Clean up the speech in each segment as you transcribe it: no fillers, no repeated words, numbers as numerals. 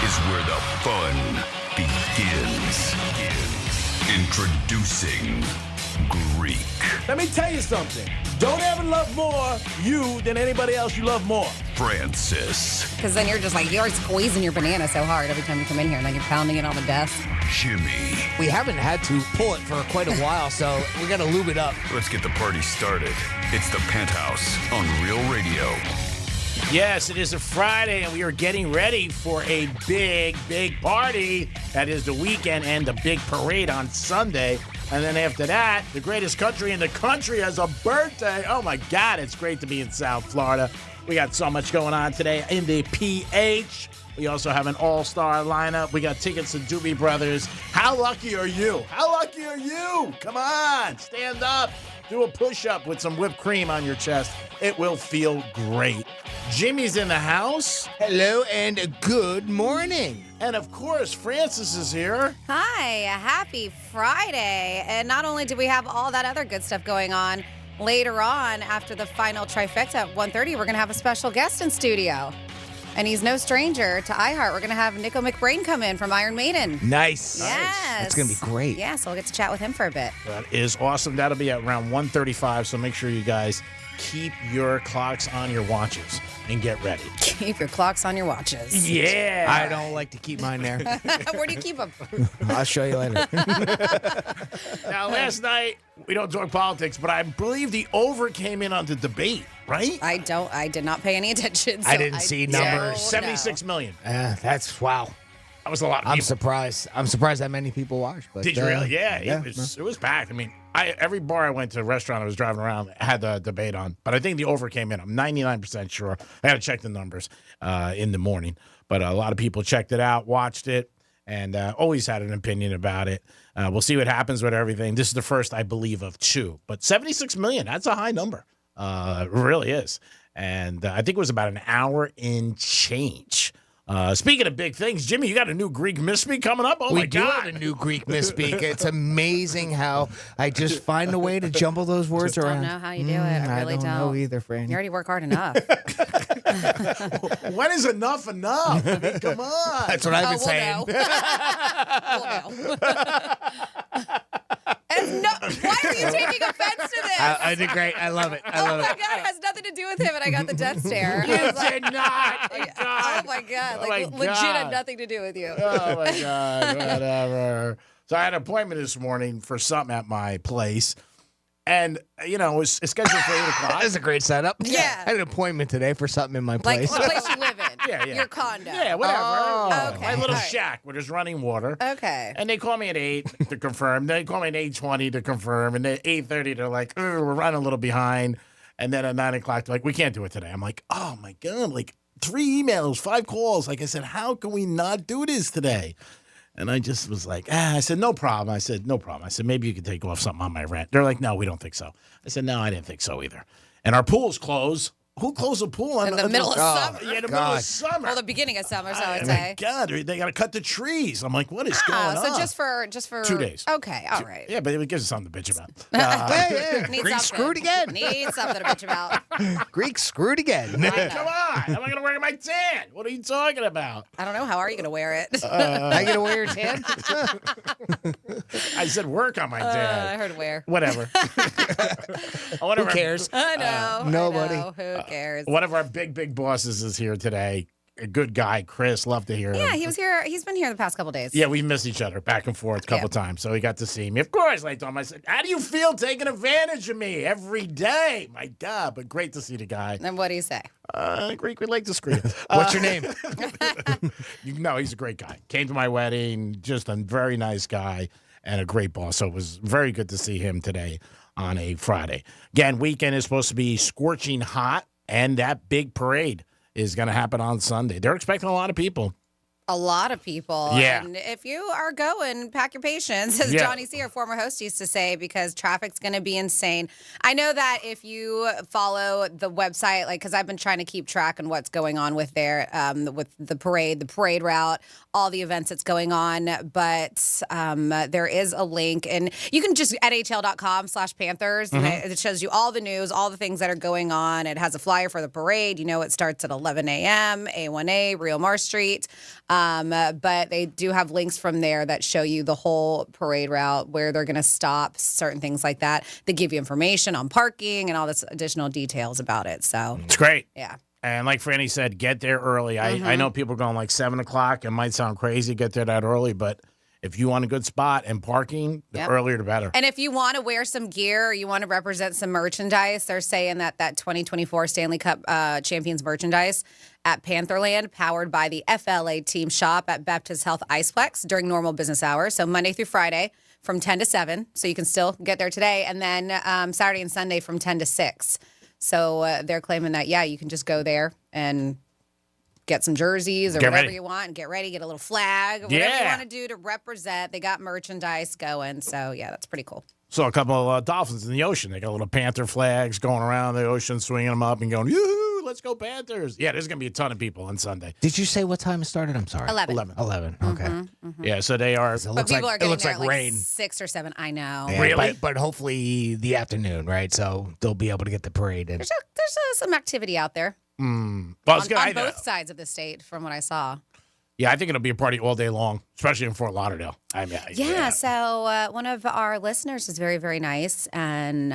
is where the fun begins. Introducing Greek. Let me tell you something. Don't ever love more you than anybody else you love more. Francis. Because then you're squeezing your banana so hard every time you come in here, and then you're pounding it on the desk. Jimmy. We haven't had to pull it for quite a while, so we got to lube it up. Let's get the party started. It's the Penthouse on Real Radio. Yes, it is a Friday, and we are getting ready for a big, big party. That is the weekend and the big parade on Sunday. And then after that, the greatest country in the country has a birthday. Oh, my God, it's great to be in South Florida. We got so much going on today in the PH. We also have an all-star lineup. We got tickets to Doobie Brothers. How lucky are you? How lucky are you? Come on, stand up. Do a push-up with some whipped cream on your chest. It will feel great. Jimmy's in the house. Hello and good morning. And, of course, Francis is here. Hi, happy Friday. And not only do we have all that other good stuff going on, later on, after the final trifecta at 1:30, we're going to have a special guest in studio. And he's no stranger to iHeart. We're going to have Nico McBrain come in from Iron Maiden. Nice. Yes. That's going to be great. Yeah, so we'll get to chat with him for a bit. That is awesome. That'll be at around 1:35, so make sure you guys keep your clocks on your watches and get ready. Keep your clocks on your watches. Yeah. I don't like to keep mine there. Where do you keep them? I'll show you later. Now, last night, we don't talk politics, but I believe the over came in on the debate, right? I did not pay any attention. So I didn't see numbers. 76 million. That's wow. That was a lot of I'm people. surprised. I'm surprised that many people watched. But, Did you really? Yeah, it was packed. I mean, every bar I went to, restaurant I was driving around, had the debate on. But I think the over came in. I'm 99% sure. I got to check the numbers in the morning. But a lot of people checked it out, watched it, and always had an opinion about it. We'll see what happens with everything. This is the first, I believe, of two. But 76 million, that's a high number. It really is. And I think it was about an hour in change. Speaking of big things, Jimmy, you got a new Greek misspeak coming up? Oh, my God. We do have a new Greek misspeak. It's amazing how I just find a way to jumble those words around. I don't know how you do it. I really don't know either, Fran. You already work hard enough. When is enough enough? I mean, come on. That's what I've been saying. We'll know. Why are you taking offense to this? I did great. I love it. I love oh my it. God, it has nothing to do with him, and I got the death stare. You did not. Oh my God, Oh my legit God. had nothing to do with you. Oh, my God. Whatever. So I had an appointment this morning for something at my place. And, it was scheduled for 8 o'clock. That's a great setup. Yeah. I had an appointment today for something in my Like place. the place you live in. Yeah. Your condo. Yeah, whatever. Oh. Okay. My little All right. shack where there's running water. Okay. And they call me at 8 to confirm. They call me at 8:20 to confirm. And at 8:30, they're like, we're running a little behind. And then at 9 o'clock, they're like, we can't do it today. I'm like, oh, my God. Like 3 emails, 5 calls. Like I said, how can we not do this today? And I just was like, I said, no problem. I said, no problem. I said, maybe you could take off something on my rent. They're like, no, we don't think so. I said, no, I didn't think so either. And our pool's closed. Who closed the pool? In the middle of summer. Yeah, in the middle of summer. Well, the beginning of summer, so I would Oh, say. my God, they got to cut the trees. I'm like, what is going on? So just for 2 days. Okay, all right. Yeah, but it gives us something to bitch about. Need Greek something. screwed again. Need something to bitch about. Greek screwed again. Come on. How am I going to wear my tan? What are you talking about? I don't know. How are you going to wear it? I get to wear your tan? I said work on my I tan. heard wear. Whatever. Who cares? I know. Nobody. I know. Who cares? One of our big bosses is here today. A good guy, Chris. Love to hear him. Yeah, he was here. He's been here the past couple days. Yeah, we missed each other back and forth a couple times, so he got to see me. Of course, I told him, I said, how do you feel taking advantage of me every day? My God, but great to see the guy. And what do you say? Greek, we like to scream. What's your name? He's a great guy. Came to my wedding, just a very nice guy and a great boss. So it was very good to see him today on a Friday. Again, weekend is supposed to be scorching hot, and that big parade is going to happen on Sunday. They're expecting a lot of people. A lot of people. Yeah. And if you are going, pack your patience, as Johnny C., our former host, used to say, because traffic's going to be insane. I know that if you follow the website, because I've been trying to keep track on what's going on with with the parade route, all the events that's going on, but there is a link, and you can just at hl.com/Panthers, and it shows you all the news, all the things that are going on. It has a flyer for the parade. It starts at 11 a.m., A1A, Real Mars Street. But they do have links from there that show you the whole parade route, where they're going to stop, certain things like that. They give you information on parking and all this additional details about it. So It's great. yeah. And like Franny said, get there early. I know people are going like 7 o'clock. It might sound crazy to get there that early, but if you want a good spot and parking, the earlier the better. And if you want to wear some gear or you want to represent some merchandise, they're saying that 2024 Stanley Cup Champions merchandise at Pantherland, powered by the FLA team shop at Baptist Health Iceplex during normal business hours. So Monday through Friday from 10 to 7. So you can still get there today. And then Saturday and Sunday from 10 to 6. So they're claiming that, you can just go there and get some jerseys or whatever you want and get ready, get a little flag, whatever you want to do to represent. They got merchandise going. So, that's pretty cool. Saw a couple of dolphins in the ocean. They got little Panther flags going around the ocean, swinging them up and going, yoo-hoo, let's go Panthers. Yeah, there's going to be a ton of people on Sunday. Did you say what time it started? I'm sorry. 11. 11. Okay. Yeah, so they are. But people are getting there at rain. 6 or 7. I know. Yeah, Really? But hopefully the afternoon, right? So they'll be able to get the parade in. There's some activity out there Well, on both sides of the state from what I saw. Yeah, I think it'll be a party all day long, especially in Fort Lauderdale. So one of our listeners is very, very nice and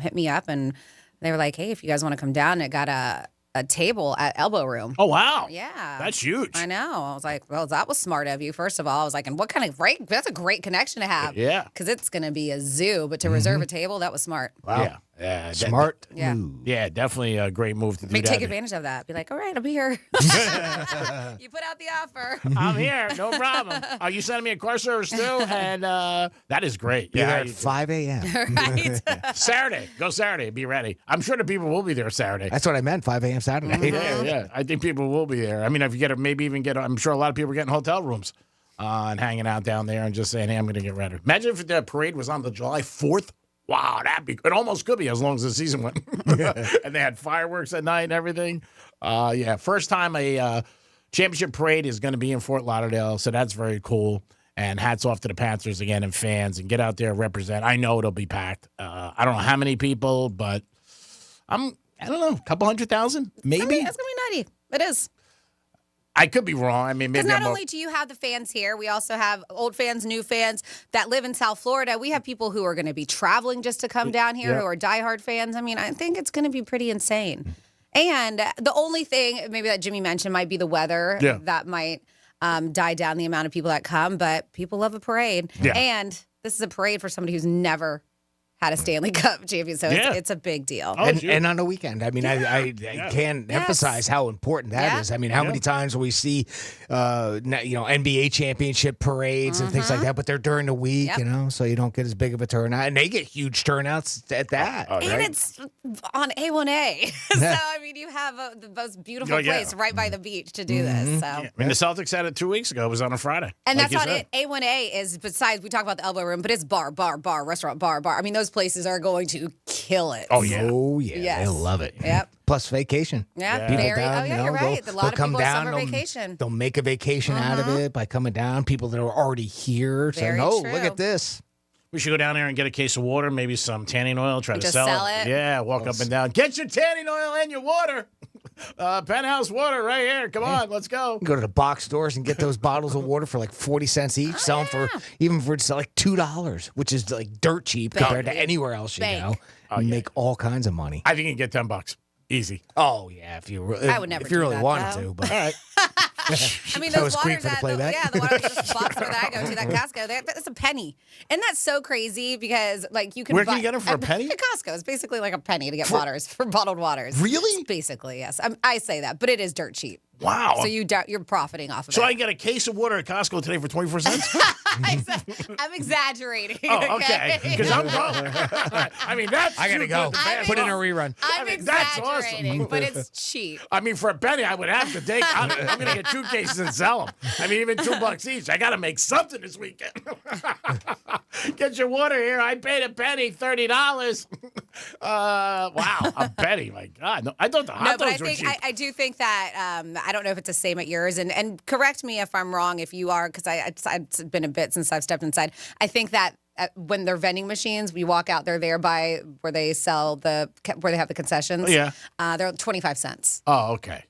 hit me up, and they were like, hey, if you guys want to come down, it got a table at Elbow Room. Oh, wow. Yeah. That's huge. I know. I was like, well, that was smart of you, first of all. I was like, and what kind of that's a great connection to have. Yeah. Because it's going to be a zoo, but to reserve a table, that was smart. Wow. Yeah. Smart. Yeah. Yeah, definitely a great move to do that. Take advantage of that. Be like, all right, I'll be here. You put out the offer. I'm here. No problem. Are you sending me a car service too? And that is great. Be there at 5 a.m. Right. Saturday. Go Saturday. Be ready. I'm sure the people will be there Saturday. That's what I meant, 5 a.m. Saturday. Yeah. I think people will be there. I mean, if you I'm sure a lot of people are getting hotel rooms and hanging out down there and just saying, hey, I'm going to get ready. Imagine if the parade was on the July 4th. Wow, it almost could be as long as the season went. And they had fireworks at night and everything. First time a championship parade is going to be in Fort Lauderdale, so that's very cool. And hats off to the Panthers again and fans, and get out there, represent. I know it'll be packed. I don't know how many people, but I don't know, a couple 100,000 maybe. It's going to be nutty. It is. I could be wrong. I mean, maybe Because not only do you have the fans here, we also have old fans, new fans that live in South Florida. We have people who are going to be traveling just to come down here who are diehard fans. I mean, I think it's going to be pretty insane. And the only thing maybe that Jimmy mentioned might be the weather that might die down the amount of people that come. But people love a parade. Yeah. And this is a parade for somebody who's never had a Stanley Cup champion, so it's a big deal. Oh, and on the weekend, I mean, I can't emphasize how important that is. I mean, how many times we see, NBA championship parades and things like that, but they're during the week, so you don't get as big of a turnout, and they get huge turnouts at that. And it's on A1A, so I mean, you have the most beautiful place right by the beach to do this. So, I mean, the Celtics had it 2 weeks ago. It was on a Friday, and like that's not it. A1A is besides we talk about the Elbow Room, but it's bar, restaurant, bar. I mean, those places are going to kill it. Oh, yeah. Oh, yeah. Yes. They'll love it. Yep. Plus vacation. Yeah. People Very. down, You're right. A lot of come people down, are summer vacation. They'll make a vacation out of it by coming down. People that are already here Very saying, true. look at this. We should go down there and get a case of water, maybe some tanning oil, try to Just sell sell it. Yeah, walk up and down. Get your tanning oil and your water. Penthouse water right here. Come on, let's go. Go to the box stores and get those bottles of water for like 40 cents each. Sell them for like $2, which is like dirt cheap compared to anywhere else you go. You make all kinds of money. I think you can get $10. Easy. Oh, yeah. If you I would never if you do really that, wanted though. to. But All right. I mean, That those was Greek waters for the playback. the water this box store that I go to, that Costco, that's a penny. And that's so crazy because, like, you can Where can you get them for a penny? At Costco. It's basically like a penny to get waters, for bottled waters. Really? Basically, yes. I say that, but it is dirt cheap. Wow. So you're profiting off of So it. I can get a case of water at Costco today for 24 cents? I'm exaggerating. Oh, okay. Because I'm broke. I mean, that's I got to too go. good to pass Put in a off. rerun. I'm that's exaggerating, awesome. but it's cheap. I mean, for a penny, I would have to take. I'm going to get 2 cases and sell them. I mean, even $2 each. I got to make something this weekend. Get your water here. I paid a penny, $30. Wow, a penny. My God. No, I thought the hot No, but dogs were cheap. I do think that I don't know if it's the same at yours, and correct me if I'm wrong if you are, because it's been a bit since I've stepped inside. I think that when they're vending machines, we walk out, they're there by where they sell where they have the concessions. Yeah. They're 25 cents. Oh, okay.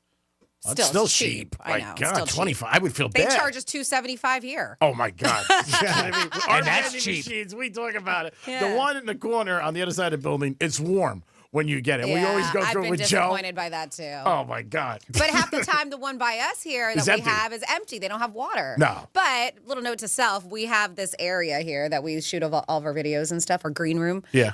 Still cheap. I My know. God, Still cheap. 25. I would feel They bad. charge us $275 here. Oh my God! And that's cheap. Machines, we talk about it. Yeah. The one in the corner on the other side of the building, it's warm when you get it. We always go through it with I've Joe. been disappointed by that too. Oh my God! But half the time, the one by us here It's that we empty. have is empty. They don't have water. No. But little note to self: we have this area here that we shoot all of our videos and stuff. Our green room. Yeah.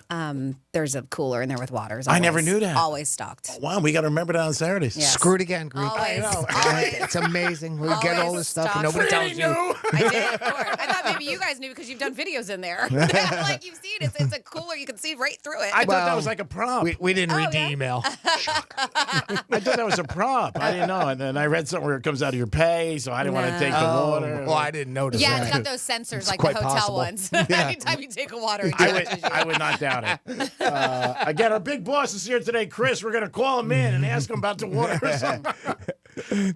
There's a cooler in there with water. I never knew that. Always stocked. Wow, we got to remember that on Saturdays. Yes. Screw it again, Greek. Always. know. Always. It's amazing. We get all Always this stuff and stocked. nobody tells you. I did. Of course. I thought maybe you guys knew because you've done videos in there. Like you've seen it. It's a cooler. You can see right through it. I thought that Well, was like a prop. We didn't read yeah? the email. I thought that was a prop. I didn't know. And then I read something where it comes out of your pay, so I didn't want to take the water. Well, I didn't notice Yeah, that. it's got those sensors like the quite hotel possible. ones. Anytime you take a water, I would not doubt it. Again, our big boss is here today, Chris. We're going to call him in and ask him about the water or something.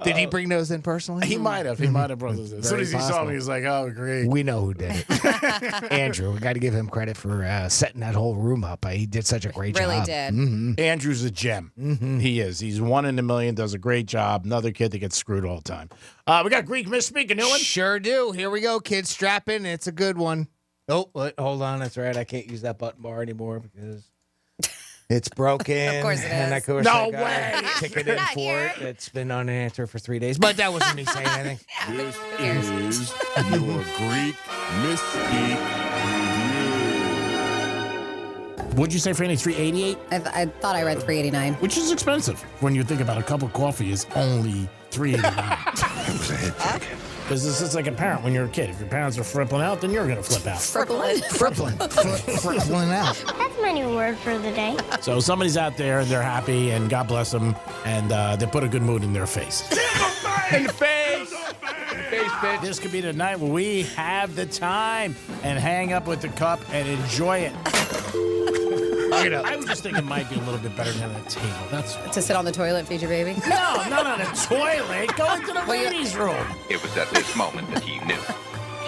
Did he bring those in personally? He might have. He might have brought those in. As soon as he saw possible. me, he was like, oh, great. We know who did it. Andrew. We got to give him credit for setting that whole room up. He did such a great really job. did. Andrew's a gem. He is. He's one in a million, does a great job. Another kid that gets screwed all the time. We got Greek Misspeak, a new one. Sure do. Here we go, kids. Strap in. It's a good one. Oh, wait, hold on. That's right. I can't use that button bar anymore because it's broken. Of course it And is. of course No I got way. a ticket in Not for here. it. It's been unanswered for 3 days. But that wasn't me saying anything. This is your Greek Misspeak What'd you say, Franny? $3.88? I thought I read $3.89. Which is expensive. When you think about a cup of coffee is only $3.89. It was a head ticket. Because this is like a parent when you're a kid. If your parents are frippling out, then you're going to flip out. Frippling. Frippling out. That's my new word for the day. So somebody's out there and they're happy and God bless them and they put a good mood in their face. In the face. Face, bitch. This could be the night where we have the time and hang up with the cup and enjoy it. I was just thinking it might be a little bit better than a table. That's all. To sit on the toilet and feed your baby. No, not on a toilet. Go into the ladies' room. It was at this moment that he knew.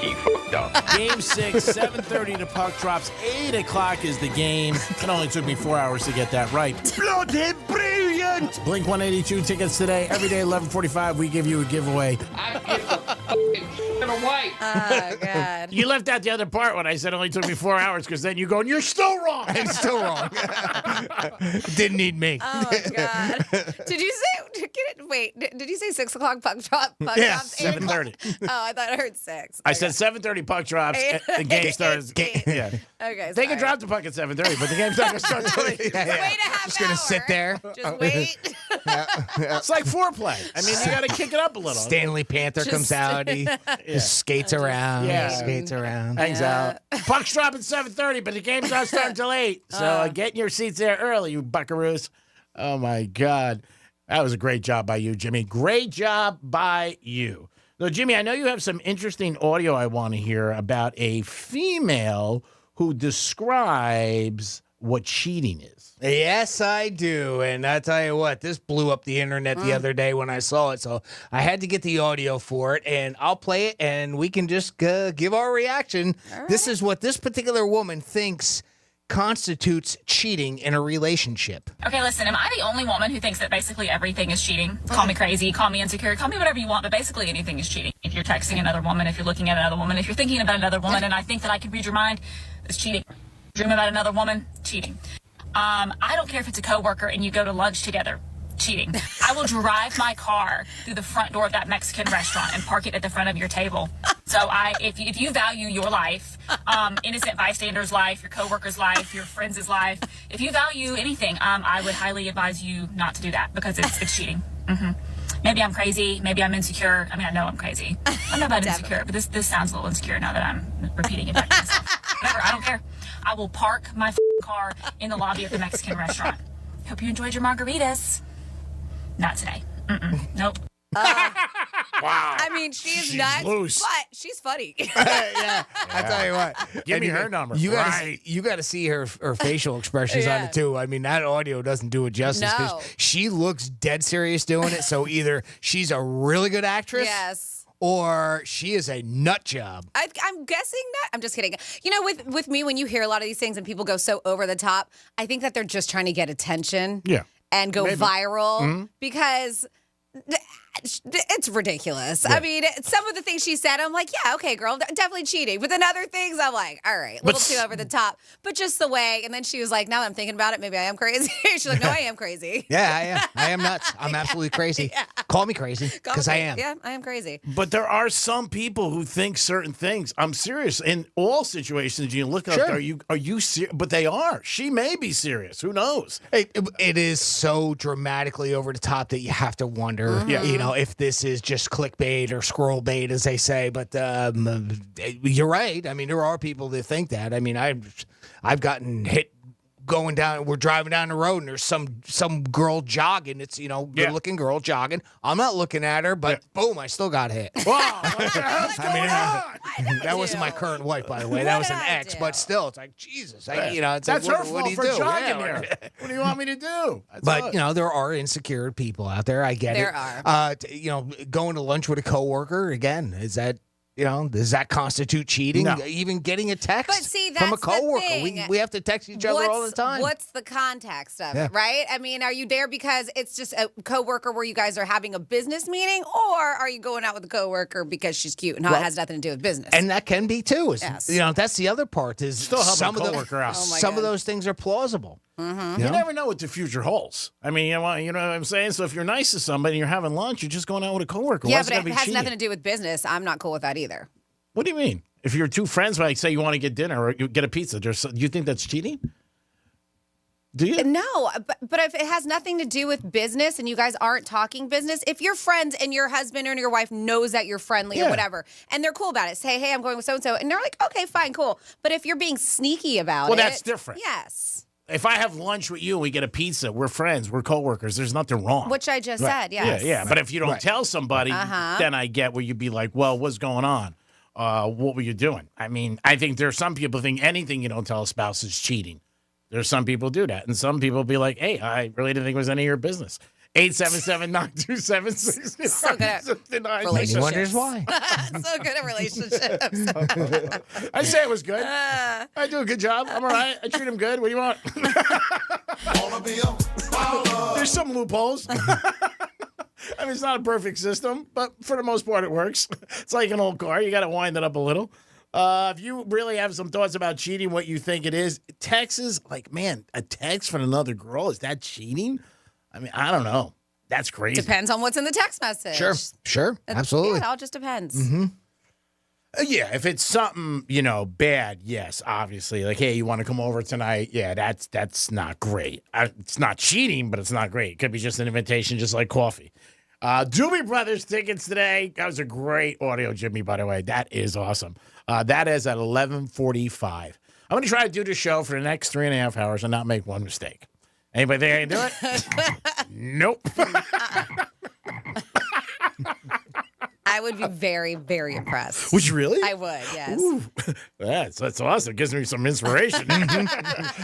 He fucked up. Game 6, 7:30 the puck drops. 8 o'clock is the game. It only took me 4 hours to get that right. Bloody brilliant. Blink 182 tickets today. Every day, 11:45, we give you a giveaway. Oh, God. You left out the other part when I said it only took me 4 hours because then you go, and you're still wrong. I'm still wrong. Didn't need me. Oh, my God. Did you say, wait, did you say 6 o'clock puck drop? Puck Yeah, drops, 8 o'clock? 7:30. Oh, I thought I heard 6. I said 7:30 puck drops. The game starts. Yeah. Okay, They can sorry. drop the puck at 7:30, but the game's not going to start till 8. Wait a half Just gonna hour. sit there. Just wait. It's like foreplay. I mean, you got to kick it up a little. Stanley Panther comes out. He just skates around. Yeah. Skates around. Hangs out. Pucks drop at 7:30, but the game's not starting until 8. So get in your seats there early, you buckaroos. Oh, my God. That was a great job by you, Jimmy. Great job by you. So, Jimmy, I know you have some interesting audio I want to hear about a female who describes what cheating is. Yes, I do. And I tell you what, this blew up the internet the other day when I saw it. So I had to get the audio for it, and I'll play it, and we can just give our reaction. This is what this particular woman thinks constitutes cheating in a relationship. Okay, listen, am I the only woman who thinks that basically everything is cheating? Call me crazy, call me insecure, call me whatever you want, but basically anything is cheating. If you're texting another woman, if you're looking at another woman, if you're thinking about another woman, and I think that I can read your mind, it's cheating. Dream about another woman, cheating. I don't care if it's a coworker and you go to lunch together, cheating. I will drive my car through the front door of that Mexican restaurant and park it at the front of your table. So if you value your life, innocent bystander's life, your coworker's life, your friend's life, if you value anything, I would highly advise you not to do that because it's cheating. Maybe I'm crazy. Maybe I'm insecure. I mean, I know I'm crazy. I'm not about insecure, but this sounds a little insecure now that I'm repeating it back to myself. Whatever, I don't care. I will park my car in the lobby of the Mexican restaurant. Hope you enjoyed your margaritas. Not today. Nope. I mean, she's nuts, loose. but she's funny. Yeah, I tell you what. Give me her number. You gotta, Right. you got to see her facial expressions on Yeah. it too. I mean, that audio doesn't do it justice No. because she looks dead serious doing it. So either she's a really good actress, Yes. or she is a nut job. I'm guessing that. I'm just kidding. You know, with me, when you hear a lot of these things and people go so over the top, I think that they're just trying to get attention. Yeah. And go Maybe. viral because It's ridiculous. Yeah. I mean, some of the things she said, I'm like, yeah, okay, girl, definitely cheating. But then other things, I'm like, all right, a little too over the top. But just the way. And then she was like, now that I'm thinking about it, maybe I am crazy. She's like, no, I am crazy. Yeah, I am. I am nuts. I'm absolutely crazy. Call me crazy because I am. Yeah, I am crazy. But there are some people who think certain things. I'm serious. In all situations, you look up, Sure. are you serious? But they are. She may be serious. Who knows? It is so dramatically over the top that you have to wonder, you know, if this is just clickbait or scroll bait, as they say. But you're right. I mean, there are people that think that. I mean, I've gotten hit going down. We're driving down the road, and there's some girl jogging. It's, you know, good looking girl jogging. I'm not looking at her, but boom, I still got hit. Wow, what the hell's going on? That wasn't my current wife, by the way. That was an ex, but still, it's like, Jesus. You know, it's That's like, her what fault do you for do? jogging Yeah. there. What do you want me to do? But, you know, there are insecure people out there. I get There it. are. You know, going to lunch with a coworker, again, is that, you know, does that constitute cheating? No. Even getting a text But see, from a that's the coworker. thing. We have to text each other all the time. What's the context of it, right? I mean, are you there because it's just a coworker where you guys are having a business meeting, or are you going out with a coworker because she's cute and has nothing to do with business? And that can be too. Yes. You know, that's the other part is Still helping some a of coworker out. Oh my some of God. those things are plausible. Mm-hmm. You never know what the future holds. I mean, you know what I'm saying? So if you're nice to somebody and you're having lunch, you're just going out with a coworker. yeah, Why's but it it gotta be has cheating? nothing to do with business. I'm not cool with that either. What do you mean? If you're two friends, like say you want to get dinner or you get a pizza, do you think that's cheating? Do you? No, but if it has nothing to do with business and you guys aren't talking business, if you're friends and your husband or your wife knows that you're friendly or whatever, and they're cool about it, say, hey, I'm going with so-and-so, and they're like, okay, fine, cool. But if you're being sneaky about it. Well, that's different. Yes. If I have lunch with you and we get a pizza, we're friends, we're coworkers, there's nothing wrong. Which I just said, yes. Yeah. But if you don't tell somebody, then I get where you'd be like, well, what's going on? What were you doing? I mean, I think there's some people think anything you don't tell a spouse is cheating. There's some people do that. And some people be like, hey, I really didn't think it was any of your business. 877-927-60. So good at And he wonders why. So good at relationships. I say it was good. I do a good job. I'm all right. I treat him good. What do you want? There's some loopholes. I mean, it's not a perfect system, but for the most part, it works. It's like an old car. You got to wind it up a little. If you really have some thoughts about cheating, what you think it is, texts, like, man, a text from another girl, is that cheating? I mean, I don't know. That's crazy. Depends on what's in the text message. Sure. Absolutely. Yeah, it all just depends. Mm-hmm. Yeah, if it's something, you know, bad, yes, obviously. Like, hey, you want to come over tonight? Yeah, that's not great. It's not cheating, but it's not great. It could be just an invitation, just like coffee. Doobie Brothers tickets today. That was a great audio, Jimmy, by the way. That is awesome. That is at 11:45. I'm going to try to do the show for the next 3.5 hours and not make one mistake. Anybody think I can do it? Nope. I would be very, very impressed. Would you really? I would, yes. Ooh, that's awesome. It gives me some inspiration.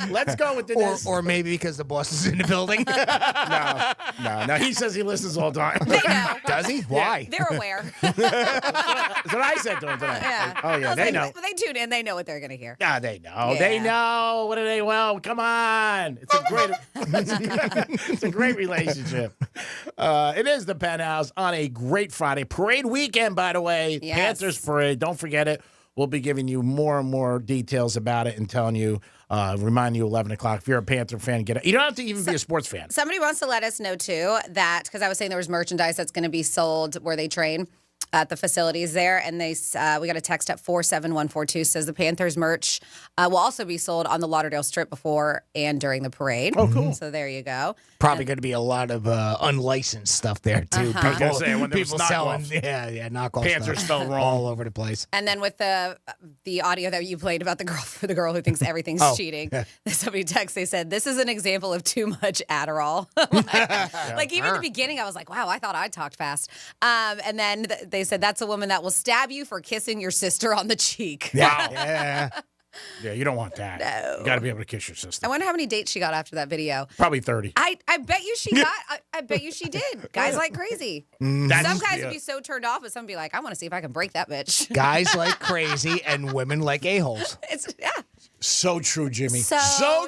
Let's go with the next. Or maybe because the boss is in the building. No. He says he listens all the time. They know. Does he? Why? They're aware. That's what I said to him today. Yeah. Oh, yeah, I was they like, know. They tune in. They know what they're going to hear. Yeah, they know. Yeah. They know. What do they know? Come on. It's a great relationship. It is the Penthouse on a great Friday. Parade weekend, by the way. Yes. Panthers Parade. Don't forget it. We'll be giving you more and more details about it and telling you, remind you 11 o'clock. If you're a Panther fan, get it. You don't have to even be a sports fan. Somebody wants to let us know, too, that because I was saying there was merchandise that's going to be sold where they train at the facilities there. And we got a text at 47142 says the Panthers merch will also be sold on the Lauderdale Strip before and during the parade. Oh, cool. So there you go. Probably going to be a lot of unlicensed stuff there, too. I was gonna say, when there was People selling, knockoffs. knockoff Panthers stuff spelled wrong. all over the place. And then with the audio that you played about the girl who thinks everything's cheating, somebody texted, they said, this is an example of too much Adderall. like even at the beginning, I was like, wow, I thought I talked fast. And then they said, that's a woman that will stab you for kissing your sister on the cheek. Wow. Yeah. Yeah, you don't want that. No. You got to be able to kiss your sister. I wonder how many dates she got after that video. Probably 30. I bet you she got. I bet you she did. Guys like crazy. Some guys would be so turned off, but some would be like, I want to see if I can break that bitch. Guys like crazy and women like a-holes. Yeah. So true, Jimmy. So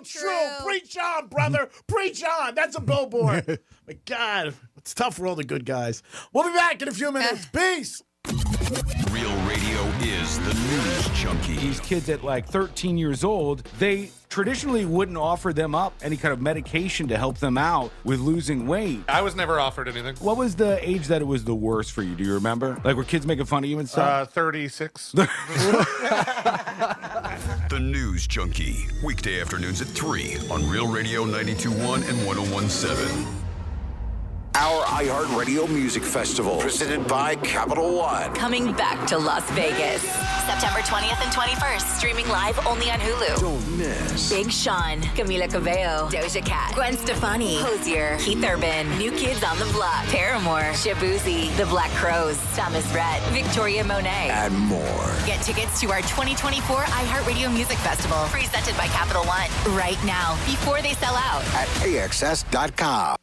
true. true. Preach on, brother. Preach on. That's a billboard. My God. It's tough for all the good guys. We'll be back in a few minutes. Peace. Real Radio is the news junkie. These kids at like 13 years old, they traditionally wouldn't offer them up any kind of medication to help them out with losing weight. I was never offered anything. What was the age that it was the worst for you? Do you remember? Like, were kids making fun of you and stuff? 36. The News Junkie. Weekday afternoons at 3 on Real Radio 92.1 and 101.7. Our iHeartRadio Music Festival, presented by Capital One. Coming back to Las Vegas. September 20th and 21st. Streaming live only on Hulu. Don't miss Big Sean, Camila Cabello, Doja Cat, Gwen Stefani, Hozier, Keith Urban, New Kids on the Block, Paramore, Shabuzi, The Black Crowes, Thomas Rhett, Victoria Monet, and more. Get tickets to our 2024 iHeartRadio Music Festival, presented by Capital One, right now, before they sell out. At AXS.com.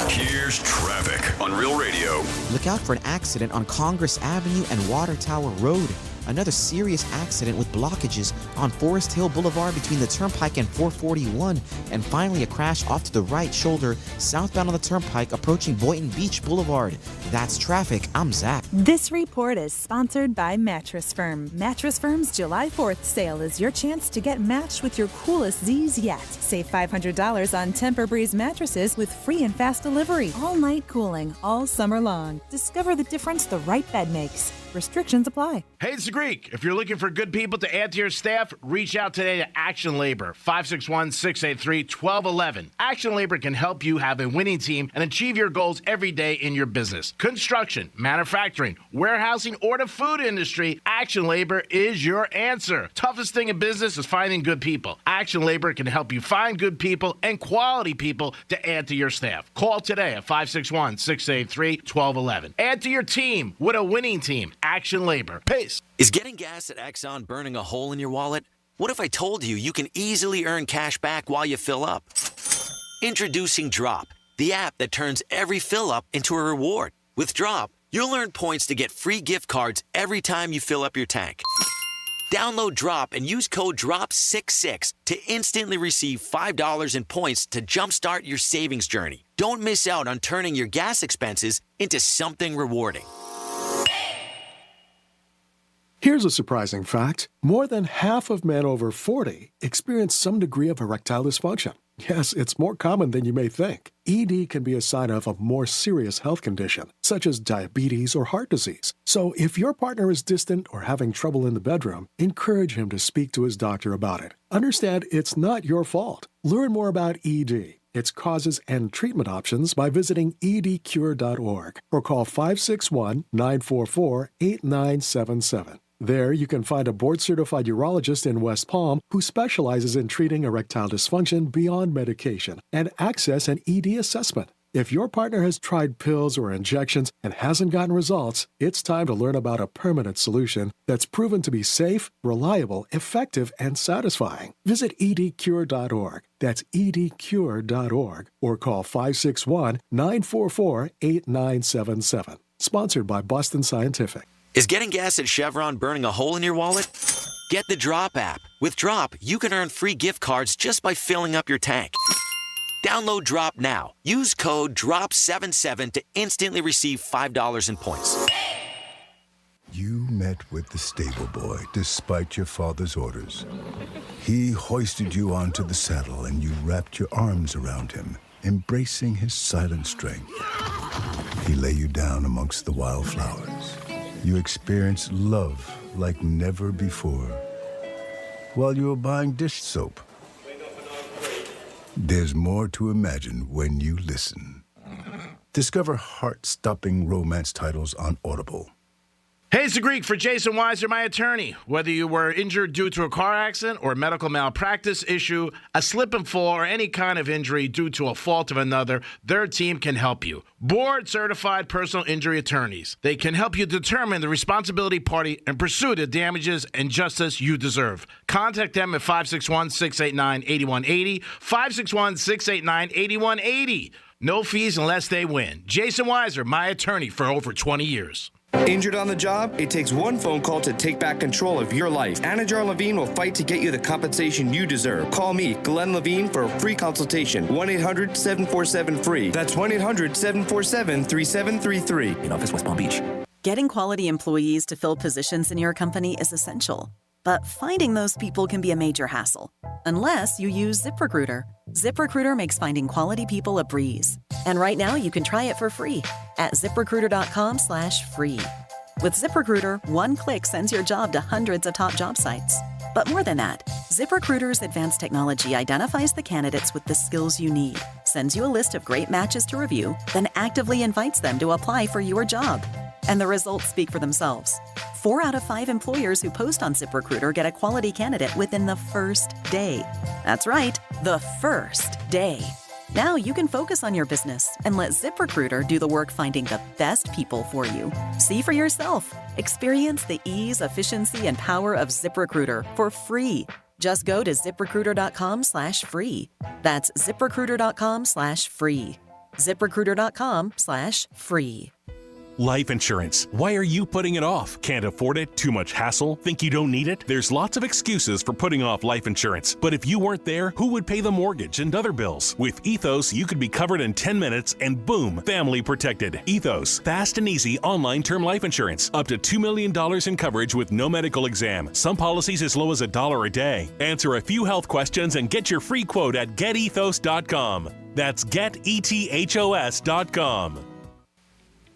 Here's traffic on Real Radio. Look out for an accident on Congress Avenue and Water Tower Road. Another serious accident with blockages on Forest Hill Boulevard between the Turnpike and 441. And finally, a crash off to the right shoulder southbound on the Turnpike approaching Boynton Beach Boulevard. That's traffic. I'm Zach. This report is sponsored by Mattress Firm. Mattress Firm's July 4th sale is your chance to get matched with your coolest Z's yet. Save $500 on Tempur-Breeze mattresses with free and fast delivery. All night cooling, all summer long. Discover the difference the right bed makes. Restrictions apply. Hey, it's the Greek. If you're looking for good people to add to your staff, reach out today to Action Labor, 561-683-1211. Action Labor can help you have a winning team and achieve your goals every day in your business. Construction, manufacturing, warehousing, or the food industry, Action Labor is your answer. Toughest thing in business is finding good people. Action Labor can help you find good people and quality people to add to your staff. Call today at 561-683-1211. Add to your team with a winning team. Action Labor. Peace. Is getting gas at Exxon burning a hole in your wallet? What if I told you you can easily earn cash back while you fill up? Introducing Drop, the app that turns every fill up into a reward. With Drop, you'll earn points to get free gift cards every time you fill up your tank. Download Drop and use code DROP66 to instantly receive $5 in points to jumpstart your savings journey. Don't miss out on turning your gas expenses into something rewarding. Here's a surprising fact. More than half of men over 40 experience some degree of erectile dysfunction. Yes, it's more common than you may think. ED can be a sign of a more serious health condition, such as diabetes or heart disease. So if your partner is distant or having trouble in the bedroom, encourage him to speak to his doctor about it. Understand it's not your fault. Learn more about ED, its causes and treatment options by visiting edcure.org or call 561-944-8977. There, you can find a board-certified urologist in West Palm who specializes in treating erectile dysfunction beyond medication and access an ED assessment. If your partner has tried pills or injections and hasn't gotten results, it's time to learn about a permanent solution that's proven to be safe, reliable, effective, and satisfying. Visit edcure.org. That's edcure.org or call 561-944-8977. Sponsored by Boston Scientific. Is getting gas at Chevron burning a hole in your wallet? Get the Drop app. With Drop, you can earn free gift cards just by filling up your tank. Download Drop now. Use code DROP77 to instantly receive $5 in points. You met with the stable boy despite your father's orders. He hoisted you onto the saddle and you wrapped your arms around him, embracing his silent strength. He lay you down amongst the wildflowers. You experienced love like never before while you were buying dish soap. There's more to imagine when you listen. Discover heart-stopping romance titles on Audible. Hey, it's the Greek for Jason Weiser, my attorney. Whether you were injured due to a car accident or a medical malpractice issue, a slip and fall, or any kind of injury due to a fault of another, their team can help you. Board-certified personal injury attorneys. They can help you determine the responsibility party and pursue the damages and justice you deserve. Contact them at 561-689-8180, 561-689-8180. No fees unless they win. Jason Weiser, my attorney for over 20 years. Injured on the job? It takes one phone call to take back control of your life. Anajar Levine will fight to get you the compensation you deserve. Call me, Glenn Levine, for a free consultation. 1-800-747-FREE. That's 1-800-747-3733. In office, West Palm Beach. Getting quality employees to fill positions in your company is essential. But finding those people can be a major hassle. Unless you use ZipRecruiter. ZipRecruiter makes finding quality people a breeze. And right now you can try it for free at ZipRecruiter.com/free. With ZipRecruiter, one click sends your job to hundreds of top job sites. But more than that, ZipRecruiter's advanced technology identifies the candidates with the skills you need, sends you a list of great matches to review, then actively invites them to apply for your job. And the results speak for themselves. 4 out of 5 employers who post on ZipRecruiter get a quality candidate within the first day. That's right, the first day. Now you can focus on your business and let ZipRecruiter do the work finding the best people for you. See for yourself. Experience the ease, efficiency, and power of ZipRecruiter for free. Just go to ZipRecruiter.com/free. That's ZipRecruiter.com/free. ZipRecruiter.com/free. Life insurance. Why are you putting it off? Can't afford it? Too much hassle? Think you don't need it? There's lots of excuses for putting off life insurance. But if you weren't there, who would pay the mortgage and other bills? With Ethos, you could be covered in 10 minutes and boom, family protected. Ethos, fast and easy online term life insurance. Up to $2 million in coverage with no medical exam. Some policies as low as $1 a day. Answer a few health questions and get your free quote at getethos.com. That's getethos.com.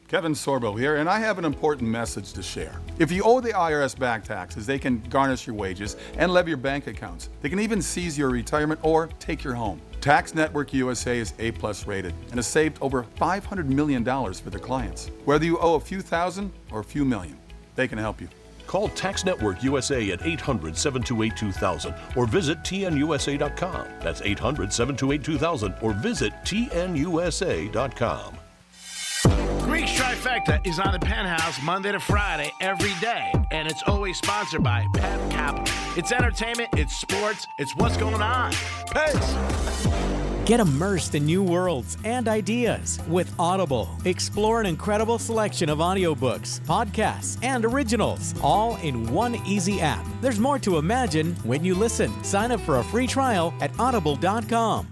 Kevin Sorbo here, and I have an important message to share. If you owe the IRS back taxes, they can garnish your wages and levy your bank accounts. They can even seize your retirement or take your home. Tax Network USA is A+ rated and has saved over $500 million for their clients. Whether you owe a few thousand or a few million, they can help you. Call Tax Network USA at 800-728-2000 or visit tnusa.com. That's 800-728-2000 or visit tnusa.com. Greek's Trifecta is on the Penthouse Monday to Friday every day, and it's always sponsored by Pep Capital. It's entertainment, it's sports, it's what's going on. Peace. Get immersed in new worlds and ideas with Audible. Explore an incredible selection of audiobooks, podcasts, and originals, all in one easy app. There's more to imagine when you listen. Sign up for a free trial at audible.com.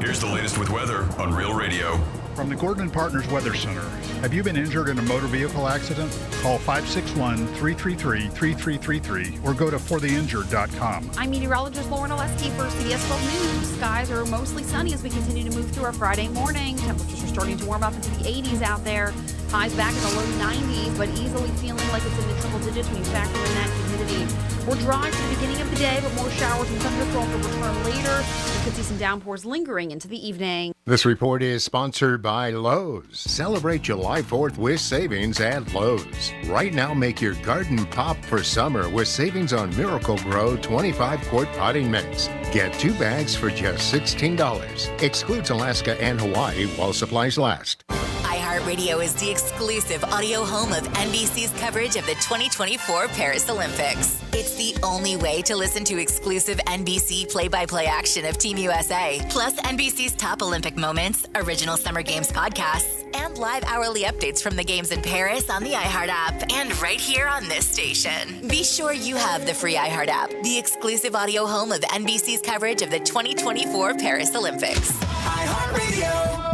Here's the latest with weather on Real Radio. From the Gordon & Partners Weather Center. Have you been injured in a motor vehicle accident? Call 561-333-3333 or go to fortheinjured.com. I'm meteorologist Lauren Oleski for CBS 12 News. Skies are mostly sunny as we continue to move through our Friday morning. Temperatures are starting to warm up into the 80s out there. Highs back in the low 90s, but easily feeling like it's in the triple digits when you factor in that humidity. We're dry for the beginning of the day, but more showers and thunderstorms will return later. We could see some downpours lingering into the evening. This report is sponsored by Lowe's. Celebrate July 4th with savings at Lowe's. Right now, make your garden pop for summer with savings on Miracle Grow 25-quart potting mix. Get 2 bags for just $16. Excludes Alaska and Hawaii while supplies last. iHeartRadio is the exclusive audio home of NBC's coverage of the 2024 Paris Olympics. It's the only way to listen to exclusive NBC play-by-play action of Team USA, plus NBC's top Olympic moments, original Summer Games podcasts, and live hourly updates from the games in Paris on the iHeart app and right here on this station. Be sure you have the free iHeart app, the exclusive audio home of NBC's coverage of the 2024 Paris Olympics. iHeartRadio.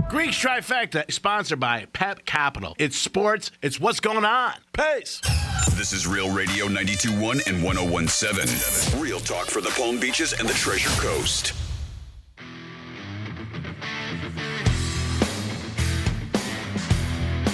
Greek's Trifecta, sponsored by Pep Capital. It's sports, it's what's going on. Peace. This is Real Radio 92.1 and 101.7. Real talk for the Palm Beaches and the Treasure Coast.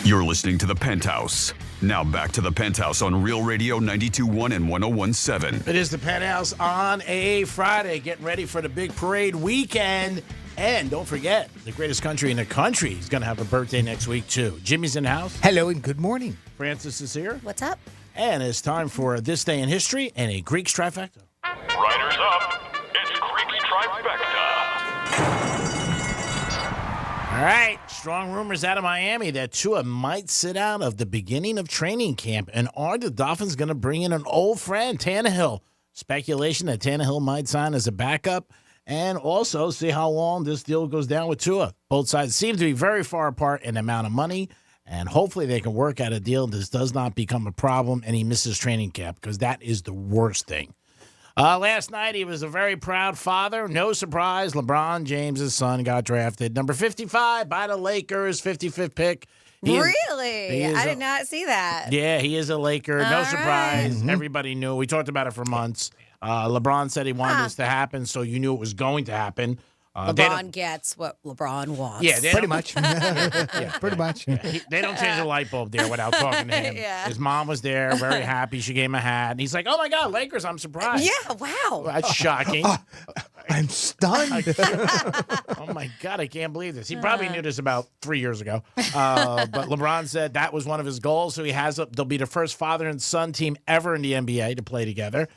You're listening to The Penthouse. Now back to The Penthouse on Real Radio 92.1 and 101.7. It is The Penthouse on a Friday. Getting ready for the big parade weekend. And don't forget, the greatest country in the country is going to have a birthday next week, too. Jimmy's in the house. Hello and good morning. Francis is here. What's up? And it's time for This Day in History and a Greek's Trifecta. Riders up. It's Greek's Trifecta. All right. Strong rumors out of Miami that Tua might sit out of the beginning of training camp. And are the Dolphins going to bring in an old friend, Tannehill? Speculation that Tannehill might sign as a backup. And also see how long this deal goes down with Tua. Both sides seem to be very far apart in the amount of money And hopefully they can work out a deal. This does not become a problem, and he misses training camp because that is the worst thing. Last night, he was a very proud father. No surprise, LeBron James' son got drafted. Number 55 by the Lakers, 55th pick. Really? I did not see that. Yeah, he is a Laker. No All surprise. Mm-hmm. Everybody knew. We talked about it for months. LeBron said he wanted this to happen, so you knew it was going to happen. LeBron gets what LeBron wants. Yeah, pretty much. Pretty much. They don't change a light bulb there without talking to him. Yeah. His mom was there, very happy. She gave him a hat. And he's like, oh, my God, Lakers, I'm surprised. Yeah, wow. That's shocking. I'm stunned. Oh, my God, I can't believe this. He probably knew this about 3 years ago. But LeBron said that was one of his goals. So they'll be the first father and son team ever in the NBA to play together.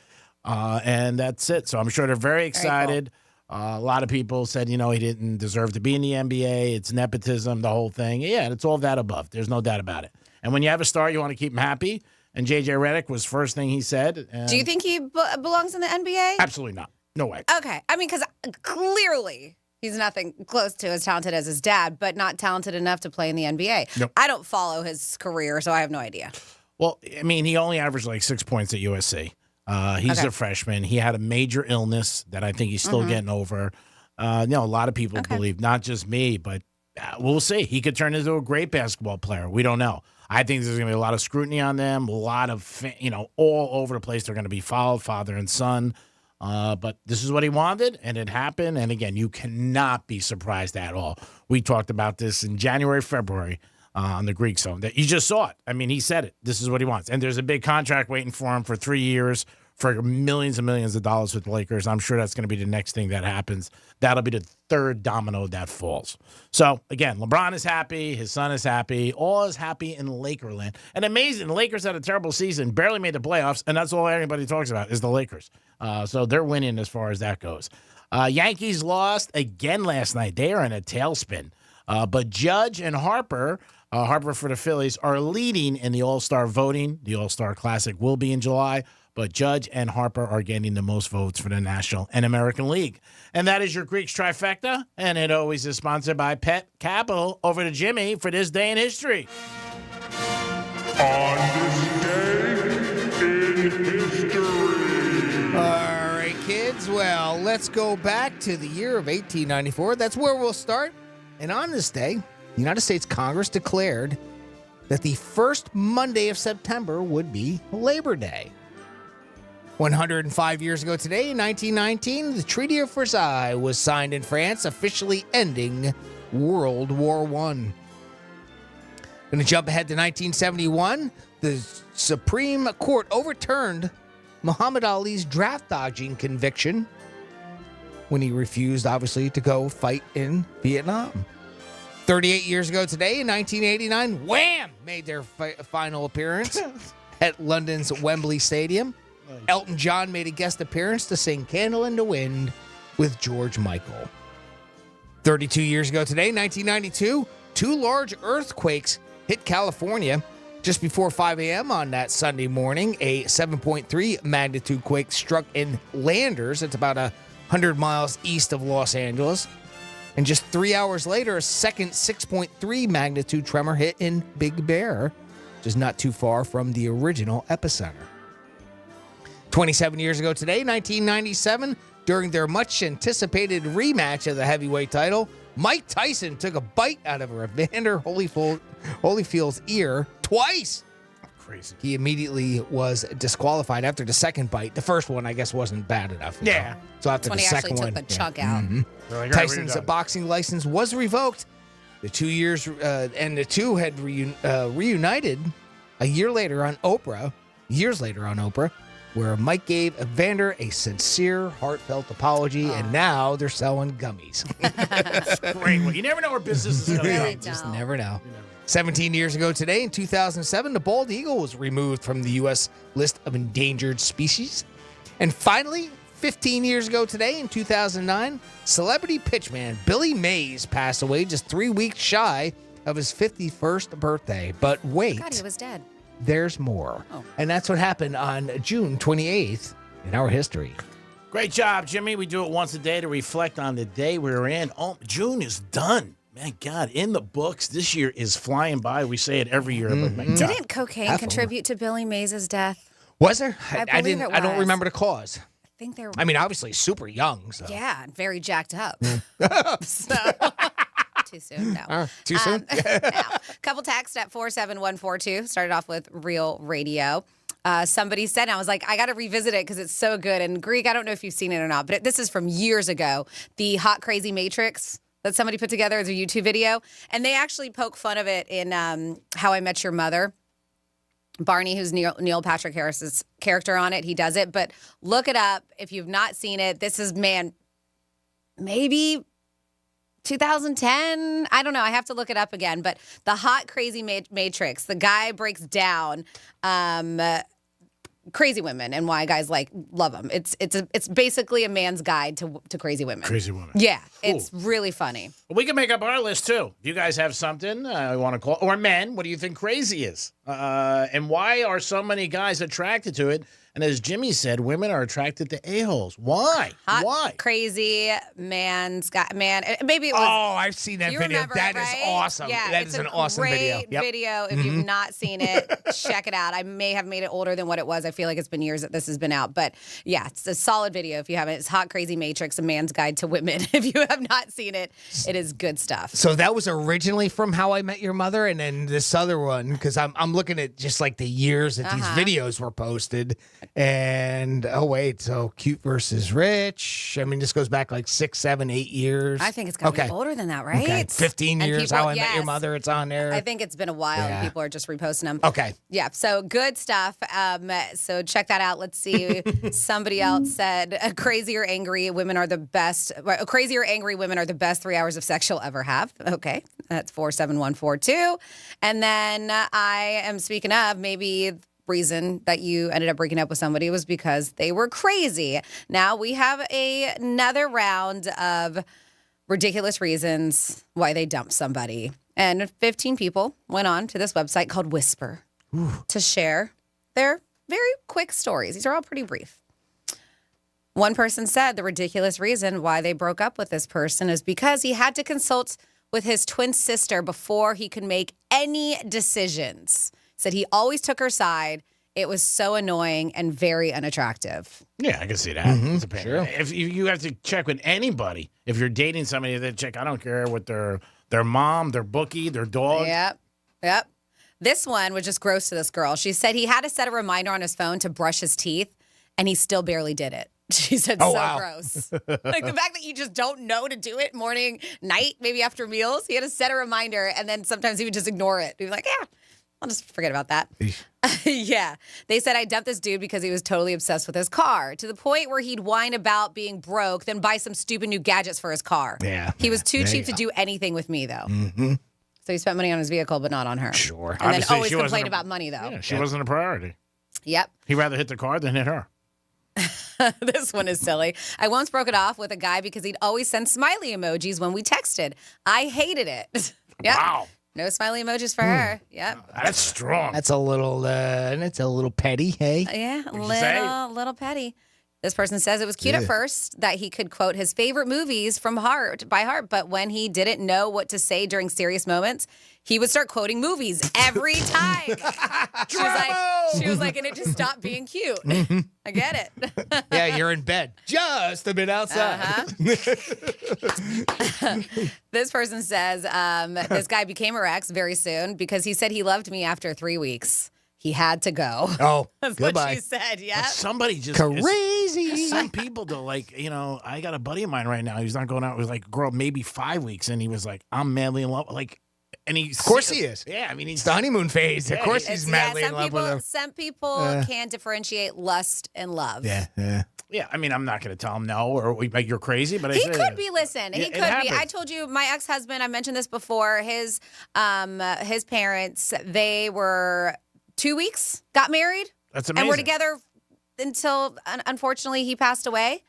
And that's it. So I'm sure they're very excited. Very cool. A lot of people said, he didn't deserve to be in the NBA. It's nepotism, the whole thing. Yeah, it's all that above. There's no doubt about it. And when you have a star, you want to keep him happy. And J.J. Redick was first thing he said. Do you think he belongs in the NBA? Absolutely not. No way. Okay. I mean, because clearly he's nothing close to as talented as his dad, but not talented enough to play in the NBA. Nope. I don't follow his career, so I have no idea. Well, I mean, he only averaged like 6 points at USC. He's a freshman. He had a major illness that I think he's still getting over. A lot of people believe, not just me, but we'll see. He could turn into a great basketball player. We don't know. I think there's going to be a lot of scrutiny on them, a lot of, all over the place. They're going to be followed, father and son. But this is what he wanted, and it happened. And again, you cannot be surprised at all. We talked about this in January, February on the Greek Zone. That you just saw it. I mean, he said it. This is what he wants. And there's a big contract waiting for him for 3 years. For millions and millions of dollars with the Lakers. I'm sure that's going to be the next thing that happens. That'll be the third domino that falls. So, again, LeBron is happy. His son is happy. All is happy in Lakerland. And amazing, the Lakers had a terrible season, barely made the playoffs, and that's all anybody talks about is the Lakers. So they're winning as far as that goes. Yankees lost again last night. They are in a tailspin. But Judge and Harper for the Phillies, are leading in the All-Star voting. The All-Star Classic will be in July. But Judge and Harper are getting the most votes for the National and American League. And that is your Greeks trifecta. And it always is sponsored by Pet Capital. Over to Jimmy for this day in history. On this day in history. All right, kids. Well, let's go back to the year of 1894. That's where we'll start. And on this day, the United States Congress declared that the first Monday of September would be Labor Day. 105 years ago today, in 1919, the Treaty of Versailles was signed in France, officially ending World War I. Going to jump ahead to 1971, the Supreme Court overturned Muhammad Ali's draft dodging conviction when he refused, obviously, to go fight in Vietnam. 38 years ago today, in 1989, Wham! Made their final appearance at London's Wembley Stadium. Elton John made a guest appearance to sing Candle in the Wind with George Michael. 32 years ago today, 1992, two large earthquakes hit California just before 5 a.m. on that Sunday morning. A 7.3 magnitude quake struck in Landers. It's about 100 miles east of Los Angeles. And just 3 hours later, a second 6.3 magnitude tremor hit in Big Bear, which is not too far from the original epicenter. 27 years ago today, 1997, during their much-anticipated rematch of the heavyweight title, Mike Tyson took a bite out of Evander Holyfield's ear twice. Crazy. He immediately was disqualified after the second bite. The first one, I guess, wasn't bad enough. Yeah. So after the second one, took the chunk out. Like, Tyson's boxing license was revoked. The 2 years, and the two had reunited a year later on Oprah, where Mike gave Evander a sincere, heartfelt apology, and now they're selling gummies. That's great. Well, you never know where business is going to go. Just never know. 17 years ago today, in 2007, the bald eagle was removed from the U.S. list of endangered species. And finally, 15 years ago today, in 2009, celebrity pitchman Billy Mays passed away just 3 weeks shy of his 51st birthday. But wait. God, he was dead. There's more. And that's what happened on June 28th in our history. Great job, Jimmy. We do it once a day to reflect on the day we were in. Oh, June is done. my God, in the books. This year is flying by. We say it every year, but my God. Didn't cocaine contribute to Billy Mays' death? Was there? I believe it I don't was. remember the cause. I think there. I mean, obviously, super young. So. Yeah, and very jacked up. So. Too soon? No. Too soon? Now, couple texts at 47142. Started off with Real Radio. Somebody said, and I was like, I got to revisit it because it's so good. And Greek, I don't know if you've seen it or not, but this is from years ago. The Hot Crazy Matrix that somebody put together as a YouTube video. And they actually poke fun of it in How I Met Your Mother. Barney, who's Neil Patrick Harris's character on it, he does it. But look it up if you've not seen it. This is, maybe 2010. I don't know. I have to look it up again. But the Hot Crazy Matrix, the guy breaks down crazy women and why guys love them. It's basically a man's guide to crazy women. Crazy women. Yeah, it's really funny. We can make up our list, too. If you guys have something you want to call, or men, what do you think crazy is? And why are so many guys attracted to it? And as Jimmy said, women are attracted to a-holes. Why? Hot, Why? Crazy man. Maybe it was. Oh, I've seen that video. Remember That it, is right? awesome. Yeah, That is an awesome video. Great Yep. video. If you've not seen it, check it out. I may have made it older than what it was. I feel like it's been years that this has been out. But yeah, it's a solid video if you haven't. It's Hot Crazy Matrix, A Man's Guide to Women. If you have not seen it, it is good stuff. So that was originally from How I Met Your Mother, and then this other one, because I'm looking at just like the years that these videos were posted. And so Cute versus Rich. I mean, this goes back like 6, 7, 8 years. I think it's got to be older than that, right? Okay. 15 And years, people- How I Met Your yes. Mother, it's on there. I think it's been a while and people are just reposting them. Okay. Yeah, so good stuff. So check that out. Let's see. Somebody else said, crazy or angry women are the best. Crazy or angry women are the best 3 hours of sex you'll ever have. Okay, that's 47142. And then I am speaking of maybe reason that you ended up breaking up with somebody was because they were crazy. Now we have another round of ridiculous reasons why they dumped somebody. And 15 people went on to this website called Whisper to share their very quick stories. These are all pretty brief. One person said the ridiculous reason why they broke up with this person is because he had to consult with his twin sister before he could make any decisions. Said he always took her side. It was so annoying and very unattractive. Yeah, I can see that. It's a pain. Sure. If you have to check with anybody, if you're dating somebody, they check. I don't care what their mom, their bookie, their dog. Yep. This one was just gross to this girl. She said he had to set a reminder on his phone to brush his teeth, and he still barely did it. She said, gross. Like the fact that you just don't know to do it morning, night, maybe after meals. He had to set a reminder, and then sometimes he would just ignore it. He'd be like, I'll just forget about that. Yeah. They said, I dumped this dude because he was totally obsessed with his car to the point where he'd whine about being broke, then buy some stupid new gadgets for his car. Yeah. He was too cheap to do anything with me, though. Mm-hmm. So he spent money on his vehicle, but not on her. Sure. And Obviously, then always she wasn't complain about money, though. Yeah, she wasn't a priority. Yep. He'd rather hit the car than hit her. This one is silly. I once broke it off with a guy because he'd always send smiley emojis when we texted. I hated it. Yep. Wow. No smiley emojis for her. Yep. That's strong. That's a little petty, hey? Yeah, little petty. This person says it was cute at first that he could quote his favorite movies by heart, but when he didn't know what to say during serious moments, he would start quoting movies every time. She was like, and it just stopped being cute. I get it. Yeah, you're in bed. Just a bit outside. This person says this guy became her ex very soon because he said he loved me after 3 weeks. He had to go. Oh, that's goodbye. what she said. Yeah. Somebody just crazy. Some people though, I got a buddy of mine right now. He's not going out with like a girl maybe 5 weeks, and he was like, "I'm madly in love." And of course he is. Yeah, I mean, it's the honeymoon phase. Of course he's madly in love with her. Some people can differentiate lust and love. Yeah. Yeah, I mean, I'm not going to tell him no or you're crazy, but he could be. Listen, he could be. happens. I told you, my ex-husband. I mentioned this before. His parents. They were 2 weeks. Got married. That's amazing. And we're together until, unfortunately, he passed away.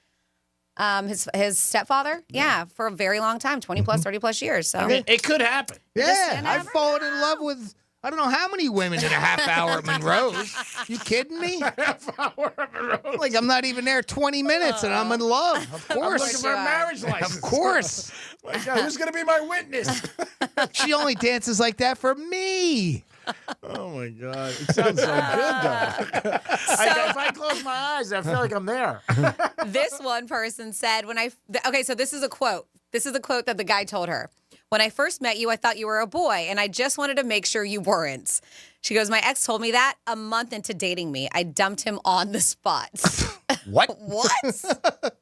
His stepfather. Yeah, for a very long time, 20 plus, 30 plus years. So I mean, it could happen. Yeah, I've fallen in love with I don't know how many women in a half hour at Monroe's. You kidding me? Half hour at Monroe's. Like, I'm not even there 20 minutes, and I'm in love. Of I'm course. looking for a marriage license. Of course. My God, who's going to be my witness? She only dances like that for me. Oh, my God. It sounds so good, though. If I close my eyes, I feel like I'm there. This one person said, okay, so this is a quote. This is a quote that the guy told her. When I first met you, I thought you were a boy, and I just wanted to make sure you weren't. She goes, my ex told me that a month into dating me. I dumped him on the spot. What? What?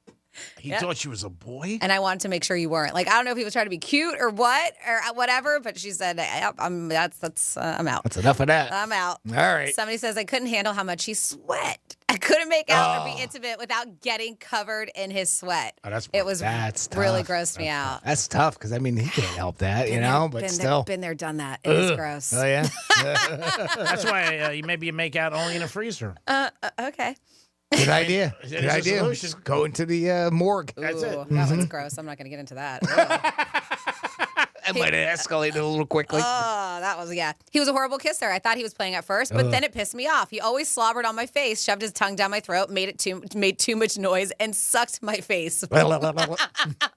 He thought she was a boy? And I wanted to make sure you weren't. Like, I don't know if he was trying to be cute or what or whatever, but she said, yep, I'm out. That's enough of that. I'm out. All right. Somebody says, I couldn't handle how much he sweat. I couldn't make out or be intimate without getting covered in his sweat. Oh, that's really grossed me out. That's tough because, I mean, he can't help that, but still. Been there, done that. It is gross. Oh, yeah? That's why maybe you make out only in a freezer. Okay. Good idea. It Good is a idea. solution. Just go into the morgue. That's it. That one's gross. I'm not going to get into that. That might have escalated a little quickly. Oh, that was, yeah. He was a horrible kisser. I thought he was playing at first, but then it pissed me off. He always slobbered on my face, shoved his tongue down my throat, made too much noise, and sucked my face. I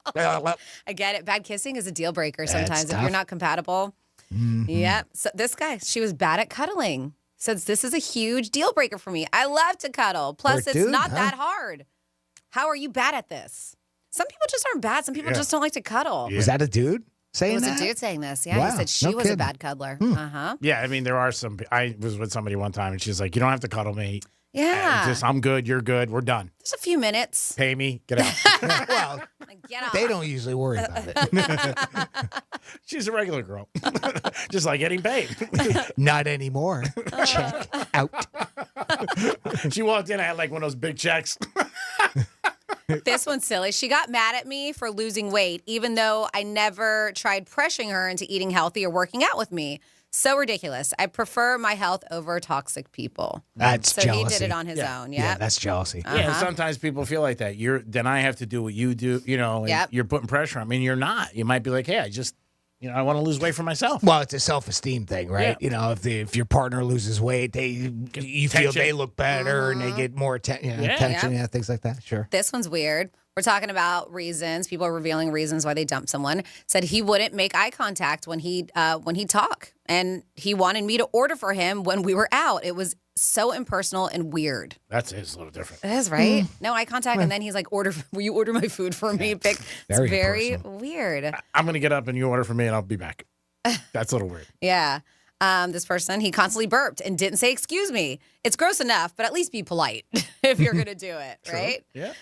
get it. Bad kissing is a deal breaker sometimes if you're not compatible. Mm-hmm. Yep. So this guy, she was bad at cuddling. Says this is a huge deal breaker for me. I love to cuddle. Plus, it's not that hard. How are you bad at this? Some people just aren't bad. Some people just don't like to cuddle. Was that a dude saying that? It was a dude saying this. Yeah, Wow, he said she no was kidding. a bad cuddler. Uh-huh. Yeah, I mean, there are some. I was with somebody one time, and she's like, you don't have to cuddle me. Yeah. I'm good. You're good. We're done. Just a few minutes. Pay me. Get out. Well, Get off. they don't usually worry about it. She's a regular girl. Just like getting paid. Not anymore. Check out. She walked in, I had like one of those big checks. This one's silly. She got mad at me for losing weight, even though I never tried pressuring her into eating healthy or working out with me. So ridiculous. I prefer my health over toxic people. That's so jealousy. he did it on his own. Yeah, that's jealousy. Yeah, and sometimes people feel like that. Then I have to do what you do, and you're putting pressure on me. And you're not. You might be like, hey, I want to lose weight for myself. Well, it's a self-esteem thing, right? Yeah. If your partner loses weight, you feel they look better and they get more attention, things like that. Sure. This one's weird. We're talking about reasons. People are revealing reasons why they dumped someone. Said he wouldn't make eye contact when he talk, and he wanted me to order for him when we were out. It was so impersonal and weird. It's a little different. It is, right? No eye contact, and then he's like, will you order my food for me? It's very weird. I'm going to get up and you order for me and I'll be back. That's a little weird. Yeah. This person, he constantly burped and didn't say, excuse me. It's gross enough, but at least be polite if you're going to do it, right? Yeah.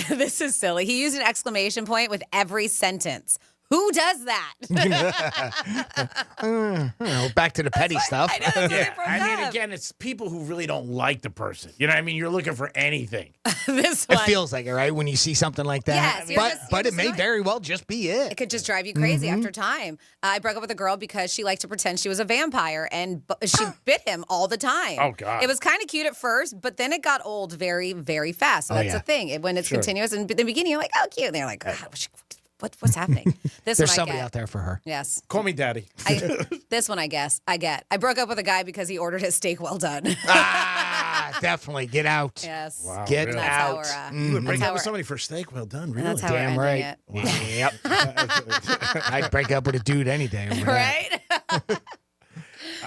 This is silly. He used an exclamation point with every sentence. Who does that? Back to the petty stuff. I know, that's what I mean, again, it's people who really don't like the person. You know what I mean? You're looking for anything. This It one. feels like it, right? When you see something like that. Yes, but it may very well just be it. It could just drive you crazy after time. I broke up with a girl because she liked to pretend she was a vampire, and she bit him all the time. Oh, God. It was kind of cute at first, but then it got old very, very fast. So that's the thing. When it's continuous, in the beginning, you're like, oh, cute. And they're like, what's happening? There's somebody out there for her. Yes. Call me daddy. This one, I guess, I get. I broke up with a guy because he ordered his steak well done. Definitely. Get out. Yes. Wow, Get really? out. You would break up with somebody for steak well done, really? That's how we're Damn ending right. it. Yep. I'd break up with a dude any day. Over Right?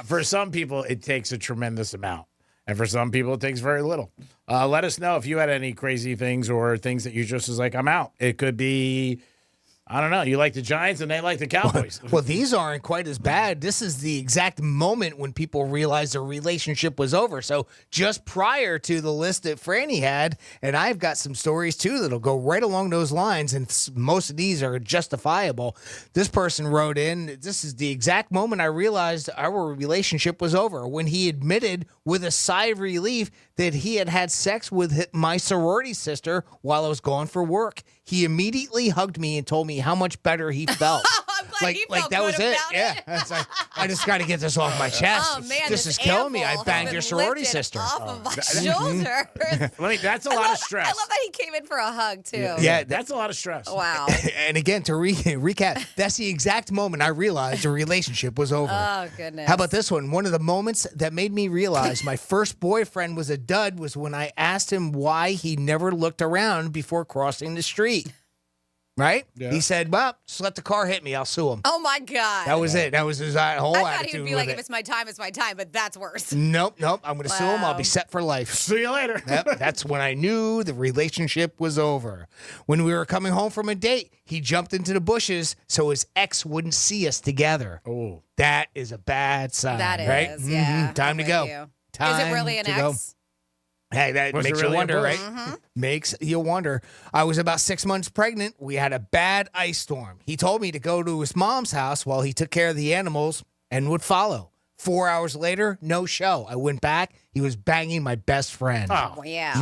For some people, it takes a tremendous amount. And for some people, it takes very little. Let us know if you had any crazy things or things that you just was like, I'm out. It could be, I don't know, you like the Giants and they like the Cowboys. Well, these aren't quite as bad. This is the exact moment when people realized their relationship was over. So just prior to the list that Franny had, and I've got some stories too that'll go right along those lines, and most of these are justifiable. This person wrote in, this is the exact moment I realized our relationship was over, when he admitted with a sigh of relief that he had had sex with my sorority sister while I was gone for work. He immediately hugged me and told me how much better he felt. I'm glad He like felt that good was it. about Yeah, it's like, I just got to get this off my chest. Oh man, this is killing me. I anvil banged has your been sorority lifted sister. off of my shoulders. That's a lot of stress. I love that he came in for a hug too. Yeah, that's a lot of stress. Wow. And again, to recap, that's the exact moment I realized the relationship was over. Oh goodness. How about this one? One of the moments that made me realize my first boyfriend was a dud was when I asked him why he never looked around before crossing the street. Right? Yeah. He said, well, just let the car hit me. I'll sue him. Oh my God. That was it. That was his whole I attitude thought he would be with like, it. if it's my time, but that's worse. Nope. I'm going to sue him. I'll be set for life. See you later. Yep, that's when I knew the relationship was over. When we were coming home from a date, he jumped into the bushes so his ex wouldn't see us together. Oh, that is a bad sign. That is, right? yeah. Time I'm to with go. you. Time Is it really an to go. ex? Hey, that Was it makes really you a wonder, bush? right? Makes you wonder. I was about 6 months pregnant. We had a bad ice storm. He told me to go to his mom's house while he took care of the animals and would follow. 4 hours later, no show. I went back. He was banging my best friend. Oh, yeah.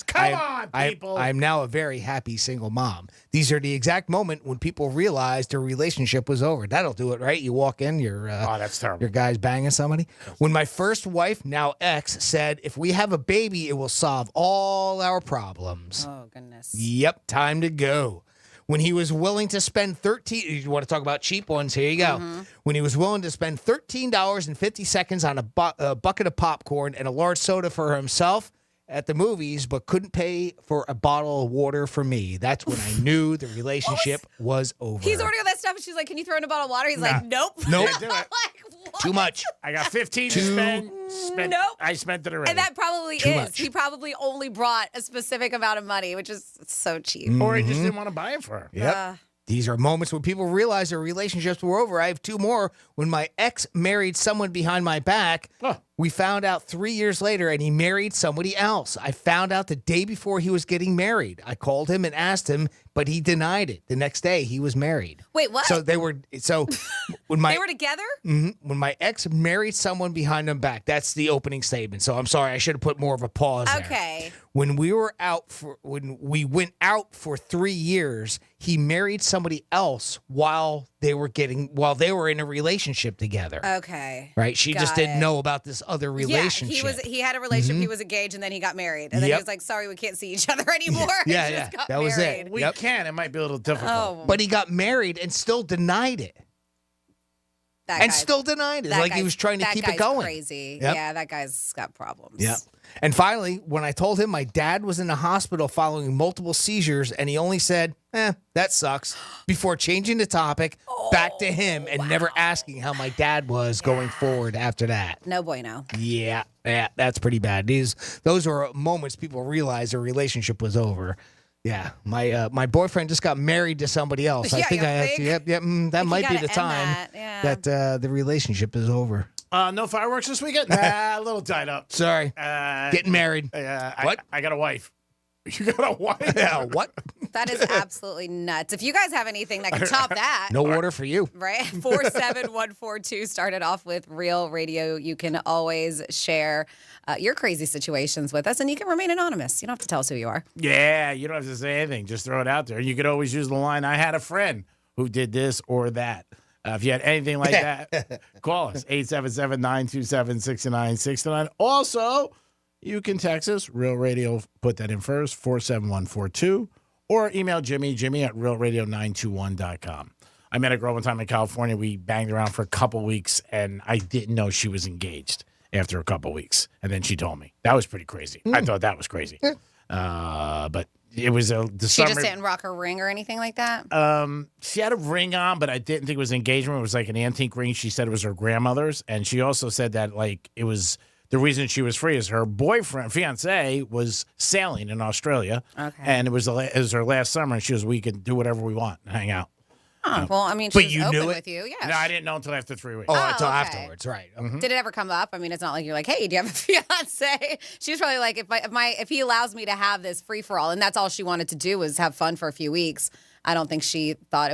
Come on, people. I'm now a very happy single mom. These are the exact moment when people realize their relationship was over. That'll do it, right? You walk in, that's terrible. Your guy's banging somebody. When my first wife, now ex, said, if we have a baby, it will solve all our problems. Oh goodness. Yep, time to go. When he was willing to spend you want to talk about cheap ones? Here you go. When he was willing to spend $13.50 on a bucket of popcorn and a large soda for himself at the movies, but couldn't pay for a bottle of water for me. That's when I knew the relationship was over. He's ordering all that stuff, and she's like, "Can you throw in a bottle of water?" He's like, "Nope." Nope. Do it. Too much. I got 15 to spend. Nope. I spent it already. And that probably Too is. much. He probably only brought a specific amount of money, which is so cheap. Or he just didn't want to buy it for her. Yep. These are moments when people realize their relationships were over. I have two more. When my ex married someone behind my back, we found out 3 years later, and he married somebody else. I found out the day before he was getting married. I called him and asked him, but he denied it. The next day, he was married. Wait, what? So when my They were together? when my ex married someone behind my back, that's the opening statement. So I'm sorry, I should have put more of a pause there. Okay. When we went out for 3 years, he married somebody else while they were in a relationship together. Okay. Right? She just Got didn't it. know about this other relationship. Yeah, he had a relationship, he was engaged, and then he got married. And then he was like, sorry, we can't see each other anymore. Yeah, He yeah. just got That was married. it. We can. It might be a little difficult. Oh. But he got married and still denied it. That guy's- Still denied it. that Like he guy's- was trying to that keep guy's it going. Crazy. Yep. Yeah, that guy's got problems. Yeah. And finally, when I told him my dad was in the hospital following multiple seizures, and he only said, that sucks, before changing the topic back to him and never asking how my dad was going forward after that. No bueno. Yeah, that's pretty bad. Those are moments people realize their relationship was over. Yeah, my boyfriend just got married to somebody else. I Yeah, think you I have think? to. That might be gotta the end time that, yeah. that the relationship is over. No fireworks this weekend? Nah, a little tied up. Sorry, getting married. What? I got a wife. You got a wife? Yeah, what? That is absolutely nuts. If you guys have anything that can top that. No water for you. Right? 47142 started off with Real Radio. You can always share your crazy situations with us, and you can remain anonymous. You don't have to tell us who you are. Yeah, you don't have to say anything. Just throw it out there. You could always use the line, I had a friend who did this or that. If you had anything like that, call us, 877-927-6969. Also, you can text us, Real Radio, put that in first, 47142, or email Jimmy at realradio921.com. I met a girl one time in California. We banged around for a couple weeks, and I didn't know she was engaged after a couple weeks. And then she told me. That was pretty crazy. I thought that was crazy. But it was the She summer. just didn't rock her ring or anything like that? She had a ring on, but I didn't think it was an engagement. It was like an antique ring. She said it was her grandmother's. And she also said that, like, it was the reason she was free is her fiance was sailing in Australia. Okay. And it was her last summer. And she was, we can do whatever we want and hang out. Oh, well, I mean, But she's you open knew it? with you. Yeah. No, I didn't know until after 3 weeks. Oh, until okay. afterwards, right. Did it ever come up? I mean, it's not like you're like, hey, do you have a fiance? She was probably like, if he allows me to have this free for all, and that's all she wanted to do was have fun for a few weeks. I don't think she thought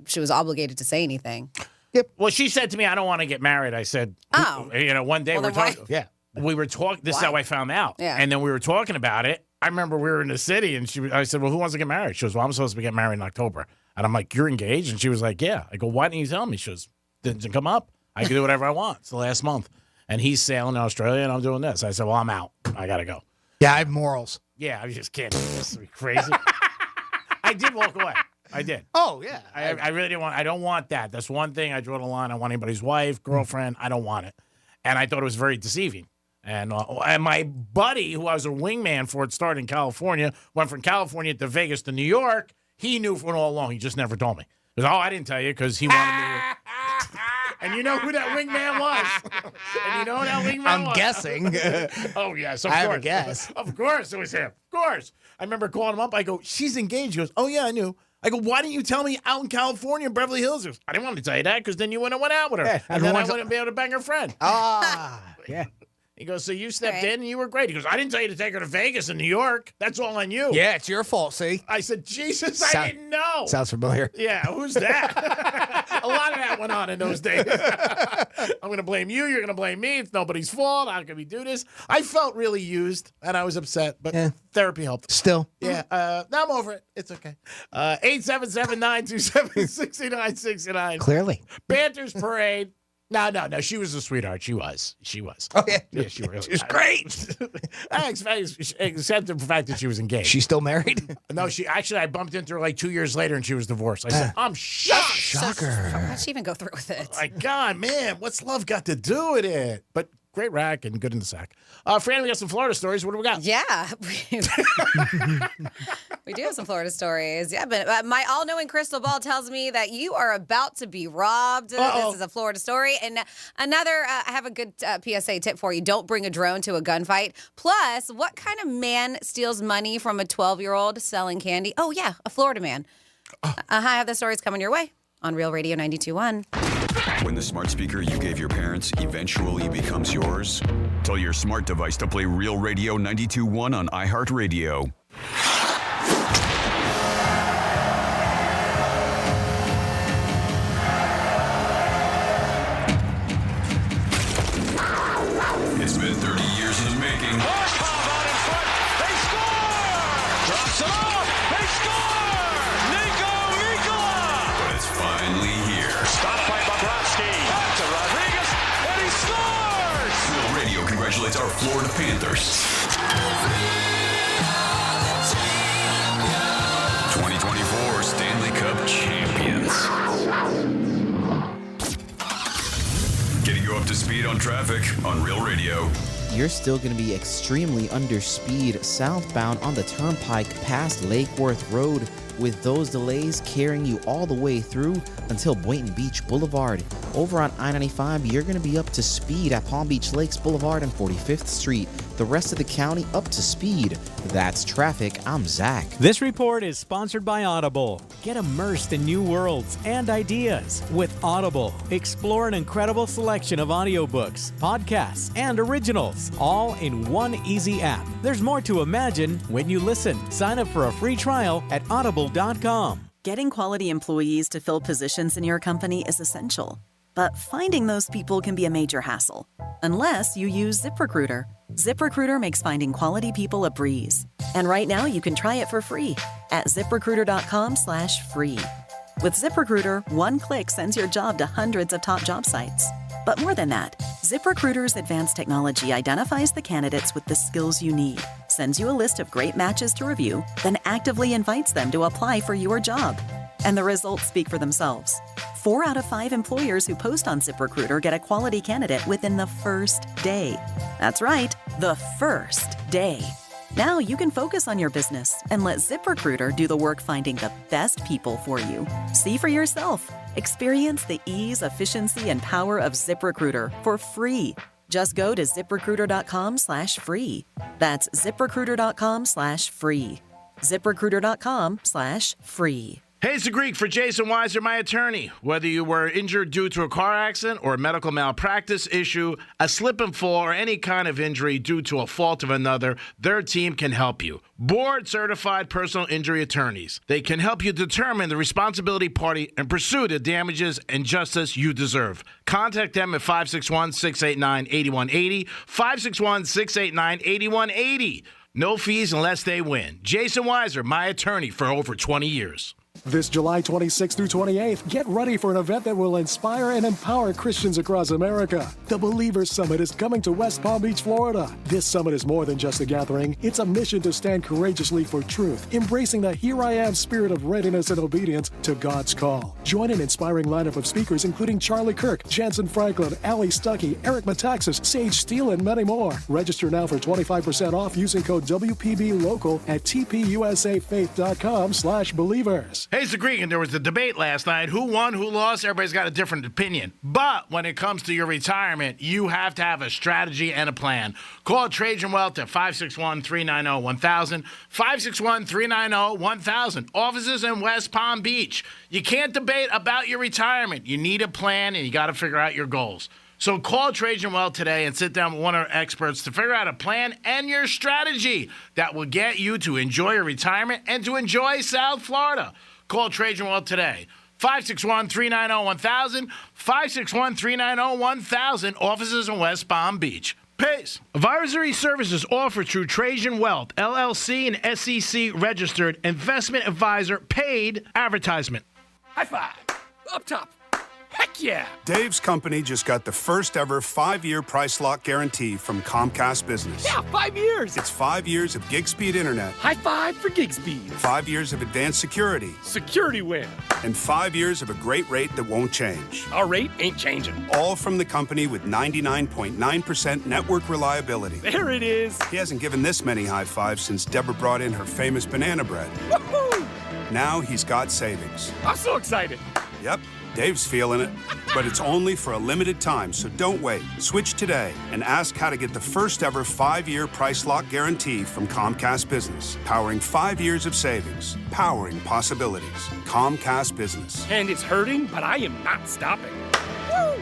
she was obligated to say anything. Yep. Well, she said to me, I don't want to get married. I said, one day Well, we were then why- talking. Yeah. We were talking. This is how I found out. Yeah. And then we were talking about it. I remember we were in the city, and I said, well, who wants to get married? She goes, well, I'm supposed to get married in October. And I'm like, you're engaged? And she was like, yeah. I go, why didn't you tell me? She goes, didn't come up. I can do whatever I want. It's the last month. And he's sailing in Australia, and I'm doing this. I said, well, I'm out. I got to go. Yeah, I have morals. Yeah, I just can't do this. Are you crazy? I did walk away. I did. Oh, yeah. I really didn't want. I don't want that. That's one thing I draw the line. I don't want anybody's wife, girlfriend. I don't want it. And I thought it was very deceiving. And my buddy, who I was a wingman for, it started in California, went from California to Vegas to New York. He knew from all along. He just never told me. He goes, I didn't tell you because he wanted me to. And you know who that wingman was? And you know who that wingman was? I'm guessing. Oh, yes, of I course. have a guess. Of course it was him. Of course. I remember calling him up. I go, she's engaged. He goes, oh, yeah, I knew. I go, why didn't you tell me out in California, Beverly Hills? He goes, I didn't want to tell you that because then you wouldn't have went out with her. Yeah, and then I wouldn't be able to bang her friend. Yeah. He goes, so you stepped in and you were great. He goes, I didn't tell you to take her to Vegas and New York. That's all on you. Yeah, it's your fault, see? I said, Jesus, I didn't know. Sounds familiar. Yeah, who's that? A lot of that went on in those days. I'm going to blame you. You're going to blame me. It's nobody's fault. How can we do this? I felt really used, and I was upset, but therapy helped. Still. Yeah. Now I'm over it. It's okay. 877-927-6969. Clearly. Banter's Parade. No. She was a sweetheart. She was. Oh, yeah. Yeah, she really She was great. Except the fact that she was engaged. She's still married? No, I bumped into her like 2 years later and she was divorced. I said, I'm shocked. Shocker. How'd she even go through with it? Oh my God, man, what's love got to do with it? But great rack and good in the sack. Fran, we got some Florida stories. What do we got? Yeah. We do have some Florida stories. Yeah, but my all-knowing crystal ball tells me that you are about to be robbed. Uh-oh. This is a Florida story. And another, I have a good PSA tip for you. Don't bring a drone to a gunfight. Plus, what kind of man steals money from a 12-year-old selling candy? Oh, yeah, a Florida man. I have the stories coming your way on Real Radio 92.1. When the smart speaker you gave your parents eventually becomes yours, tell your smart device to play Real Radio 92.1 on iHeartRadio. It's been 30 years in the making. But it's finally here. Stopped by Bobrovsky. Back to Rodriguez, and he scores! Real Radio congratulates our Florida Panthers. 2024 Stanley Cup champions. Getting you up to speed on traffic on Real Radio. You're still going to be extremely under speed southbound on the turnpike past Lake Worth Road, with those delays carrying you all the way through until Boynton Beach Boulevard. Over on I-95, you're going to be up to speed at Palm Beach Lakes Boulevard and 45th Street. The rest of the county up to speed. That's traffic. I'm Zach. This report is sponsored by Audible. Get immersed in new worlds and ideas with Audible. Explore an incredible selection of audiobooks, podcasts, and originals, all in one easy app. There's more to imagine when you listen. Sign up for a free trial at audible.com. Getting quality employees to fill positions in your company is essential, but finding those people can be a major hassle, unless you use ZipRecruiter. ZipRecruiter makes finding quality people a breeze. And right now you can try it for free at ZipRecruiter.com/free. With ZipRecruiter, one click sends your job to hundreds of top job sites. But more than that, ZipRecruiter's advanced technology identifies the candidates with the skills you need, sends you a list of great matches to review, then actively invites them to apply for your job. And the results speak for themselves. 4 out of 5 employers who post on ZipRecruiter get a quality candidate within the first day. That's right, the first day. Now you can focus on your business and let ZipRecruiter do the work finding the best people for you. See for yourself. Experience the ease, efficiency, and power of ZipRecruiter for free. Just go to ZipRecruiter.com/free. That's ZipRecruiter.com/free. ZipRecruiter.com/free. Hey, it's the Greek for Jason Weiser, my attorney. Whether you were injured due to a car accident or a medical malpractice issue, a slip and fall, or any kind of injury due to a fault of another, their team can help you. Board-certified personal injury attorneys. They can help you determine the responsibility party and pursue the damages and justice you deserve. Contact them at 561-689-8180, 561-689-8180. No fees unless they win. Jason Weiser, my attorney for over 20 years. This July 26th through 28th, get ready for an event that will inspire and empower Christians across America. The Believers Summit is coming to West Palm Beach, Florida. This summit is more than just a gathering. It's a mission to stand courageously for truth, embracing the Here I Am spirit of readiness and obedience to God's call. Join an inspiring lineup of speakers including Charlie Kirk, Jensen Franklin, Ali Stuckey, Eric Metaxas, Sage Steele, and many more. Register now for 25% off using code WPBLOCAL at tpusafaith.com/believers. Hey, it's the Greek, and there was a debate last night. Who won, who lost? Everybody's got a different opinion. But when it comes to your retirement, you have to have a strategy and a plan. Call Trajan Wealth at 561-390-1000, 561-390-1000. Offices in West Palm Beach. You can't debate about your retirement. You need a plan, and you got to figure out your goals. So call Trajan Wealth today and sit down with one of our experts to figure out a plan and your strategy that will get you to enjoy your retirement and to enjoy South Florida. Call Trajan Wealth today. 561-390-1000, 561-390-1000, offices in West Palm Beach. Peace. Advisory services offered through Trajan Wealth, LLC and SEC registered investment advisor, paid advertisement. High five. Up top. Heck yeah! Dave's company just got the first ever 5-year price lock guarantee from Comcast Business. Yeah, 5 years! It's 5 years of gig speed internet. High five for gig speed. 5 years of advanced security. Security win. And 5 years of a great rate that won't change. Our rate ain't changing. All from the company with 99.9% network reliability. There it is. He hasn't given this many high fives since Deborah brought in her famous banana bread. Woohoo! Now he's got savings. I'm so excited. Yep. Dave's feeling it, but it's only for a limited time, so don't wait. Switch today and ask how to get the first ever 5-year price lock guarantee from Comcast Business. Powering 5 years of savings, powering possibilities. Comcast Business. And it's hurting, but I am not stopping. Woo!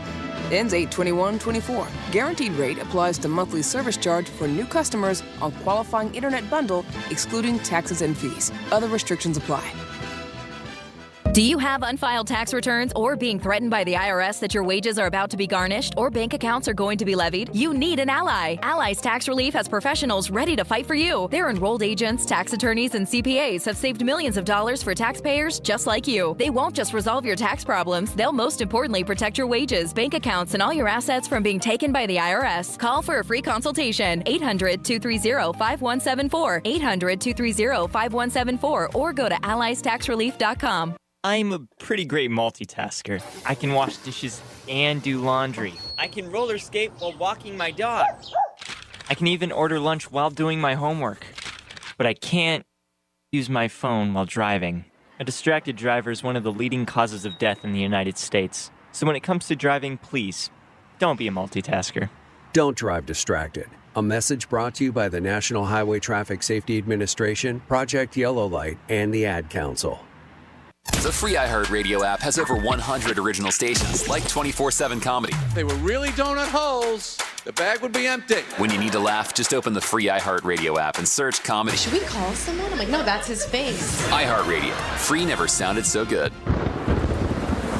Ends 8/21/24. Guaranteed rate applies to monthly service charge for new customers on qualifying internet bundle, excluding taxes and fees. Other restrictions apply. Do you have unfiled tax returns or being threatened by the IRS that your wages are about to be garnished or bank accounts are going to be levied? You need an ally. Allies Tax Relief has professionals ready to fight for you. Their enrolled agents, tax attorneys, and CPAs have saved millions of dollars for taxpayers just like you. They won't just resolve your tax problems, they'll most importantly protect your wages, bank accounts, and all your assets from being taken by the IRS. Call for a free consultation. 800-230-5174, 800-230-5174, or go to alliestaxrelief.com. I'm a pretty great multitasker. I can wash dishes and do laundry. I can roller skate while walking my dog. I can even order lunch while doing my homework. But I can't use my phone while driving. A distracted driver is one of the leading causes of death in the United States. So when it comes to driving, please, don't be a multitasker. Don't drive distracted. A message brought to you by the National Highway Traffic Safety Administration, Project Yellow Light, and the Ad Council. The free iHeartRadio app has over 100 original stations, like 24/7 comedy. If they were really donut holes, the bag would be empty. When you need to laugh, just open the free iHeartRadio app and search comedy. Should we call someone? I'm like, no, that's his face. iHeartRadio. Free never sounded so good.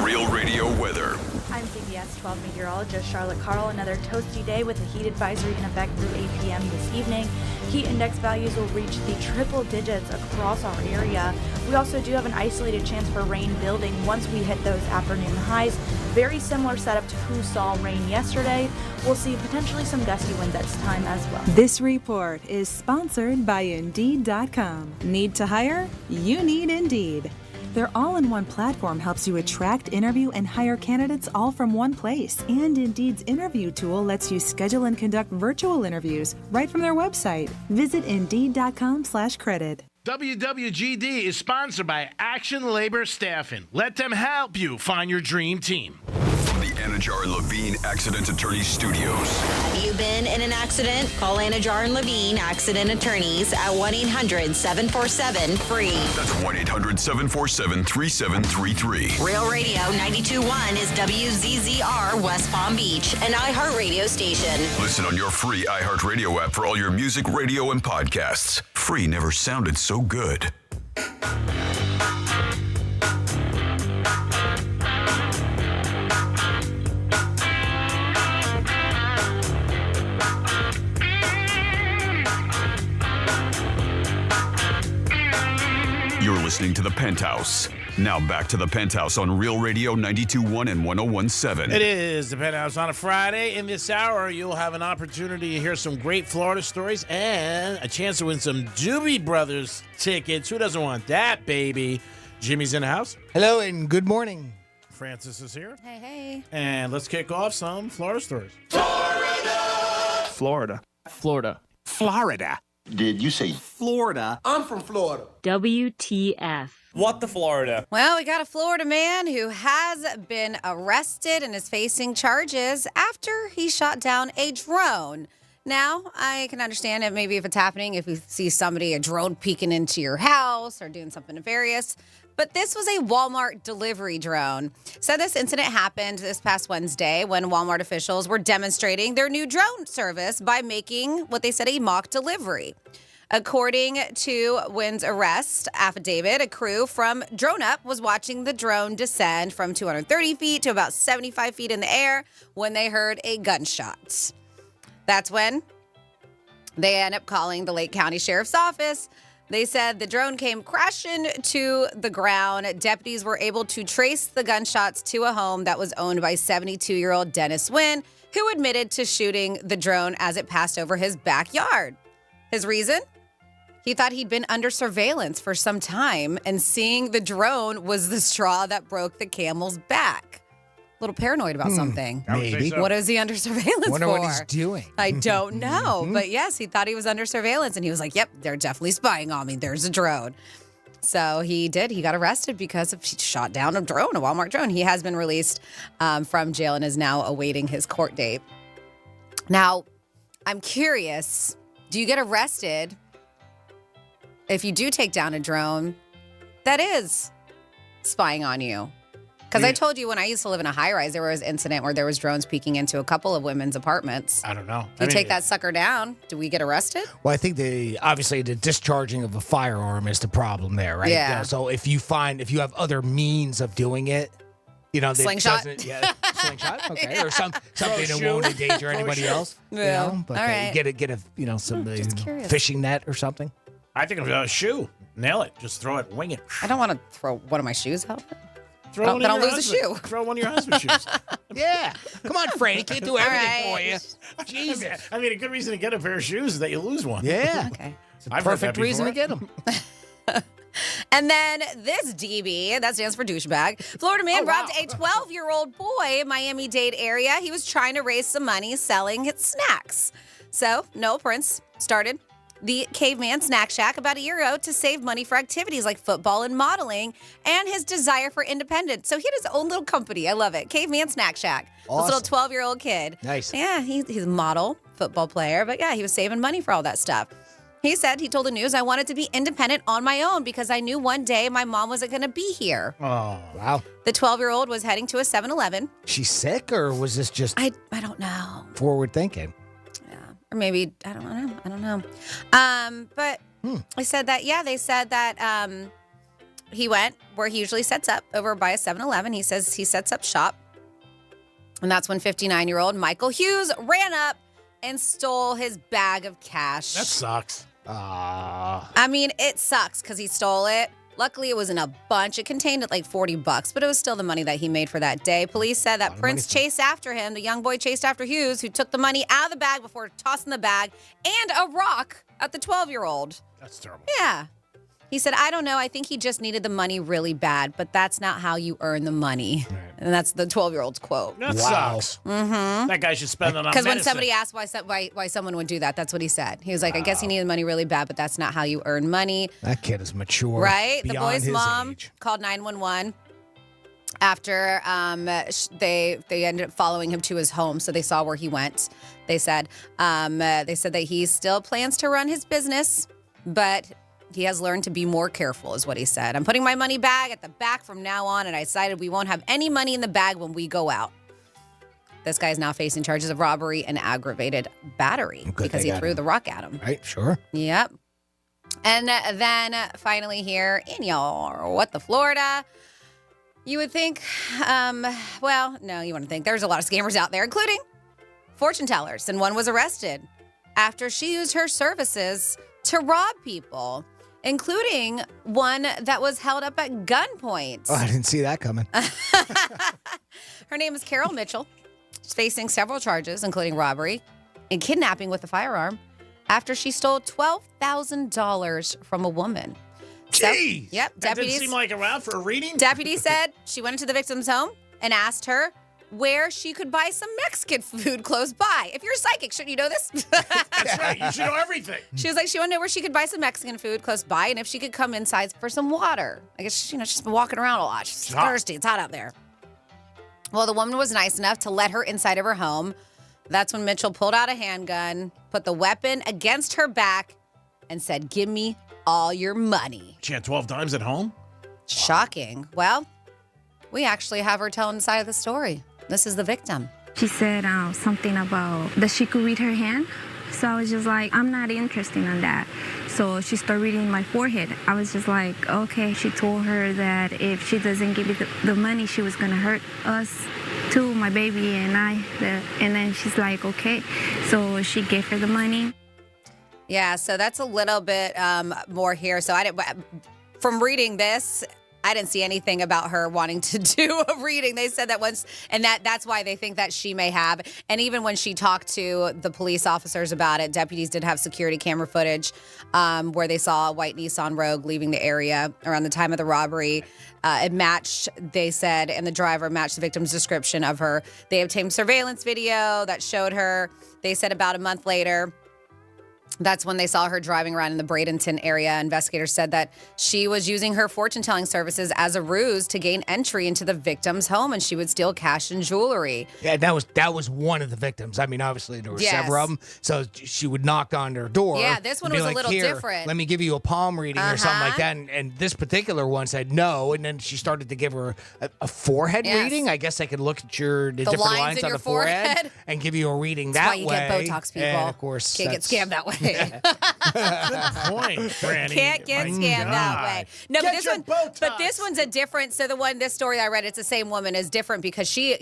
Real Radio weather. I'm CBS 12 meteorologist Charlotte Carl. Another toasty day with a heat advisory in effect through 8 p.m. this evening. Heat index values will reach the triple digits across our area. We also do have an isolated chance for rain building once we hit those afternoon highs. Very similar setup to who saw rain yesterday. We'll see potentially some gusty winds at this time as well. This report is sponsored by Indeed.com. Need to hire? You need Indeed. Their all-in-one platform helps you attract, interview, and hire candidates all from one place. And Indeed's interview tool lets you schedule and conduct virtual interviews right from their website. Visit Indeed.com/credit. WWGD is sponsored by Action Labor Staffing. Let them help you find your dream team. From the Anajar and Levine Accident Attorney Studios. Have you been in an accident? Call Anajar and Levine Accident Attorneys at 1-800-747-FREE. That's 1-800-747-3733. Real Radio 92.1 is WZZR West Palm Beach, an iHeartRadio station. Listen on your free iHeartRadio app for all your music, radio, and podcasts. Free never sounded so good. You're listening to The Penthouse Now back to the Penthouse on Real Radio 92.1 and 101.7. It is the Penthouse on a Friday. In this hour, you'll have an opportunity to hear some great Florida stories and a chance to win some Doobie Brothers tickets. Who doesn't want that, baby? Jimmy's in the house. Hello and good morning. Francis is here. Hey, hey. And let's kick off some Florida stories. Florida. Florida. Did you say Florida? I'm from Florida. WTF. What the Florida? Well, we got a Florida man who has been arrested and is facing charges after he shot down a drone. Now, I can understand it maybe if it's happening, if you see a drone peeking into your house or doing something nefarious. But this was a Walmart delivery drone. So this incident happened this past Wednesday when Walmart officials were demonstrating their new drone service by making what they said a mock delivery. According to Wynn's arrest affidavit, a crew from Drone Up was watching the drone descend from 230 feet to about 75 feet in the air when they heard a gunshot. That's when they end up calling the Lake County Sheriff's Office. They said the drone came crashing to the ground. Deputies were able to trace the gunshots to a home that was owned by 72-year-old Dennis Wynn, who admitted to shooting the drone as it passed over his backyard. His reason? He thought he'd been under surveillance for some time, and seeing the drone was the straw that broke the camel's back. A little paranoid about something. Maybe. What is he under surveillance Wonder for? what he's doing. I don't know. But yes, he thought he was under surveillance, and he was like, yep, they're definitely spying on me. There's a drone. So he did. He got arrested because he shot down a drone, a Walmart drone. He has been released from jail and is now awaiting his court date. Now, I'm curious, do you get arrested if you do take down a drone that is spying on you? Because I told you when I used to live in a high-rise, there was an incident where there was drones peeking into a couple of women's apartments. I don't know. You take that sucker down, do we get arrested? Well, I think obviously the discharging of a firearm is the problem there, right? Yeah. So if you have other means of doing it, that Slingshot? Slingshot, okay, Yeah. or something that won't endanger anybody else. Yeah. But All right. get a some curious. fishing net or something. I think of a shoe. Nail it. Just throw it. Wing it. I don't want to throw one of my shoes out. Throw one then of I'll your lose a husband- shoe. Throw one of your husband's shoes. Yeah. Come on, Frank. He can't do everything for you. Jesus. I mean, a good reason to get a pair of shoes is that you lose one. Yeah. Okay. It's a I've heard perfect that reason to before. get them. And then this DB, that stands for douchebag. Florida man robbed a 12-year-old boy in Miami-Dade area. He was trying to raise some money selling his snacks. So Noel Prince started the Caveman Snack Shack about a year ago to save money for activities like football and modeling and his desire for independence. So he had his own little company. I love it. Caveman Snack Shack. Awesome. This little 12-year-old kid. Nice. Yeah, he's a model football player. But yeah, he was saving money for all that stuff. He said, he told the news, I wanted to be independent on my own because I knew one day my mom wasn't going to be here. Oh, wow. The 12-year-old was heading to a 7-Eleven. She's sick, or was this just I don't know. forward thinking? Or maybe, I don't know. But I said that, they said that he went where he usually sets up over by a 7-Eleven. He says he sets up shop. And that's when 59-year-old Michael Hughes ran up and stole his bag of cash. That sucks. I mean, it sucks because he stole it. Luckily, it was in a bunch. It contained like $40, but it was still the money that he made for that day. Police said that Prince chased after him. The young boy chased after Hughes, who took the money out of the bag before tossing the bag and a rock at the 12-year-old. That's terrible. Yeah. He said, I don't know. I think he just needed the money really bad, but that's not how you earn the money. Right. And that's the 12-year-old's quote. That sucks. Mm-hmm. That guy should spend it on Because when medicine. somebody asked why someone would do that, that's what he said. He was like, I guess he needed money really bad, but that's not how you earn money. That kid is mature. Right? The beyond boy's his mom age. called 911 after they ended up following him to his home, so they saw where he went. They said that he still plans to run his business, but he has learned to be more careful, is what he said. I'm putting my money bag at the back from now on, and I decided we won't have any money in the bag when we go out. This guy is now facing charges of robbery and aggravated battery because he threw the rock at him. Right, sure. Yep. And then finally here in your What the Florida, you would think, no, you wouldn't think. There's a lot of scammers out there, including fortune tellers, and one was arrested after she used her services to rob people. including one that was held up at gunpoint. Oh, I didn't see that coming. Her name is Carol Mitchell. She's facing several charges, including robbery and kidnapping with a firearm, after she stole $12,000 from a woman. Jeez. Yep. That didn't seem like around for a reading. Deputy said she went into the victim's home and asked her where she could buy some Mexican food close by. If you're psychic, shouldn't you know this? That's right. You should know everything. She was like, she wanted to know where she could buy some Mexican food close by and if she could come inside for some water. I guess, she's been walking around a lot. She's thirsty. It's hot out there. Well, the woman was nice enough to let her inside of her home. That's when Mitchell pulled out a handgun, put the weapon against her back, and said, "Give me all your money." She had 12 dimes at home? Shocking. Well, we actually have her telling the side of the story. This is the victim. She said something about that she could read her hand. So I was just like, I'm not interested in that. So she started reading my forehead. I was just like, okay. She told her that if she doesn't give me the money, she was going to hurt us too, my baby and I. And then she's like, okay. So she gave her the money. Yeah, so that's a little bit more here. So from reading this, I didn't see anything about her wanting to do a reading. They said that once, and that's why they think that she may have. And even when she talked to the police officers about it, deputies did have security camera footage where they saw a white Nissan Rogue leaving the area around the time of the robbery. It matched, they said, and the driver matched the victim's description of her. They obtained surveillance video that showed her. They said about a month later, that's when they saw her driving around in the Bradenton area. Investigators said that she was using her fortune-telling services as a ruse to gain entry into the victim's home, and she would steal cash and jewelry. Yeah, that was one of the victims. I mean, obviously, there were several of them. So she would knock on their door. Yeah, this one was like, a little different. Let me give you a palm reading or something like that. And this particular one said no, and then she started to give her a forehead reading. I guess I could look at the different lines on the forehead and give you a reading That's that way. That's why you get Botox, people. And of course, can't get scammed that way. Good point, Franny. Can't get scammed that way. No, but this one's a different. So this story I read, it's the same woman, is different because she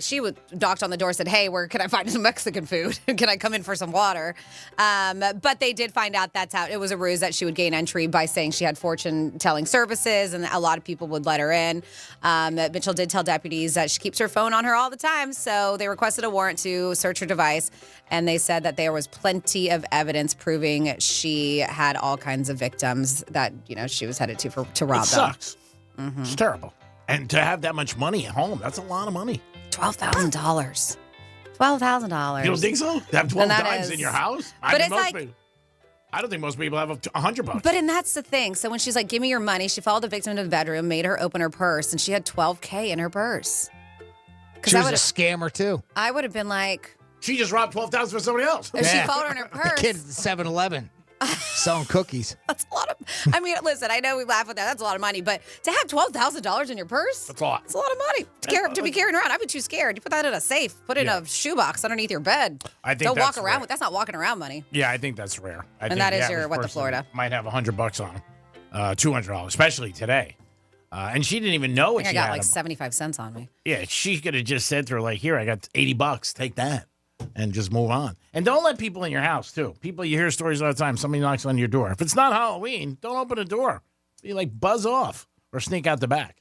knocked on the door and said, "Hey, where can I find some Mexican food? Can I come in for some water?" But they did find out that's how it was a ruse that she would gain entry by saying she had fortune-telling services, and a lot of people would let her in. Mitchell did tell deputies that she keeps her phone on her all the time, so they requested a warrant to search her device, and they said that there was plenty of evidence proving she had all kinds of victims that she was headed to rob them. Sucks. Mm-hmm. It's terrible. And to have that much money at home, that's a lot of money. $12,000. $12,000. You don't think so? To have 12 dimes in your house? But it's I don't think most people have $100. But that's the thing. So when she's like, "Give me your money," she followed the victim to the bedroom, made her open her purse, and she had $12K in her purse. She was a scammer too. I would have been like, she just robbed $12,000 for somebody else. If she followed her in her purse. The kid at the 7-Eleven. Selling cookies. That's a lot of. I mean, listen, I know we laugh at that. That's a lot of money, but to have $12,000 in your purse, that's a lot. It's a lot of money to be carrying around. I'd be too scared. You put that in a safe, put it in a shoebox underneath your bed. I think don't walk around with. That's not walking around money. Yeah, I think that's rare. That is your the Florida might have $100 on them, $200, especially today. And she didn't even know what she had. I got like 75 cents on me. Yeah, she could have just said to her, like, "Here, I got $80. Take that." And just move on. And don't let people in your house, too. People, you hear stories all the time. Somebody knocks on your door. If it's not Halloween, don't open the door. You buzz off or sneak out the back.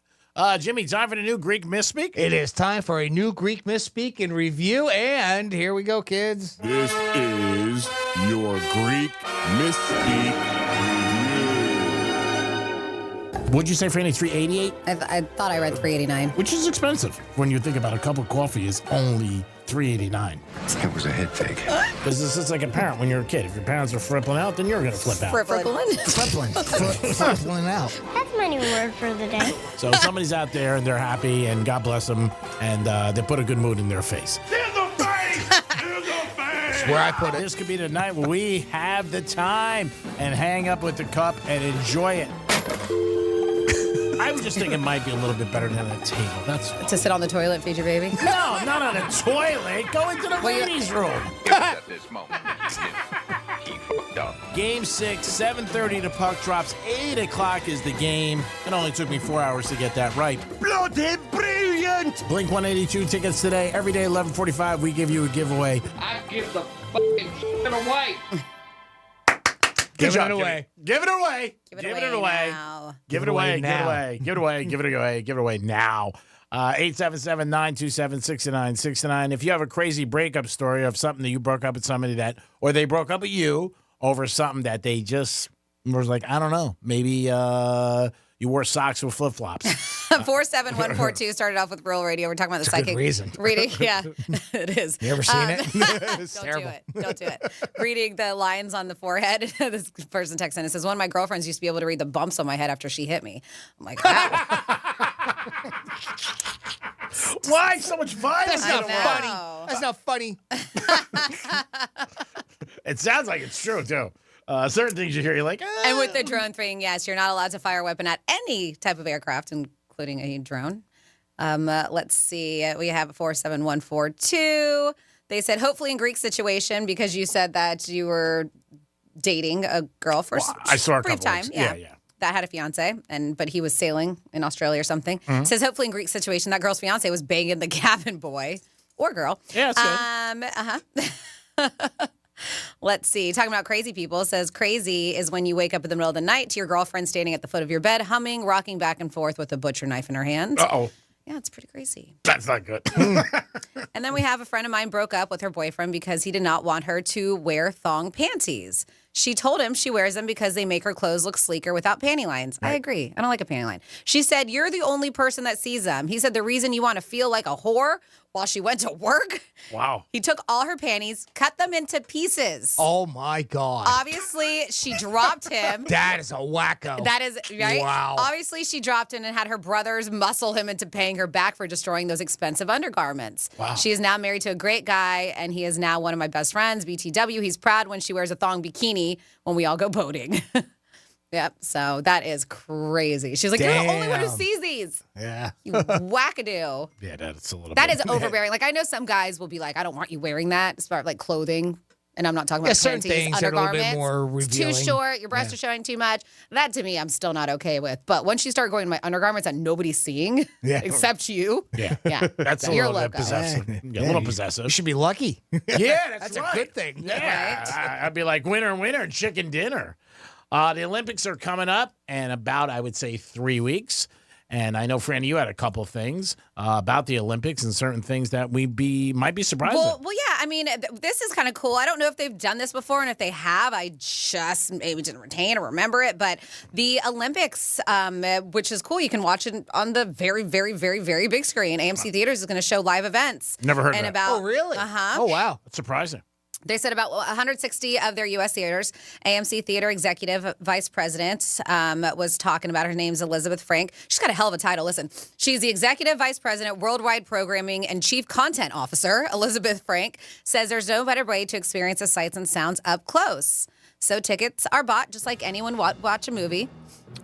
Jimmy, time for the new Greek Misspeak? It is time for a new Greek Misspeak in review. And here we go, kids. This is your Greek Misspeak. What'd you say, Franny? $3.88? I thought I read $3.89. Which is expensive when you think about a cup of coffee is only $3.89. That was a head fake. Because this is like a parent when you're a kid. If your parents are frippling out, then you're going to flip out. Frippling out. That's my new word for the day. So somebody's out there and they're happy and God bless them and they put a good mood in their face. In the face! In the face! Where I put it. This could be the night where we have the time and hang up with the cup and enjoy it. I was just thinking it might be a little bit better than a table. That's all. To sit on the toilet, feed your baby? No, not on a toilet. Go into the ladies' room. At this moment, he fucked up. Game 6, 7:30 the puck drops. 8 o'clock is the game. It only took me 4 hours to get that right. Bloody brilliant! Blink 182 tickets today. Every day, 11:45, we give you a giveaway. I give the fucking shit away. Good job, it away. Give it away. Give it away now. Give it away. Give it away. Give it away. Give it away. Give it away now. 877-927-6969. If you have a crazy breakup story of something that you broke up with somebody that, or they broke up with you over something that they just was like, I don't know, maybe you wore socks with flip-flops. 47142 started off with Real Radio. We're talking about the psychic reason. reading. Yeah, it is. You ever seen it? Don't do it. Don't do it. Reading the lines on the forehead. This person texts in and says, one of my girlfriends used to be able to read the bumps on my head after she hit me. I'm like, wow. Why so much violence? That's not funny. That's not funny. It sounds like it's true, too. Certain things you hear, you're like, And with the drone thing, yes, you're not allowed to fire a weapon at any type of aircraft, including a drone. Let's see. We have 47142. They said, hopefully in Greek situation, because you said that you were dating a girl for I saw a brief couple time. weeks. Yeah. Yeah. That had a fiance, but he was sailing in Australia or something. Mhm. Says, hopefully in Greek situation, that girl's fiance was banging the cabin boy or girl. Yeah, that's good. Let's see. Talking about crazy people, says crazy is when you wake up in the middle of the night to your girlfriend standing at the foot of your bed, humming, rocking back and forth with a butcher knife in her hand. Uh-oh. Yeah, it's pretty crazy. That's not good. And then we have a friend of mine broke up with her boyfriend because he did not want her to wear thong panties. She told him she wears them because they make her clothes look sleeker without panty lines. I agree. I don't like a panty line. She said, you're the only person that sees them. He said, the reason you want to feel like a whore while she went to work. Wow. He took all her panties, cut them into pieces. Oh, my God. Obviously, she dropped him. That is a wacko. That is, right? Wow. Obviously, she dropped him and had her brothers muscle him into paying her back for destroying those expensive undergarments. Wow. She is now married to a great guy, and he is now one of my best friends, BTW. He's proud when she wears a thong bikini when we all go boating. Yep, so that is crazy. She's like, you're the only one who sees these. Yeah. You wackadoo. Yeah, that's a little That bit. is overbearing. Like, I know some guys will be like, I don't want you wearing that. It's about like clothing. And I'm not talking about certain panties, things that are a little bit undergarments. more It's too revealing. short. Your breasts are showing too much. That to me, I'm still not okay with. But once you start going to my undergarments that nobody's seeing, except you, Yeah. yeah, That's a you're little bit loco. possessive. Yeah, a little possessive. You should be lucky. Yeah, that's a right. good thing. Yeah, I'd be like winner and chicken dinner. The Olympics are coming up in about, I would say, 3 weeks. And I know, Fran, you had a couple things about the Olympics and certain things that might be surprising. Well, yeah. I mean, this is kind of cool. I don't know if they've done this before, and if they have, I just maybe didn't retain or remember it. But the Olympics, which is cool, you can watch it on the very, very, very, very big screen. AMC Theaters is going to show live events. Never heard of and that. about, Oh, really? Uh-huh. Oh, wow. That's surprising. They said about 160 of their U.S. theaters. AMC Theater Executive Vice President was talking about. Her name's Elizabeth Frank. She's got a hell of a title. Listen, she's the Executive Vice President, Worldwide Programming, and Chief Content Officer. Elizabeth Frank says there's no better way to experience the sights and sounds up close. So tickets are bought just like anyone watch a movie,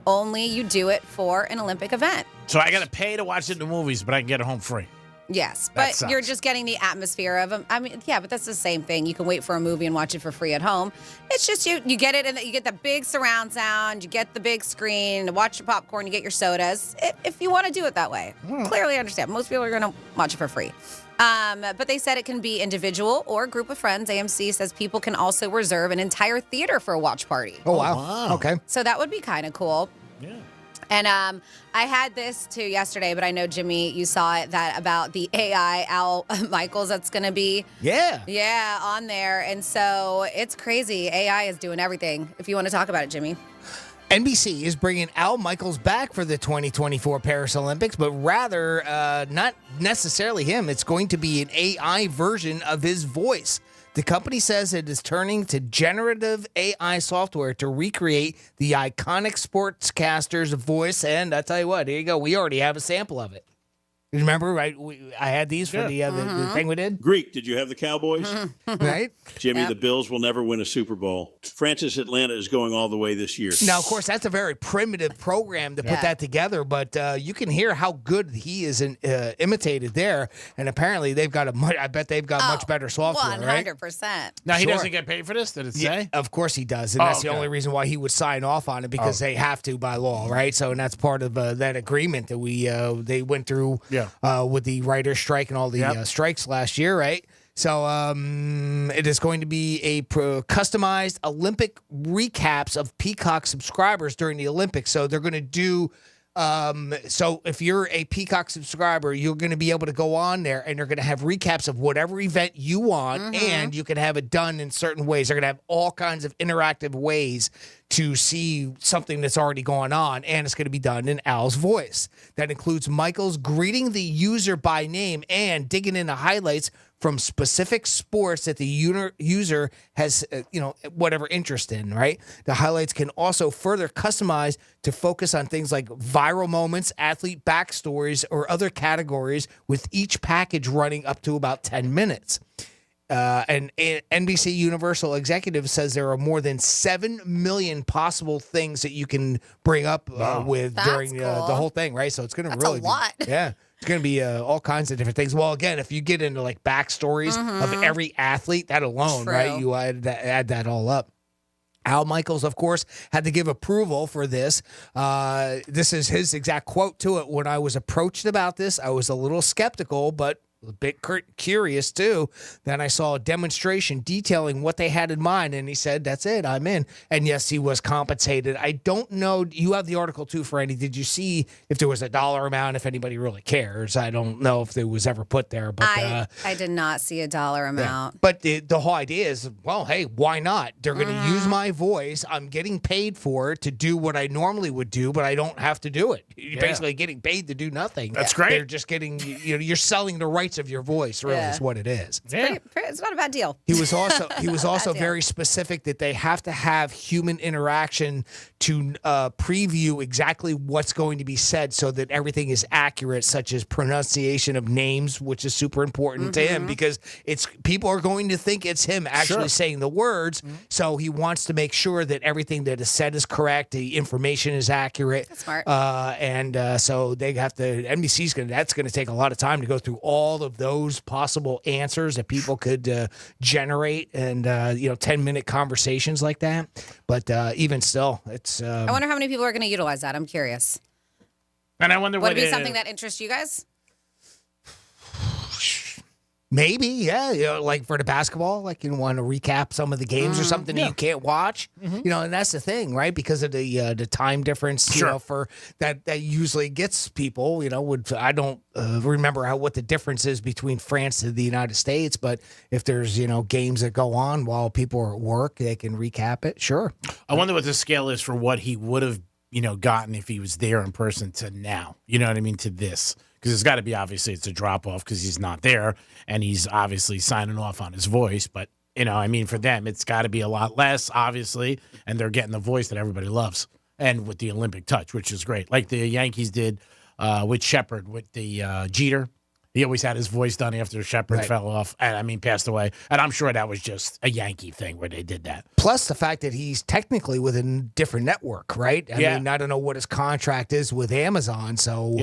only you do it for an Olympic event. So I got to pay to watch it in the movies, but I can get it home free. Yes, That but sucks. you're just getting the atmosphere of them. I mean, yeah, but that's the same thing. You can wait for a movie and watch it for free at home. It's just you get it, and you get the big surround sound, you get the big screen, watch your popcorn, you get your sodas. If you want to do it that way, clearly understand. Most people are going to watch it for free. But they said it can be individual or group of friends. AMC says people can also reserve an entire theater for a watch party. Oh, wow. Okay. So that would be kind of cool. Yeah. And I had this too yesterday, but I know, Jimmy, you saw it, that about the AI Al Michaels that's going to be on there. And so it's crazy. AI is doing everything. If you want to talk about it, Jimmy. NBC is bringing Al Michaels back for the 2024 Paris Olympics, but rather not necessarily him. It's going to be an AI version of his voice. The company says it is turning to generative AI software to recreate the iconic sportscaster's voice. And I tell you what, here you go. We already have a sample of it. You remember, right? I had these for the thing we did. Greek, did you have the Cowboys? Right? Jimmy, the Bills will never win a Super Bowl. Francis Atlanta is going all the way this year. Now, of course, that's a very primitive program to put that together, but you can hear how good he is imitated there. And apparently, they've got I bet they've got much better software, 100%. Right? Now, he doesn't get paid for this, did it say? Of course he does. And that's the only reason why he would sign off on it, because they have to by law, right? So, and that's part of that agreement that they went through with the writer's strike and all the strikes last year, right? So it is going to be a customized Olympic recaps of Peacock subscribers during the Olympics. So they're going to do. So if you're a Peacock subscriber, you're going to be able to go on there and they're going to have recaps of whatever event you want, and you can have it done in certain ways. They're going to have all kinds of interactive ways to see something that's already going on, and it's going to be done in Al's voice. That includes Michael's greeting the user by name and digging into highlights from specific sports that the user has, whatever interest in, right? The highlights can also further customize to focus on things like viral moments, athlete backstories, or other categories, with each package running up to about 10 minutes. And NBC Universal executive says there are more than 7 million possible things that you can bring up with during the whole thing, right? So it's going to really a lot. Yeah. It's going to be all kinds of different things. Well, again, if you get into like backstories of every athlete, that alone, right? You add that all up. Al Michaels, of course, had to give approval for this. This is his exact quote to it. When I was approached about this, I was a little skeptical, but a bit curious too. Then I saw a demonstration detailing what they had in mind, and he said, "That's it, I'm in." And yes, he was compensated. I don't know. You have the article too, Franny. Did you see if there was a dollar amount? If anybody really cares, I don't know if it was ever put there. But I did not see a dollar amount. Yeah. But the whole idea is, well, hey, why not? They're going to use my voice. I'm getting paid for it to do what I normally would do, but I don't have to do it. You're basically getting paid to do nothing. That's great. They're just getting you're selling the rights of your voice, really, is what it is. It's not a bad deal. He was also very specific that they have to have human interaction to preview exactly what's going to be said, so that everything is accurate, such as pronunciation of names, which is super important to him, because people are going to think it's him actually saying the words. So he wants to make sure that everything that is said is correct, the information is accurate. That's smart. So they have to. NBC's that's going to take a lot of time to go through all of those possible answers that people could generate, and 10-minute conversations like that. But even still, it's. I wonder how many people are going to utilize that. I'm curious. And I wonder would it be something that interests you guys? Maybe, yeah. Like for the basketball, like you want to recap some of the games or something that you can't watch. And that's the thing, right? Because of the time difference, for that usually gets people. I don't remember what the difference is between France and the United States, but if there's games that go on while people are at work, they can recap it. Sure. I wonder what the scale is for what he would have gotten if he was there in person to now. You know what I mean? To this. Because it's got to be, obviously, it's a drop-off because he's not there, and he's obviously signing off on his voice. But, for them, it's got to be a lot less, obviously, and they're getting the voice that everybody loves, and with the Olympic touch, which is great. Like the Yankees did with Shepard, with the Jeter. He always had his voice done after Shepard fell off and, passed away. And I'm sure that was just a Yankee thing where they did that. Plus the fact that he's technically with a different network, right? I mean, I don't know what his contract is with Amazon. So,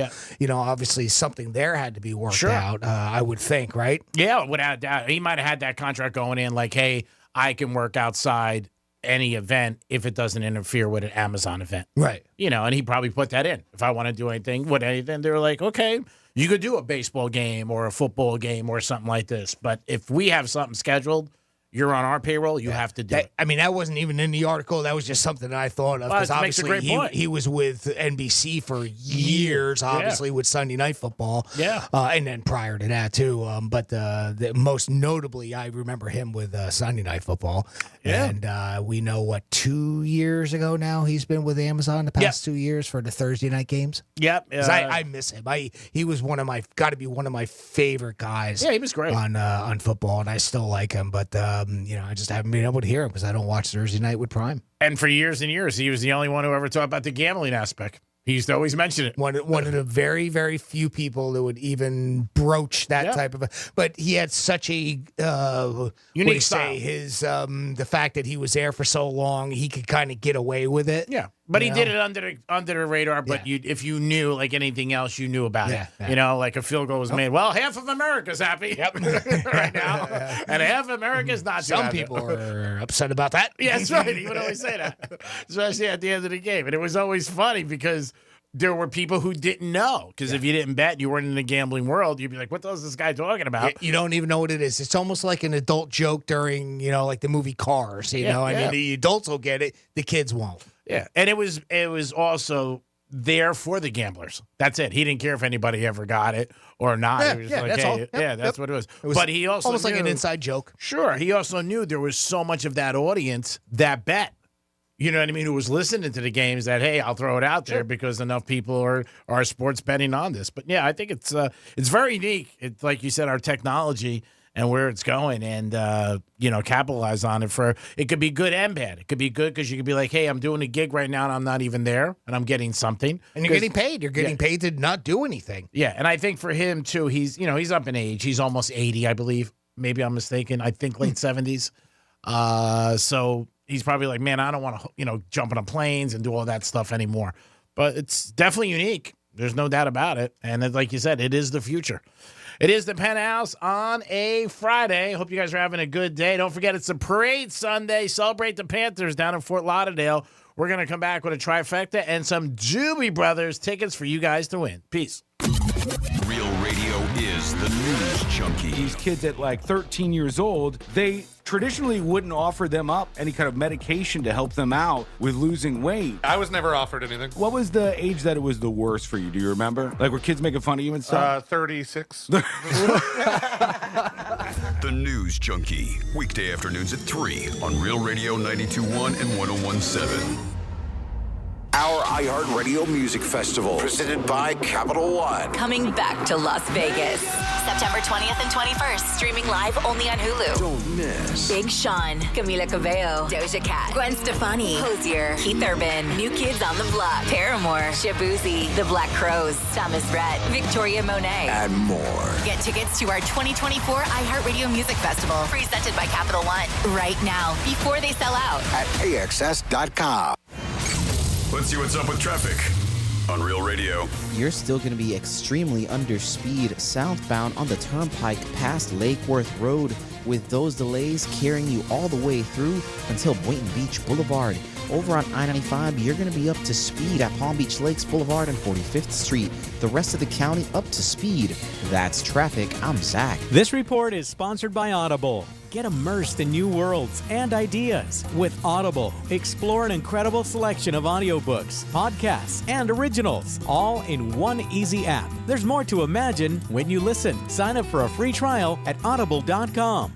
obviously something there had to be worked out, I would think, right? Yeah, without doubt. He might have had that contract going in like, hey, I can work outside any event if it doesn't interfere with an Amazon event. Right. And he probably put that in. If I want to do anything with anything, they're like, okay, you could do a baseball game or a football game or something like this. But if we have something scheduled, you're on our payroll, you have to do it. I mean, that wasn't even in the article. That was just something that I thought of. Because obviously he was with NBC for years, obviously, with Sunday Night Football. Yeah. And then prior to that, too. But most notably, I remember him with Sunday Night Football. Yeah. And we know, 2 years ago now, he's been with Amazon the past 2 years for the Thursday night games. Yep. I miss him. He was got to be one of my favorite guys. Yeah, he was great. On football, and I still like him. But, I just haven't been able to hear him because I don't watch Thursday night with Prime. And for years and years, he was the only one who ever talked about the gambling aspect. He used to always mention it. One of the very, very few people that would even broach that type of. But he had such a unique style. His the fact that he was there for so long, he could kind of get away with it. Yeah, but he did it under the radar. But if you knew like anything else, you knew about it. Yeah. Like a field goal was made. Well, half of America's happy right now, and half of America's not. Some people are upset about that. Yeah, that's right. He would always say that, especially at the end of the game, and it was always funny because there were people who didn't know. Because if you didn't bet, you weren't in the gambling world, you'd be like, what the hell is this guy talking about? You don't even know what it is. It's almost like an adult joke during, like the movie Cars. I mean, the adults will get it, the kids won't. Yeah, and it was also there for the gamblers. That's it. He didn't care if anybody ever got it or not. Yeah, He was that's all. That's what it was. But he also almost like an knew- inside joke. Sure, he also knew there was so much of that audience that bet. You know what I mean? Who was listening to the games that, hey, I'll throw it out there because enough people are sports betting on this. But yeah, I think it's very unique. It's like you said, our technology and where it's going, and capitalize on it. It could be good and bad. It could be good because you could be like, hey, I'm doing a gig right now and I'm not even there, and I'm getting something, and you're getting paid. You're getting paid to not do anything. Yeah, and I think for him too, he's up in age. He's almost 80, I believe. Maybe I'm mistaken. I think late 70s. So he's probably like, man, I don't want to, jump on planes and do all that stuff anymore. But it's definitely unique. There's no doubt about it. And like you said, it is the future. It is the Penthouse on a Friday. Hope you guys are having a good day. Don't forget, it's a parade Sunday. Celebrate the Panthers down in Fort Lauderdale. We're going to come back with a trifecta and some Doobie Brothers tickets for you guys to win. Peace. Real Radio is the news junkie. These kids at like 13 years old, they traditionally wouldn't offer them up any kind of medication to help them out with losing weight. I was never offered anything. What was the age that it was the worst for you? Do you remember? Like, were kids making fun of you and stuff? 36. The News Junkie. Weekday afternoons at 3 on Real Radio 92.1 and 101.7. Our iHeartRadio Music Festival, presented by Capital One. Coming back to Las Vegas. September 20th and 21st. Streaming live only on Hulu. Don't miss. Big Sean, Camila Cabello, Doja Cat, Gwen Stefani, Hozier, Keith Urban, New Kids on the Block, Paramore, Shabuzi, The Black Crowes, Thomas Rhett, Victoria Monet, And more. Get tickets to our 2024 iHeartRadio Music Festival, presented by Capital One, right now, before they sell out. At AXS.com. Let's see what's up with traffic on Real Radio. You're still going to be extremely under speed southbound on the turnpike past Lake Worth Road, with those delays carrying you all the way through until Boynton Beach Boulevard. Over on I-95, you're going to be up to speed at Palm Beach Lakes Boulevard and 45th Street. The rest of the county up to speed. That's traffic. I'm Zach. This report is sponsored by Audible. Get immersed in new worlds and ideas with Audible. Explore an incredible selection of audiobooks, podcasts, and originals, all in one easy app. There's more to imagine when you listen. Sign up for a free trial at audible.com.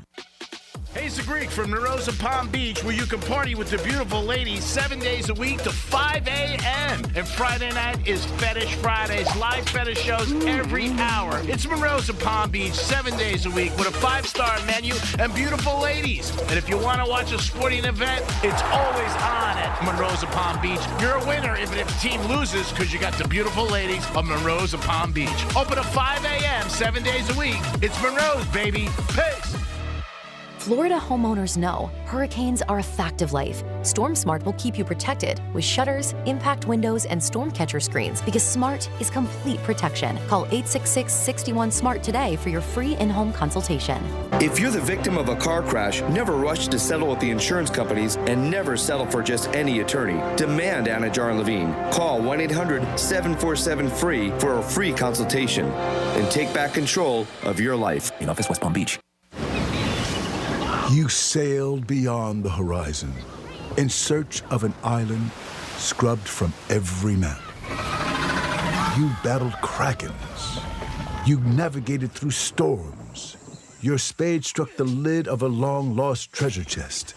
Hey, it's the Greek from Narosa Palm Beach, where you can party with the beautiful ladies 7 days a week to 5 a.m. And Friday night is Fetish Fridays, live fetish shows every hour. It's Narosa Palm Beach 7 days a week with a 5-star menu and beautiful ladies. And if you want to watch a sporting event, it's always on at Monroe's Palm Beach. You're a winner even if the team loses because you got the beautiful ladies of Monroe's Palm Beach. Open at 5 a.m. 7 days a week. It's Monroe's, baby. Peace. Florida homeowners know hurricanes are a fact of life. Storm Smart will keep you protected with shutters, impact windows, and storm catcher screens, because smart is complete protection. Call 866-61-SMART today for your free in-home consultation. If you're the victim of a car crash, never rush to settle with the insurance companies and never settle for just any attorney. Demand Anna Jar Levine. Call 1-800-747-FREE for a free consultation and take back control of your life. In office, West Palm Beach. You sailed beyond the horizon in search of an island scrubbed from every map. You battled krakens. You navigated through storms. Your spade struck the lid of a long-lost treasure chest,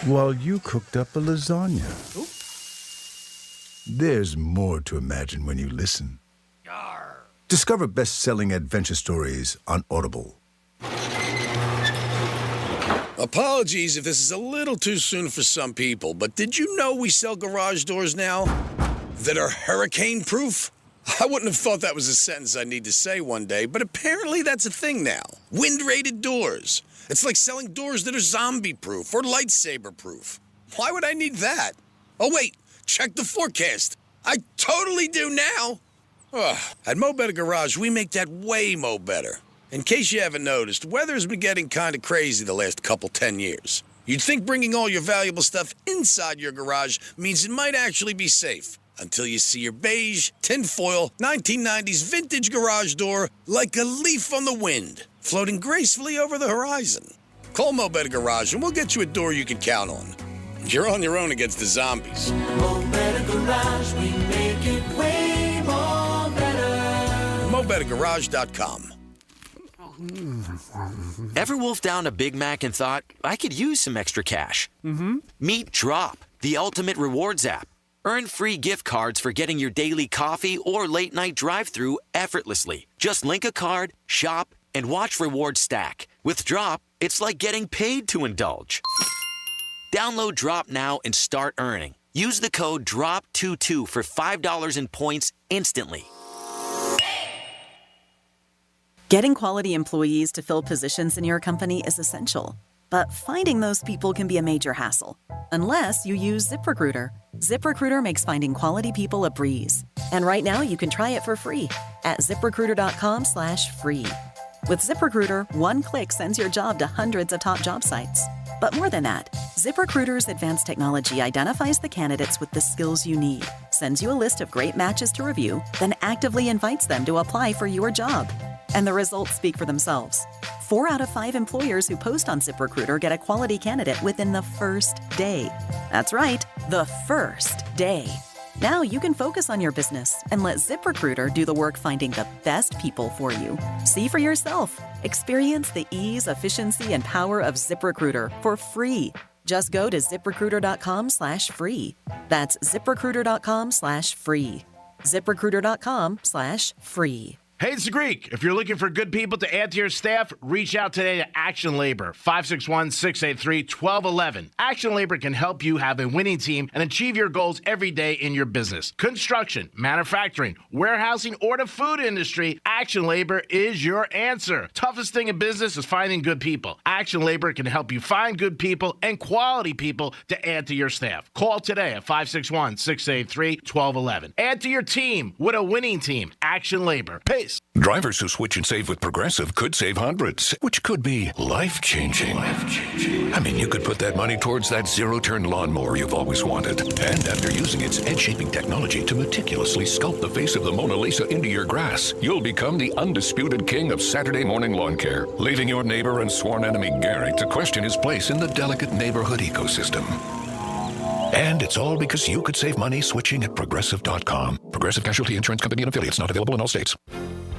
while you cooked up a lasagna. There's more to imagine when you listen. Discover best-selling adventure stories on Audible. Apologies if this is a little too soon for some people, but did you know we sell garage doors now that are hurricane-proof? I wouldn't have thought that was a sentence I'd need to say one day, but apparently that's a thing now. Wind-rated doors. It's like selling doors that are zombie-proof or lightsaber-proof. Why would I need that? Oh, wait, check the forecast. I totally do now. At Mo Better Garage, we make that way mo better. In case you haven't noticed, weather's been getting kind of crazy the last 10 years. You'd think bringing all your valuable stuff inside your garage means it might actually be safe. until you see your beige, tinfoil, 1990s vintage garage door like a leaf on the wind, floating gracefully over the horizon. Call Mo Better Garage and we'll get you a door you can count on. You're on your own against the zombies. Mo Better Garage, we make it way more better. MoBetterGarage.com. Ever wolfed down a Big Mac and thought, I could use some extra cash? Mm-hmm. Meet Drop, the ultimate rewards app. Earn free gift cards for getting your daily coffee or late night drive-thru effortlessly. Just link a card, shop, and watch rewards stack. With Drop, it's like getting paid to indulge. Download Drop now and start earning. Use the code DROP22 for $5 in points instantly. Getting quality employees to fill positions in your company is essential, but finding those people can be a major hassle, unless you use ZipRecruiter. ZipRecruiter makes finding quality people a breeze. And right now you can try it for free at ZipRecruiter.com/free. With ZipRecruiter, one click sends your job to hundreds of top job sites. But more than that, ZipRecruiter's advanced technology identifies the candidates with the skills you need, sends you a list of great matches to review, then actively invites them to apply for your job. And the results speak for themselves. 4 out of 5 employers who post on ZipRecruiter get a quality candidate within the first day. That's right, the first day. Now you can focus on your business and let ZipRecruiter do the work finding the best people for you. See for yourself. Experience the ease, efficiency, and power of ZipRecruiter for free. Just go to ZipRecruiter.com/free. That's ZipRecruiter.com/free. ZipRecruiter.com/free. Hey, it's the Greek. If you're looking for good people to add to your staff, reach out today to Action Labor, 561-683-1211. Action Labor can help you have a winning team and achieve your goals every day in your business. Construction, manufacturing, warehousing, or the food industry, Action Labor is your answer. Toughest thing in business is finding good people. Action Labor can help you find good people and quality people to add to your staff. Call today at 561-683-1211. Add to your team with a winning team. Action Labor. Peace. Drivers who switch and save with Progressive could save hundreds, which could be life-changing. I mean, you could put that money towards that zero-turn lawnmower you've always wanted. And after using its edge-shaping technology to meticulously sculpt the face of the Mona Lisa into your grass, you'll become the undisputed king of Saturday morning lawn care, leaving your neighbor and sworn enemy Gary to question his place in the delicate neighborhood ecosystem. And it's all because you could save money switching at Progressive.com. Progressive Casualty Insurance Company and affiliates, not available in all states.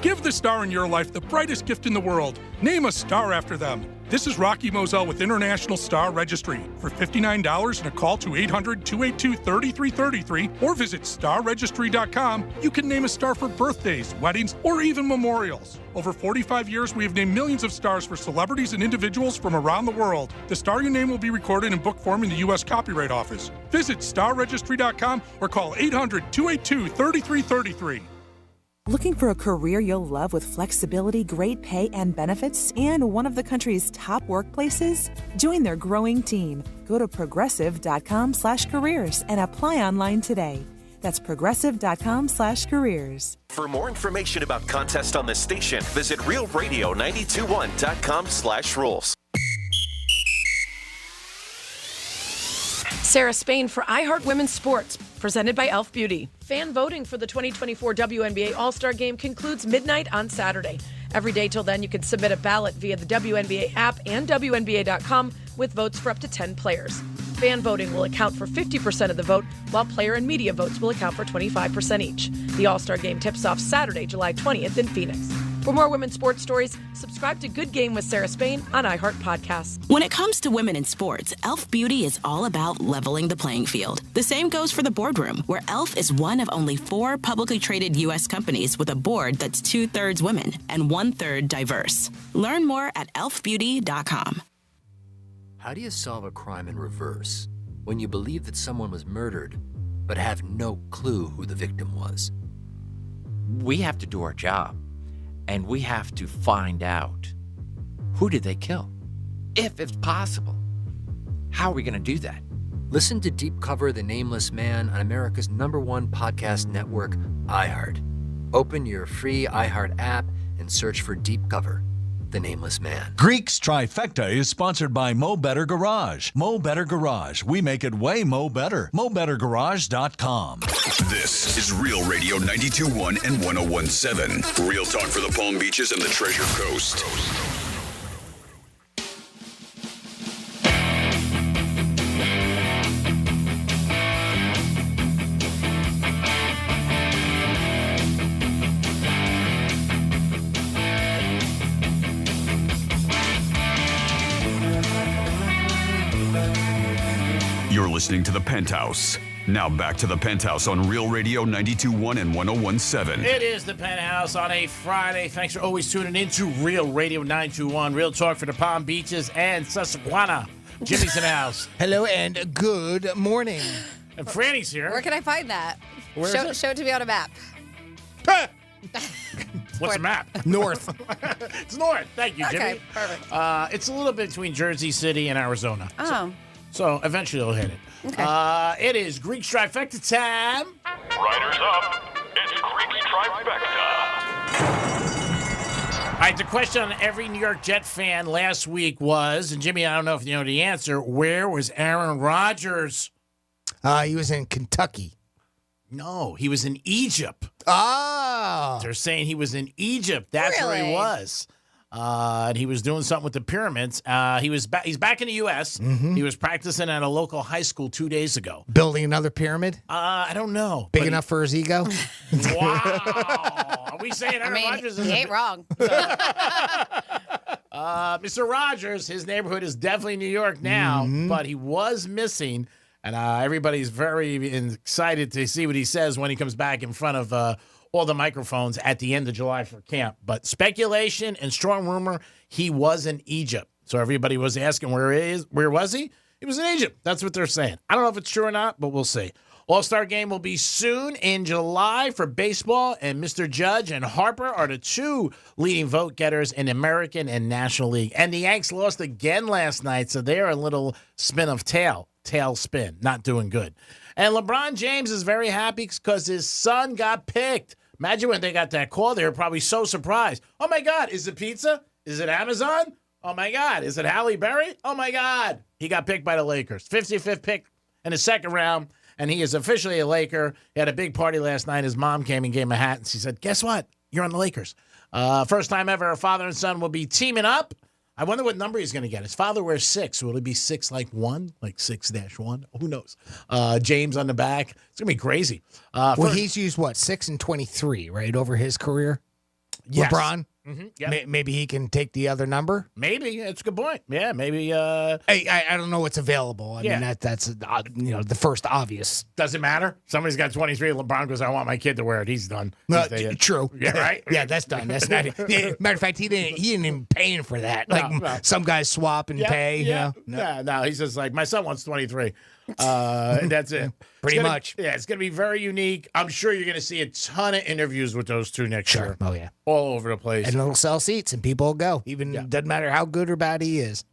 Give the star in your life the brightest gift in the world. Name a star after them. This is Rocky Moselle with International Star Registry. For $59 and a call to 800-282-3333 or visit starregistry.com, you can name a star for birthdays, weddings, or even memorials. Over 45 years, we have named millions of stars for celebrities and individuals from around the world. The star you name will be recorded in book form in the U.S. Copyright Office. Visit starregistry.com or call 800-282-3333. Looking for a career you'll love with flexibility, great pay, and benefits, and one of the country's top workplaces? Join their growing team. Go to progressive.com/careers and apply online today. That's progressive.com/careers. For more information about contests on this station, visit realradio921.com/rules. Sarah Spain for iHeart Women's Sports, presented by Elf Beauty. Fan voting for the 2024 WNBA All-Star Game concludes midnight on Saturday. Every day till then, you can submit a ballot via the WNBA app and WNBA.com with votes for up to 10 players. Fan voting will account for 50% of the vote, while player and media votes will account for 25% each. The All-Star Game tips off Saturday, July 20th in Phoenix. For more women's sports stories, subscribe to Good Game with Sarah Spain on iHeart Podcasts. When it comes to women in sports, Elf Beauty is all about leveling the playing field. The same goes for the boardroom, where Elf is one of only 4 publicly traded U.S. companies with a board that's 2/3 women and 1/3 diverse. Learn more at elfbeauty.com. How do you solve a crime in reverse when you believe that someone was murdered but have no clue who the victim was? We have to do our job. And we have to find out, who did they kill? If it's possible. How are we going to do that? Listen to Deep Cover the Nameless Man on America's #1 podcast network, iHeart. Open your free iHeart app and search for Deep Cover. the nameless man. Greek's Trifecta is sponsored by Mo Better Garage. Mo Better Garage. We make it way Mo Better. MoBetterGarage.com. This is Real Radio 92.1 and 101.7. Real talk for the Palm Beaches and the Treasure Coast. You're listening to The Penthouse. Now back to The Penthouse on Real Radio 92.1 and 101.7. It is The Penthouse on a Friday. Thanks for always tuning into Real Radio 921. Real talk for the Palm Beaches and Susquehanna. Jimmy's in the house. Hello and good morning. And Franny's here. Where can I find that? Where is it? Show it to me on a map. What's the map? North. It's north. Thank you, Jimmy. Okay, perfect. It's a little bit between Jersey City and Arizona. Oh. So eventually it'll hit it. Okay. It is Greek Trifecta time. Riders up. It's Greek's Trifecta. All right, the question on every New York Jet fan last week was, and Jimmy, I don't know if you know the answer, where was Aaron Rodgers? He was in Kentucky. No, he was in Egypt. Oh. They're saying he was in Egypt. That's where he Really? was. And he was doing something with the pyramids. He's back in the U.S. Mm-hmm. He was practicing at a local high school 2 days ago. Building another pyramid? I don't know. Big enough for his ego? Wow. Are we saying Aaron Rodgers is he ain't wrong. Mr. Rogers, his neighborhood is definitely New York now, but he was missing. And everybody's very excited to see what he says when he comes back in front of all the microphones at the end of July for camp. But speculation and strong rumor, he was in Egypt. So everybody was asking where was he? He was in Egypt. That's what they're saying. I don't know if it's true or not, but we'll see. All-Star Game will be soon in July for baseball, and Mr. Judge and Harper are the two leading vote getters in American and National League. And the Yanks lost again last night, so they're a little spin of tail spin, not doing good. And LeBron James is very happy because his son got picked. Imagine when they got that call, they were probably so surprised. Oh, my God, is it pizza? Is it Amazon? Oh, my God, is it Halle Berry? Oh, my God. He got picked by the Lakers. 55th pick in the second round, and he is officially a Laker. He had a big party last night. His mom came and gave him a hat, and she said, guess what? You're on the Lakers. First time ever a father and son will be teaming up. I wonder what number he's going to get. His father wears 6. Will it be 6 like 1? Like 6-1? Who knows? James on the back. It's going to be crazy. He's used, 6 and 23, right, over his career? Yes. LeBron? Mm-hmm. Yep. Maybe he can take the other number? Maybe. That's a good point. Yeah, maybe. I don't know what's available. I mean, that's the first obvious. Doesn't matter. Somebody's got 23. LeBron goes, I want my kid to wear it. He's done. True. Yeah, right? Yeah, that's done. That's not it. Matter of fact, he didn't even pay for that. No. Some guys swap and pay. Yeah. You know? No, he's just like, my son wants 23. And that's it. Pretty much. Yeah, it's going to be very unique. I'm sure you're going to see a ton of interviews with those two next year. Oh, yeah. All over the place. And it'll sell seats and people will go. Doesn't matter how good or bad he is.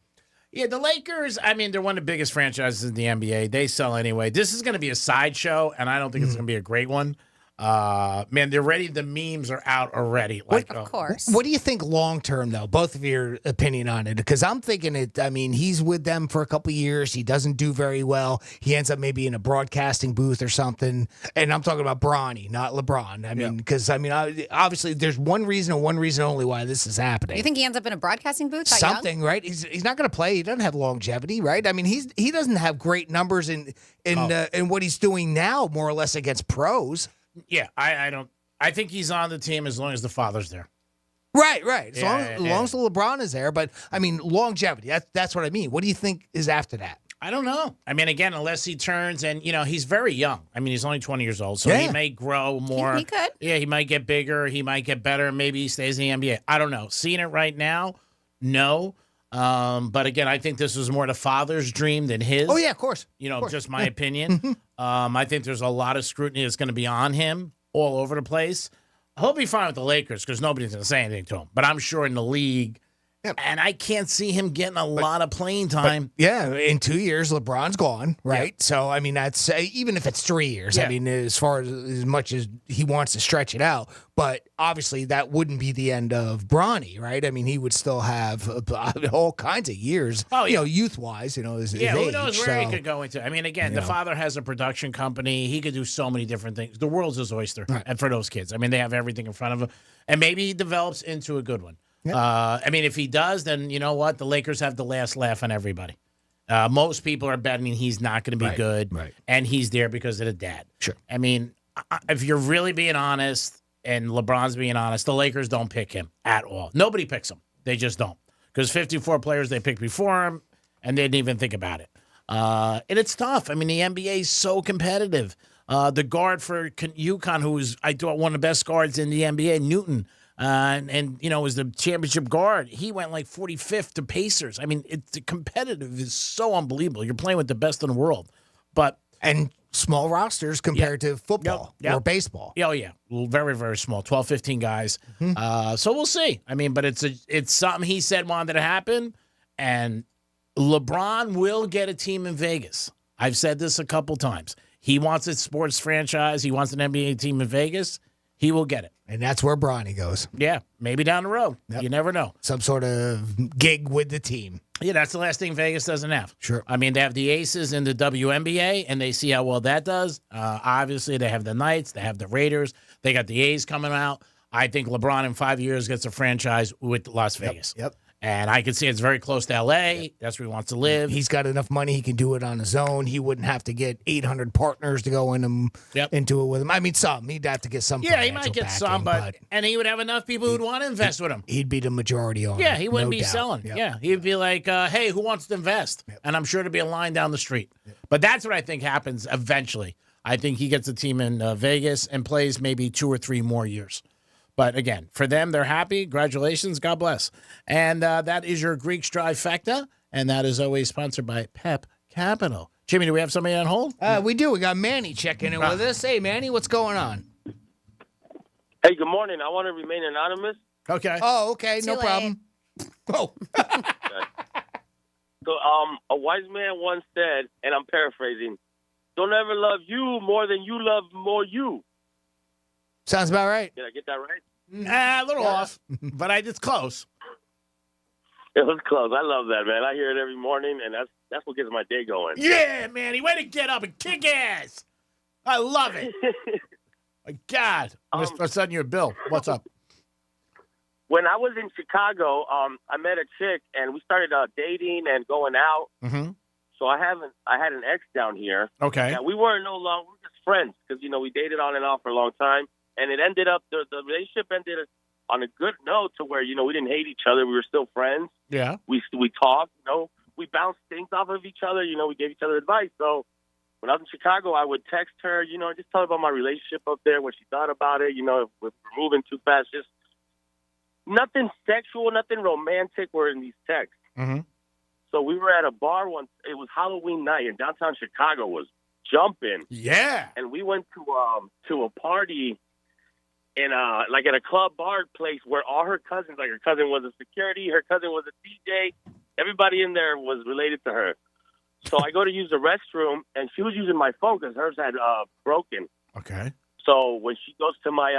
Yeah, the Lakers, I mean, they're one of the biggest franchises in the NBA. They sell anyway. This is going to be a sideshow, and I don't think it's going to be a great one. Man, they're ready. The memes are out already. Of course. What do you think long term, though? Both of your opinion on it, because I'm thinking it. I mean, he's with them for a couple of years. He doesn't do very well. He ends up maybe in a broadcasting booth or something. And I'm talking about Bronny, not LeBron. I mean, because obviously, there's one reason and one reason only why this is happening. You think he ends up in a broadcasting booth? Something, right? He's not going to play. He doesn't have longevity, right? I mean, he doesn't have great numbers in what he's doing now, more or less against pros. Yeah, I don't. I think he's on the team as long as the father's there. Right. As long as the LeBron is there. But, I mean, longevity, that's what I mean. What do you think is after that? I don't know. I mean, again, unless he turns and, he's very young. I mean, he's only 20 years old, so he may grow more. He could. Yeah, he might get bigger. He might get better. Maybe he stays in the NBA. I don't know. Seeing it right now, no. But, again, I think this was more the father's dream than his. Oh, yeah, of course. Just my opinion. I think there's a lot of scrutiny that's going to be on him all over the place. He'll be fine with the Lakers because nobody's going to say anything to him. But I'm sure in the league And I can't see him getting a lot of playing time. Yeah, in 2 years, LeBron's gone, right? Yeah. So, I mean, that's even if it's 3 years, I mean, as far as much as he wants to stretch it out, but obviously that wouldn't be the end of Bronny, right? I mean, he would still have all kinds of years, youth-wise, his who age, knows where he could go into. I mean, again, the father has a production company. He could do so many different things. The world's his oyster. Right. And for those kids, I mean, they have everything in front of them. And maybe he develops into a good one. I mean, if he does, then you know what? The Lakers have the last laugh on everybody. Most people are betting he's not going to be good, and he's there because of the dad. Sure. I mean, if you're really being honest, and LeBron's being honest, the Lakers don't pick him at all. Nobody picks him. They just don't. Because 54 players they picked before him, and they didn't even think about it. And it's tough. I mean, the NBA is so competitive. The guard for UConn, who was, I thought, one of the best guards in the NBA, Newton, and was the championship guard. He went like 45th to Pacers. I mean, the competitive is so unbelievable. You're playing with the best in the world, and small rosters compared to football or baseball. Oh yeah, very very small. 12, 15 guys. So we'll see. I mean, but it's something he said wanted to happen, and LeBron will get a team in Vegas. I've said this a couple times. He wants a sports franchise. He wants an NBA team in Vegas. He will get it. And that's where Bronny goes. Yeah, maybe down the road. Yep. You never know. Some sort of gig with the team. Yeah, that's the last thing Vegas doesn't have. Sure. I mean, they have the Aces in the WNBA, and they see how well that does. Obviously, they have the Knights. They have the Raiders. They got the A's coming out. I think LeBron in 5 years gets a franchise with Las Vegas. Yep. And I can see it's very close to L.A. That's where he wants to live. He's got enough money. He can do it on his own. He wouldn't have to get 800 partners to go into it with him. I mean, some. He'd have to get some. Yeah, he might get some, and he would have enough people who'd want to invest with him. He'd be the majority owner. Yeah, he wouldn't be doubt. selling. Yep. Yeah, he'd be like, hey, who wants to invest? Yep. And I'm sure there'd be a line down the street. Yep. But that's what I think happens eventually. I think he gets a team in Vegas and plays maybe 2 or 3 more years. But again, for them, they're happy. Congratulations. God bless. And that is your Greek trifecta. And that is always sponsored by Pep Capital. Jimmy, do we have somebody on hold? We do. We got Manny checking in with us. Hey, Manny, what's going on? Hey, good morning. I want to remain anonymous. Okay. Oh, okay. No problem. Oh. So, a wise man once said, and I'm paraphrasing, don't ever love you more than you love more you. Sounds about right. Did I get that right? A little off, but it's close. It was close. I love that, man. I hear it every morning, and that's what gets my day going. Yeah, Manny. Way to get up and kick ass. I love it. My God. I'm going to send you a bill. What's up? When I was in Chicago, I met a chick, and we started dating and going out. Mm-hmm. So I had an ex down here. Okay. And we weren't we were just friends because, we dated on and off for a long time. And it ended up, the relationship ended on a good note to where, we didn't hate each other. We were still friends. Yeah. We talked, we bounced things off of each other. We gave each other advice. So when I was in Chicago, I would text her, just tell her about my relationship up there, what she thought about it, if we're moving too fast, just nothing sexual, nothing romantic were in these texts. Mm-hmm. So we were at a bar once. It was Halloween night, and downtown Chicago was jumping. Yeah. And we went to a party in at a club bar place where all her cousins, like her cousin was a security, her cousin was a DJ, everybody in there was related to her. So I go to use the restroom, and she was using my phone because hers had broken. Okay. So when she goes to my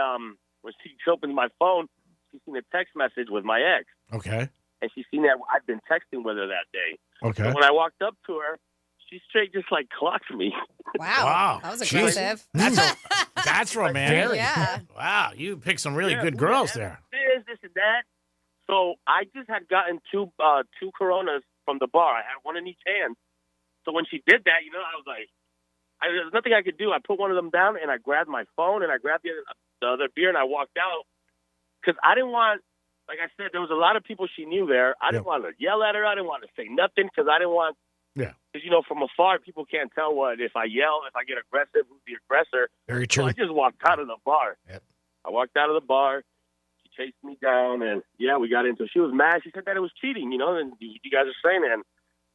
when she opens my phone, she's seen a text message with my ex. Okay. And she's seen that I've been texting with her that day. Okay. So when I walked up to her, she straight just clocked me. Wow. That was aggressive. That's romantic. Yeah. Wow. You picked some really good girls there. This and that. So I just had gotten two Coronas from the bar. I had one in each hand. So when she did that, I was like, there's nothing I could do. I put one of them down and I grabbed my phone and I grabbed the other beer and I walked out because I didn't want. Like I said, there was a lot of people she knew there. I didn't want to yell at her. I didn't want to say nothing because I didn't want. Yeah. Because from afar, people can't tell if I yell, if I get aggressive, who's the aggressor. Very true. So I just walked out of the bar. Yep. I walked out of the bar. She chased me down, and we got into it. She was mad. She said that it was cheating, and you guys are saying that.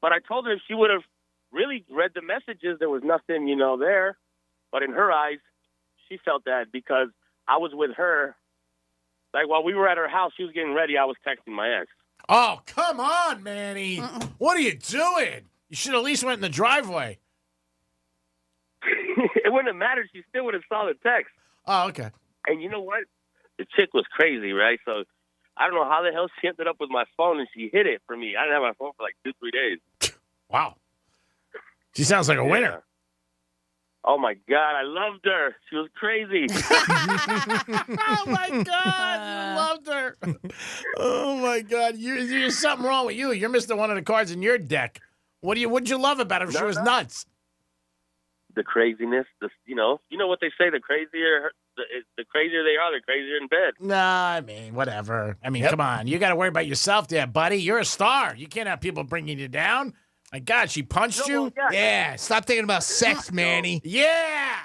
But I told her if she would have really read the messages, there was nothing, there. But in her eyes, she felt that because I was with her. Like, while we were at her house, she was getting ready. I was texting my ex. Oh, come on, Manny. What are you doing? You should at least went in the driveway. It wouldn't have mattered. She still would have saw the text. Oh, okay. And you know what? The chick was crazy, right? So I don't know how the hell she ended up with my phone, and she hid it for me. I didn't have my phone for like 2-3 days. Wow. She sounds like a winner. Oh, my God. I loved her. She was crazy. Oh, my God. You loved her. Oh, my God. There's something wrong with you. You're missing one of the cards in your deck. What'd you love about her? She was nuts. The craziness. You know what they say, the crazier they are, the crazier in bed. Nah, I mean, whatever. I mean, come on. You got to worry about yourself there, buddy. You're a star. You can't have people bringing you down. My God, she punched you? Yeah, stop thinking about sex, Manny. Yeah.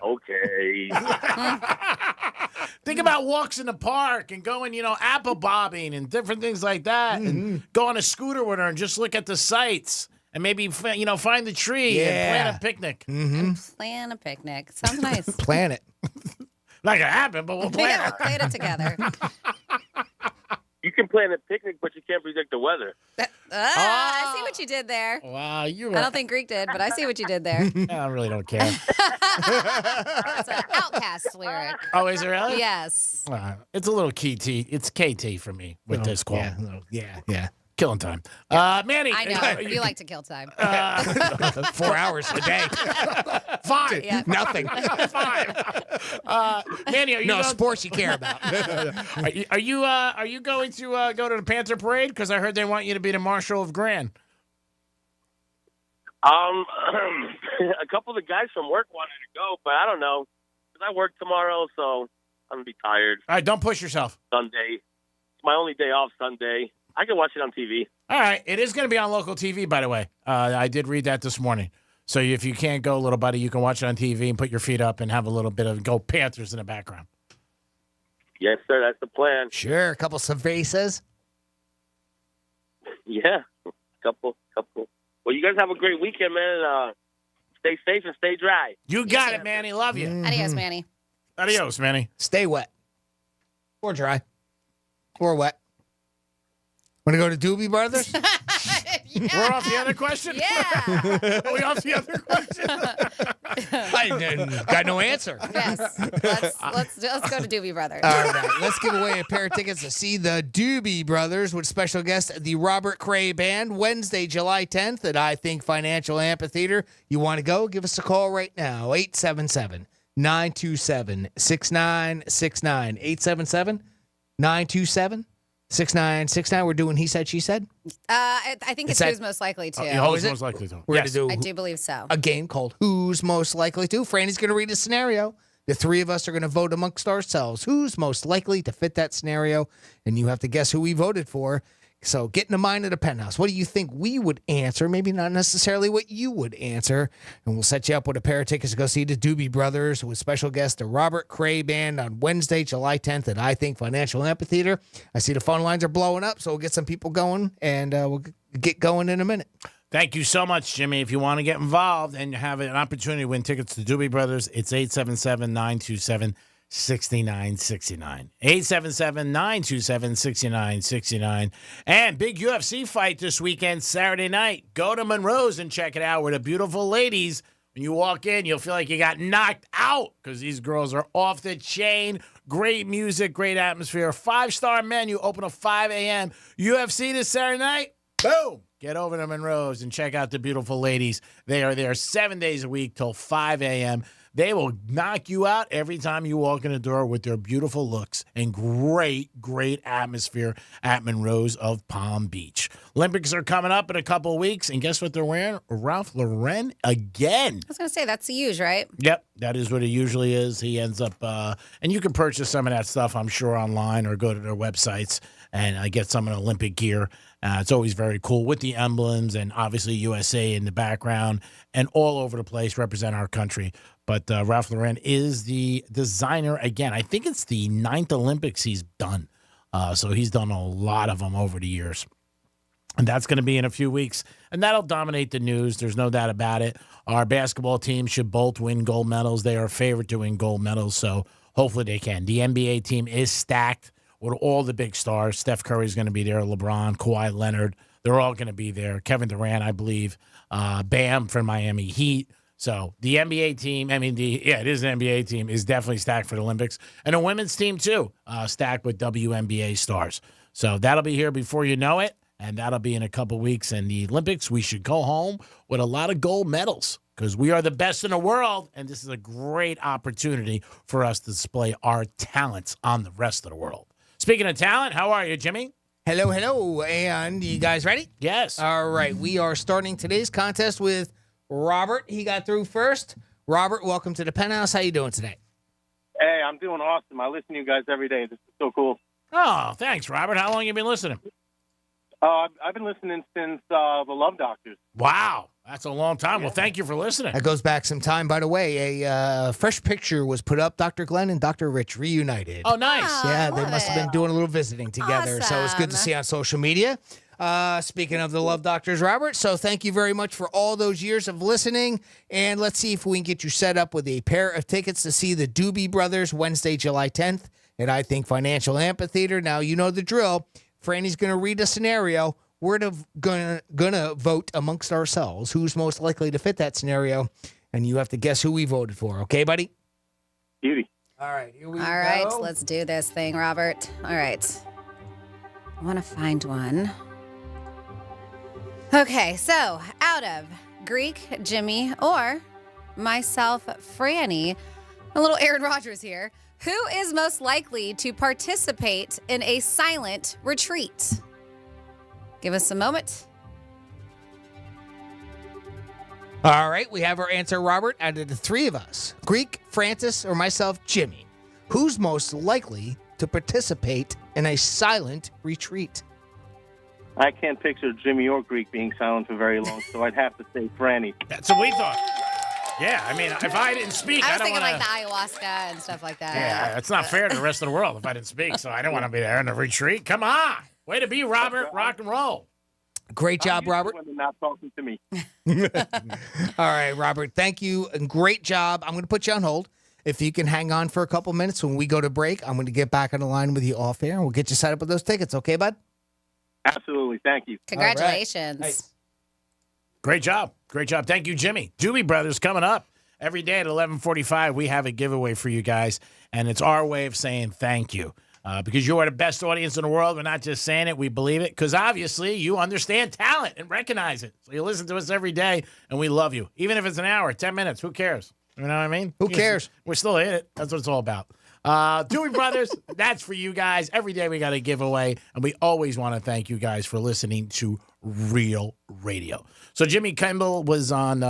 Okay. Think about walks in the park and going, apple bobbing and different things like that. And go on a scooter with her and just look at the sights. And maybe, find the tree and plan a picnic. Plan a picnic. Sounds nice. Plan it. Not going to happen, but we'll plan it. Plan it together. You can plan a picnic, but you can't predict the weather. I see what you did there. Wow, I don't think Greek did, but I see what you did there. I really don't care. It's an Outcast lyric. Oh, is it really? Yes. It's a little KT. It's KT for me with this call. Yeah. Killing time. Manny. I know. You like to kill time. 4 hours a day. 5. Yeah. Nothing. 5. Manny, are you no sports you care about? Are you going to go to the Panther Parade? Because I heard they want you to be the Marshal of Grand. A couple of the guys from work wanted to go, but I don't know. Because I work tomorrow, so I'm going to be tired. All right, don't push yourself. Sunday. It's my only day off Sunday. I can watch it on TV. All right. It is going to be on local TV, by the way. I did read that this morning. So if you can't go, little buddy, you can watch it on TV and put your feet up and have a little bit of Go Panthers in the background. Yes, sir. That's the plan. Sure. A couple cervezas. Yeah. Couple. Well, you guys have a great weekend, man. Stay safe and stay dry. You got it, Manny. Love you. Adios, Manny. Adios, Manny. Stay wet. Or dry. Or wet. Want to go to Doobie Brothers? We're off the other question? Yeah. Are we off the other question? I got no answer. Yes. Let's go to Doobie Brothers. All right. Let's give away a pair of tickets to see the Doobie Brothers with special guest, the Robert Cray Band, Wednesday, July 10th at I Think Financial Amphitheater. You want to go? Give us a call right now. 877-927-6969. 877-927-6969. We're doing He Said, She Said? I think it's Who's Most Likely To. Who's most likely to? We're going to do I do believe so. a game called Who's Most Likely To. Franny's going to read a scenario. The three of us are going to vote amongst ourselves. Who's most likely to fit that scenario? And you have to guess who we voted for. So get in the mind of the Penthouse. What do you think we would answer? Maybe not necessarily what you would answer. And we'll set you up with a pair of tickets to go see the Doobie Brothers with special guest, the Robert Cray Band, on Wednesday, July 10th at I Think Financial Amphitheater. I see the phone lines are blowing up, so we'll get some people going, and we'll get going in a minute. Thank you so much, Jimmy. If you want to get involved and have an opportunity to win tickets to Doobie Brothers, it's 877-927-6969. 877-927-6969. And big UFC fight this weekend, Saturday night. Go to Monroe's and check it out with the beautiful ladies. When you walk in, you'll feel like you got knocked out because these girls are off the chain. Great music, great atmosphere. 5-star menu, open at 5 a.m. UFC this Saturday night. Boom. Get over to Monroe's and check out the beautiful ladies. They are there 7 days a week till 5 a.m. They will knock you out every time you walk in the door with their beautiful looks and great, great atmosphere at Monroe's of Palm Beach. Olympics are coming up in a couple of weeks, and guess what they're wearing? Ralph Lauren again. I was going to say, that's the huge, right? Yep, that is what it usually is. He ends up, and you can purchase some of that stuff, I'm sure, online or go to their websites and get some of the Olympic gear. It's always very cool with the emblems and obviously USA in the background and all over the place represent our country. But Ralph Lauren is the designer again. I think it's the 9th Olympics he's done. So he's done a lot of them over the years. And that's going to be in a few weeks. And that'll dominate the news. There's no doubt about it. Our basketball team should both win gold medals. They are favored to win gold medals, so hopefully they can. The NBA team is stacked with all the big stars. Steph Curry's going to be there, LeBron, Kawhi Leonard. They're all going to be there. Kevin Durant, I believe. Bam from Miami Heat. So the NBA team, it is an NBA team, is definitely stacked for the Olympics. And a women's team, too, stacked with WNBA stars. So that'll be here before you know it, and that'll be in a couple weeks. And the Olympics, we should go home with a lot of gold medals because we are the best in the world, and this is a great opportunity for us to display our talents on the rest of the world. Speaking of talent, how are you, Jimmy? Hello, hello. And you guys ready? Yes. All right. We are starting today's contest with Robert. He got through first. Robert, welcome to the Penthouse. How you doing today? Hey, I'm doing awesome. I listen to you guys every day. This is so cool. Oh, thanks, Robert. How long have you been listening? I've been listening since the Love Doctors. Wow. That's a long time. Well, thank you for listening. That goes back some time. By the way, a fresh picture was put up. Dr. Glenn and Dr. Rich reunited. Oh, nice. Yeah, they must have been doing a little visiting together. So it's good to see on social media. Speaking of the Love Doctors, Robert, so thank you very much for all those years of listening. And let's see if we can get you set up with a pair of tickets to see the Doobie Brothers Wednesday, July 10th at I Think Financial Amphitheater. Now, you know the drill. Franny's going to read a scenario. We're gonna vote amongst ourselves who's most likely to fit that scenario, and you have to guess who we voted for. Okay, buddy? Beauty. All right, here we go. All right, let's do this thing, Robert. All right. I want to find one. Okay, so out of Greek, Jimmy, or myself, Franny, a little Aaron Rodgers here, who is most likely to participate in a silent retreat? Give us a moment. All right, we have our answer, Robert. Out of the three of us, Greek, Francis, or myself, Jimmy, who's most likely to participate in a silent retreat? I can't picture Jimmy or Greek being silent for very long, so I'd have to say Franny. That's what we thought. Yeah, I mean, if I didn't speak, I was don't thinking want like the ayahuasca and stuff like that. Yeah, it's not fair to the rest of the world if I didn't speak, so I don't want to be there in the retreat. Come on. Way to be, Robert. Rock and roll. Great job, Robert. When they're not talking to me. All right, Robert, thank you, and great job. I'm going to put you on hold. If you can hang on for a couple minutes when we go to break, I'm going to get back on the line with you off air, and we'll get you set up with those tickets. Okay, bud? Absolutely. Thank you. Congratulations. Right. Great job. Great job. Thank you, Jimmy. Doobie Brothers coming up. Every day at 11:45, we have a giveaway for you guys, and it's our way of saying thank you. Because you are the best audience in the world. We're not just saying it, we believe it. Because obviously you understand talent and recognize it. So you listen to us every day, and we love you. Even if it's an hour, 10 minutes, who cares? You know what I mean? Who cares? We're still in it. That's what it's all about. Doobie Brothers, that's for you guys. Every day we got a giveaway, and we always want to thank you guys for listening to Real Radio. So Jimmy Kimmel was on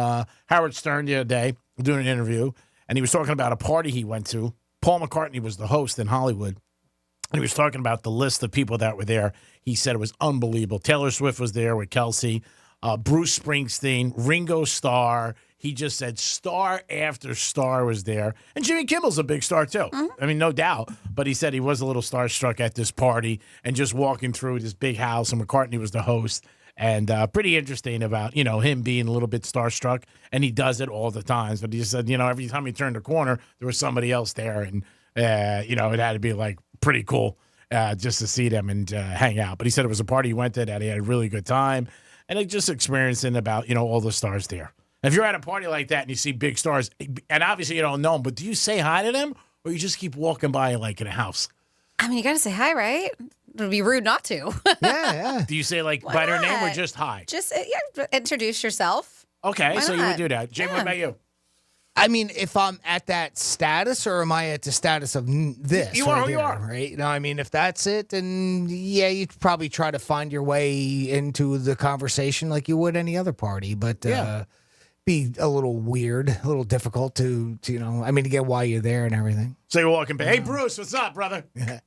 Howard Stern the other day doing an interview, and he was talking about a party he went to. Paul McCartney was the host in Hollywood. And he was talking about the list of people that were there. He said it was unbelievable. Taylor Swift was there with Kelsey, Bruce Springsteen, Ringo Starr. He just said star after star was there. And Jimmy Kimmel's a big star, too. Mm-hmm. I mean, no doubt. But he said he was a little starstruck at this party and just walking through this big house, and McCartney was the host. And pretty interesting about, him being a little bit starstruck. And he does it all the time. But he just said, every time he turned a corner, there was somebody else there. And, it had to be, like, pretty cool just to see them and hang out. But he said it was a party he went to that he had a really good time. And just experiencing about, all the stars there. If you're at a party like that and you see big stars, and obviously you don't know them, but do you say hi to them or you just keep walking by like in a house? I mean, you got to say hi, right? It would be rude not to. Yeah. Do you say like by their name or just hi? Just introduce yourself. Okay, Why so not? you would do that. Jay, what about you? I mean, if I'm at that status, or am I at the status of this? You are right who you here, are. right? No, I mean, if that's it, then yeah, you'd probably try to find your way into the conversation like you would any other party. But be a little weird, a little difficult to to get why you're there and everything. So you're walking by. Hey, Bruce, what's up, brother?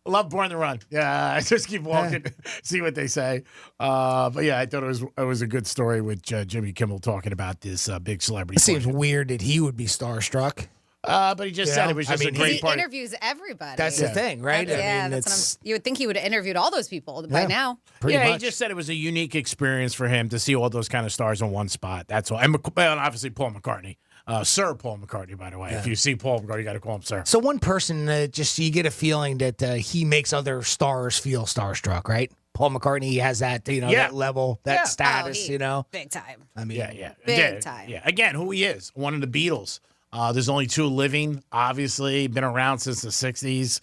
Love Born to Run. Yeah, I just keep walking, see what they say. But yeah, I thought it was a good story with Jimmy Kimmel talking about this big celebrity. It seems weird that he would be starstruck. But he just said it was just a great he party. interviews everybody. That's the thing, right? That's what you would think he would have interviewed all those people by now. He just said it was a unique experience for him to see all those kind of stars in one spot. That's all. And obviously Paul McCartney. Sir Paul McCartney, by the way. If you see Paul McCartney, you got to call him Sir. So one person, you get a feeling that he makes other stars feel starstruck, right? Paul McCartney has that, that level, that status, Big time. I mean, Big time. Yeah, again, who he is, one of the Beatles. There's only 2 living, obviously, been around since the 60s,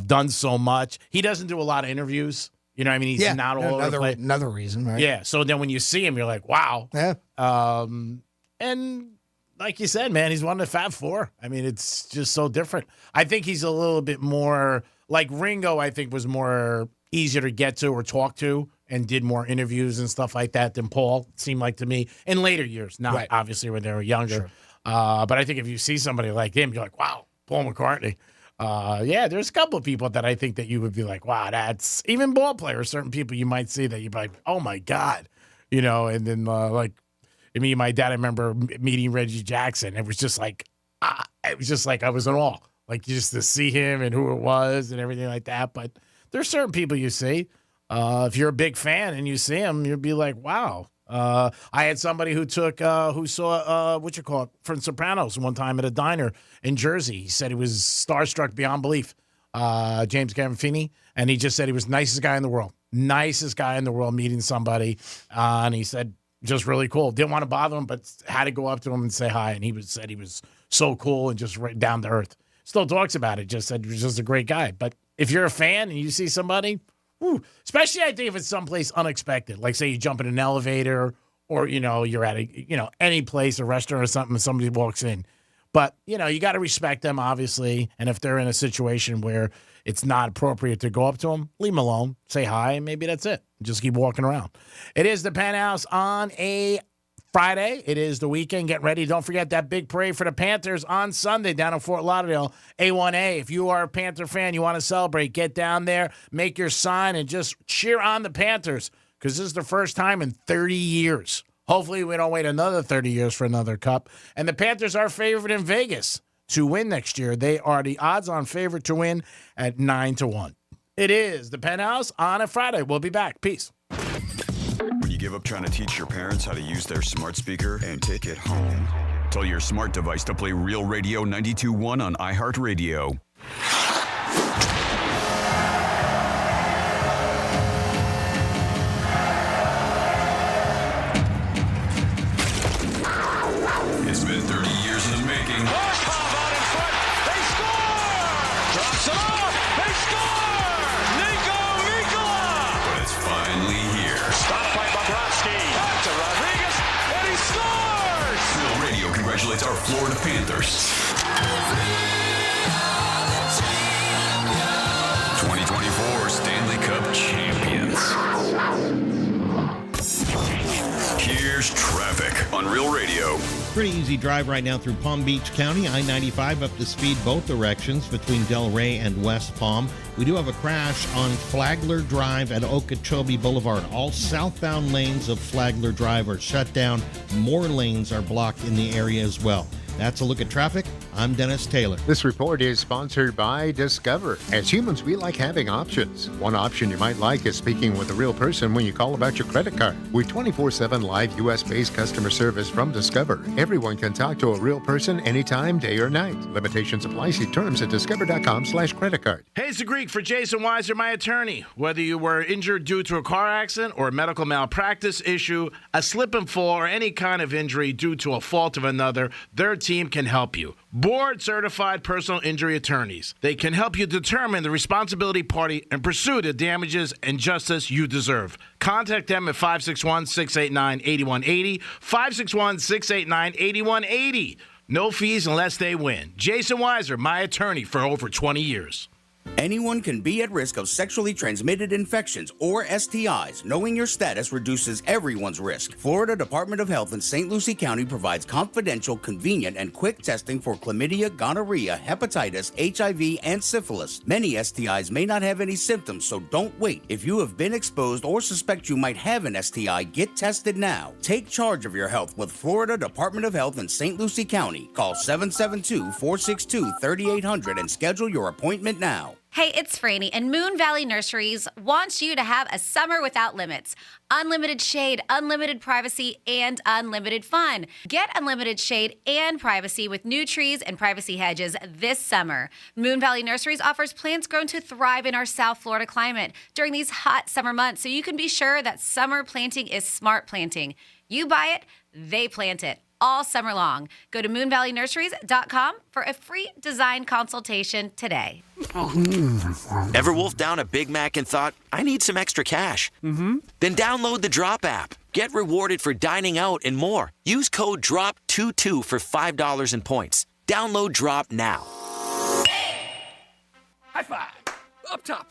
done so much. He doesn't do a lot of interviews. You know what I mean? He's not all over the place. Another reason, right? Yeah, so then when you see him, you're like, wow. Yeah. And like you said, man, he's one of the Fab Four. I mean, it's just so different. I think he's a little bit more, like Ringo, I think, was more easier to get to or talk to and did more interviews and stuff like that than Paul, it seemed like to me, in later years, not obviously when they were younger. Sure. But I think if you see somebody like him, you're like, wow, Paul McCartney. There's a couple of people that I think that you would be like, wow, that's even ball players, certain people you might see that you'd be like, oh my God, and then my dad, I remember meeting Reggie Jackson. It was just like I was in awe, like just to see him and who it was and everything like that. But there's certain people you see. If you're a big fan and you see him, you'll be like, wow. I had somebody who saw from Sopranos one time at a diner in Jersey. He said he was starstruck beyond belief. James Gandolfini, and he just said he was the nicest guy in the world meeting somebody. And he said, just really cool. Didn't want to bother him, but had to go up to him and say hi. And said he was so cool and just right down to earth. Still talks about it. Just said he was just a great guy. But if you're a fan and you see somebody, especially I think if it's someplace unexpected, like say you jump in an elevator or you're at any place, a restaurant or something, and somebody walks in. But you got to respect them, obviously. And if they're in a situation where it's not appropriate to go up to them, leave them alone, say hi, and maybe that's it. Just keep walking around. It is the Penthouse on a Friday. It is the weekend. Get ready. Don't forget that big parade for the Panthers on Sunday down in Fort Lauderdale, A1A. If you are a Panther fan, you want to celebrate, get down there, make your sign, and just cheer on the Panthers because this is the first time in 30 years. Hopefully we don't wait another 30 years for another cup. And the Panthers are favored in Vegas to win next year. They are the odds-on favorite to win at 9-1. It is the Penthouse on a Friday. We'll be back. Peace. When you give up trying to teach your parents how to use their smart speaker and take it home, tell your smart device to play Real Radio 92.1 on iHeartRadio. It's been 30 years in the making. Roscoff out in front. They score! Drops it off. They score! Nico Mikola! But it's finally here. Stopped by Bobrovsky. Back to Rodriguez, and he scores! Real Radio congratulates our Florida Panthers. 2024 Stanley Cup champions. Here's traffic on Real Radio. Pretty easy drive right now through Palm Beach County. I-95 up to speed both directions between Delray and West Palm. We do have a crash on Flagler Drive at Okeechobee Boulevard. All southbound lanes of Flagler Drive are shut down. More lanes are blocked in the area as well. That's a look at traffic. I'm Dennis Taylor. This report is sponsored by Discover. As humans, we like having options. One option you might like is speaking with a real person when you call about your credit card. With 24/7 live U.S.-based customer service from Discover, everyone can talk to a real person anytime, day or night. Limitations apply. See terms at discover.com/credit card. Hey, it's the Greek for Jason Weiser, my attorney. Whether you were injured due to a car accident or a medical malpractice issue, a slip and fall, or any kind of injury due to a fault of another, their team can help you. Board-certified personal injury attorneys. They can help you determine the responsibility party and pursue the damages and justice you deserve. Contact them at 561-689-8180, 561-689-8180. No fees unless they win. Jason Weiser, my attorney for over 20 years. Anyone can be at risk of sexually transmitted infections or STIs. Knowing your status reduces everyone's risk. Florida Department of Health in St. Lucie County provides confidential, convenient, and quick testing for chlamydia, gonorrhea, hepatitis, HIV, and syphilis. Many STIs may not have any symptoms, so don't wait. If you have been exposed or suspect you might have an STI, get tested now. Take charge of your health with Florida Department of Health in St. Lucie County. Call 772-462-3800 and schedule your appointment now. Hey, it's Franny, and Moon Valley Nurseries wants you to have a summer without limits. Unlimited shade, unlimited privacy, and unlimited fun. Get unlimited shade and privacy with new trees and privacy hedges this summer. Moon Valley Nurseries offers plants grown to thrive in our South Florida climate during these hot summer months, so you can be sure that summer planting is smart planting. You buy it, they plant it. All summer long. Go to moonvalleynurseries.com for a free design consultation today. Ever wolfed down a Big Mac and thought, I need some extra cash? Mm-hmm. Then download the Drop app. Get rewarded for dining out and more. Use code DROP22 for $5 in points. Download Drop now. High five. Up top.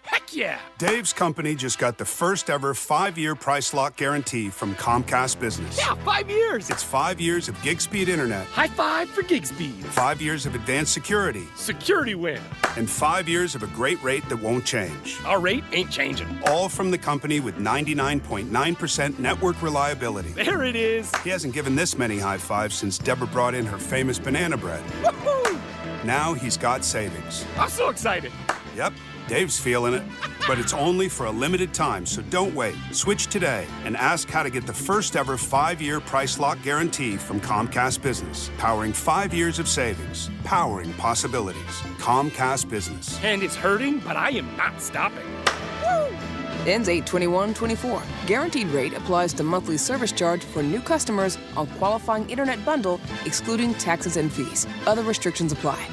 Heck yeah! Dave's company just got the first ever 5-year price lock guarantee from Comcast Business. Yeah, 5 years! It's 5 years of gig speed internet. High five for gig speed. 5 years of advanced security. Security win. And 5 years of a great rate that won't change. Our rate ain't changing. All from the company with 99.9% network reliability. There it is. He hasn't given this many high fives since Deborah brought in her famous banana bread. Woohoo! Now he's got savings. I'm so excited. Yep. Dave's feeling it, but it's only for a limited time, so don't wait. Switch today and ask how to get the first ever 5-year price lock guarantee from Comcast Business. Powering 5 years of savings. Powering possibilities. Comcast Business. And it's hurting, but I am not stopping. Ends 8/21/24. Guaranteed rate applies to monthly service charge for new customers on qualifying internet bundle, excluding taxes and fees. Other restrictions apply.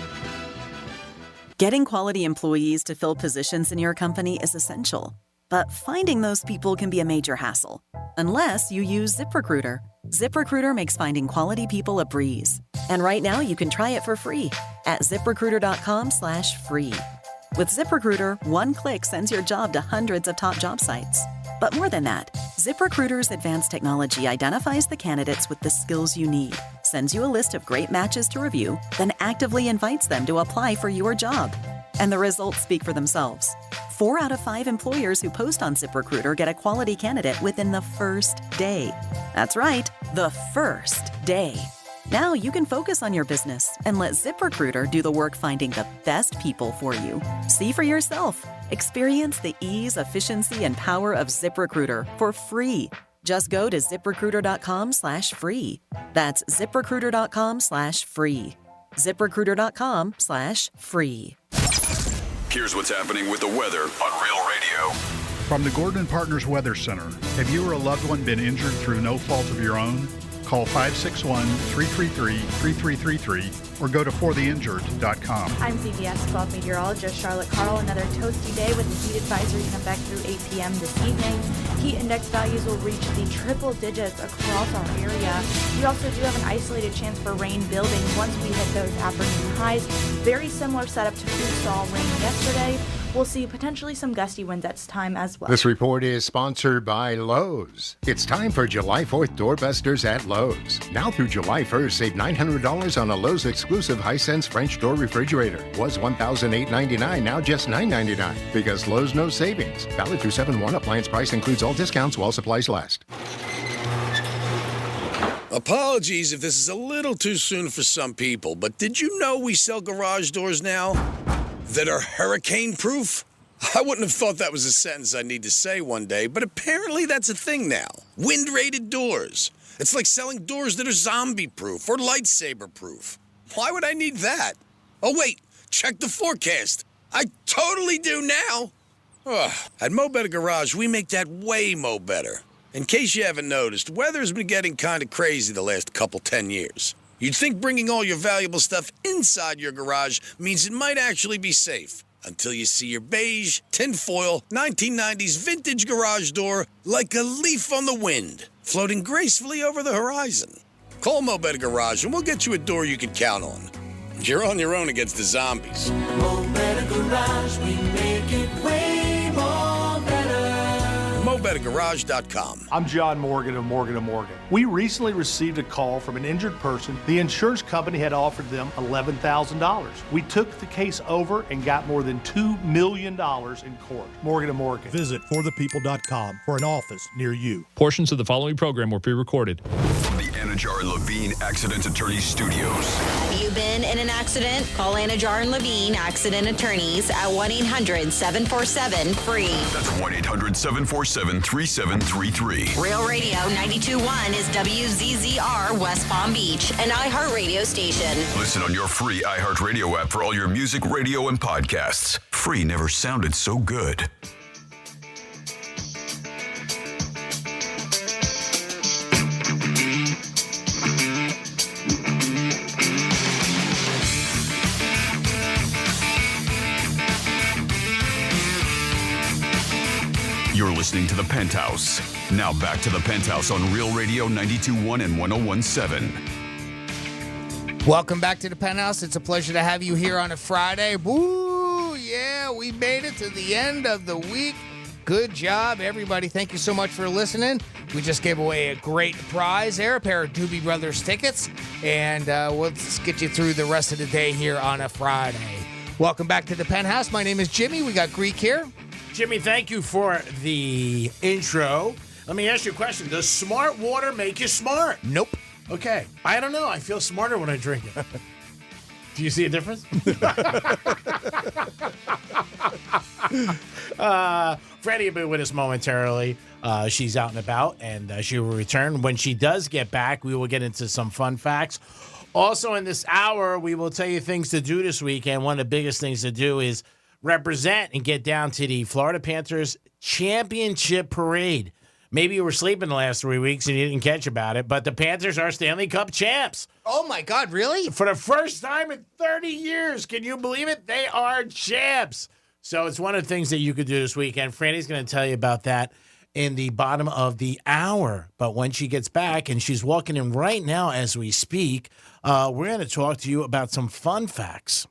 Getting quality employees to fill positions in your company is essential, but finding those people can be a major hassle, unless you use ZipRecruiter. ZipRecruiter makes finding quality people a breeze. And right now you can try it for free at ZipRecruiter.com/free. With ZipRecruiter, one click sends your job to hundreds of top job sites. But more than that, ZipRecruiter's advanced technology identifies the candidates with the skills you need, sends you a list of great matches to review, then actively invites them to apply for your job. And the results speak for themselves. 4 out of 5 employers who post on ZipRecruiter get a quality candidate within the first day. That's right, the first day. Now you can focus on your business and let ZipRecruiter do the work finding the best people for you. See for yourself. Experience the ease, efficiency, and power of ZipRecruiter for free. Just go to ZipRecruiter.com/free. That's ZipRecruiter.com/free. ZipRecruiter.com/free. Here's what's happening with the weather on Real Radio. From the Gordon Partners Weather Center, have you or a loved one been injured through no fault of your own? Call 561-333-3333 or go to fortheinjured.com. I'm CBS 12 meteorologist Charlotte Carl. Another toasty day with the heat advisory in effect through 8 p.m. this evening. Heat index values will reach the triple digits across our area. We also do have an isolated chance for rain building once we hit those afternoon highs. Very similar setup to we saw rain yesterday. We'll see potentially some gusty winds at time as well. This report is sponsored by Lowe's. It's time for July 4th doorbusters at Lowe's. Now through July 1st, save $900 on a Lowe's exclusive Hisense French door refrigerator. Was $1,899, now just $999. Because Lowe's knows savings. Valid through 7/1. Appliance price includes all discounts while supplies last. Apologies if this is a little too soon for some people, but did you know we sell garage doors now that are hurricane-proof? I wouldn't have thought that was a sentence I'd need to say one day, but apparently that's a thing now. Wind-rated doors. It's like selling doors that are zombie-proof or lightsaber-proof. Why would I need that? Oh, wait, check the forecast. I totally do now. Ugh. At Mo Better Garage, we make that way mo better. In case you haven't noticed, weather's been getting kind of crazy the last 10 years. You'd think bringing all your valuable stuff inside your garage means it might actually be safe. Until you see your beige, tinfoil, 1990s vintage garage door like a leaf on the wind, floating gracefully over the horizon. Call Mo Better Garage and we'll get you a door you can count on. you're on your own against the zombies. Garage, we make it way more better. MoBetterGarage.com. I'm John Morgan of Morgan & Morgan. We recently received a call from an injured person. The insurance company had offered them $11,000. We took the case over and got more than $2 million in court. Morgan & Morgan. Visit forthepeople.com for an office near you. Portions of the following program were pre-recorded. From the Anajar and Levine Accident Attorney Studios. Have you been in an accident? Call Anajar and Levine Accident Attorneys at 1-800-747-FREE. That's 1-800-747-3733. Real Radio 92.1 is WZZR West Palm Beach, an iHeartRadio station. Listen on your free iHeartRadio app for all your music, radio, and podcasts. Free never sounded so good. You're listening to The Penthouse. Now back to The Penthouse on Real Radio 92.1 and 101.7. Welcome back to the Penthouse. It's a pleasure to have you here on a Friday. Woo! Yeah, we made it to the end of the week. Good job, everybody. Thank you so much for listening. We just gave away a great prize there, a pair of Doobie Brothers tickets, and we'll just get you through the rest of the day here on a Friday. Welcome back to the Penthouse. My name is Jimmy. We got Greek here. Jimmy, thank you for the intro. Let me ask you a question. Does smart water make you smart? Nope. Okay. I don't know. I feel smarter when I drink it. Do you see a difference? Freddie will be with us momentarily. She's out and about, and she will return. When she does get back, we will get into some fun facts. Also, in this hour, we will tell you things to do this weekend. One of the biggest things to do is represent and get down to the Florida Panthers Championship Parade. Maybe you were sleeping the last 3 weeks and you didn't catch about it, but the Panthers are Stanley Cup champs. Oh, my God, really? For the first time in 30 years. Can you believe it? They are champs. So it's one of the things that you could do this weekend. Franny's going to tell you about that in the bottom of the hour. But when she gets back, and she's walking in right now as we speak, we're going to talk to you about some fun facts.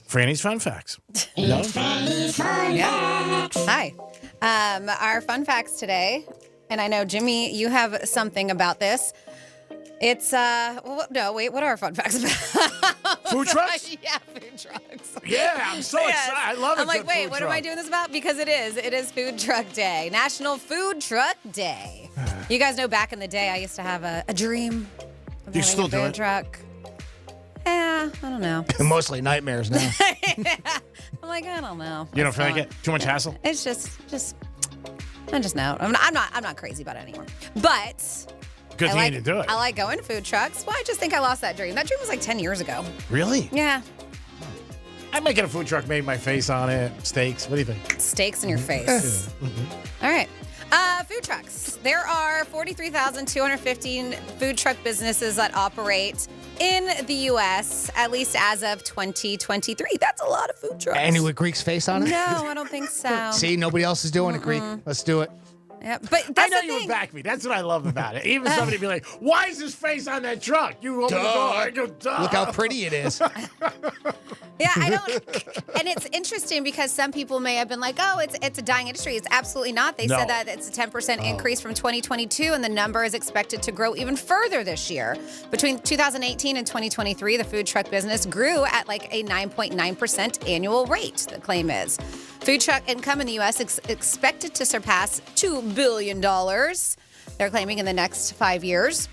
Franny's Fun Facts. No? Franny's Fun Facts. Hi. Our fun facts today, and I know, Jimmy, you have something about this. It's, what are our fun facts about? Food trucks? Yeah, food trucks. Yeah, I'm so excited. I love it. I'm like, wait, what am I doing this about? Because it is. It is Food Truck Day. National Food Truck Day. You guys know back in the day, I used to have a dream of having a food truck. Yeah, I don't know. Mostly nightmares now. I'm like, I don't know. You don't feel like it? Too much hassle? It's just I just know. I'm not crazy about it anymore. But good thing you didn't do it. I like going to food trucks. Well, I just think I lost that dream. That dream was like 10 years ago. Really? Yeah. I'm making a food truck, made my face on it, steaks. What do you think? Steaks in your face. All right. Food trucks. There are 43,215 food truck businesses that operate in the U.S., at least as of 2023. That's a lot of food trucks. Any with Greek's face on it? No, I don't think so. See, nobody else is doing it, Greek. Let's do it. Yeah, but that's I know the you thing. would back me. That's what I love about it. Even somebody be like, why is his face on that truck? You open the door. I go, duh. Look how pretty it is. Yeah, I don't. And it's interesting because some people may have been like, oh, it's a dying industry. It's absolutely not. They said that it's a 10% increase from 2022, and the number is expected to grow even further this year. Between 2018 and 2023, the food truck business grew at like a 9.9% annual rate, the claim is. Food truck income in the U.S. is expected to surpass $2 billion, they're claiming, in the next 5 years.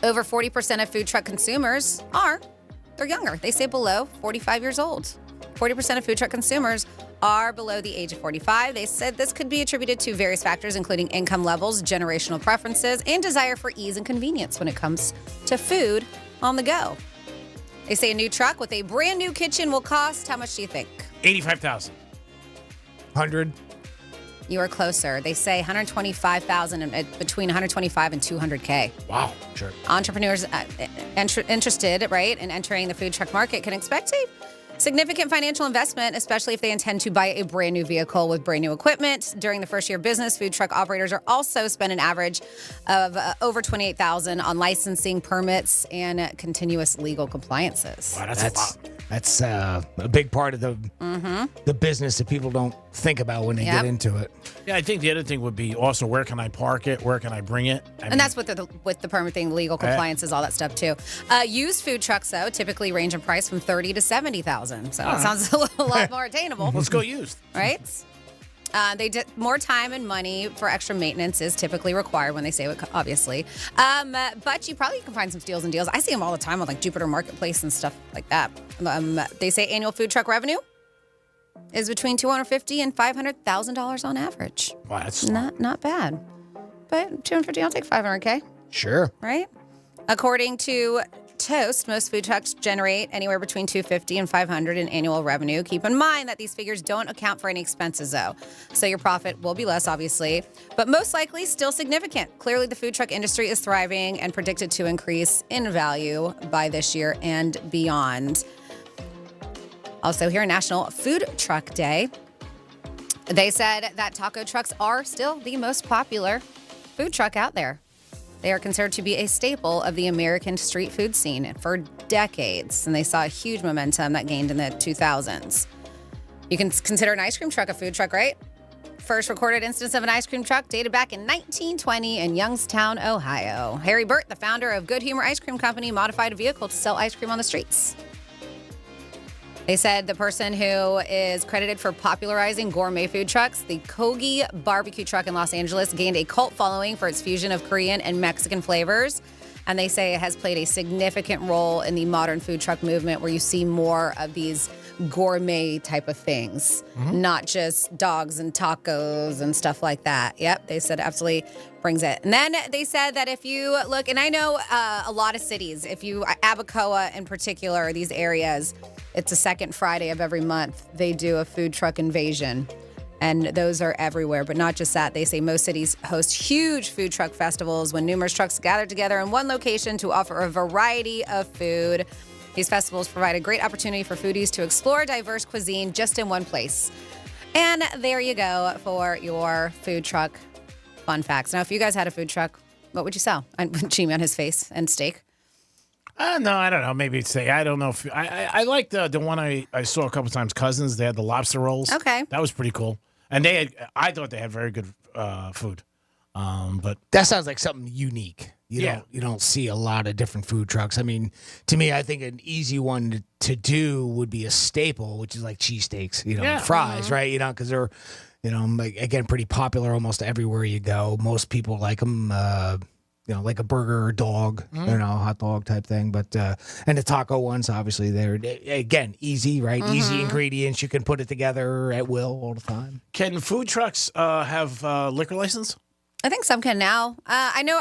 Over 40% of food truck consumers they're younger. They say below 45 years old. 40% of food truck consumers are below the age of 45. They said this could be attributed to various factors, including income levels, generational preferences, and desire for ease and convenience when it comes to food on the go. They say a new truck with a brand new kitchen will cost, how much do you think? $85,000. 100. You are closer. They say $125,000, between $125,000 and $200K. Wow, sure. Entrepreneurs interested, right, in entering the food truck market can expect Significant financial investment, especially if they intend to buy a brand new vehicle with brand new equipment. During the first year of business, food truck operators are also spend an average of over $28,000 on licensing, permits, and continuous legal compliances. Wow, that's a lot. That's a big part of the business that people don't think about when they get into it. Yeah, I think the other thing would be also where can I park it? Where can I bring it? And that's with the permit thing, legal compliances, all that stuff too. Used food trucks though typically range in price from $30,000 to $70,000. So it sounds a lot more attainable. Let's go used. Right? They did more time and money for extra maintenance is typically required when they say it, obviously. But you probably can find some steals and deals. I see them all the time on like Jupiter Marketplace and stuff like that. They say annual food truck revenue is between $250,000 and $500,000 on average. Wow, that's not bad. But $250,000, I'll take $500K. Sure. Right? According to Toast, most food trucks generate anywhere between $250,000 and $500,000 in annual revenue. Keep in mind that these figures don't account for any expenses, though. So your profit will be less, obviously, but most likely still significant. Clearly, the food truck industry is thriving and predicted to increase in value by this year and beyond. Also, here on National Food Truck Day, they said that taco trucks are still the most popular food truck out there. They are considered to be a staple of the American street food scene for decades, and they saw a huge momentum that gained in the 2000s. You can consider an ice cream truck a food truck, right? First recorded instance of an ice cream truck dated back in 1920 in Youngstown, Ohio. Harry Burt, the founder of Good Humor Ice Cream Company, modified a vehicle to sell ice cream on the streets. They said the person who is credited for popularizing gourmet food trucks, the Kogi barbecue truck in Los Angeles, gained a cult following for its fusion of Korean and Mexican flavors. And they say it has played a significant role in the modern food truck movement where you see more of these gourmet type of things, not just dogs and tacos and stuff like that. Yep, they said absolutely brings it. And then they said that if you look, and I know a lot of cities, if you, Abacoa in particular, these areas, it's the second Friday of every month, they do a food truck invasion. And those are everywhere, but not just that. They say most cities host huge food truck festivals when numerous trucks gather together in one location to offer a variety of food. These festivals provide a great opportunity for foodies to explore diverse cuisine just in one place. And there you go for your food truck fun facts. Now, if you guys had a food truck, what would you sell? Jimmy on his face and steak. No, I don't know. Maybe it's I don't know if I like the one I saw a couple times. Cousins, they had the lobster rolls. Okay, that was pretty cool. And I thought they had very good food. But that sounds like something unique. You don't see a lot of different food trucks. I mean, to me, I think an easy one to do would be a staple, which is like cheesesteaks, fries, right? Because they're, again, pretty popular almost everywhere you go. Most people like them. Like a burger or dog, hot dog type thing. But and the taco ones, obviously, they're again easy, right? Easy ingredients. You can put it together at will all the time. Can food trucks have liquor license? I think some can now. I know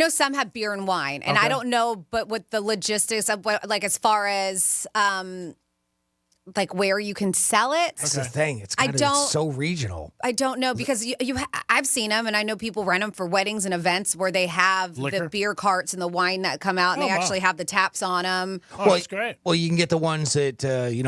some have beer and wine, and I don't know, but with the logistics of what, like as far as like where you can sell it. That's the thing. It's so regional. I don't know because I've seen them and I know people rent them for weddings and events where they have the beer carts and the wine that come out and they actually have the taps on them. Oh, that's great. Well, you can get the ones that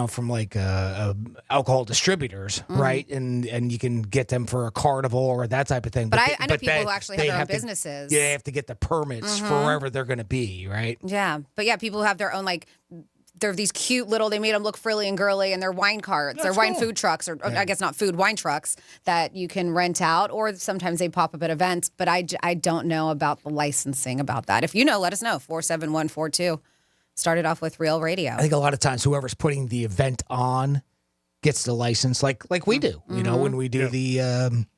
from like alcohol distributors, right? And you can get them for a carnival or that type of thing. But I know people who actually have their own businesses. They have to get the permits for wherever they're going to be, right? Yeah, but people who have their own they're these cute little, they made them look frilly and girly, and they're wine carts. They're wine food trucks, or I guess not food, wine trucks that you can rent out, or sometimes they pop up at events. But I don't know about the licensing about that. If you know, let us know. 47142. Started off with Real Radio. I think a lot of times whoever's putting the event on gets the license, like we do. When we do the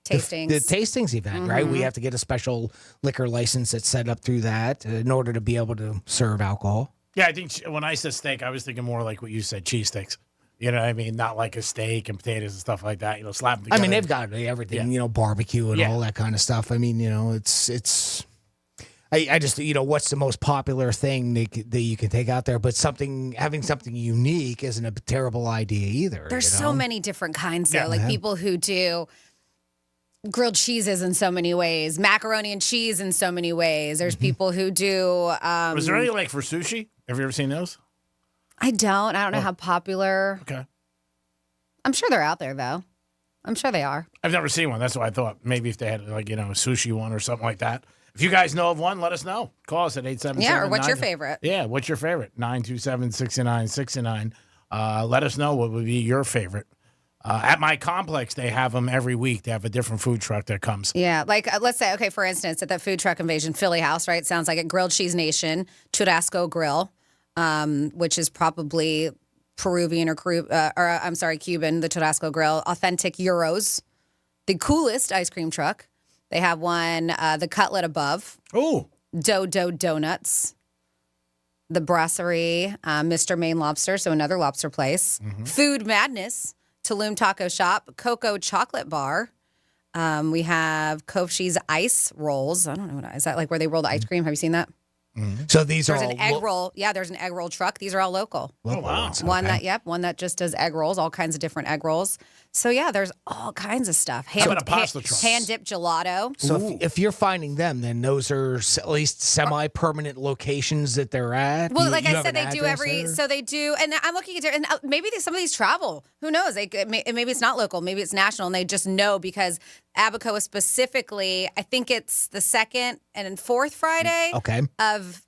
tastings, the tastings event, right? We have to get a special liquor license that's set up through that in order to be able to serve alcohol. Yeah, I think when I said steak, I was thinking more like what you said, cheesesteaks. You know what I mean? Not like a steak and potatoes and stuff like that. Slap them together. I mean, they've got everything, barbecue and all that kind of stuff. I mean, it's. I just, what's the most popular thing that you can take out there? But having something unique isn't a terrible idea either. There's so many different kinds, though. Like people who do grilled cheeses in so many ways, macaroni and cheese in so many ways. There's people who do. Was there any for sushi? Have you ever seen those? I don't know how popular. Okay. I'm sure they're out there, though. I'm sure they are. I've never seen one. That's why I thought maybe if they had, like, a sushi one or something like that. If you guys know of one, let us know. Call us at 877. Yeah, or what's your favorite? Yeah, what's your favorite? 927-6969. Let us know what would be your favorite. At my complex, they have them every week. They have a different food truck that comes. Yeah, like let's say, okay, for instance, at the food truck invasion, Philly House, right? Sounds like a Grilled Cheese Nation, Churrasco Grill, which is probably Peruvian or Cuban, the Churrasco Grill, Authentic Euros, the coolest ice cream truck. They have one, the Cutlet Above. Oh. Dodo Donuts. The Brasserie, Mr. Maine Lobster, so another lobster place. Food Madness, Tulum Taco Shop, Coco Chocolate Bar. We have Kofshi's Ice Rolls. I don't know what is that, like where they roll the ice cream. Have you seen that? So these There's are an egg roll. Yeah, there's an egg roll truck. These are all local. Oh, wow. One that just does egg rolls, all kinds of different egg rolls. So yeah, there's all kinds of stuff. How about a pasta truck? Hand dipped gelato. So if you're finding them, then those are at least semi-permanent locations that they're at. Well, You- like you I have said, an they do address every. there? So they do, and I'm looking at and maybe some of these travel. Who knows? Maybe it's not local. Maybe it's national, and they just know because Abacoa specifically. I think it's the second and fourth Friday of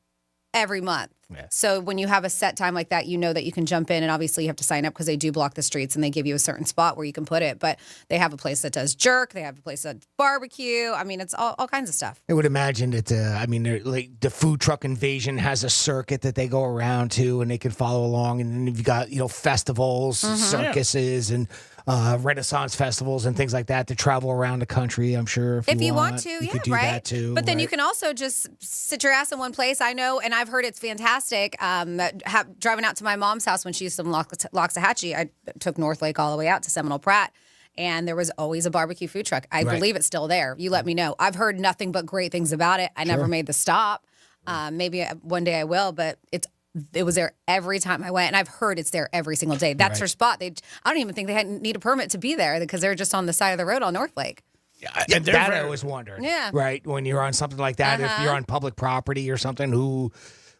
every month. So when you have a set time like that, you know that you can jump in, and obviously you have to sign up because they do block the streets and they give you a certain spot where you can put it. But they have a place that does jerk. They have a place that does barbecue. I mean, it's all kinds of stuff. I would imagine that. Like the food truck invasion has a circuit that they go around to, and they can follow along. And then you've got festivals, circuses, and Renaissance festivals and things like that to travel around the country. I'm sure If you want to, you yeah, could do right. that too. But then right? you can also just sit your ass in one place. I know, and I've heard it's fantastic. Driving out to my mom's house when she used to live in Loxahatchee, I took North Lake all the way out to Seminole Pratt, and there was always a barbecue food truck. I believe it's still there. You let me know. I've heard nothing but great things about it. I never made the stop. Maybe one day I will, but it was there every time I went, and I've heard it's there every single day. That's her spot. I don't even think they need a permit to be there because they're just on the side of the road on North Lake. And that I was wondering. Yeah. Right. When you're on something like that, if you're on public property or something, who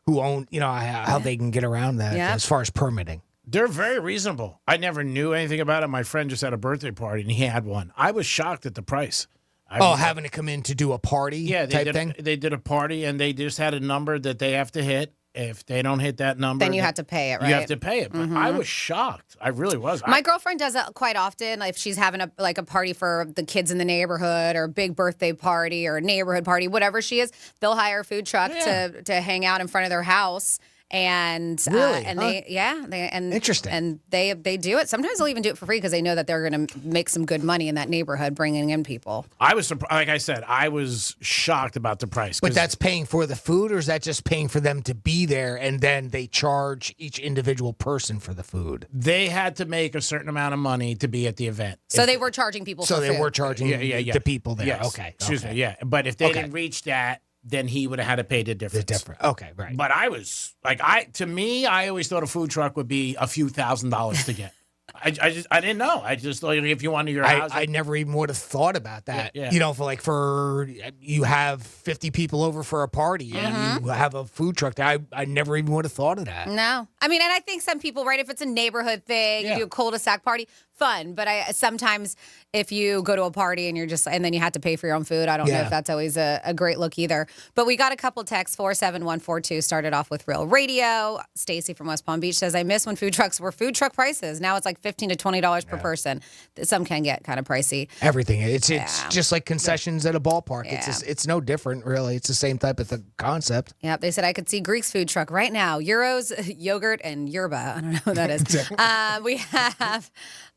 own, how they can get around that as far as permitting. They're very reasonable. I never knew anything about it. My friend just had a birthday party, and he had one. I was shocked at the price. Having to come in to do a party type thing? They did a party, and they just had a number that they have to hit. If they don't hit that number, Then you have to pay it, right? You have to pay it. But I was shocked. I really was. My girlfriend does that quite often. If she's having a party for the kids in the neighborhood or a big birthday party or a neighborhood party, whatever she is, they'll hire a food truck to hang out in front of their house. And really? Interesting. And they do it. Sometimes they'll even do it for free because they know that they're going to make some good money in that neighborhood, bringing in people. I was surprised. Like I said, I was shocked about the price. But that's paying for the food, or is that just paying for them to be there, and then they charge each individual person for the food? They had to make a certain amount of money to be at the event. So they were charging people. So for they food. were charging the people there. Yes. Okay. Excuse me. Yeah. But if they didn't reach that, then he would have had to pay the difference. Okay, right. But I was like, I always thought a food truck would be a few $1,000s to get. I didn't know. I just thought if you wanted your house. I never even would have thought about that. Yeah. For you have 50 people over for a party and you have a food truck there. I never even would have thought of that. No. I mean, and I think some people, right, if it's a neighborhood thing, you do a cul-de-sac party, fun. But sometimes if you go to a party and and then you have to pay for your own food, I don't know if that's always a great look either. But we got a couple texts, 47142, started off with Real Radio. Stacy from West Palm Beach says, I miss when food trucks were food truck prices. Now it's like $15 to $20 per person. Some can get kind of pricey. Everything. It's just like concessions at a ballpark. Yeah. It's no different, really. It's the same type of concept. Yeah, they said I could see Greek's food truck right now. Euros, yogurt, and yerba. I don't know what that is. We have,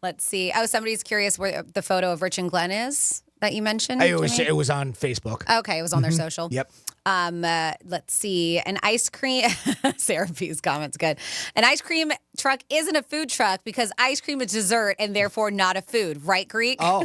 let's see. Oh, somebody's curious where the photo of Rich and Glenn is that you mentioned. It was on Facebook. Okay, it was on their social. Yep. Let's see. An ice cream. Sarah P's comments good. An ice cream truck isn't a food truck because ice cream is dessert and therefore not a food, right, Greek? Oh,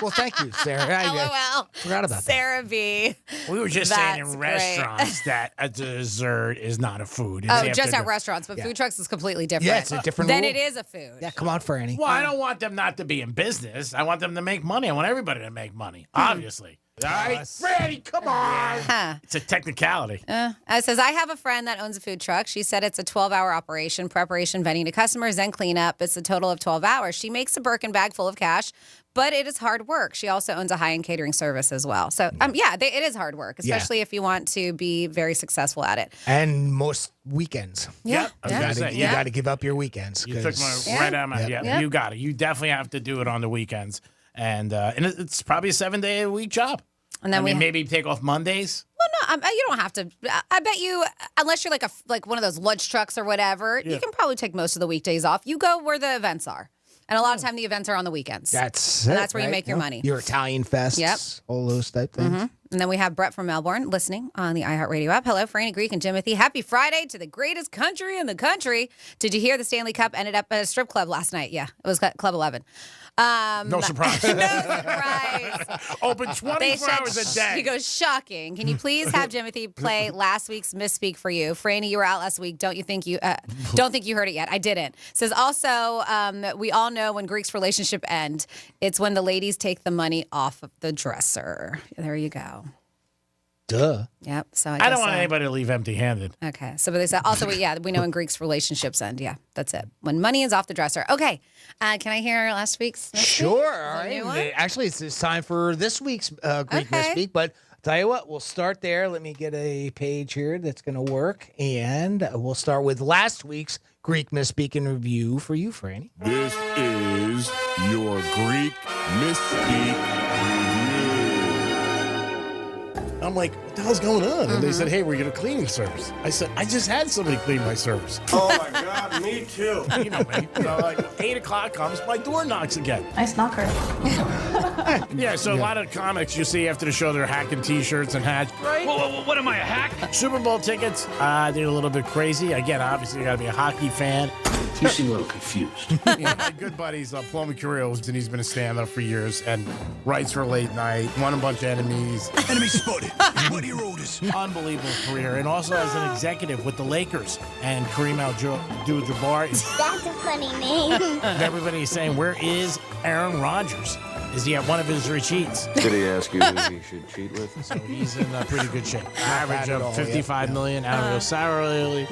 well, thank you, Sarah. LOL. Forgot about Sarah B. We were just saying in restaurants that a dessert is not a food. Oh, just at restaurants, but food trucks is completely different. Yeah, it's a different Then rule. it is a food. Yeah, come on, Franny. Well, I don't want them not to be in business. I want them to make money. I want everybody to make money, obviously. All right, Freddie, come on. Huh. It's a technicality. It says, I have a friend that owns a food truck. She said it's a 12-hour operation, preparation, vending to customers, then cleanup. It's a total of 12 hours. She makes a Birkin bag full of cash, but it is hard work. She also owns a high-end catering service as well. So, it is hard work, especially if you want to be very successful at it. And most weekends. Yeah. You got to give up your weekends. You took my right out of my You got it. You definitely have to do it on the weekends. And it's probably a 7-day-a-week job. And then maybe take off Mondays. Well, no, you don't have to. I bet you, unless you're like one of those lunch trucks or whatever, you can probably take most of the weekdays off. You go where the events are. And a lot of time the events are on the weekends. That's where you make your money. Your Italian fests, all those type things. Mm-hmm. And then we have Brett from Melbourne listening on the iHeartRadio app. Hello, Franny, Greek, and Timothy. Happy Friday to the greatest country in the country. Did you hear the Stanley Cup ended up at a strip club last night? Yeah, it was Club 11. No surprise. No surprise. Open 24 hours a day. He goes, shocking. Can you please have Timothy play last week's Misspeak for you? Franny, you were out last week. Don't think you heard it yet. I didn't. Says also, we all know when Greek's relationship end, it's when the ladies take the money off of the dresser. There you go. Duh. Yep. So I don't want anybody to leave empty-handed. Okay. So, but they said also, we know when Greek's relationships end. Yeah, that's it. When money is off the dresser. Okay. Can I hear last week's? Sure. All right. Actually, it's time for this week's Greek Misspeak. But I'll tell you what, we'll start there. Let me get a page here that's going to work, and we'll start with last week's Greek Misspeak in review for you, Franny. This is your Greek Misspeak. I'm like, what the hell's going on? And they said, hey, we're going to cleaning service. I said, I just had somebody clean my service. Oh, my God, me too. You know me. Like 8 o'clock comes, my door knocks again. Nice knocker. Yeah, so a lot of comics you see after the show, they're hacking T-shirts and hats. Right? What am I, a hack? Super Bowl tickets, they're a little bit crazy. Again, obviously, you got to be a hockey fan. You seem a little confused. My good buddy's Paul McCurry, and he's been a stand-up for years and writes for Late Night, won a bunch of Enemies. Enemy spotted. What he wrote is unbelievable career, and also as an executive with the Lakers and Kareem Abdul-Jabbar. That's a funny name. Everybody's saying, where is Aaron Rodgers? Is he at one of his retreats? Did he ask you who he should cheat with? So he's in pretty good shape. Average of $55 million annual salary.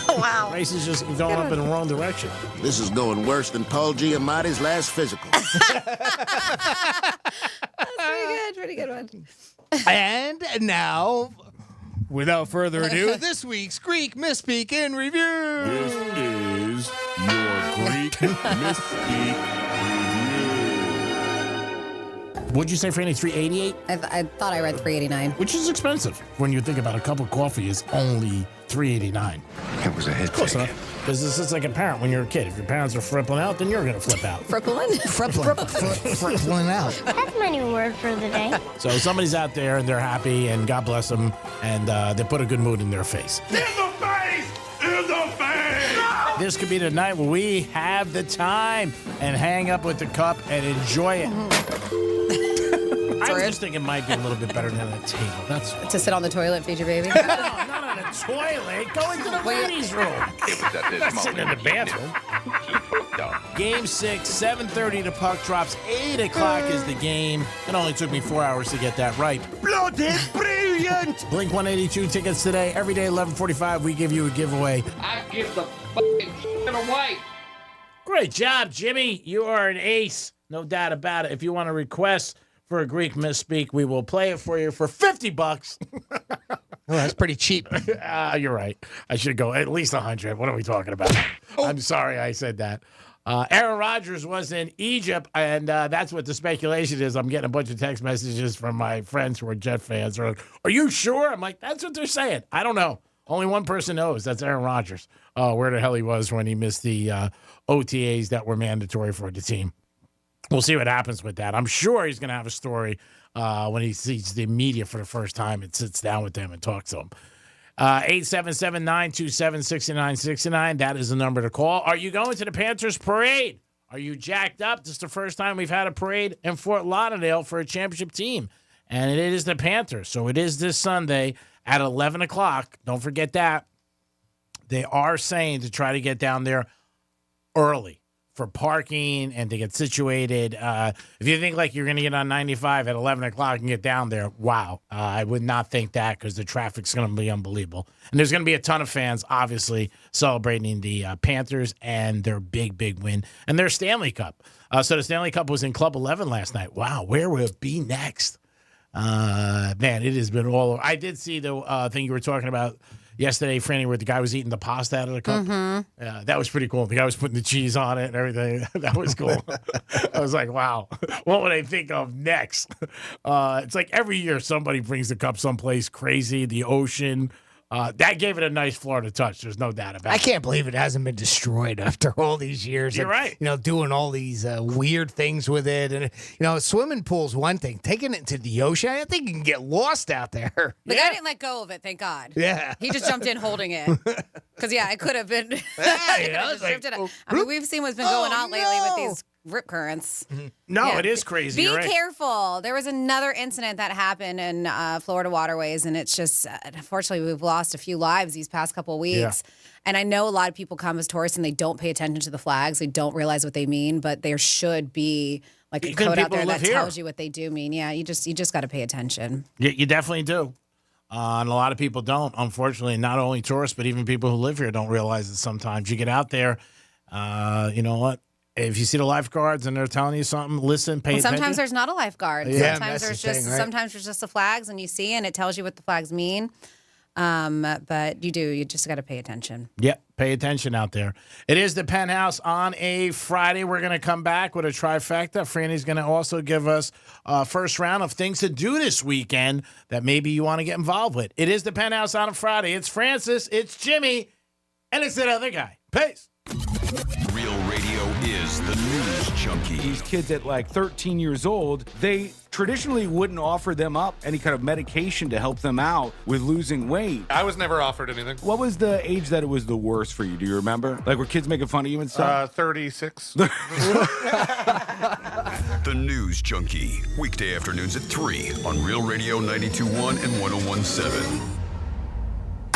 Wow. Races just going up in the wrong direction. This is going worse than Paul Giamatti's last physical. That's pretty good one. And now, without further ado, this week's Greek Misspeak in review. This is your Greek Misspeak. What'd you say, Franny? $3.88? I thought I read $3.89. Which is expensive. When you think about a cup of coffee is only $3.89. That was a head Close enough. Because this is like a parent when you're a kid. If your parents are frippling out, then you're going to flip out. Frippling out. That's my new word for the day. So somebody's out there and they're happy, and God bless them, and they put a good mood in their face. In the face! In the face! This could be the night where we have the time and hang up with the cup and enjoy it. I just think it might be a little bit better than a table. That's all. To sit on the toilet and feed your baby? No, not on a toilet. Go into the ladies' room. Not sitting in the bathroom. Game 6, 7:30 the puck drops. 8 o'clock is the game. It only took me 4 hours to get that right. Bloody brilliant! Blink 182 tickets today. Every day, 11:45, we give you a giveaway. I give the fucking shit away. Great job, Jimmy. You are an ace. No doubt about it. If you want to request for a Greek Misspeak, we will play it for you for $50. Oh, that's pretty cheap. You're right. I should go at least 100. What are we talking about? I'm sorry I said that. Aaron Rodgers was in Egypt, and that's what the speculation is. I'm getting a bunch of text messages from my friends who are Jet fans. Are you sure? I'm like, that's what they're saying. I don't know. Only one person knows. That's Aaron Rodgers. Where the hell he was when he missed the OTAs that were mandatory for the team. We'll see what happens with that. I'm sure he's going to have a story when he sees the media for the first time and sits down with them and talks to them. 877-927-6969. That is the number to call. Are you going to the Panthers parade? Are you jacked up? This is the first time we've had a parade in Fort Lauderdale for a championship team. And it is the Panthers. So it is this Sunday at 11 o'clock. Don't forget that. They are saying to try to get down there early. for parking and to get situated. If you think like you're going to get on 95 at 11 o'clock and get down there, wow. I would not think that because the traffic's going to be unbelievable. And there's going to be a ton of fans, obviously, celebrating the Panthers and their big, big win and their Stanley Cup. So the Stanley Cup was in Club 11 last night. Wow, where will it be next? Man, it has been all over. I did see the thing you were talking about yesterday, Franny, where the guy was eating the pasta out of the cup. Mm-hmm. That was pretty cool. The guy was putting the cheese on it and everything. That was cool. I was like, wow, what would I think of next? It's like every year somebody brings the cup someplace crazy, the ocean. That gave it a nice Florida touch. There's no doubt about it. I can't believe it hasn't been destroyed after all these years. You're right. Doing all these weird things with it. And, swimming pool's one thing. Taking it to the ocean, I think you can get lost out there. The guy didn't let go of it, thank God. Yeah. He just jumped in holding it. Because, it could have been. We've seen what's been going on lately with these rip currents. No, it is crazy. Be You're right. careful. There was another incident that happened in Florida waterways, and it's just, unfortunately, we've lost a few lives these past couple of weeks. Yeah. And I know a lot of people come as tourists and they don't pay attention to the flags. They don't realize what they mean, but there should be like a code out there that tells you what they do mean. Yeah, you just got to pay attention. You definitely do. And a lot of people don't, unfortunately. Not only tourists, but even people who live here don't realize it sometimes. You get out there, you know what? If you see the lifeguards and they're telling you something, listen, pay attention. Sometimes there's not a lifeguard. Yeah, sometimes there's just the flags, and you see, and it tells you what the flags mean. But you just got to pay attention. Yep, pay attention out there. It is the Penthouse on a Friday. We're going to come back with a trifecta. Franny's going to also give us a first round of things to do this weekend that maybe you want to get involved with. It is the Penthouse on a Friday. It's Francis, it's Jimmy, and it's that other guy. Peace. Real radio is the news junkie. These kids at like 13 years old, they traditionally wouldn't offer them up any kind of medication to help them out with losing weight. I was never offered anything. What was the age that it was the worst for you? Do you remember? Like, were kids making fun of you and stuff? 36. The News Junkie. Weekday afternoons at 3 on Real Radio 92.1 and 101.7.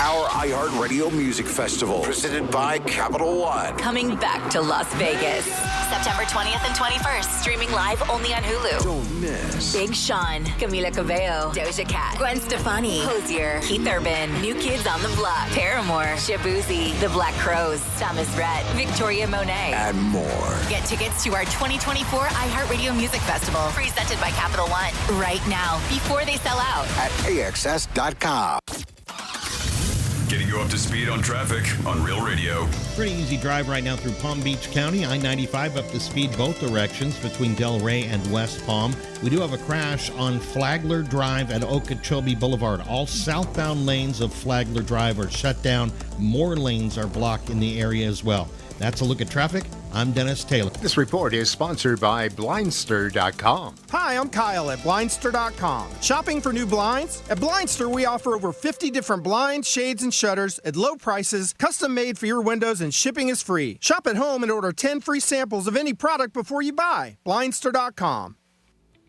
Our iHeartRadio Music Festival, presented by Capital One. Coming back to Las Vegas. September 20th and 21st. Streaming live only on Hulu. Don't miss. Big Sean, Camila Cabello, Doja Cat, Gwen Stefani, Hozier, Keith Urban, New Kids on the Block, Paramore, Shabuzi, The Black Crowes, Thomas Rhett, Victoria Monet, And more. Get tickets to our 2024 iHeartRadio Music Festival, presented by Capital One, right now, before they sell out. At AXS.com. Getting you up to speed on traffic on Real Radio. Pretty easy drive right now through Palm Beach County. I-95 up to speed both directions between Delray and West Palm. We do have a crash on Flagler Drive at Okeechobee Boulevard. All southbound lanes of Flagler Drive are shut down. More lanes are blocked in the area as well. That's a look at traffic. I'm Dennis Taylor. This report is sponsored by Blindster.com. Hi, I'm Kyle at Blindster.com. Shopping for new blinds? At Blindster, we offer over 50 different blinds, shades, and shutters at low prices, custom made for your windows, and shipping is free. Shop at home and order 10 free samples of any product before you buy. Blindster.com.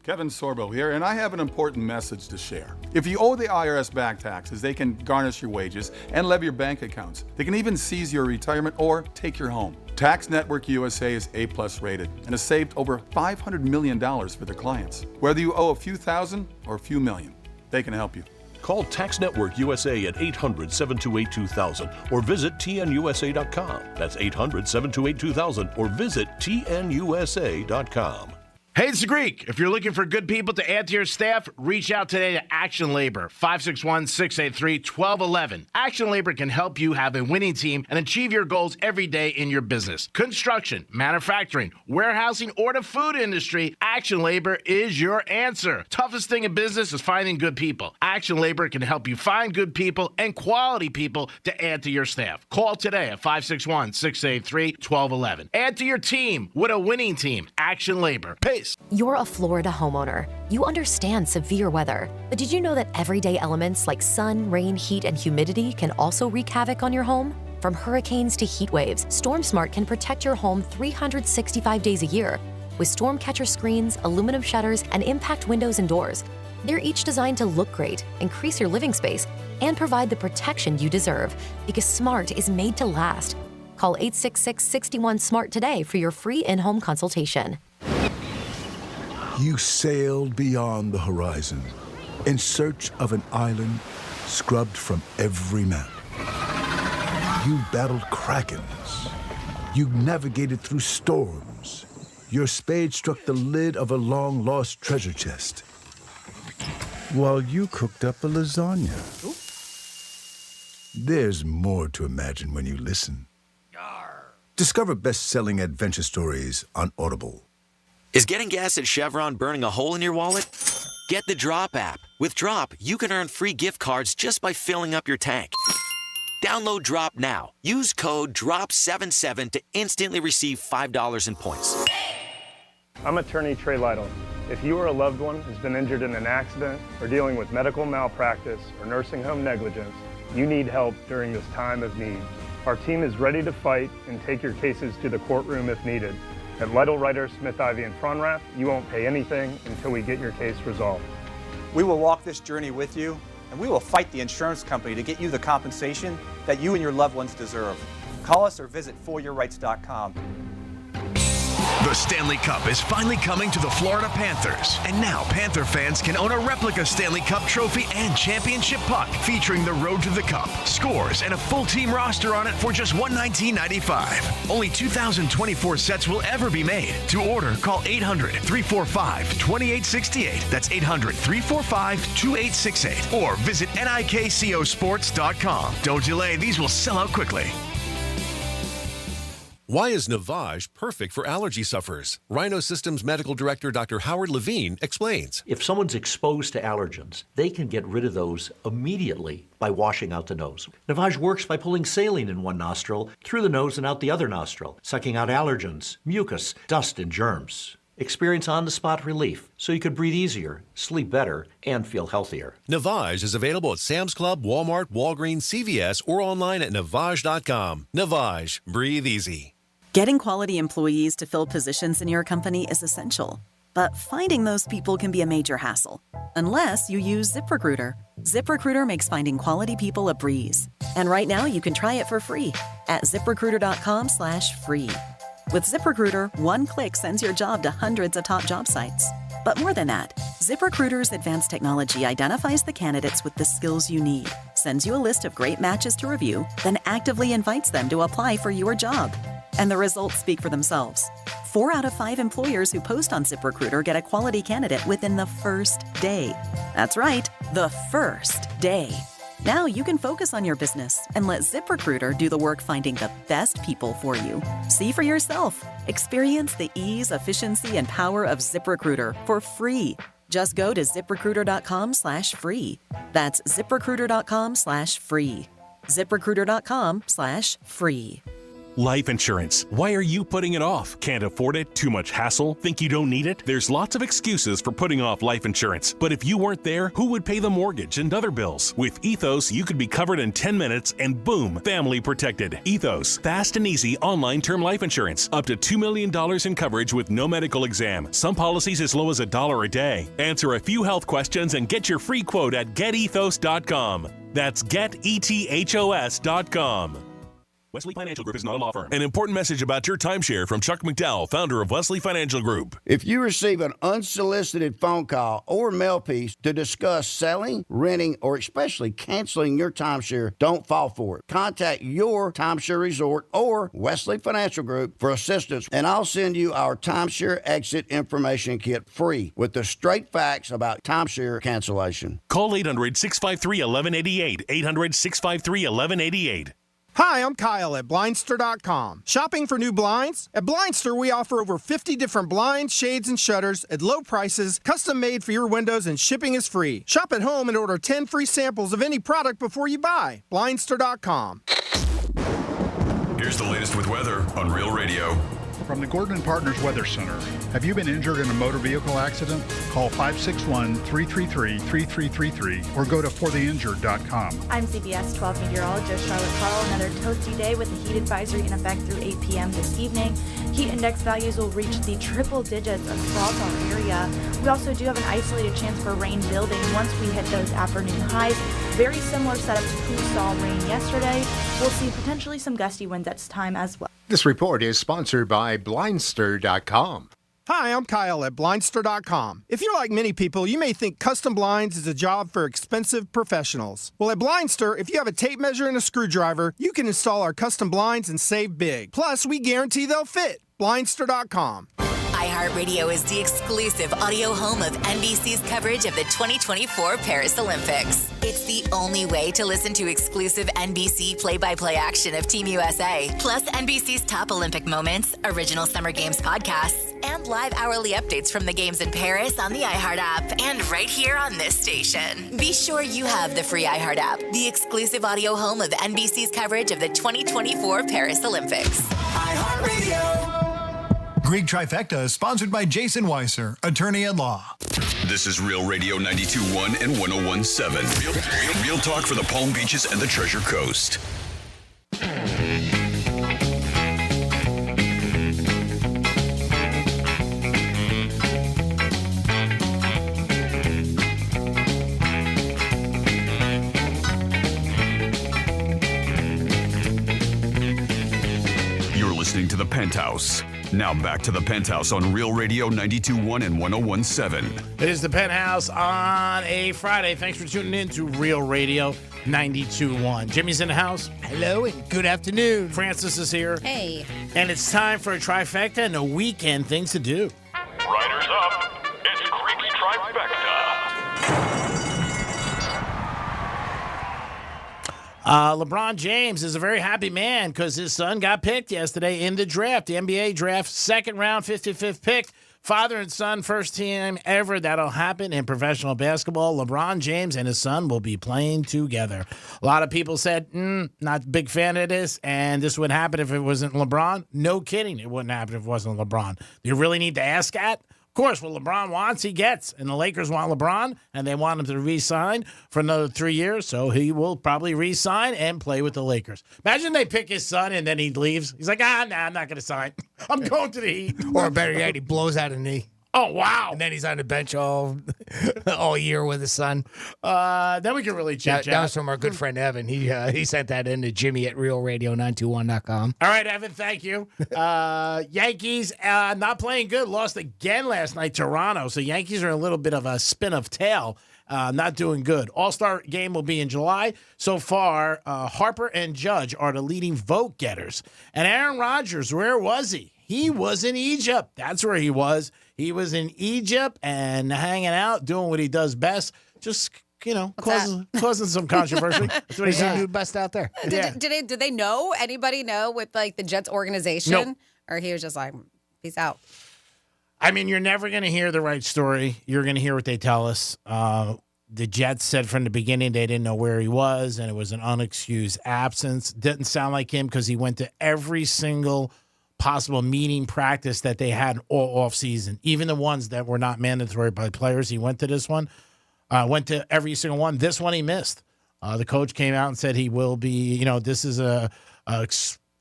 Kevin Sorbo here, and I have an important message to share. If you owe the IRS back taxes, they can garnish your wages and levy your bank accounts. They can even seize your retirement or take your home. Tax Network USA is A+ rated and has saved over $500 million for their clients. Whether you owe a few thousand or a few million, they can help you. Call Tax Network USA at 800-728-2000 or visit tnusa.com. That's 800-728-2000 or visit tnusa.com. Hey, it's the Greek. If you're looking for good people to add to your staff, reach out today to Action Labor, 561-683-1211. Action Labor can help you have a winning team and achieve your goals every day in your business. Construction, manufacturing, warehousing, or the food industry, Action Labor is your answer. Toughest thing in business is finding good people. Action Labor can help you find good people and quality people to add to your staff. Call today at 561-683-1211. Add to your team with a winning team. Action Labor. Peace. You're a Florida homeowner. You understand severe weather. But did you know that everyday elements like sun, rain, heat, and humidity can also wreak havoc on your home? From hurricanes to heat waves, StormSmart can protect your home 365 days a year. With storm catcher screens, aluminum shutters, and impact windows and doors. They're each designed to look great, increase your living space, and provide the protection you deserve, because smart is made to last. Call 866-61-SMART today for your free in-home consultation. You sailed beyond the horizon in search of an island scrubbed from every map. You battled krakens. You navigated through storms. Your spade struck the lid of a long-lost treasure chest, while you cooked up a lasagna. Ooh. There's more to imagine when you listen. Discover best-selling adventure stories on Audible. Is getting gas at Chevron burning a hole in your wallet? Get the Drop app. With Drop, you can earn free gift cards just by filling up your tank. Download Drop now. Use code DROP77 to instantly receive $5 in points. I'm attorney Trey Lytle. If you or a loved one has been injured in an accident or dealing with medical malpractice or nursing home negligence, you need help during this time of need. Our team is ready to fight and take your cases to the courtroom if needed. At Lytle, Ryder, Smith, Ivy, and Fronrath, you won't pay anything until we get your case resolved. We will walk this journey with you, and we will fight the insurance company to get you the compensation that you and your loved ones deserve. Call us or visit foryourrights.com. The Stanley Cup is finally coming to the Florida Panthers. And now Panther fans can own a replica Stanley Cup trophy and championship puck featuring the Road to the Cup, scores, and a full team roster on it for just $119.95. Only 2,024 sets will ever be made. To order, call 800-345-2868. That's 800-345-2868. Or visit nikcosports.com. Don't delay, these will sell out quickly. Why is Navage perfect for allergy sufferers? Rhino Systems Medical Director Dr. Howard Levine explains. If someone's exposed to allergens, they can get rid of those immediately by washing out the nose. Navage works by pulling saline in one nostril, through the nose and out the other nostril, sucking out allergens, mucus, dust, and germs. Experience on-the-spot relief so you can breathe easier, sleep better, and feel healthier. Navage is available at Sam's Club, Walmart, Walgreens, CVS, or online at Navage.com. Navage. Breathe easy. Getting quality employees to fill positions in your company is essential, but finding those people can be a major hassle, unless you use ZipRecruiter. ZipRecruiter makes finding quality people a breeze. And right now you can try it for free at ZipRecruiter.com/free. With ZipRecruiter, one click sends your job to hundreds of top job sites. But more than that, ZipRecruiter's advanced technology identifies the candidates with the skills you need, sends you a list of great matches to review, then actively invites them to apply for your job. And the results speak for themselves. 4 out of 5 employers who post on ZipRecruiter get a quality candidate within the first day. That's right, the first day. Now you can focus on your business and let ZipRecruiter do the work finding the best people for you. See for yourself. Experience the ease, efficiency, and power of ZipRecruiter for free. Just go to ZipRecruiter.com/free. That's ZipRecruiter.com/free. ZipRecruiter.com/free. Life insurance. Why are you putting it off? Can't afford it? Too much hassle? Think you don't need it? There's lots of excuses for putting off life insurance. But if you weren't there, who would pay the mortgage and other bills? With Ethos, you could be covered in 10 minutes and boom, family protected. Ethos, fast and easy online term life insurance. Up to $2 million in coverage with no medical exam. Some policies as low as $1 a day. Answer a few health questions and get your free quote at getethos.com. That's getethos.com. Wesley Financial Group is not a law firm. An important message about your timeshare from Chuck McDowell, founder of Wesley Financial Group. If you receive an unsolicited phone call or mail piece to discuss selling, renting, or especially canceling your timeshare, don't fall for it. Contact your timeshare resort or Wesley Financial Group for assistance, and I'll send you our timeshare exit information kit free with the straight facts about timeshare cancellation. Call 800-653-1188. 800-653-1188. Hi, I'm Kyle at Blindster.com. Shopping for new blinds? At Blindster, we offer over 50 different blinds, shades, and shutters at low prices, custom made for your windows, and shipping is free. Shop at home and order 10 free samples of any product before you buy. Blindster.com. Here's the latest with weather on Real Radio. From the Gordon & Partners Weather Center. Have you been injured in a motor vehicle accident? Call 561-333-3333 or go to fortheinjured.com. I'm CBS 12 meteorologist Charlotte Carl. Another toasty day with a heat advisory in effect through 8 p.m. this evening. Heat index values will reach the triple digits across our area. We also do have an isolated chance for rain building once we hit those afternoon highs. Very similar setup to who saw rain yesterday. We'll see potentially some gusty winds at time as well. This report is sponsored by Blindster.com. Hi, I'm Kyle at Blindster.com. If you're like many people, you may think custom blinds is a job for expensive professionals. Well, at Blindster, if you have a tape measure and a screwdriver, you can install our custom blinds and save big. Plus, we guarantee they'll fit. Blindster.com. iHeartRadio is the exclusive audio home of NBC's coverage of the 2024 Paris Olympics. It's the only way to listen to exclusive NBC play-by-play action of Team USA, plus NBC's top Olympic moments, original Summer Games podcasts, and live hourly updates from the games in Paris on the iHeart app and right here on this station. Be sure you have the free iHeart app, the exclusive audio home of NBC's coverage of the 2024 Paris Olympics. iHeartRadio. Greek Trifecta is sponsored by Jason Weiser, attorney at law. This is Real Radio 92.1 and 101.7. Real talk for the Palm Beaches and the Treasure Coast. You're listening to the Penthouse. Now back to the Penthouse on Real Radio 92.1 and 101.7. It is the Penthouse on a Friday. Thanks for tuning in to Real Radio 92.1. Jimmy's in the house. Hello and good afternoon. Francis is here. Hey. And it's time for a trifecta and a weekend things to do. Riders up. It's Greek's Trifecta. LeBron James is a very happy man because his son got picked yesterday in the draft, the NBA draft, second round, 55th pick. Father and son, first time ever that'll happen in professional basketball. LeBron James and his son will be playing together. A lot of people said, not a big fan of this, and this would happen if it wasn't LeBron. No kidding, it wouldn't happen if it wasn't LeBron. Do you really need to ask that? Of course, what LeBron wants, he gets. And the Lakers want LeBron, and they want him to re-sign for another 3 years, so he will probably re-sign and play with the Lakers. Imagine they pick his son, and then he leaves. He's like, I'm not going to sign. I'm going to the Heat. Or better yet, he blows out a knee. Oh, wow. And then he's on the bench all year with his son. Then we can really chit-chat. That was from our good friend Evan. He sent that in to Jimmy at realradio921.com. All right, Evan, thank you. Yankees not playing good. Lost again last night, Toronto. So Yankees are a little bit of a spin of tail. Not doing good. All-Star game will be in July. So far, Harper and Judge are the leading vote getters. And Aaron Rodgers, where was he? He was in Egypt. That's where he was. He was in Egypt and hanging out, doing what he does best. Just, causing some controversy. That's what he do best out there. Did they know? Anybody know with like the Jets organization? Nope. Or he was just like, peace out. I mean, you're never going to hear the right story. You're going to hear what they tell us. The Jets said from the beginning they didn't know where he was, and it was an unexcused absence. Didn't sound like him because he went to every single possible meeting practice that they had all off season, even the ones that were not mandatory by players. He went to this one, went to every single one. This one he missed. The coach came out and said he will be, this is a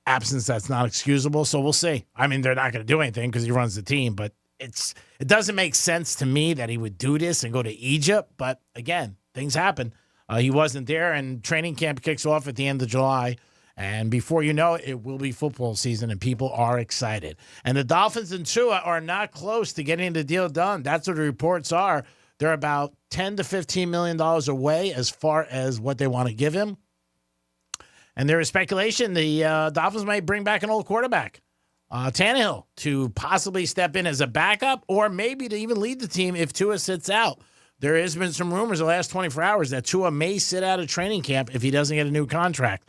absence that's not excusable. So we'll see. I mean, they're not going to do anything because he runs the team, but it doesn't make sense to me that he would do this and go to Egypt. But again, things happen. He wasn't there, and training camp kicks off at the end of July. And before you know it, it will be football season, and people are excited. And the Dolphins and Tua are not close to getting the deal done. That's what the reports are. They're about $10 to $15 million away as far as what they want to give him. And there is speculation the Dolphins might bring back an old quarterback, Tannehill, to possibly step in as a backup or maybe to even lead the team if Tua sits out. There has been some rumors the last 24 hours that Tua may sit out of training camp if he doesn't get a new contract.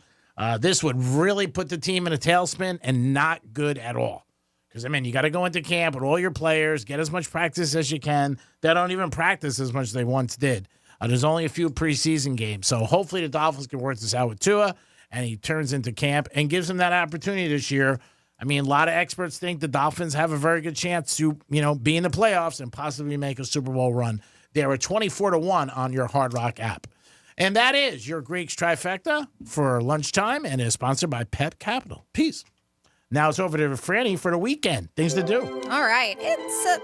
This would really put the team in a tailspin and not good at all. Because, you got to go into camp with all your players, get as much practice as you can. They don't even practice as much as they once did. There's only a few preseason games. So hopefully the Dolphins can work this out with Tua, and he turns into camp and gives him that opportunity this year. A lot of experts think the Dolphins have a very good chance to, be in the playoffs and possibly make a Super Bowl run. They are 24-1 on your Hard Rock app. And that is your Greeks Trifecta for lunchtime and is sponsored by Pep Capital. Peace. Now it's over to Franny for the weekend. Things to do. All right. It's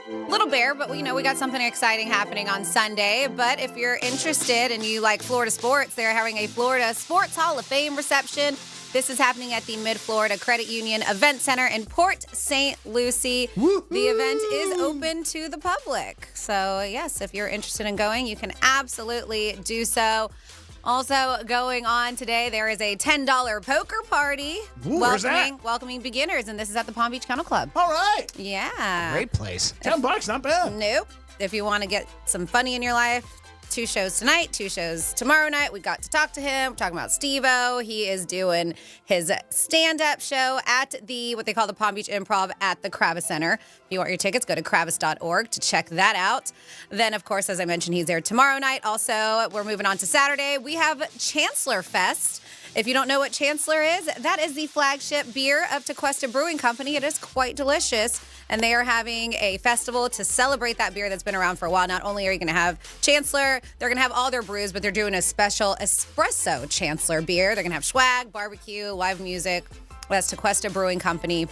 little bare, but we got something exciting happening on Sunday. But if you're interested and you like Florida sports, they're having a Florida Sports Hall of Fame reception. This is happening at the Mid-Florida Credit Union Event Center in Port St. Lucie. Woo-hoo! The event is open to the public. So, yes, if you're interested in going, you can absolutely do so. Also going on today, there is a $10 poker party. Ooh, where's that? Welcoming beginners, and this is at the Palm Beach Kennel Club. All right. Yeah. Great place. $10, not bad. Nope. If you want to get some funny in your life, 2 shows tonight, 2 shows tomorrow night. We got to talk to him. We're talking about Steve-O. He is doing his stand-up show at what they call the Palm Beach Improv at the Kravis Center. If you want your tickets, go to kravis.org to check that out. Then, of course, as I mentioned, he's there tomorrow night. Also, we're moving on to Saturday. We have Chancellor Fest. If you don't know what Chancellor is, that is the flagship beer of Tequesta Brewing Company. It is quite delicious. And they are having a festival to celebrate that beer that's been around for a while. Not only are you going to have Chancellor, they're going to have all their brews, but they're doing a special espresso Chancellor beer. They're going to have swag, barbecue, live music. That's Tequesta Brewing Company,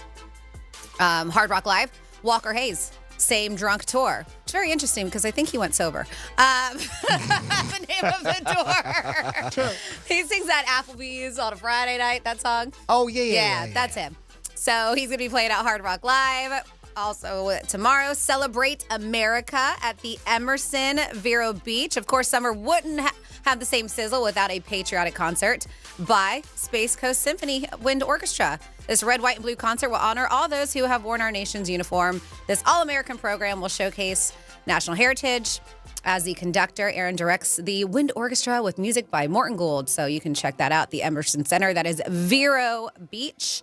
Hard Rock Live, Walker Hayes. Same drunk tour. It's very interesting because I think he went sober. The name of the tour. He sings that Applebee's on a Friday night, that song. Oh, yeah. That's him. So he's going to be playing at Hard Rock Live. Also tomorrow, Celebrate America at the Emerson Vero Beach. Of course, summer wouldn't have the same sizzle without a patriotic concert by Space Coast Symphony Wind Orchestra. This red, white, and blue concert will honor all those who have worn our nation's uniform. This all-American program will showcase national heritage. As the conductor, Aaron directs the wind orchestra with music by Morton Gould. So you can check that out, the Emerson Center. That is Vero Beach.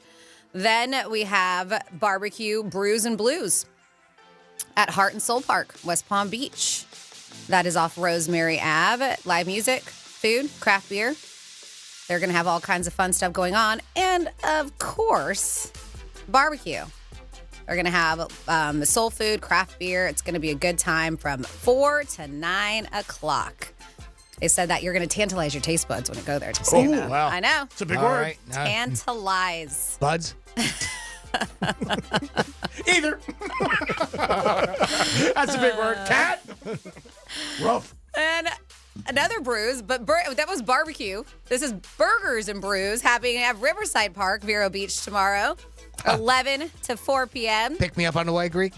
Then we have Barbecue, Brews, and Blues at Heart and Soul Park, West Palm Beach. That is off Rosemary Ave. Live music, food, craft beer. They're going to have all kinds of fun stuff going on. And, of course, barbecue. They're going to have the soul food, craft beer. It's going to be a good time from 4 to 9 o'clock. They said that you're going to tantalize your taste buds when you go there. To say that. Wow. I know. It's a big word. Right. Tantalize. Buds? Either. That's a big word. Cat? Rough. And another brews, but that was barbecue. This is Burgers and Brews happening at Riverside Park, Vero Beach tomorrow, 11 to 4 p.m. Pick me up on the way, Greek.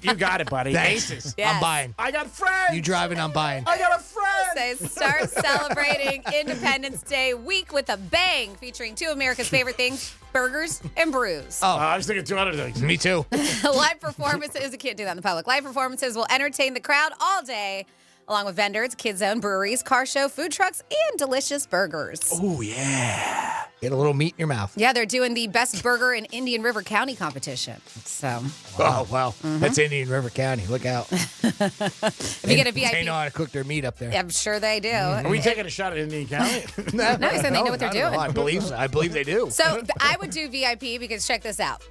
You got it, buddy. Thanks. Aces. Yes. I'm buying. I got friends. You driving, I'm buying. I got a friend. They start celebrating Independence Day week with a bang, featuring 2 of America's favorite things, burgers and brews. Oh, I was thinking 2 other things. Me too. Live performances, you can't do that in the public. Live performances will entertain the crowd all day, along with vendors, kids zone, breweries, car show, food trucks, and delicious burgers. Oh, yeah. Get a little meat in your mouth. Yeah, they're doing the best burger in Indian River County competition. So, Oh, well, that's Indian River County. Look out. if you get a VIP, They know how to cook their meat up there. I'm sure they do. Are we taking a shot at Indian County? No, he's saying they know what they're not at all. doing. I believe they do. So I would do VIP because check this out.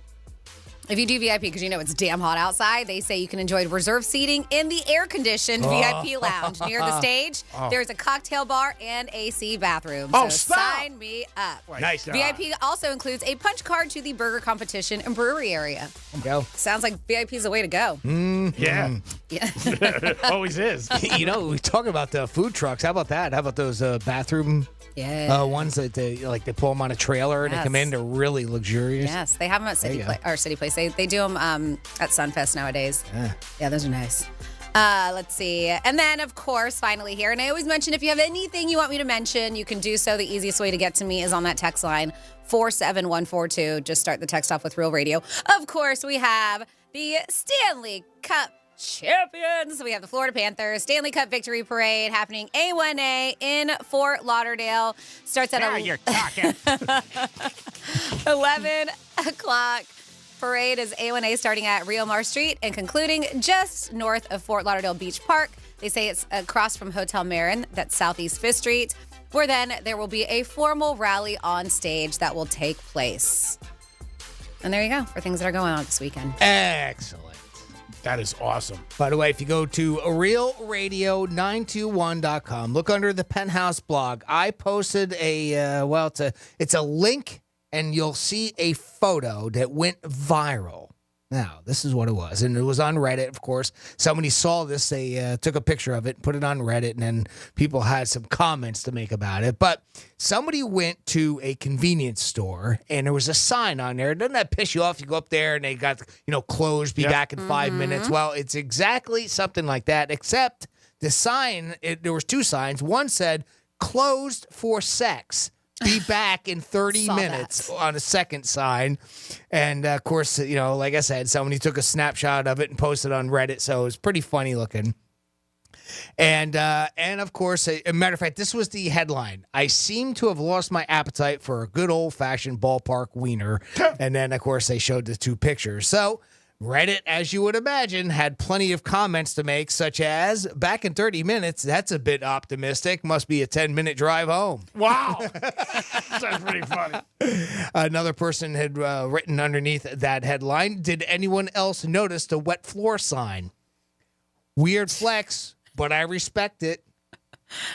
If you do VIP, because you know it's damn hot outside, they say you can enjoy reserved seating in the air-conditioned VIP lounge near the stage. There's a cocktail bar and AC bathroom. Oh, so stop. sign me up. Nice. VIP also includes a punch card to the burger competition and brewery area. Go. Sounds like VIP is the way to go. Yeah. Yeah. Always is. You know, we talk about the food trucks. How about that? How about those bathroom ones that they pull them on a trailer and they come in? They're really luxurious. Yes, they have them at City Place. They do them at Sunfest nowadays. Yeah, those are nice. Let's see. And then, of course, finally here, and I always mention if you have anything you want me to mention, you can do so. The easiest way to get to me is on that text line, 47142. Just start the text off with Real Radio. Of course, we have the Stanley Cup champions. We have the Florida Panthers Stanley Cup Victory Parade happening A1A in Fort Lauderdale. Starts at you're talking. 11 o'clock. Parade is A1A starting at Rio Mar Street and concluding just north of Fort Lauderdale Beach Park. They say it's across from Hotel Marin, that's Southeast 5th Street, where then there will be a formal rally on stage that will take place. And there you go for things that are going on this weekend. Excellent. That is awesome. By the way, if you go to realradio921.com, look under the Penthouse blog. I posted it's a link, and you'll see a photo that went viral Now, this is what it was. And it was on Reddit, of course. Somebody saw this. They took a picture of it, put it on Reddit, and then people had some comments to make about it. But somebody went to a convenience store, and there was a sign on there. Doesn't that piss you off? You go up there, and they got, closed, be back in 5 minutes. Well, it's exactly something like that, except the sign, there was two signs. One said, closed for sex. Be back in 30 minutes on a second sign. And, of course, like I said, somebody took a snapshot of it and posted on Reddit, so it was pretty funny looking. And of course, a matter of fact, this was the headline. I seem to have lost my appetite for a good old-fashioned ballpark wiener. And then, of course, they showed the two pictures. So Reddit, as you would imagine, had plenty of comments to make, such as, back in 30 minutes, that's a bit optimistic. Must be a 10-minute drive home. Wow. Sounds pretty funny. Another person had written underneath that headline, did anyone else notice the wet floor sign? Weird flex, but I respect it.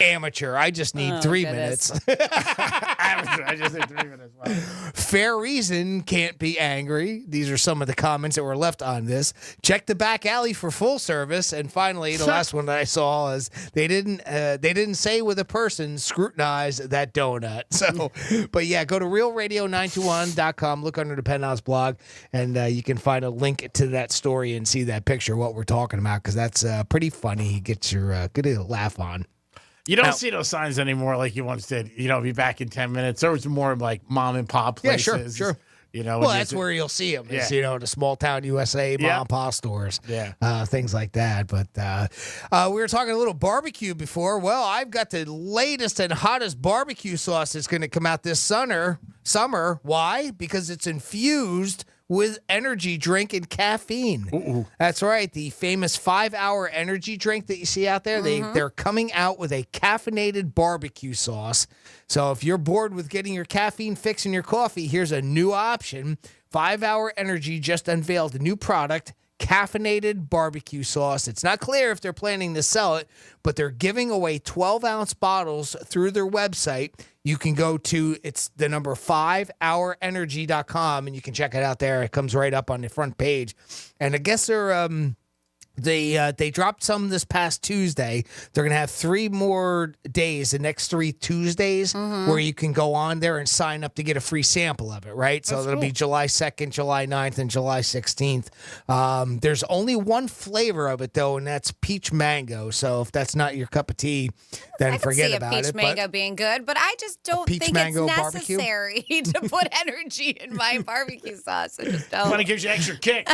Amateur. I just need 3 minutes. Amateur. I just need 3 minutes. Wow. Fair reason, can't be angry. These are some of the comments that were left on this. Check the back alley for full service. And finally, the last one that I saw is they didn't say with a person scrutinize that donut. So, but yeah, go to realradio921.com, look under the Penthouse blog, and you can find a link to that story and see that picture, what we're talking about, because that's pretty funny. Gets your good laugh on. You don't see those signs anymore like you once did. Be back in 10 minutes. There was more like mom and pop places. Yeah, sure. Well, that's where you'll see them. Yeah. Is, the small town USA mom and pop stores. Yeah. Things like that. But we were talking a little barbecue before. Well, I've got the latest and hottest barbecue sauce that's going to come out this summer. Why? Because it's infused with energy drink and caffeine. Ooh. That's right. The famous 5-hour energy drink that you see out there, they're coming out with a caffeinated barbecue sauce. So if you're bored with getting your caffeine fix in your coffee, here's a new option. 5-hour Energy just unveiled a new product, caffeinated barbecue sauce. It's not clear if they're planning to sell it, but they're giving away 12-ounce bottles through their website. You can go to, it's the number 5hourenergy.com, and you can check it out there. It comes right up on the front page. And I guess they dropped some this past Tuesday. They're going to have 3 more days, the next 3 Tuesdays, where you can go on there and sign up to get a free sample of it, right? So that'll be July 2nd, July 9th, and July 16th. There's only one flavor of it, though, and that's peach mango. So if that's not your cup of tea, then forget about it. I can see a peach mango being good, but I just don't think it's necessary to put energy in my barbecue sauce. I just don't. But it gives you extra kick.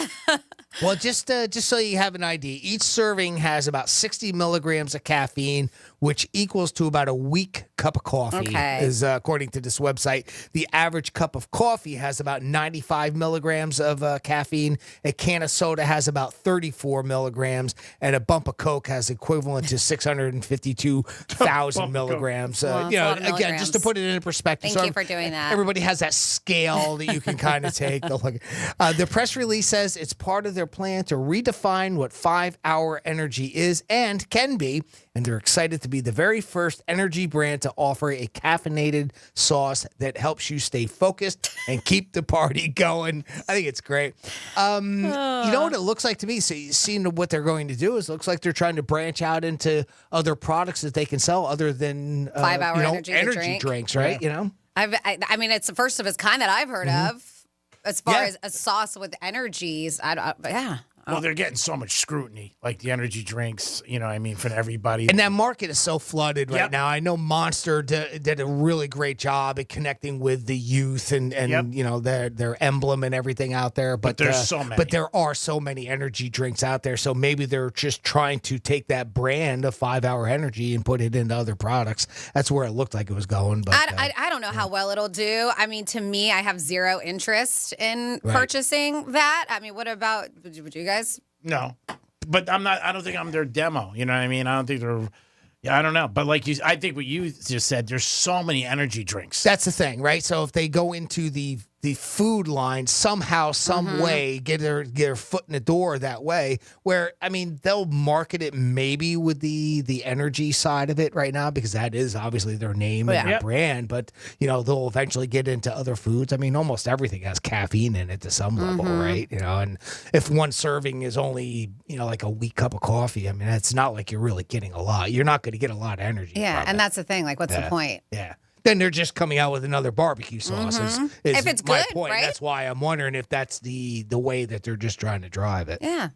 Well, just so you have an idea, each serving has about 60 milligrams of caffeine, which equals to about a weak cup of coffee, is according to this website. The average cup of coffee has about 95 milligrams of caffeine. A can of soda has about 34 milligrams, and a bump of Coke has equivalent to 652,000 milligrams. Again, just to put it in perspective. Thank you for doing that. Everybody has that scale that you can kind of take. The press release says it's part of their plan to redefine what 5-hour energy is and can be, and they're excited to be the very first energy brand to offer a caffeinated sauce that helps you stay focused and keep the party going. I think it's great. You know what it looks like to me? So you've seen what they're going to do is it looks like they're trying to branch out into other products that they can sell other than 5-hour energy drinks, right? Yeah. I mean, it's the first of its kind that I've heard of. As far as a sauce with energies, Well, they're getting so much scrutiny, like the energy drinks, from everybody. And that market is so flooded right now. I know Monster did a really great job at connecting with the youth and their emblem and everything out there. But there's so many. But there are so many energy drinks out there. So maybe they're just trying to take that brand of 5-hour energy and put it into other products. That's where it looked like it was going. But I don't know how well it'll do. I mean, to me, I have zero interest in purchasing that. I mean, what about, would you guys? No, but I don't think I'm their demo. You know what I mean? I don't think they're. Yeah, I don't know. But I think what you just said, there's so many energy drinks. That's the thing, right? So if they go into the the food line somehow, some way, get their foot in the door that way. Where I mean, they'll market it maybe with the energy side of it right now because that is obviously their name and their brand. But they'll eventually get into other foods. I mean, almost everything has caffeine in it to some level, right? And if one serving is only like a weak cup of coffee, I mean, it's not like you're really getting a lot. You're not going to get a lot of energy. Yeah, and that's the thing. Like, what's the point? Yeah. Then they're just coming out with another barbecue sauce. Is If it's my good, point. right? That's why I'm wondering if that's the way that they're just trying to drive it. Yeah.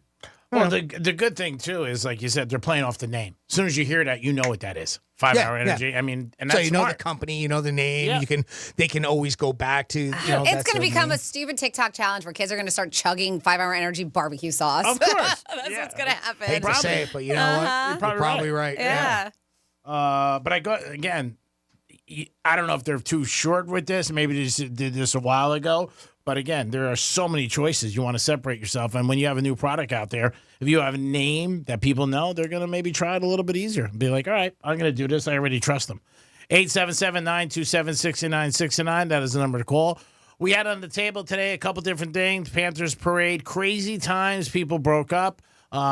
Well, the good thing too is, like you said, they're playing off the name. As soon as you hear that, you know what that is. 5 Hour Energy. I mean, and that's so you know smart. the company, you know the name. Yeah. They can always go back to. It's going to become a stupid TikTok challenge where kids are going to start chugging 5 Hour Energy barbecue sauce. Of course, that's what's going to happen. Hate to say it, but you know what? You're probably right. Yeah. But I go again. I don't know if they're too short with this. Maybe they just did this a while ago. But again, there are so many choices. You want to separate yourself. And when you have a new product out there, if you have a name that people know, they're going to maybe try it a little bit easier. Be like, all right, I'm going to do this. I already trust them. 877-927-6969. That is the number to call. We had on the table today a couple different things. Panthers parade, crazy times. People broke up.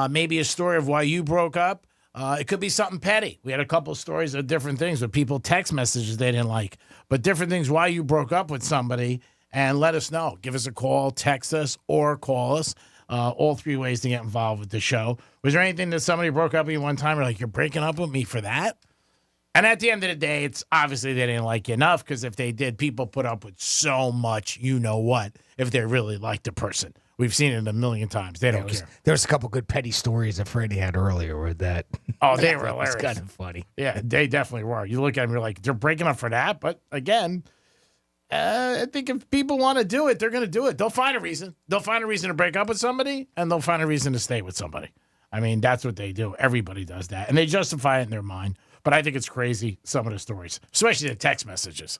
Maybe a story of why you broke up. It could be something petty. We had a couple stories of different things with people text messages they didn't like, but different things why you broke up with somebody, and let us know. Give us a call, text us, or call us. All three ways to get involved with the show. Was there anything that somebody broke up with you one time? Or like, you're breaking up with me for that? And at the end of the day, it's obviously they didn't like you enough, because if they did, people put up with so much, you know what, if they really like the person. We've seen it a million times. They don't care. There's a couple good petty stories that Freddie had earlier with that. Oh, they were hilarious. It's kind of funny. Yeah, they definitely were. You look at them, you're like, they're breaking up for that. But again, I think if people want to do it, they're going to do it. They'll find a reason. They'll find a reason to break up with somebody, and they'll find a reason to stay with somebody. I mean, that's what they do. Everybody does that. And they justify it in their mind. But I think it's crazy, some of the stories, especially the text messages.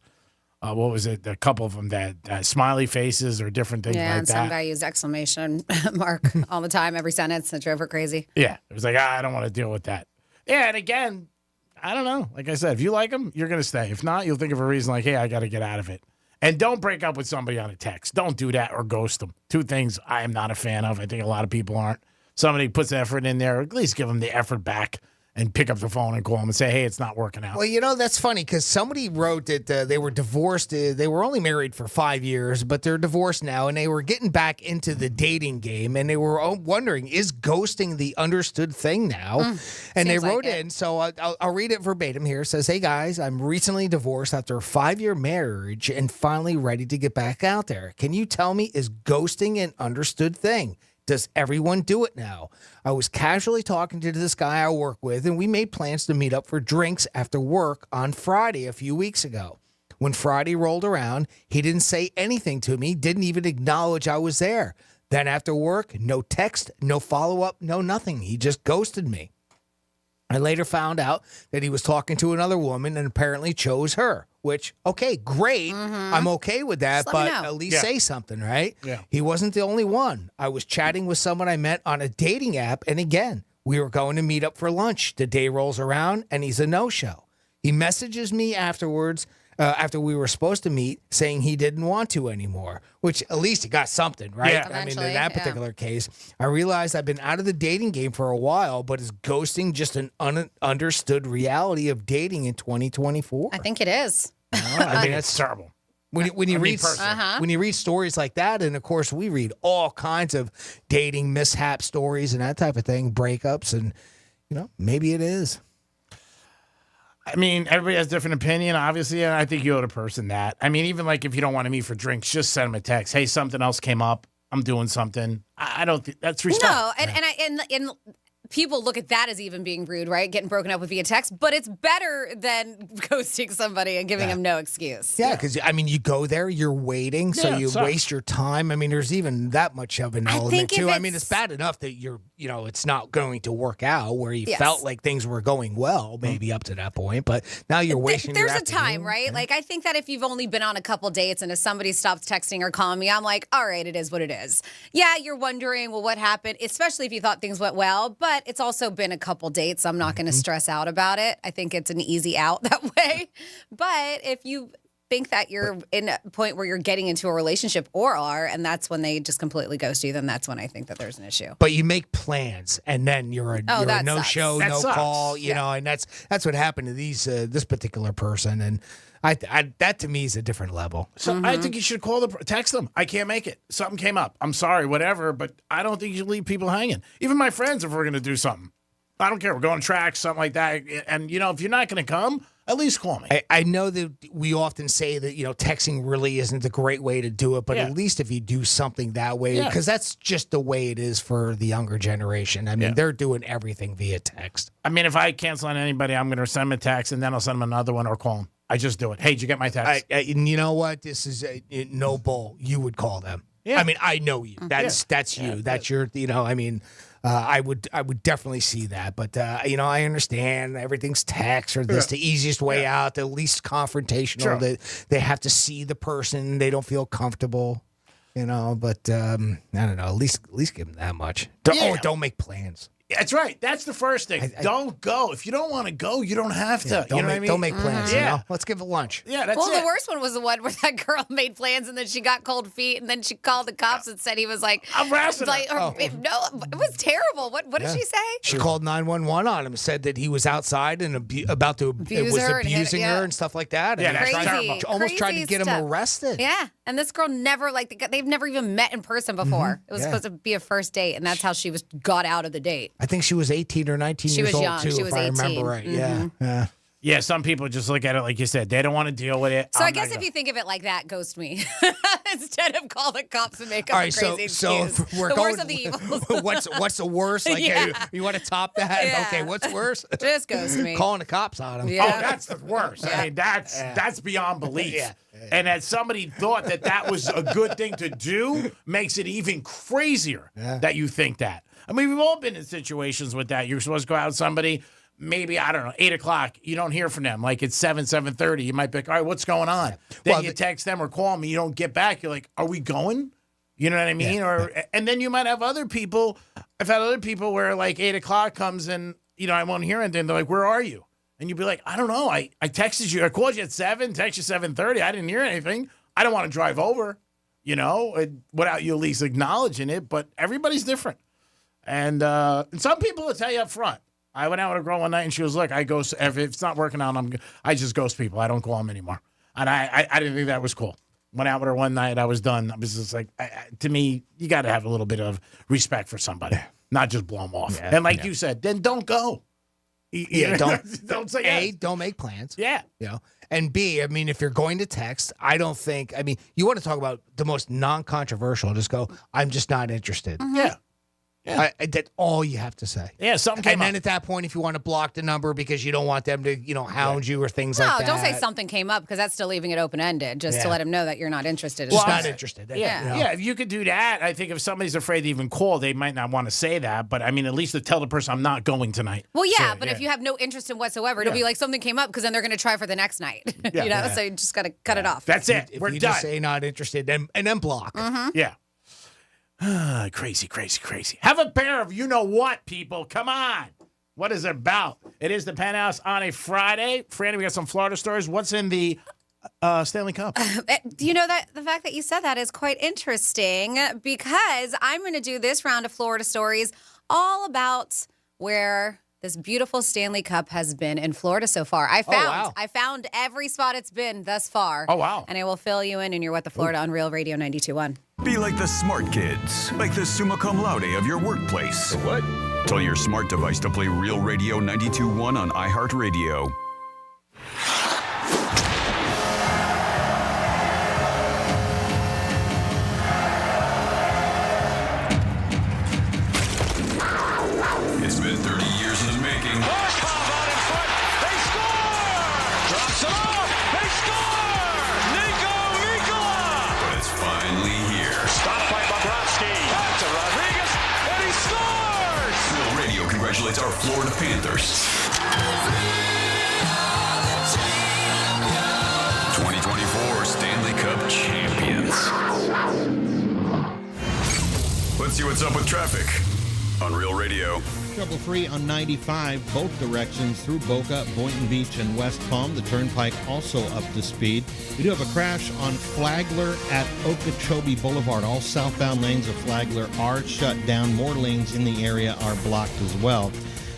What was it? A couple of them that smiley faces or different things like that. Yeah, and some guy used exclamation mark all the time, every sentence. That drove her crazy. Yeah. It was like, I don't want to deal with that. Yeah, and again, I don't know. Like I said, if you like them, you're going to stay. If not, you'll think of a reason like, hey, I got to get out of it. And don't break up with somebody on a text. Don't do that or ghost them. Two things I am not a fan of. I think a lot of people aren't. Somebody puts effort in there, at least give them the effort back and pick up the phone and call them and say, hey, it's not working out. Well, that's funny because somebody wrote that they were divorced. They were only married for 5 years, but they're divorced now, and they were getting back into the dating game, and they were wondering, is ghosting the understood thing now? And they wrote in, so I'll read it verbatim here. It says, hey, guys, I'm recently divorced after a 5-year marriage and finally ready to get back out there. Can you tell me, is ghosting an understood thing? Does everyone do it now? I was casually talking to this guy I work with, and we made plans to meet up for drinks after work on Friday a few weeks ago. When Friday rolled around, he didn't say anything to me, didn't even acknowledge I was there. Then after work, no text, no follow-up, no nothing. He just ghosted me. I later found out that he was talking to another woman and apparently chose her, which, okay, great. I'm okay with that, but at least say something, right? Yeah. He wasn't the only one. I was chatting with someone I met on a dating app, and again, we were going to meet up for lunch. The day rolls around, and he's a no-show. He messages me afterwards, after we were supposed to meet, saying he didn't want to anymore, which at least he got something, right? Yeah. I mean, in that particular case, I realized I've been out of the dating game for a while, but is ghosting just an understood reality of dating in 2024? I think it is. I mean, that's terrible. When you read stories like that, and of course we read all kinds of dating mishap stories and that type of thing, breakups, and maybe it is. I mean, everybody has a different opinion, obviously, and I think you owe the person that. I mean, even like if you don't want to meet for drinks, just send them a text. Hey, something else came up. I'm doing something. I don't think that's respect. No, and people look at that as even being rude, right? Getting broken up with via text, but it's better than ghosting somebody and giving them no excuse. Yeah, because, I mean, you go there, you're waiting, so you waste your time. I mean, there's even that much of an element, too. I mean, it's bad enough that it's not going to work out where you felt like things were going well, maybe up to that point, but now you're wasting your There's a time, right? Like, I think that if you've only been on a couple dates and if somebody stops texting or calling me, I'm like, all right, it is what it is. Yeah, you're wondering, well, what happened? Especially if you thought things went well, but it's also been a couple dates. I'm not going to stress out about it. I think it's an easy out that way. But if you think that you're in a point where you're getting into a relationship or are, and that's when they just completely ghost you, then that's when I think that there's an issue. But you make plans, and then you're a no show, no call, you know, and that's what happened to this particular person, and I that to me is a different level. So I think you should text them. I can't make it. Something came up. I'm sorry, whatever, but I don't think you should leave people hanging. Even my friends, if we're going to do something, I don't care. We're going tracks, something like that, and you know, if you're not going to come, at least call me. I know that we often say that, you know, texting really isn't a great way to do it, but at least if you do something that way, because that's just the way it is for the younger generation. I mean, they're doing everything via text. I mean, if I cancel on anybody, I'm going to send them a text, and then I'll send them another one or call them. I just do it. Hey, did you get my text? And you know what? This is no bull. You would call them. Yeah. I mean, I know you. That's you. That's your, you know, I mean, I would definitely see that. But, you know, I understand everything's text or this the easiest way out, the least confrontational. Sure. They have to see the person. They don't feel comfortable, you know. But, I don't know. At least give them that much. Don't make plans. That's right. That's the first thing. Don't go. If you don't want to go, you don't have to. You know what I mean? Don't make plans. You know? Let's give a lunch. Yeah, that's it. Well, the worst one was the one where that girl made plans and then she got cold feet and then she called the cops and said he was like, I'm harassing her. No, it was terrible. What did she say? She called 911 on him, said that he was outside and abusing her and stuff like that. Yeah, that's crazy. Almost tried to get him arrested. Yeah, and this girl never they've never even met in person before. It was supposed to be a first date, and that's how she got out of the date. I think she was 18 or 19 years old, young. too, she was if 18. I remember right. Yeah, some people just look at it like you said. They don't want to deal with it. So I guess if you think of it like that, ghost me. Instead of call the cops and make up a crazy excuse. So we're the going, worst of the evils. what's the worst? Like, hey, you want to top that? Yeah. Okay, what's worse? Just ghost me. Calling the cops on him. Yeah. Oh, that's the worst. I mean, that's beyond belief. And that somebody thought that was a good thing to do makes it even crazier that you think that. I mean, we've all been in situations with that. You're supposed to go out with somebody, maybe, I don't know, 8 o'clock. You don't hear from them. Like it's 7:30. You might be like, all right, what's going on? Then you text them or call me. You don't get back. You're like, are we going? You know what I mean? And then you might have other people. I've had other people where like 8 o'clock comes and, you know, I won't hear anything. They're like, where are you? And you'd be like, I don't know. I texted you. I called you at 7, text you 7:30. I didn't hear anything. I don't want to drive over, you know, without you at least acknowledging it. But everybody's different. And some people will tell you up front. I went out with a girl one night and she was like, if it's not working out, I just ghost people. I don't call them anymore. And I didn't think that was cool. Went out with her one night. I was done. I was just like, to me, you got to have a little bit of respect for somebody, not just blow them off. Yeah, and like you said, then don't go. Don't say A, yes. don't make plans. Yeah. You know, and B, I mean, if you're going to text, I don't think, I mean, you want to talk about the most non-controversial, just go, I'm just not interested. Yeah. That's all you have to say. Yeah, something came And then up. at that point, if you want to block the number because you don't want them to, you know, hound you or things like that. No, don't say something came up because that's still leaving it open-ended, just to let them know that you're not interested. Just not interested. Yeah, if you could do that, I think if somebody's afraid to even call, they might not want to say that. But, I mean, at least to tell the person I'm not going tonight. Well, yeah, but if you have no interest in whatsoever, it'll be like something came up because then they're going to try for the next night. You know, so you just got to cut it off. That's it. If We're you done. just say not interested and then block. Yeah. Crazy, crazy, crazy. Have a pair of you-know-what, people. Come on. What is it about? It is the Penthouse on a Friday. Franny, we got some Florida stories. What's in the Stanley Cup? You know, that the fact that you said that is quite interesting because I'm going to do this round of Florida stories all about where this beautiful Stanley Cup has been in Florida so far. I found every spot it's been thus far. Oh, wow. And I will fill you in You're What the Florida on Real Radio 92.1. Be like the smart kids, like the summa cum laude of your workplace. The what? Tell your smart device to play Real Radio 92.1 on iHeartRadio. It's been 30 years in the making. But it's finally here. Stopped by Bobrovsky. Back to Rodriguez, and he scores! Real Radio congratulates our Florida Panthers. 2024 Stanley Cup champions. Let's see what's up with traffic on Real Radio. Trouble-free on 95, both directions through Boca, Boynton Beach, and West Palm. The turnpike also up to speed. We do have a crash on Flagler at Okeechobee Boulevard. All southbound lanes of Flagler are shut down. More lanes in the area are blocked as well.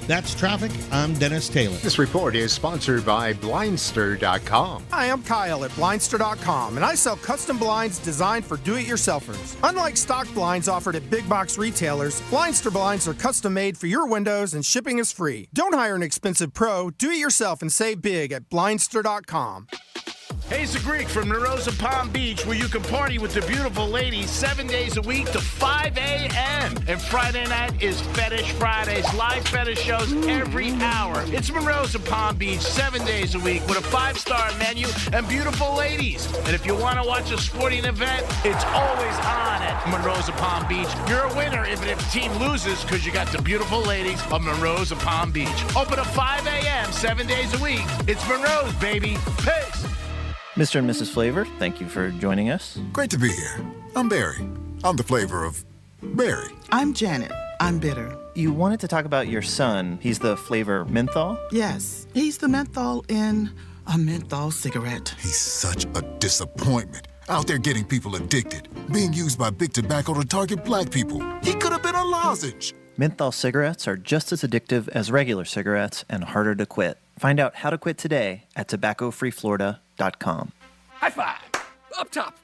That's traffic. I'm Dennis Taylor. This report is sponsored by Blindster.com. Hi, I'm Kyle at Blindster.com, and I sell custom blinds designed for do-it-yourselfers. Unlike stock blinds offered at big box retailers, Blindster blinds are custom made for your windows and shipping is free. Don't hire an expensive pro. Do it yourself and save big at Blindster.com. Hey, it's the Greek from Narosa Palm Beach, where you can party with the beautiful ladies 7 days a week to 5 a.m. And Friday night is Fetish Fridays, live fetish shows every hour. It's Narosa Palm Beach 7 days a week with a 5-star menu and beautiful ladies. And if you want to watch a sporting event, it's always on at Narosa Palm Beach. You're a winner even if the team loses because you got the beautiful ladies of Narosa Palm Beach. Open at 5 a.m. 7 days a week. It's Monroe's, baby. Peace. Mr. and Mrs. Flavor, thank you for joining us. Great to be here. I'm Barry. I'm the flavor of Barry. I'm Janet. I'm bitter. You wanted to talk about your son. He's the flavor menthol? Yes, he's the menthol in a menthol cigarette. He's such a disappointment. Out there getting people addicted. Being used by big tobacco to target black people. He could have been a lozenge. Menthol cigarettes are just as addictive as regular cigarettes and harder to quit. Find out how to quit today at tobaccofreeflorida.com. High five! Up top!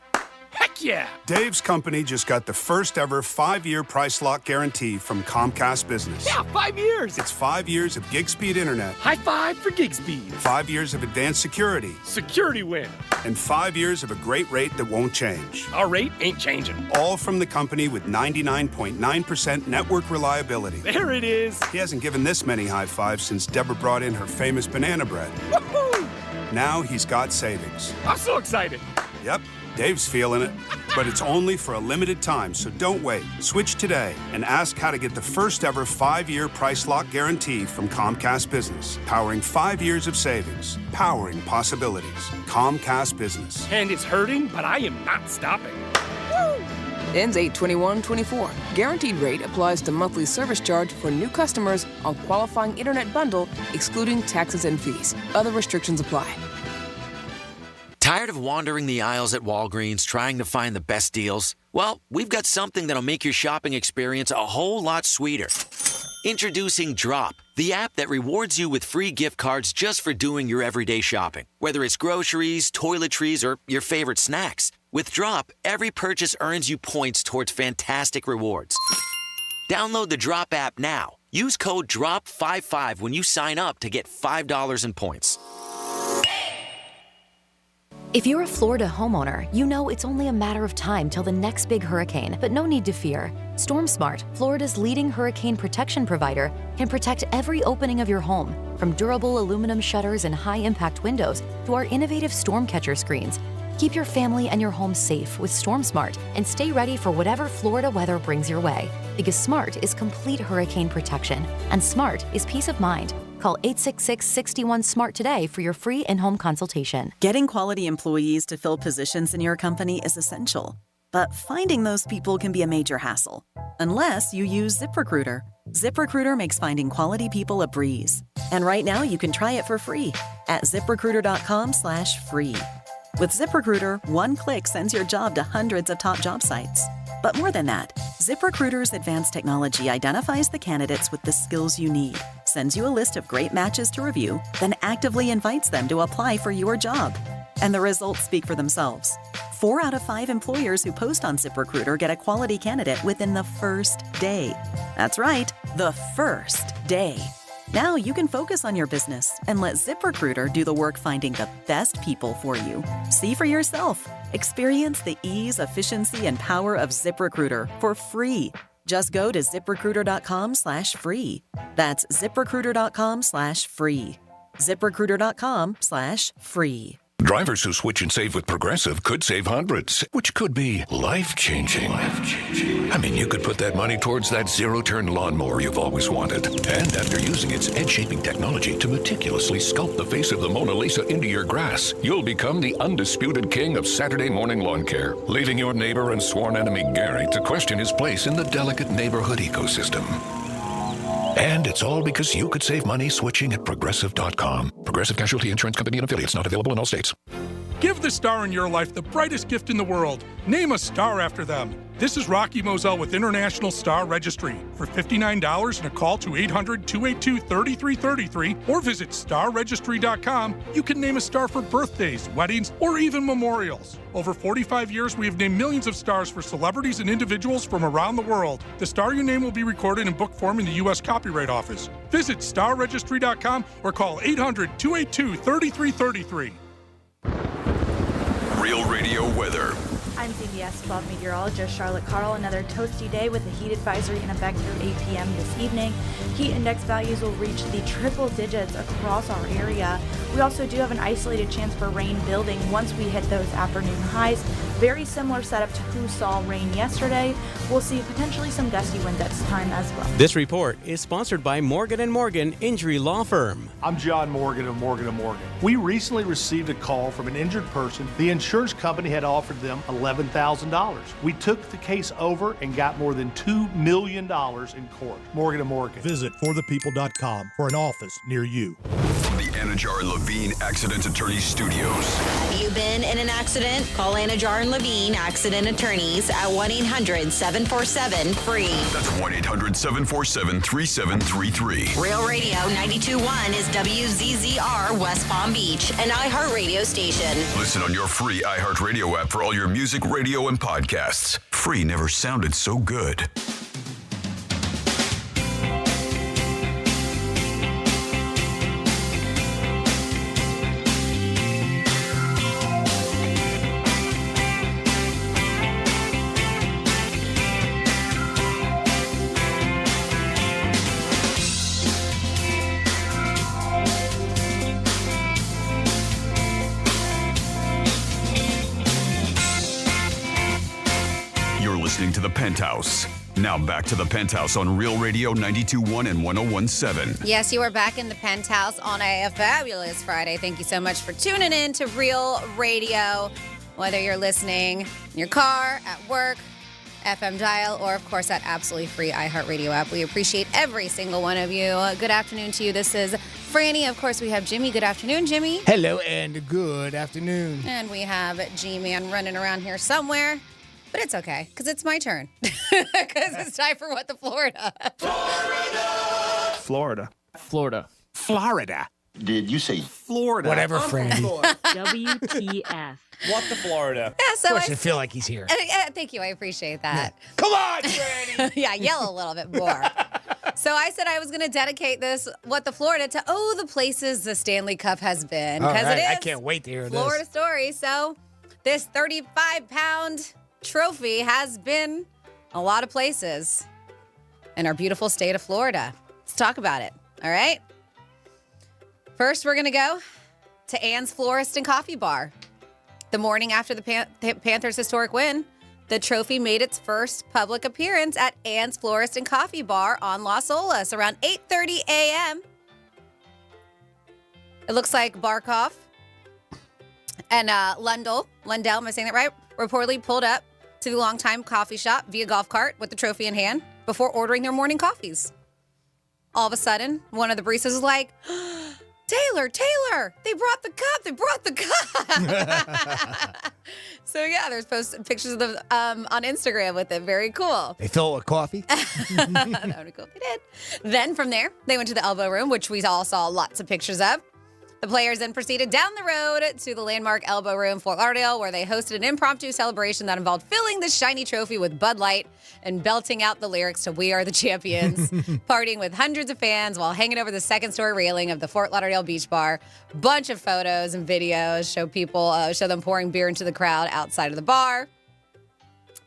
Heck yeah! Dave's company just got the first ever 5-year price lock guarantee from Comcast Business. Yeah, 5 years! It's 5 years of gig speed internet. High five for gig speed. 5 years of advanced security. Security win. And 5 years of a great rate that won't change. Our rate ain't changing. All from the company with 99.9% network reliability. There it is. He hasn't given this many high fives since Deborah brought in her famous banana bread. Woohoo! Now he's got savings. I'm so excited. Yep. Dave's feeling it, but it's only for a limited time, so don't wait. Switch today and ask how to get the first ever 5-year price lock guarantee from Comcast Business. Powering 5 years of savings, powering possibilities. Comcast Business. And it's hurting, but I am not stopping. Woo! Ends 8/21/24. Guaranteed rate applies to monthly service charge for new customers on qualifying internet bundle, excluding taxes and fees. Other restrictions apply. Tired of wandering the aisles at Walgreens trying to find the best deals? Well, we've got something that'll make your shopping experience a whole lot sweeter. Introducing Drop, the app that rewards you with free gift cards just for doing your everyday shopping. Whether it's groceries, toiletries, or your favorite snacks. With Drop, every purchase earns you points towards fantastic rewards. Download the Drop app now. Use code DROP55 when you sign up to get $5 in points. If you're a Florida homeowner, you know it's only a matter of time till the next big hurricane, but no need to fear. StormSmart, Florida's leading hurricane protection provider, can protect every opening of your home, from durable aluminum shutters and high-impact windows to our innovative storm catcher screens. Keep your family and your home safe with StormSmart and stay ready for whatever Florida weather brings your way. Because smart is complete hurricane protection, and smart is peace of mind. Call 866-61-SMART today for your free in-home consultation. Getting quality employees to fill positions in your company is essential, but finding those people can be a major hassle, unless you use ZipRecruiter. ZipRecruiter makes finding quality people a breeze. And right now you can try it for free at ZipRecruiter.com/free. With ZipRecruiter, one click sends your job to hundreds of top job sites. But more than that, ZipRecruiter's advanced technology identifies the candidates with the skills you need, sends you a list of great matches to review, then actively invites them to apply for your job. And the results speak for themselves. 4 out of 5 employers who post on ZipRecruiter get a quality candidate within the first day. That's right, the first day. Now you can focus on your business and let ZipRecruiter do the work finding the best people for you. See for yourself. Experience the ease, efficiency, and power of ZipRecruiter for free. Just go to ZipRecruiter.com/free. That's ZipRecruiter.com/free. ZipRecruiter.com/free. Drivers who switch and save with Progressive could save hundreds, which could be life-changing. I mean, you could put that money towards that zero-turn lawnmower you've always wanted. And after using its edge-shaping technology to meticulously sculpt the face of the Mona Lisa into your grass, you'll become the undisputed king of Saturday morning lawn care, leaving your neighbor and sworn enemy Gary to question his place in the delicate neighborhood ecosystem. And it's all because you could save money switching at Progressive.com. Progressive Casualty Insurance Company and affiliates, not available in all states. Give the star in your life the brightest gift in the world. Name a star after them. This is Rocky Moselle with International Star Registry. For $59 and a call to 800-282-3333 or visit starregistry.com, you can name a star for birthdays, weddings, or even memorials. Over 45 years, we have named millions of stars for celebrities and individuals from around the world. The star you name will be recorded in book form in the U.S. Copyright Office. Visit starregistry.com or call 800-282-3333. Real Radio weather. I'm CBS 12 meteorologist Charlotte Carl. Another toasty day with a heat advisory in effect through 8 p.m. this evening. Heat index values will reach the triple digits across our area. We also do have an isolated chance for rain building once we hit those afternoon highs. Very similar setup to who saw rain yesterday. We'll see potentially some gusty winds at this time as well. This report is sponsored by Morgan & Morgan Injury Law Firm. I'm John Morgan of Morgan & Morgan. We recently received a call from an injured person. The insurance company had offered them $11,000. We took the case over and got more than $2 million in court. Morgan & Morgan. Visit forthepeople.com for an office near you. From the Anajar and Levine Accident Attorney Studios. Have you been in an accident? Call Anajar and Levine Accident Attorneys at 1-800-747-FREE. That's 1-800-747-3733. Real Radio 92.1 is WZZR West Palm Beach, an iHeartRadio station. Listen on your free iHeartRadio app for all your music, radio, and podcasts. Free never sounded so good. To the Penthouse. Now back to the Penthouse on Real Radio 92.1 and 101.7. Yes, you are back in the Penthouse on a fabulous Friday. Thank you so much for tuning in to Real Radio. Whether you're listening in your car, at work, FM dial, or of course that absolutely free iHeartRadio app. We appreciate every single one of you. Good afternoon to you. This is Franny. Of course, we have Jimmy. Good afternoon, Jimmy. Hello and good afternoon. And we have G-Man running around here somewhere. But it's okay, because it's my turn. Because it's time for What the Florida. Florida. Florida. Did you say Florida? Whatever, Franny. WTF. What the Florida? Yeah, so of course, I feel like he's here. Thank you. I appreciate that. Yeah. Come on, Franny. Yeah, yell a little bit more. So I said I was going to dedicate this What the Florida to the places the Stanley Cup has been. All Because right, it is I can't wait to hear Florida this. story. So this 35-pound trophy has been a lot of places in our beautiful state of Florida. Let's talk about it. All right. First, we're going to go to Ann's Florist and Coffee Bar. The morning after the Panthers' historic win, the trophy made its first public appearance at Ann's Florist and Coffee Bar on Las Olas around 8:30 a.m. It looks like Barkov and Lundell, am I saying that right? Reportedly pulled up to the longtime coffee shop via golf cart with the trophy in hand before ordering their morning coffees. All of a sudden, one of the baristas is like, Taylor, they brought the cup. So yeah, there's pictures of them on Instagram with it. Very cool. They fill it with coffee? That would be cool if they did. Then from there, they went to the Elbow Room, which we all saw lots of pictures of. The players then proceeded down the road to the landmark Elbow Room, Fort Lauderdale, where they hosted an impromptu celebration that involved filling the shiny trophy with Bud Light and belting out the lyrics to We Are the Champions, partying with hundreds of fans while hanging over the second-story railing of the Fort Lauderdale Beach Bar. Bunch of photos and videos show them pouring beer into the crowd outside of the bar.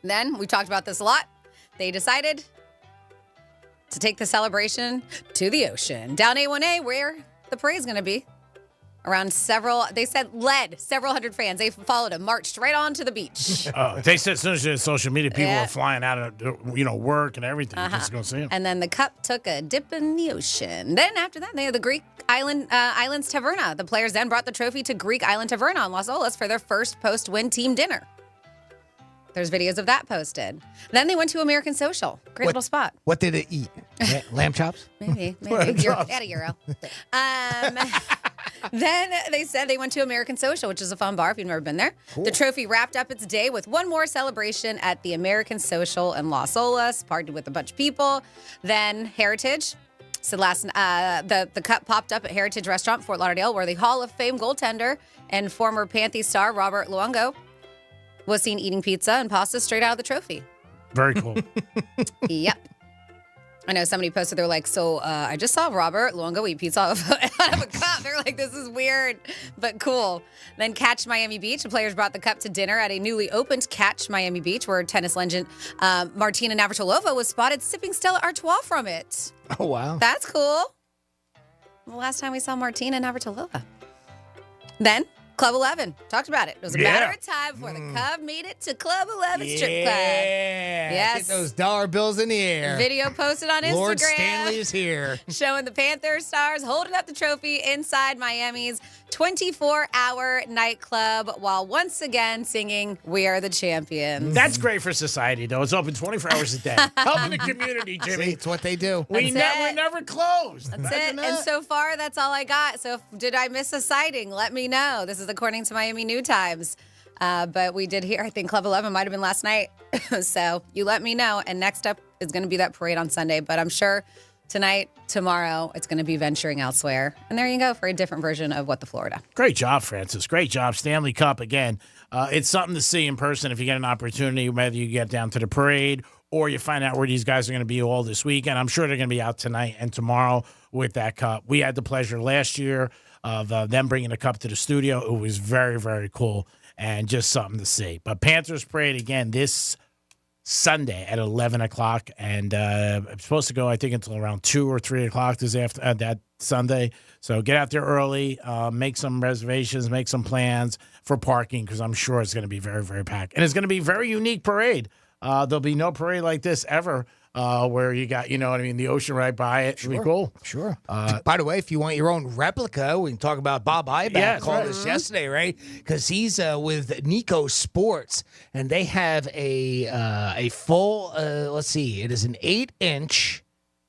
Then, we talked about this a lot, they decided to take the celebration to the ocean. Down A1A, where the parade's going to be. Several hundred fans. They followed him, marched right on to the beach. They said as soon as you did social media, people were flying out of work and everything just to go see him. And then the cup took a dip in the ocean. Then after that, they had the Greek Islands Taverna. The players then brought the trophy to Greek Island Taverna on Las Olas for their first post-win team dinner. There's videos of that posted. Then they went to American Social. Great little spot. What did it eat? Lamb chops? Maybe. At a Euro. Then they said they went to American Social, which is a fun bar if you've never been there. Cool. The trophy wrapped up its day with one more celebration at the American Social in Las Olas, partied with a bunch of people. Then Heritage. So the cup popped up at Heritage Restaurant, Fort Lauderdale, where the Hall of Fame goaltender and former Panthers star Robert Luongo was seen eating pizza and pasta straight out of the trophy. Very cool. Yep. I know somebody posted, they're like, so I just saw Robert Luongo eat pizza out of a cup. They're like, this is weird, but cool. Then Catch Miami Beach. The players brought the cup to dinner at a newly opened Catch Miami Beach, where tennis legend Martina Navratilova was spotted sipping Stella Artois from it. Oh, wow. That's cool. The last time we saw Martina Navratilova. Then Club 11. Talked about it. It was a matter of time before the Cub made it to Club 11 strip club. Yes. Get those dollar bills in the air. Video posted on Instagram. Lord Stanley is here. Showing the Panthers stars holding up the trophy inside Miami's 24-hour nightclub while once again singing "We Are the Champions." That's great for society, though. It's open 24 hours a day. Helping the community, Jimmy. See, it's what they do. We're never closed. That's it. And so far, that's all I got. So did I miss a sighting? Let me know. This is according to Miami New Times. But we did hear, I think Club 11 might have been last night. So you let me know. And next up is going to be that parade on Sunday. But I'm sure tonight, tomorrow, it's going to be venturing elsewhere. And there you go for a different version of What the Florida. Great job, Francis. Great job. Stanley Cup again. It's something to see in person if you get an opportunity, whether you get down to the parade or you find out where these guys are going to be all this weekend. I'm sure they're going to be out tonight and tomorrow with that cup. We had the pleasure last year of them bringing the cup to the studio. It was very, very cool and just something to see. But Panthers parade again this Sunday at 11 o'clock, and I'm supposed to go, I think, until around 2 or 3 o'clock that Sunday. So get out there early, make some reservations, make some plans for parking, because I'm sure it's going to be very, very packed. And it's going to be a very unique parade. There'll be no parade like this ever, where you got, you know what I mean, the ocean right by it. Should be cool. Sure. By the way, if you want your own replica, we can talk about Bob Iback. Yeah, called us yesterday, right? Because he's with Nico Sports, and they have a full, let's see, it is an 8-inch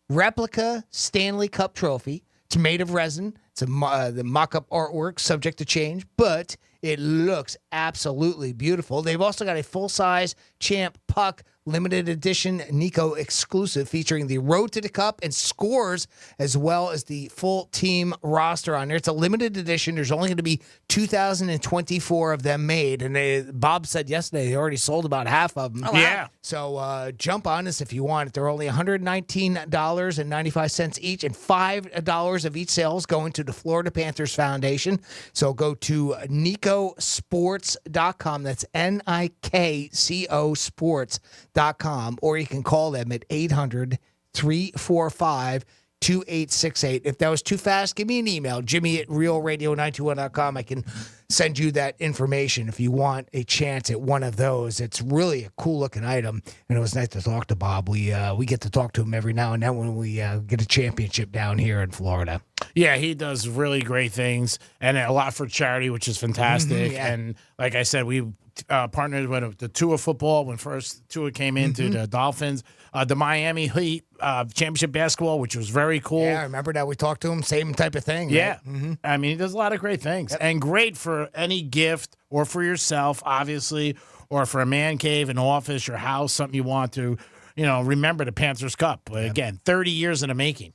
replica Stanley Cup trophy. It's made of resin. It's the mock-up artwork, subject to change, but it looks absolutely beautiful. They've also got a full-size Champ Puck limited edition Nico exclusive featuring the Road to the Cup and scores, as well as the full team roster on there. It's a limited edition. There's only going to be 2,024 of them made. And Bob said yesterday they already sold about half of them. Oh, wow. Yeah. So jump on this if you want it. They're only $119.95 each, and $5 of each sales going to the Florida Panthers Foundation. So go to NicoSports.com. That's NIKCO Sports.com, or you can call them at 800-345-2868. If that was too fast, give me an email, Jimmy@realradio921.com. I can send you that information if you want a chance at one of those. It's really a cool looking item, and it was nice to talk to Bob. We get to talk to him every now and then when we get a championship down here in Florida. Yeah, he does really great things and a lot for charity, which is fantastic. Yeah. And like I said, we partnered with the Tua football when first Tua came into the Dolphins, the Miami Heat championship basketball, which was very cool. Yeah, I remember that. We talked to him, same type of thing. Yeah. Right? I mean, he does a lot of great things and great for any gift or for yourself, obviously, or for a man cave, an office, your house, something you want to, remember the Panthers Cup. Again, 30 years in the making.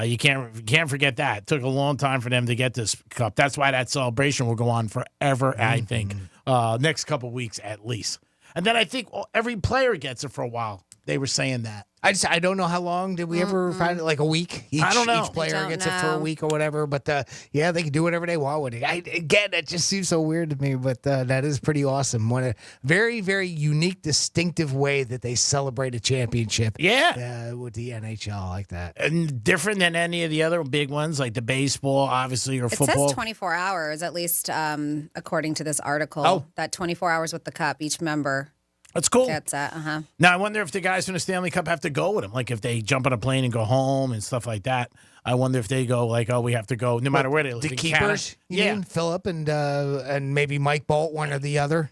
You can't forget that. It took a long time for them to get this cup. That's why that celebration will go on forever, I think, next couple weeks at least. And then I think every player gets it for a while. They were saying that. I don't know how long. Did we ever find it? Like a week? I don't know. Each player gets it for a week or whatever. But yeah, they can do whatever they want with it. Again, that just seems so weird to me, but that is pretty awesome. One very, very unique, distinctive way that they celebrate a championship. Yeah. With the NHL like that. And different than any of the other big ones, like the baseball, obviously, or football. It says 24 hours, at least according to this article. Oh. That 24 hours with the cup, each member. That's cool. That's that. Now, I wonder if the guys from the Stanley Cup have to go with them. Like, if they jump on a plane and go home and stuff like that. I wonder if they go, like, we have to go no matter where they live. The keepers? You mean? Philip and maybe Mike Bolt, one or the other?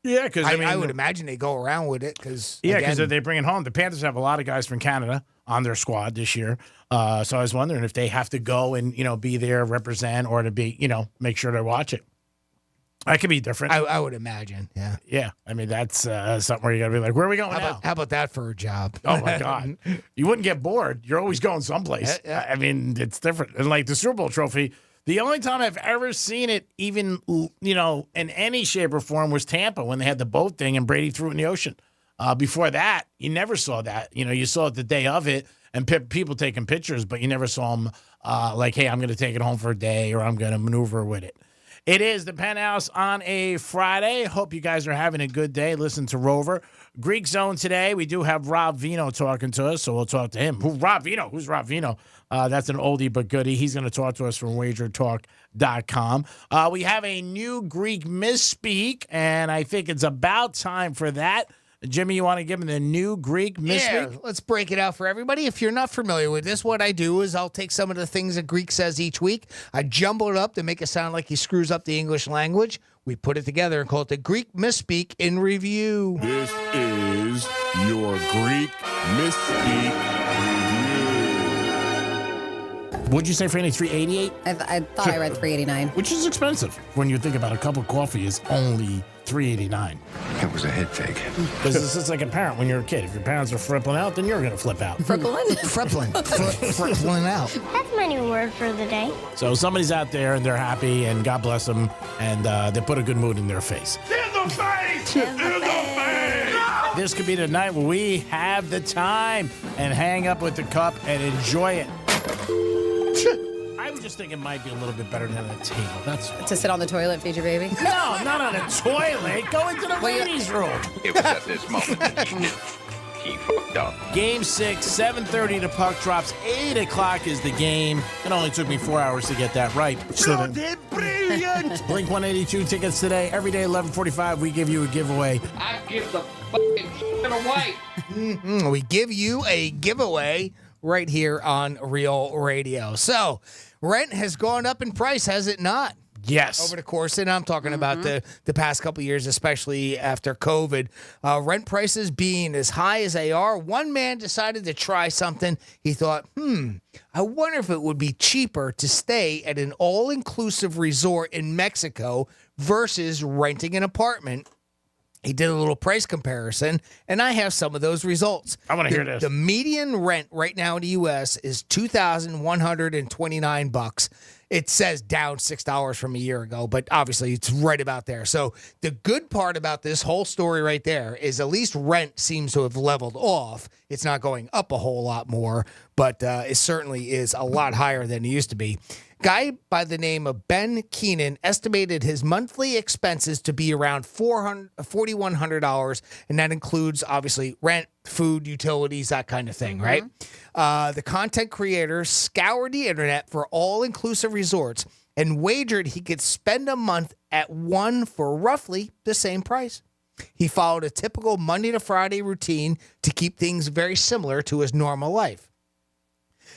Yeah, because I would imagine they go around with it because they bring it home. The Panthers have a lot of guys from Canada on their squad this year. So I was wondering if they have to go and be there, represent, or to be make sure to watch it. That could be different. I would imagine. Yeah. Yeah. I mean, that's something where you got to be like, where are we going now? How about that for a job? Oh, my God. You wouldn't get bored. You're always going someplace. Yeah. I mean, it's different. And like the Super Bowl trophy, the only time I've ever seen it even, in any shape or form was Tampa when they had the boat thing and Brady threw it in the ocean. Before that, you never saw that. You saw it the day of it and people taking pictures, but you never saw them like, hey, I'm going to take it home for a day or I'm going to maneuver with it. It is the Penthouse on a Friday. Hope you guys are having a good day. Listen to Rover. Greek Zone today. We do have Rob Vino talking to us, so we'll talk to him. Who's Rob Vino? That's an oldie but goodie. He's going to talk to us from wagertalk.com. We have a new Greek misspeak, and I think it's about time for that. Jimmy, you want to give him the new Greek misspeak? Yeah, let's break it out for everybody. If you're not familiar with this, what I do is I'll take some of the things that Greek says each week. I jumble it up to make it sound like he screws up the English language. We put it together and call it the Greek misspeak in review. This is your Greek misspeak review. What'd you say, Franny? $3.88? I thought I read $3.89. Which is expensive. When you think about a cup of coffee is only $3.89. It was a head fake. Because this is like a parent when you're a kid. If your parents are frippling out, then you're going to flip out. Frippling out. That's my new word for the day. So somebody's out there and they're happy and God bless them and they put a good mood in their face. In the face! In the face! This could be the night where we have the time and hang up with the cup and enjoy it. I would just think it might be a little bit better than a table. That's all. To sit on the toilet and feed your baby? No, not on a toilet. Go into the ladies' room. It was at this moment that he knew. He fucked up. Game 6, 7:30 the puck drops. 8 o'clock is the game. It only took me 4 hours to get that right. Brilliant! Blink 182 tickets today. Every day, 11:45, we give you a giveaway. I give the fucking shit away. We give you a giveaway right here on Real Radio. So, rent has gone up in price, has it not? Yes. Over the course, and I'm talking about the past couple of years, especially after COVID. Rent prices being as high as they are, one man decided to try something. He thought, I wonder if it would be cheaper to stay at an all-inclusive resort in Mexico versus renting an apartment. He did a little price comparison, and I have some of those results. I want to hear this. The median rent right now in the U.S. is $2,129. It says down $6 from a year ago, but obviously it's right about there. So the good part about this whole story right there is at least rent seems to have leveled off. It's not going up a whole lot more, but it certainly is a lot higher than it used to be. Guy by the name of Ben Keenan estimated his monthly expenses to be around $4,100, and that includes, obviously, rent, food, utilities, that kind of thing, right? The content creator scoured the internet for all-inclusive resorts and wagered he could spend a month at one for roughly the same price. He followed a typical Monday to Friday routine to keep things very similar to his normal life.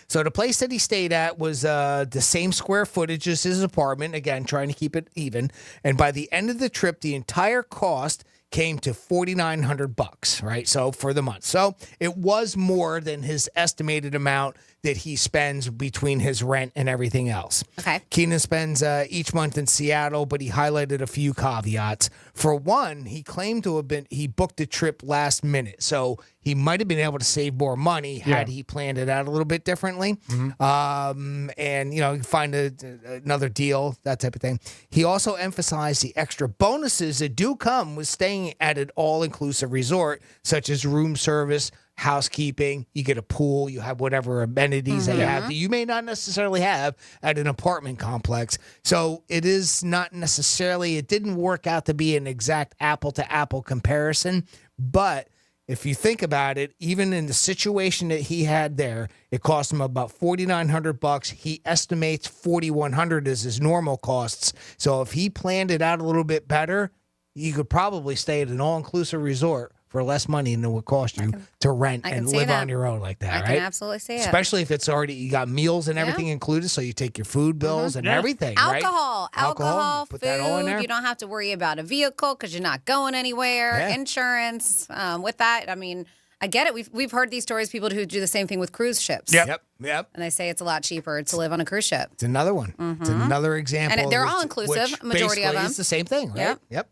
So the place that he stayed at was the same square footage as his apartment, again, trying to keep it even. And by the end of the trip, the entire cost came to $4,900, right? So for the month. So it was more than his estimated amount that he spends between his rent and everything else. Okay. Keenan spends each month in Seattle, but he highlighted a few caveats. For one, he claimed to have he booked a trip last minute. So he might have been able to save more money had he planned it out a little bit differently. And, find another deal, that type of thing. He also emphasized the extra bonuses that do come with staying at an all-inclusive resort, such as room service, housekeeping, you get a pool, you have whatever amenities that you have that you may not necessarily have at an apartment complex. So it is not necessarily, it didn't work out to be an exact apple-to-apple comparison, but if you think about it, even in the situation that he had there, it cost him about $4,900. He estimates $4,100 as his normal costs. So if he planned it out a little bit better, you could probably stay at an all-inclusive resort for less money than it would cost you to rent I can and see live that. on your own like that, I right? can absolutely see it. Especially if it's already, you got meals and everything included, so you take your food bills and everything, right? Alcohol, put food. that all in there. You don't have to worry about a vehicle because you're not going anywhere. Yeah. Insurance. With that, I mean, I get it. We've heard these stories, people who do the same thing with cruise ships. Yep. And they say it's a lot cheaper to live on a cruise ship. It's another one. It's another example. And they're which- all inclusive, which majority of basically them. It's the same thing, right? Yep.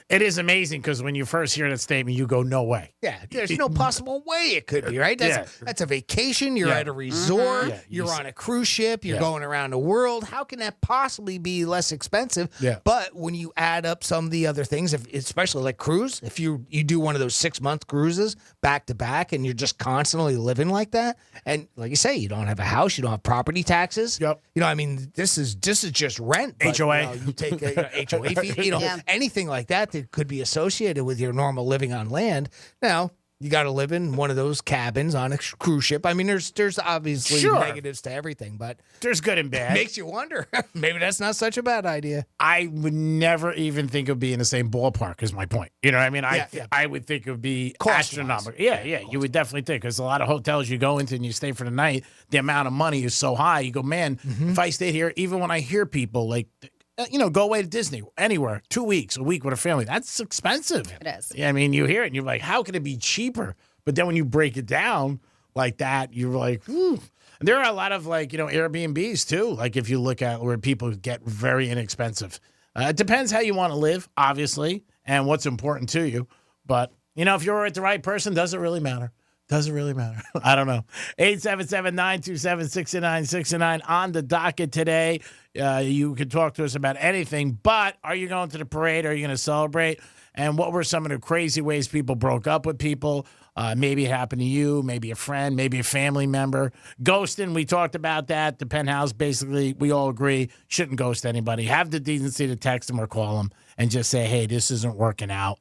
It is amazing because when you first hear that statement, you go, no way. Yeah, there's no possible way it could be, right? That's a vacation. You're at a resort. Yeah, you're on a cruise ship. You're going around the world. How can that possibly be less expensive? Yeah. But when you add up some of the other things, especially like cruise, if you do one of those 6-month cruises back to back and you're just constantly living like that, and like you say, you don't have a house, you don't have property taxes. Yep. You know, I mean, this is just rent. But, HOA. You take HOA fee, anything like that could be associated with your normal living on land. Now, you got to live in one of those cabins on a cruise ship. I mean, there's obviously negatives to everything, but there's good and bad. Makes you wonder. Maybe that's not such a bad idea. I would never even think of being in the same ballpark, is my point. You know what I mean? I would think it would be astronomical. Yeah, you would definitely think, because a lot of hotels you go into and you stay for the night, the amount of money is so high. You go, man, if I stayed here, even when I hear people like, go away to Disney, anywhere, 2 weeks, a week with a family. That's expensive. It is. Yeah, I mean, you hear it and you're like, how could it be cheaper? But then when you break it down like that, you're like, And there are a lot of Airbnbs too. Like if you look at where people get very inexpensive. It depends how you want to live, obviously, and what's important to you. But, if you're with the right person, does it really matter? Doesn't really matter. I don't know. 877-927-6969 on the docket today. You can talk to us about anything, but are you going to the parade? Are you going to celebrate? And what were some of the crazy ways people broke up with people? Maybe it happened to you, maybe a friend, maybe a family member. Ghosting, we talked about that. The Penthouse, basically, we all agree, shouldn't ghost anybody. Have the decency to text them or call them and just say, hey, this isn't working out.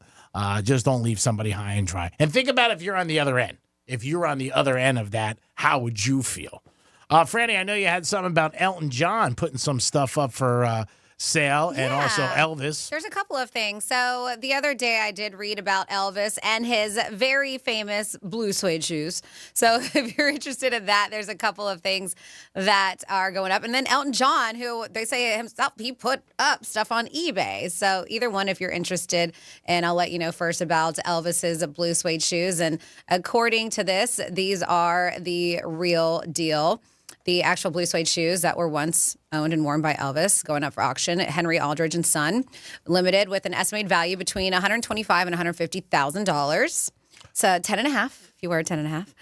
Just don't leave somebody high and dry. And think about if you're on the other end. If you're on the other end of that, how would you feel? Franny, I know you had something about Elton John putting some stuff up for sale and also Elvis. There's a couple of things. So the other day I did read about Elvis and his very famous blue suede shoes. So if you're interested in that, there's a couple of things that are going up. And then Elton John, who they say himself, he put up stuff on eBay. So either one if you're interested. And I'll let you know first about Elvis's blue suede shoes. And according to this, these are the real deal. The actual blue suede shoes that were once owned and worn by Elvis going up for auction at Henry Aldridge and Son, limited with an estimated value between $125,000 and $150,000. So 10 and a half, if you wear a 10 and a half,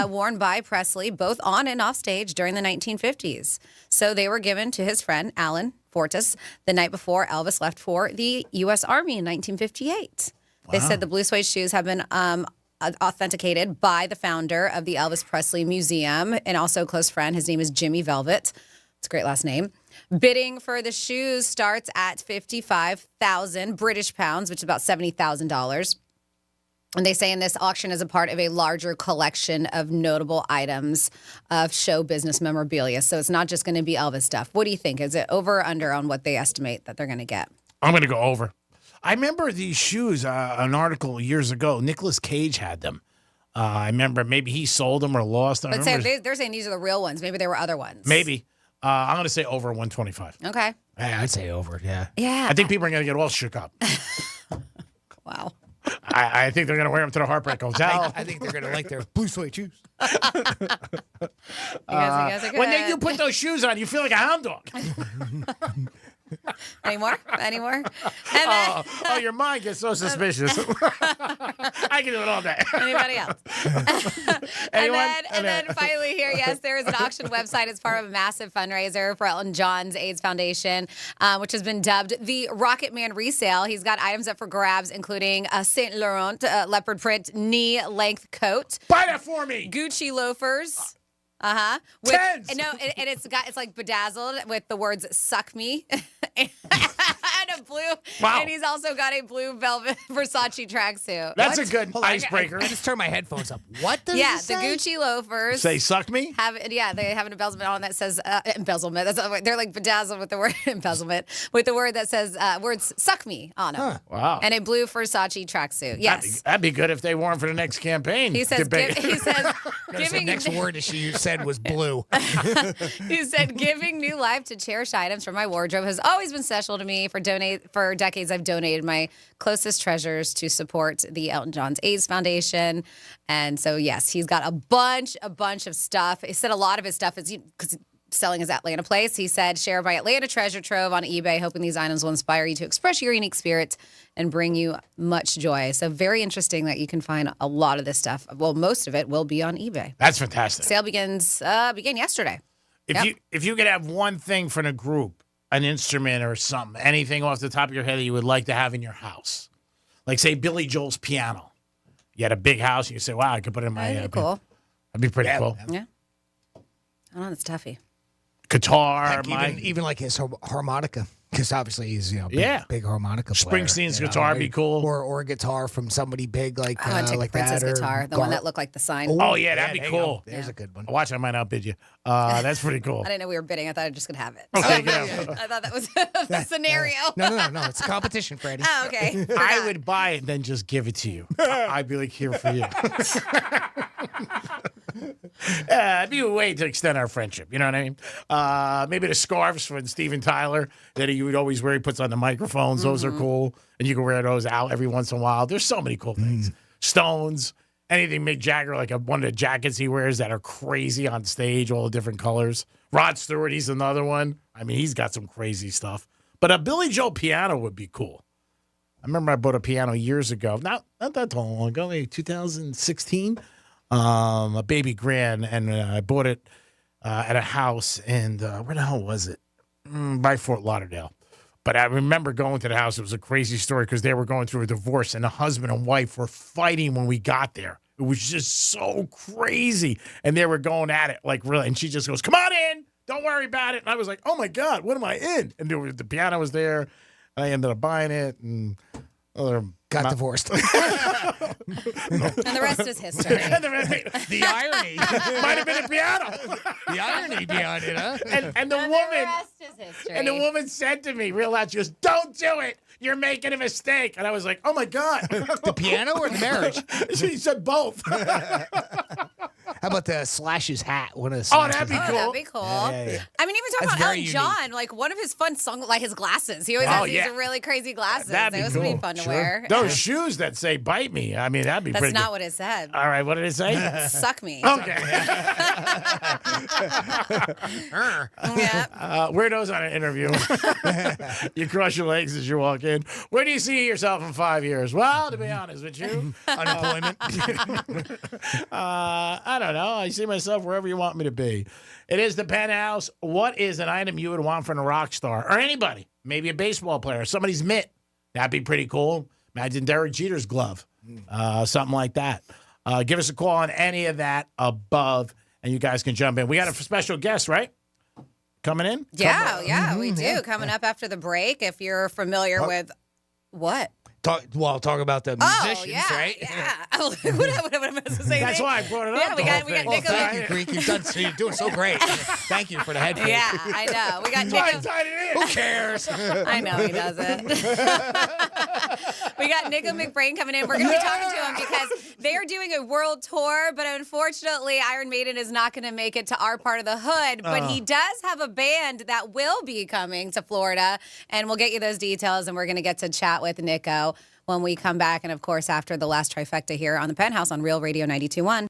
worn by Presley, both on and off stage during the 1950s. So they were given to his friend, Alan Fortas, the night before Elvis left for the U.S. Army in 1958. They said the blue suede shoes have been authenticated by the founder of the Elvis Presley Museum and also a close friend. His name is Jimmy Velvet. It's a great last name. Bidding for the shoes starts at 55,000 British pounds, which is about $70,000. And they say in this auction is a part of a larger collection of notable items of show business memorabilia. So it's not just going to be Elvis stuff. What do you think? Is it over or under on what they estimate that they're going to get? I'm going to go over. I remember these shoes, an article years ago. Nicolas Cage had them. I remember maybe he sold them or lost them. But they're saying these are the real ones. Maybe there were other ones. Maybe. I'm going to say over 125. Okay. Yeah, I'd say over, yeah. Yeah. I think people are going to get all shook up. Wow. I think they're going to wear them to the Heartbreak Hotel. I think they're going to like their blue suede shoes. You guys are when good. you put those shoes on, you feel like a hound dog. Any more? And then, your mind gets so suspicious. I can do it all day. Anybody else? And then finally here, yes, there is an auction website as part of a massive fundraiser for Elton John's AIDS Foundation, which has been dubbed the Rocket Man Resale. He's got items up for grabs, including a Saint Laurent leopard print knee-length coat. Buy that for me. Gucci loafers. Tens. No, and it's like bedazzled with the words "suck me" and a blue. Wow. And he's also got a blue velvet Versace tracksuit. That's What? a good icebreaker. I just turned my headphones up. What does Yeah, it the say? Gucci loafers. Say suck me? They have an embezzlement on that says embezzlement. They're like bedazzled with the word embezzlement with the word that says words "suck me" on them. Wow. And a blue Versace tracksuit. Yes. That'd be good if they wore them for the next campaign. He says. debate. The Giving. next word that she said was blue. He said, "Giving new life to cherished items from my wardrobe has always been special to me. For decades, I've donated my closest treasures to support the Elton John's AIDS Foundation." And so, yes, he's got a bunch of stuff. He said a lot of his stuff is because selling his Atlanta place. He said, "Share my Atlanta treasure trove on eBay, hoping these items will inspire you to express your unique spirit and bring you much joy." So very interesting that you can find a lot of this stuff. Well, most of it will be on eBay. That's fantastic. Sale began yesterday. If you could have one thing from the group, an instrument or something, anything off the top of your head that you would like to have in your house, like say Billy Joel's piano. You had a big house, and you say, "Wow, I could put it in my." That'd be cool. That'd be pretty cool. Yeah. I don't know. It's toughy. Guitar, Heck, even like his harmonica, because obviously he's big harmonica player. Springsteen's guitar would be cool, or a guitar from somebody big like I want to take like the Princess that, guitar, the one that looked like the sign. Oh yeah, that'd be cool. There's a good one. Watch, I might outbid you. That's pretty cool. I didn't know we were bidding. I thought I just could have it. Okay, I thought that was the scenario. No. It's a competition, Freddie. Oh, okay. I would buy it and then just give it to you. I'd be like, "Here for you." It'd be a way to extend our friendship. You know what I mean? Maybe the scarves from Steven Tyler that he would always wear. He puts on the microphones. Those are cool. And you can wear those out every once in a while. There's so many cool things. Stones, anything Mick Jagger, like one of the jackets he wears that are crazy on stage, all the different colors. Rod Stewart, he's another one. I mean, he's got some crazy stuff. But a Billy Joel piano would be cool. I remember I bought a piano years ago. Not that long ago, maybe 2016. A baby grand, and I bought it at a house, and where the hell was it? By Fort Lauderdale. But I remember going to the house. It was a crazy story because they were going through a divorce, and the husband and wife were fighting when we got there. It was just so crazy, and they were going at it like really. And she just goes, "Come on in, don't worry about it." And I was like, "Oh my God, what am I in?" And the piano was there. I ended up buying it, and got divorced. And the rest is history. The irony might have been a piano. The irony behind it, huh? And the woman, the rest is history. and the woman said to me real loud, she goes, "Don't do it. You're making a mistake." And I was like, "Oh my God." The piano or the marriage? She said both. How about the Slash's hat? One of the Oh, that'd be cool. That'd be cool. Yeah. I mean, even talking That's about very Elton John, like one of his fun songs, like his glasses. He always has these really crazy glasses. That'd be Those cool. would be fun to wear. Those shoes that say "bite me." I mean, that'd be That's pretty not good. what it said. All right, what did it say? Suck me. Okay. Yeah. Wear those on an interview. You cross your legs as you walk in. Where do you see yourself in 5 years? Well, to be honest with you, unemployment. I don't know. I see myself wherever you want me to be. It is the Penthouse. What is an item you would want from a rock star or anybody? Maybe a baseball player, somebody's mitt. That'd be pretty cool. Imagine Derek Jeter's glove, something like that. Give us a call on any of that above, and you guys can jump in. We got a special guest, right? Coming in? Yeah, we do. Coming up after the break. If you're familiar with what? Talk about the musicians, right? Yeah. What am I supposed to say? That's why I brought it up. Yeah, we got Nico. Thank you, Greek. You're doing so great. Thank you for the headphones. Yeah, I know. We got Nico. Who cares? I know he doesn't. We got Nico McBrain coming in. We're going to be talking to him because they are doing a world tour, but unfortunately, Iron Maiden is not going to make it to our part of the hood. But he does have a band that will be coming to Florida, and we'll get you those details, and we're going to get to chat with Nico when we come back. And, of course, after the last trifecta here on the Penthouse on Real Radio 92.1.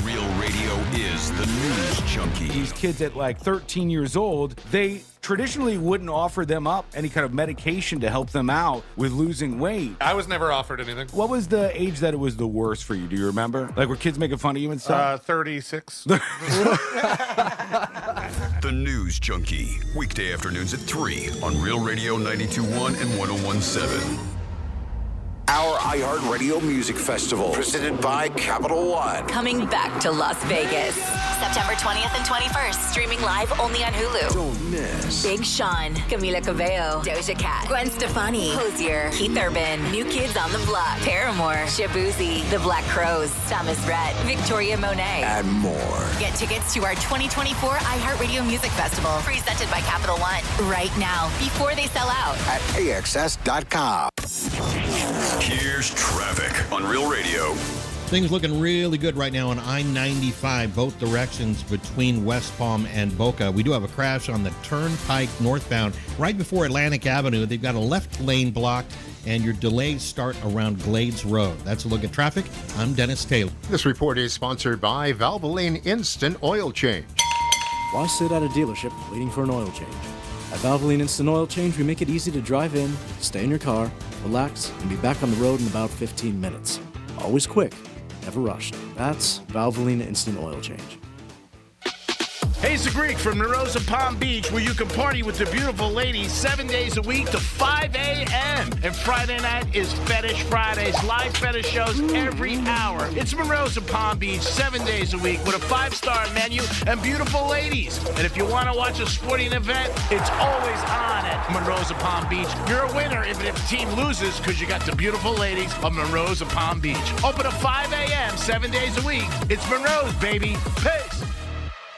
Real Radio is the news junkie. These kids at like 13 years old, they traditionally wouldn't offer them up any kind of medication to help them out with losing weight. I was never offered anything. What was the age that it was the worst for you? Do you remember? Like, were kids making fun of you and stuff? 36. The News Junkie. Weekday afternoons at 3 on Real Radio 92.1 and 101.7. our iHeartRadio Music Festival, presented by Capital One. Coming back to Las Vegas. September 20th and 21st. Streaming live only on Hulu. Don't miss. Big Sean, Camila Cabello, Doja Cat, Gwen Stefani, Hozier, Keith Urban, New Kids on the Block, Paramore, Shabuzi, The Black Crowes, Thomas Rhett, Victoria Monet, And more. Get tickets to our 2024 iHeartRadio Music Festival, presented by Capital One, right now, before they sell out. At AXS.com. Here's traffic on Real Radio. Things looking really good right now on I-95, both directions between West Palm and Boca. We do have a crash on the Turnpike northbound right before Atlantic Avenue. They've got a left lane blocked, and your delays start around Glades Road. That's a look at traffic. I'm Dennis Taylor. This report is sponsored by Valvoline Instant Oil Change. Why sit at a dealership waiting for an oil change? At Valvoline Instant Oil Change, we make it easy to drive in, stay in your car, relax, and be back on the road in about 15 minutes. Always quick, never rushed. That's Valvoline Instant Oil Change. Hey, it's the Greek from Narosa Palm Beach, where you can party with the beautiful ladies 7 days a week to 5 a.m. And Friday night is Fetish Fridays, live fetish shows every hour. It's Narosa Palm Beach 7 days a week with a 5-star menu and beautiful ladies. And if you want to watch a sporting event, it's always on at Monrosa Palm Beach. You're a winner even if the team loses because you got the beautiful ladies of Monrosa Palm Beach. Open at 5 a.m. 7 days a week. It's Monroe's, baby. Peace.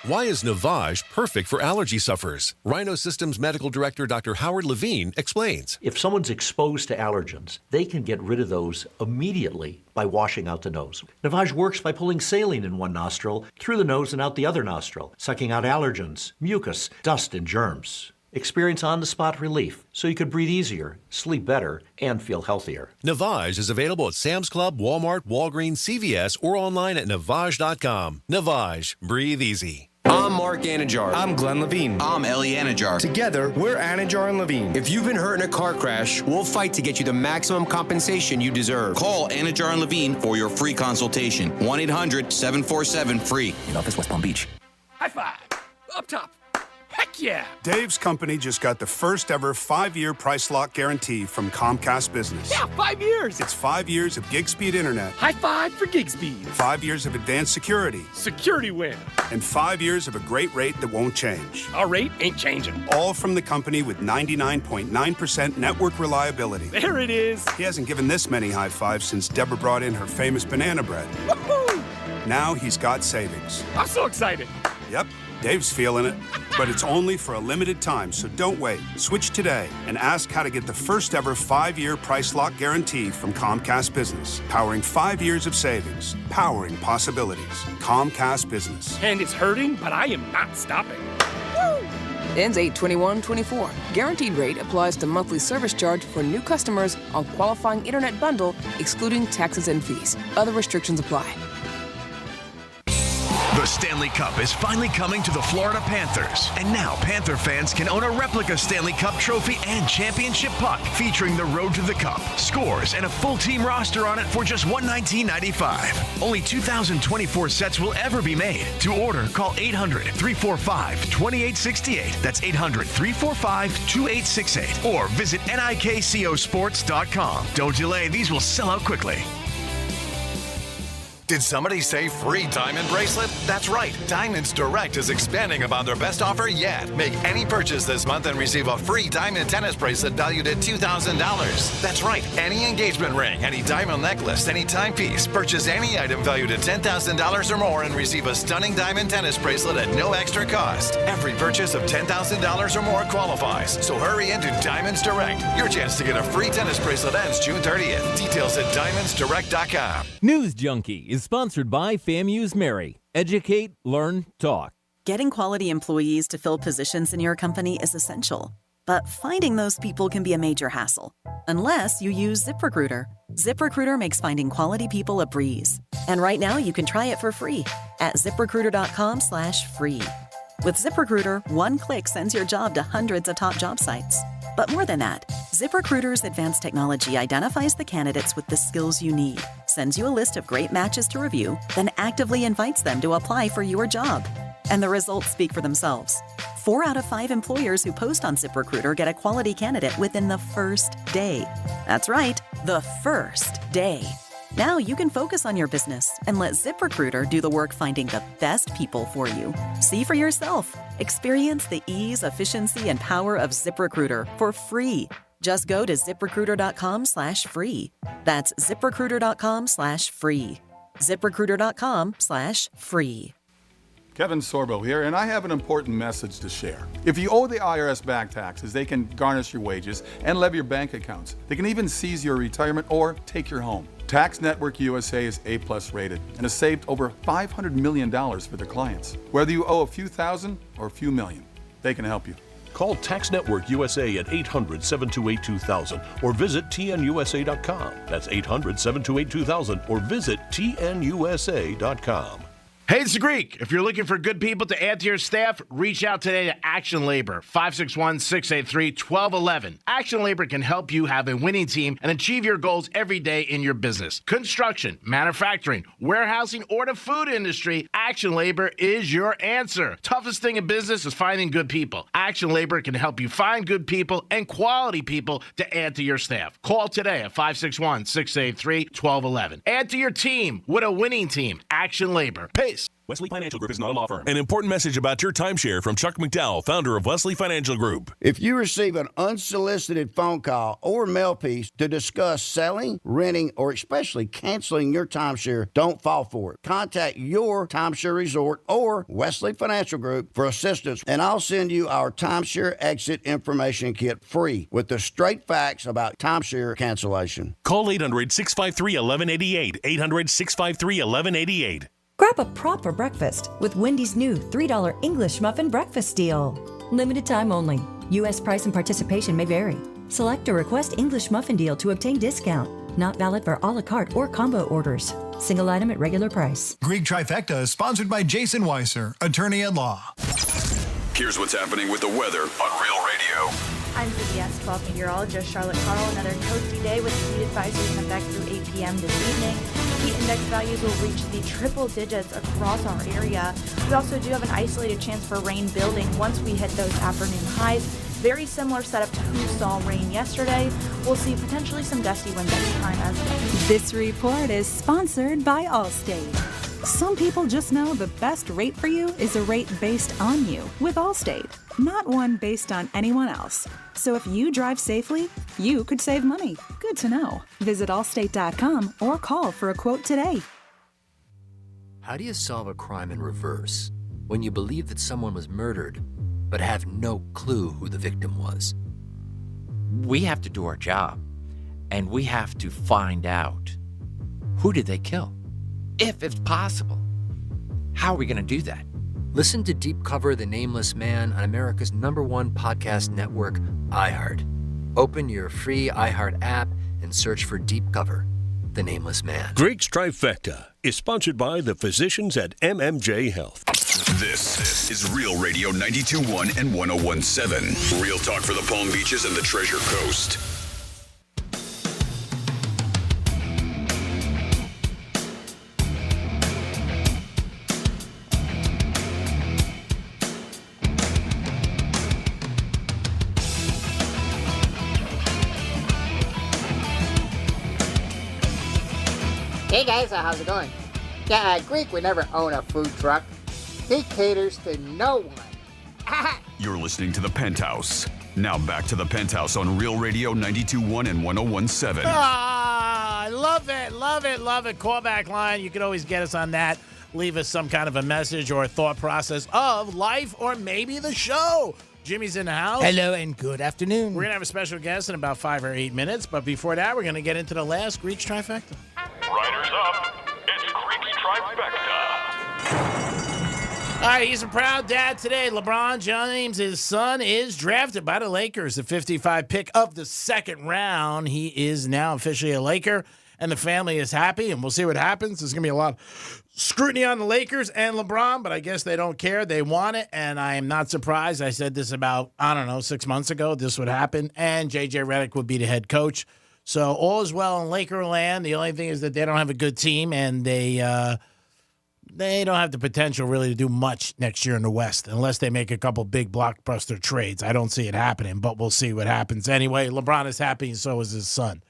Why is Navage perfect for allergy sufferers? Rhino Systems Medical Director Dr. Howard Levine explains. If someone's exposed to allergens, they can get rid of those immediately by washing out the nose. Navage works by pulling saline in one nostril, through the nose and out the other nostril, sucking out allergens, mucus, dust, and germs. Experience on-the-spot relief so you can breathe easier, sleep better, and feel healthier. Navage is available at Sam's Club, Walmart, Walgreens, CVS, or online at Navage.com. Navage. Breathe easy. I'm Mark Anajar. I'm Glenn Levine. I'm Ellie Anajar. Together, we're Anajar and Levine. If you've been hurt in a car crash, we'll fight to get you the maximum compensation you deserve. Call Anajar and Levine for your free consultation. 1-800-747-FREE. In office, West Palm Beach. High five. Up top. Heck yeah! Dave's company just got the first ever 5-year price lock guarantee from Comcast Business. Yeah, 5 years! It's 5 years of gig speed internet. High five for gig speed. 5 years of advanced security. Security win. And 5 years of a great rate that won't change. Our rate ain't changing. All from the company with 99.9% network reliability. There it is. He hasn't given this many high fives since Deborah brought in her famous banana bread. Woohoo! Now he's got savings. I'm so excited. Yep. Dave's feeling it, but it's only for a limited time, so don't wait. Switch today and ask how to get the first ever 5-year price lock guarantee from Comcast Business. Powering 5 years of savings, powering possibilities. Comcast Business. And it's hurting, but I am not stopping. Woo! Ends 8/21/24. Guaranteed rate applies to monthly service charge for new customers on qualifying internet bundle, excluding taxes and fees. Other restrictions apply. The Stanley Cup is finally coming to the Florida Panthers. And now Panther fans can own a replica Stanley Cup trophy and championship puck featuring the Road to the Cup, scores, and a full team roster on it for just $119.95. Only 2,024 sets will ever be made. To order, call 800-345-2868. That's 800-345-2868. Or visit nikcosports.com. Don't delay, these will sell out quickly. Did somebody say free diamond bracelet? That's right. Diamonds Direct is expanding upon their best offer yet. Make any purchase this month and receive a free diamond tennis bracelet valued at $2,000. That's right. Any engagement ring, any diamond necklace, any timepiece. Purchase any item valued at $10,000 or more and receive a stunning diamond tennis bracelet at no extra cost. Every purchase of $10,000 or more qualifies. So hurry into Diamonds Direct. Your chance to get a free tennis bracelet ends June 30th. Details at diamondsdirect.com. News Junkie is sponsored by FAMU's Mary. Educate, learn, talk. Getting quality employees to fill positions in your company is essential, but finding those people can be a major hassle, unless you use ZipRecruiter. ZipRecruiter makes finding quality people a breeze. And right now you can try it for free at ZipRecruiter.com/free. With ZipRecruiter, one click sends your job to hundreds of top job sites. But more than that, ZipRecruiter's advanced technology identifies the candidates with the skills you need, sends you a list of great matches to review, then actively invites them to apply for your job. And the results speak for themselves. 4 out of 5 employers who post on ZipRecruiter get a quality candidate within the first day. That's right, the first day. Now you can focus on your business and let ZipRecruiter do the work finding the best people for you. See for yourself. Experience the ease, efficiency, and power of ZipRecruiter for free. Just go to ZipRecruiter.com/free. That's ZipRecruiter.com/free. ZipRecruiter.com/free. Kevin Sorbo here, and I have an important message to share. If you owe the IRS back taxes, they can garnish your wages and levy your bank accounts. They can even seize your retirement or take your home. Tax Network USA is A+ rated and has saved over $500 million for their clients. Whether you owe a few thousand or a few million, they can help you. Call Tax Network USA at 800-728-2000 or visit tnusa.com. That's 800-728-2000 or visit tnusa.com. Hey, it's the Greek. If you're looking for good people to add to your staff, reach out today to Action Labor, 561-683-1211. Action Labor can help you have a winning team and achieve your goals every day in your business. Construction, manufacturing, warehousing, or the food industry, Action Labor is your answer. Toughest thing in business is finding good people. Action Labor can help you find good people and quality people to add to your staff. Call today at 561-683-1211. Add to your team with a winning team. Action Labor. Pace. Wesley Financial Group is not a law firm. An important message about your timeshare from Chuck McDowell, founder of Wesley Financial Group. If you receive an unsolicited phone call or mail piece to discuss selling, renting, or especially canceling your timeshare, don't fall for it. Contact your timeshare resort or Wesley Financial Group for assistance, and I'll send you our timeshare exit information kit free with the straight facts about timeshare cancellation. Call 800-653-1188. 800-653-1188. Grab a prop for breakfast with Wendy's new $3 English muffin breakfast deal. Limited time only. U.S. price and participation may vary. Select or request English muffin deal to obtain discount. Not valid for a la carte or combo orders. Single item at regular price. Greek Trifecta is sponsored by Jason Weiser, attorney at law. Here's what's happening with the weather on Real Radio. I'm CBS 12 meteorologist Charlotte Carl. Another toasty day with heat advisories in effect through 8 p.m. this evening. Heat index values will reach the triple digits across our area. We also do have an isolated chance for rain building once we hit those afternoon highs. Very similar setup to who saw rain yesterday. We'll see potentially some gusty winds this time as well. This report is sponsored by Allstate. Some people just know the best rate for you is a rate based on you with Allstate, not one based on anyone else. So if you drive safely, you could save money. Good to know. Visit allstate.com or call for a quote today. How do you solve a crime in reverse when you believe that someone was murdered but have no clue who the victim was? We have to do our job, and we have to find out who did they kill, if it's possible. How are we going to do that? Listen to Deep Cover the Nameless Man on America's #1 podcast network, iHeart. Open your free iHeart app and search for Deep Cover the Nameless Man. Greek's Trifecta is sponsored by the physicians at MMJ Health. This is Real Radio 92.1 and 101.7. Real talk for the Palm Beaches and the Treasure Coast. Hey guys, how's it going? Yeah, Greek would never own a food truck. He caters to no one. You're listening to the Penthouse. Now back to the Penthouse on Real Radio 92.1 and 101.7. I love it, love it, love it. Callback line. You can always get us on that. Leave us some kind of a message or a thought process of life or maybe the show. Jimmy's in the house. Hello and good afternoon. We're going to have a special guest in about 5 or 8 minutes. But before that, we're going to get into the last Greek's Trifecta. Riders up. It's Greek's Trifecta. All right, he's a proud dad today. LeBron James, his son, is drafted by the Lakers, the 55 pick of the second round. He is now officially a Laker, and the family is happy, and we'll see what happens. There's going to be a lot of scrutiny on the Lakers and LeBron, but I guess they don't care. They want it, and I am not surprised. I said this about, 6 months ago, this would happen, and J.J. Redick would be the head coach. So all is well in Laker land. The only thing is that they don't have a good team, and they they don't have the potential really to do much next year in the West unless they make a couple big blockbuster trades. I don't see it happening, but we'll see what happens. Anyway, LeBron is happy, and so is his son.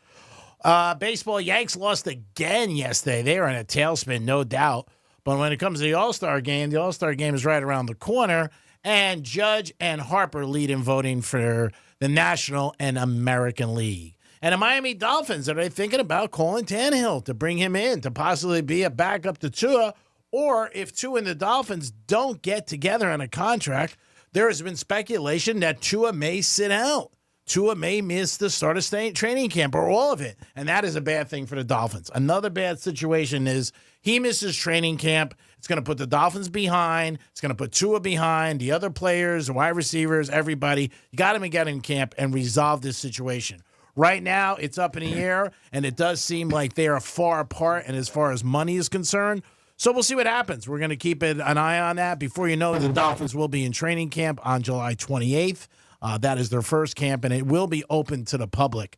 Baseball, Yanks lost again yesterday. They are in a tailspin, no doubt. But when it comes to the All-Star game is right around the corner, and Judge and Harper lead in voting for the National and American League. And the Miami Dolphins, are they thinking about calling Tannehill to bring him in to possibly be a backup to Tua? Or if Tua and the Dolphins don't get together on a contract, there has been speculation that Tua may sit out. Tua may miss the start of training camp or all of it, and that is a bad thing for the Dolphins. Another bad situation is he misses training camp. It's going to put the Dolphins behind. It's going to put Tua behind, the other players, the wide receivers, everybody. You got to get in camp and resolve this situation. Right now, it's up in the air, and it does seem like they are far apart, and as far as money is concerned. So we'll see what happens. We're going to keep an eye on that. Before you know it, the Dolphins will be in training camp on July 28th. That is their first camp, and it will be open to the public.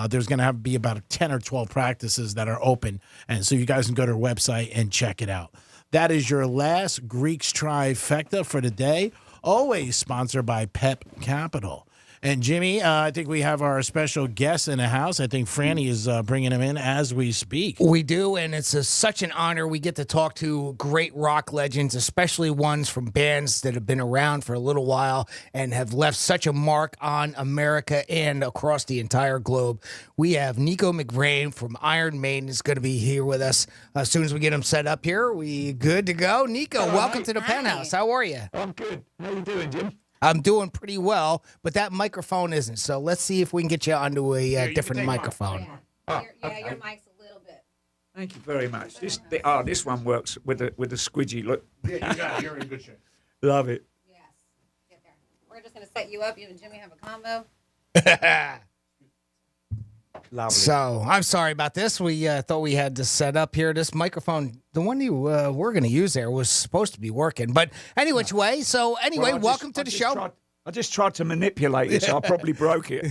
There's going to be about 10 or 12 practices that are open, and so you guys can go to their website and check it out. That is your last Greeks trifecta for the day, always sponsored by Pep Capital. And Jimmy, I think we have our special guest in the house. I think Franny is bringing him in as we speak. We do, and it's such an honor. We get to talk to great rock legends, especially ones from bands that have been around for a little while and have left such a mark on America and across the entire globe. We have Nico McBrain from Iron Maiden is going to be here with us as soon as we get him set up here. We good to go? Nico, welcome to the Penthouse. How are you? I'm good. How you doing, Jim? I'm doing pretty well, but that microphone isn't. So let's see if we can get you onto a different microphone. Your mic's a little bit. Thank you very much. This one works with a squidgy look. Yeah, you got it. You're in good shape. Love it. Yes. Get there. We're just going to set you up. You and Jimmy have a combo. Lovely. So I'm sorry about this. We thought we had to set up here. This microphone, the one you were going to use there, was supposed to be working. But anyway, welcome to the show. I just tried to manipulate it, so I probably broke it.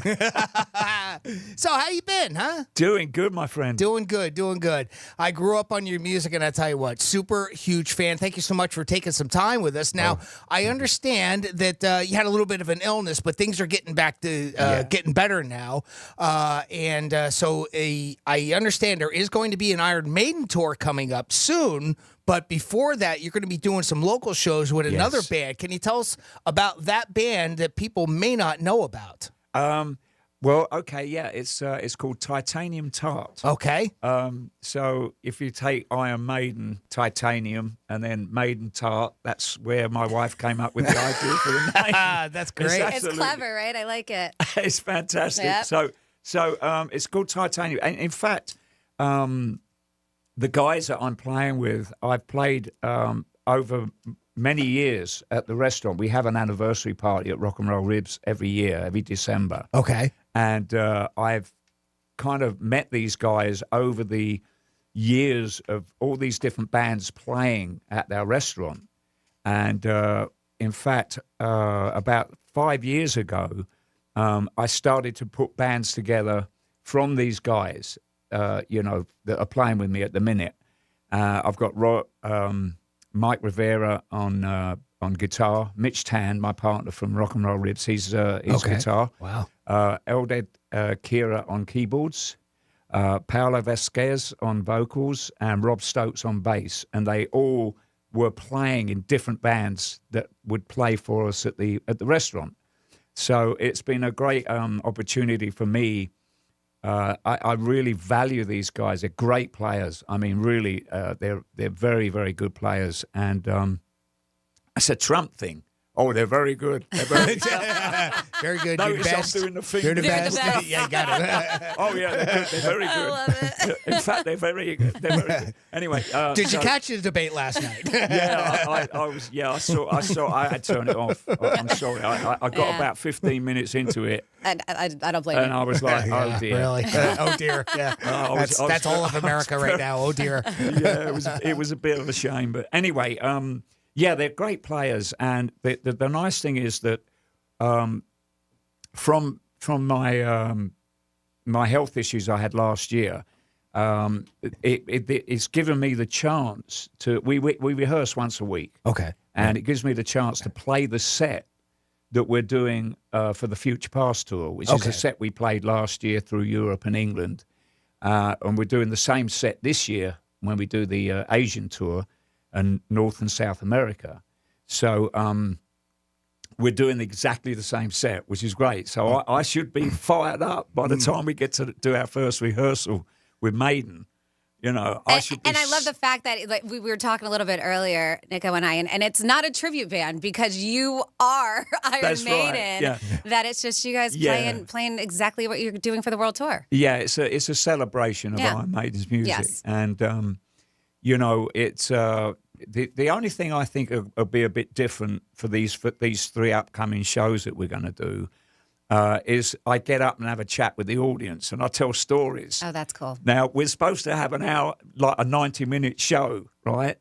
So how you been, huh? Doing good, my friend. Doing good. I grew up on your music, and I tell you what, super huge fan. Thank you so much for taking some time with us. Now, I understand that you had a little bit of an illness, but things are getting back to getting better now. So I understand there is going to be an Iron Maiden tour coming up soon. But before that, you're going to be doing some local shows with another band. Can you tell us about that band that people may not know about? It's called Titanium Tart. Okay. So if you take Iron Maiden, Titanium, and then Maiden Tart, that's where my wife came up with the idea for the name. That's great. It's clever, right? I like it. It's fantastic. Yep. So it's called Titanium. And in fact, the guys that I'm playing with, I've played over many years at the restaurant. We have an anniversary party at Rock and Roll Ribs every year, every December. Okay. And I've kind of met these guys over the years of all these different bands playing at their restaurant. And in fact, about 5 years ago, I started to put bands together from these guys, that are playing with me at the minute. I've got Mike Rivera on guitar, Mitch Tan, my partner from Rock and Roll Ribs, he's guitar. Wow. Eldad Kira on keyboards, Paolo Vasquez on vocals, and Rob Stokes on bass. And they all were playing in different bands that would play for us at the restaurant. So it's been a great opportunity for me. I really value these guys. They're great players. I mean, really, they're very, very good players. And it's a Trump thing. Oh, they're very good. They're very good. Very good. Notice You're best. I'm doing the finger. You're the best. best. Yeah, you got it. Oh, yeah, they're good. They're very good. I love it. In fact, they're very good. They're very good. Anyway. Did you catch the debate last night? Yeah, I was. Yeah, I saw. I had to turn it off. I'm sorry. I got about 15 minutes into it. And I don't blame you. And I was like, oh, dear. Really? Oh, dear. Yeah. That's all of America right now. Oh, dear. Yeah, it was a bit of a shame. But anyway, yeah, they're great players. And the nice thing is that from my my health issues I had last year, it's given me the chance to. We rehearse once a week. Okay. And it gives me the chance to play the set that we're doing for the Future Past tour, which is a set we played last year through Europe and England. And we're doing the same set this year when we do the Asian tour and North and South America. So we're doing exactly the same set, which is great. So I should be fired up by the time we get to do our first rehearsal with Maiden. You know, I should be. And I love the fact that like we were talking a little bit earlier, Nico and I, and it's not a tribute band because you are Iron That's Maiden. right, yeah. That it's just you guys playing exactly what you're doing for the world tour. Yeah, it's a celebration of Iron Maiden's music, Yes. and you know, it's the only thing I think will be a bit different for these three upcoming shows that we're going to do. Is I get up and have a chat with the audience and I tell stories. Oh, that's cool. Now, we're supposed to have an hour, like a 90-minute show, right?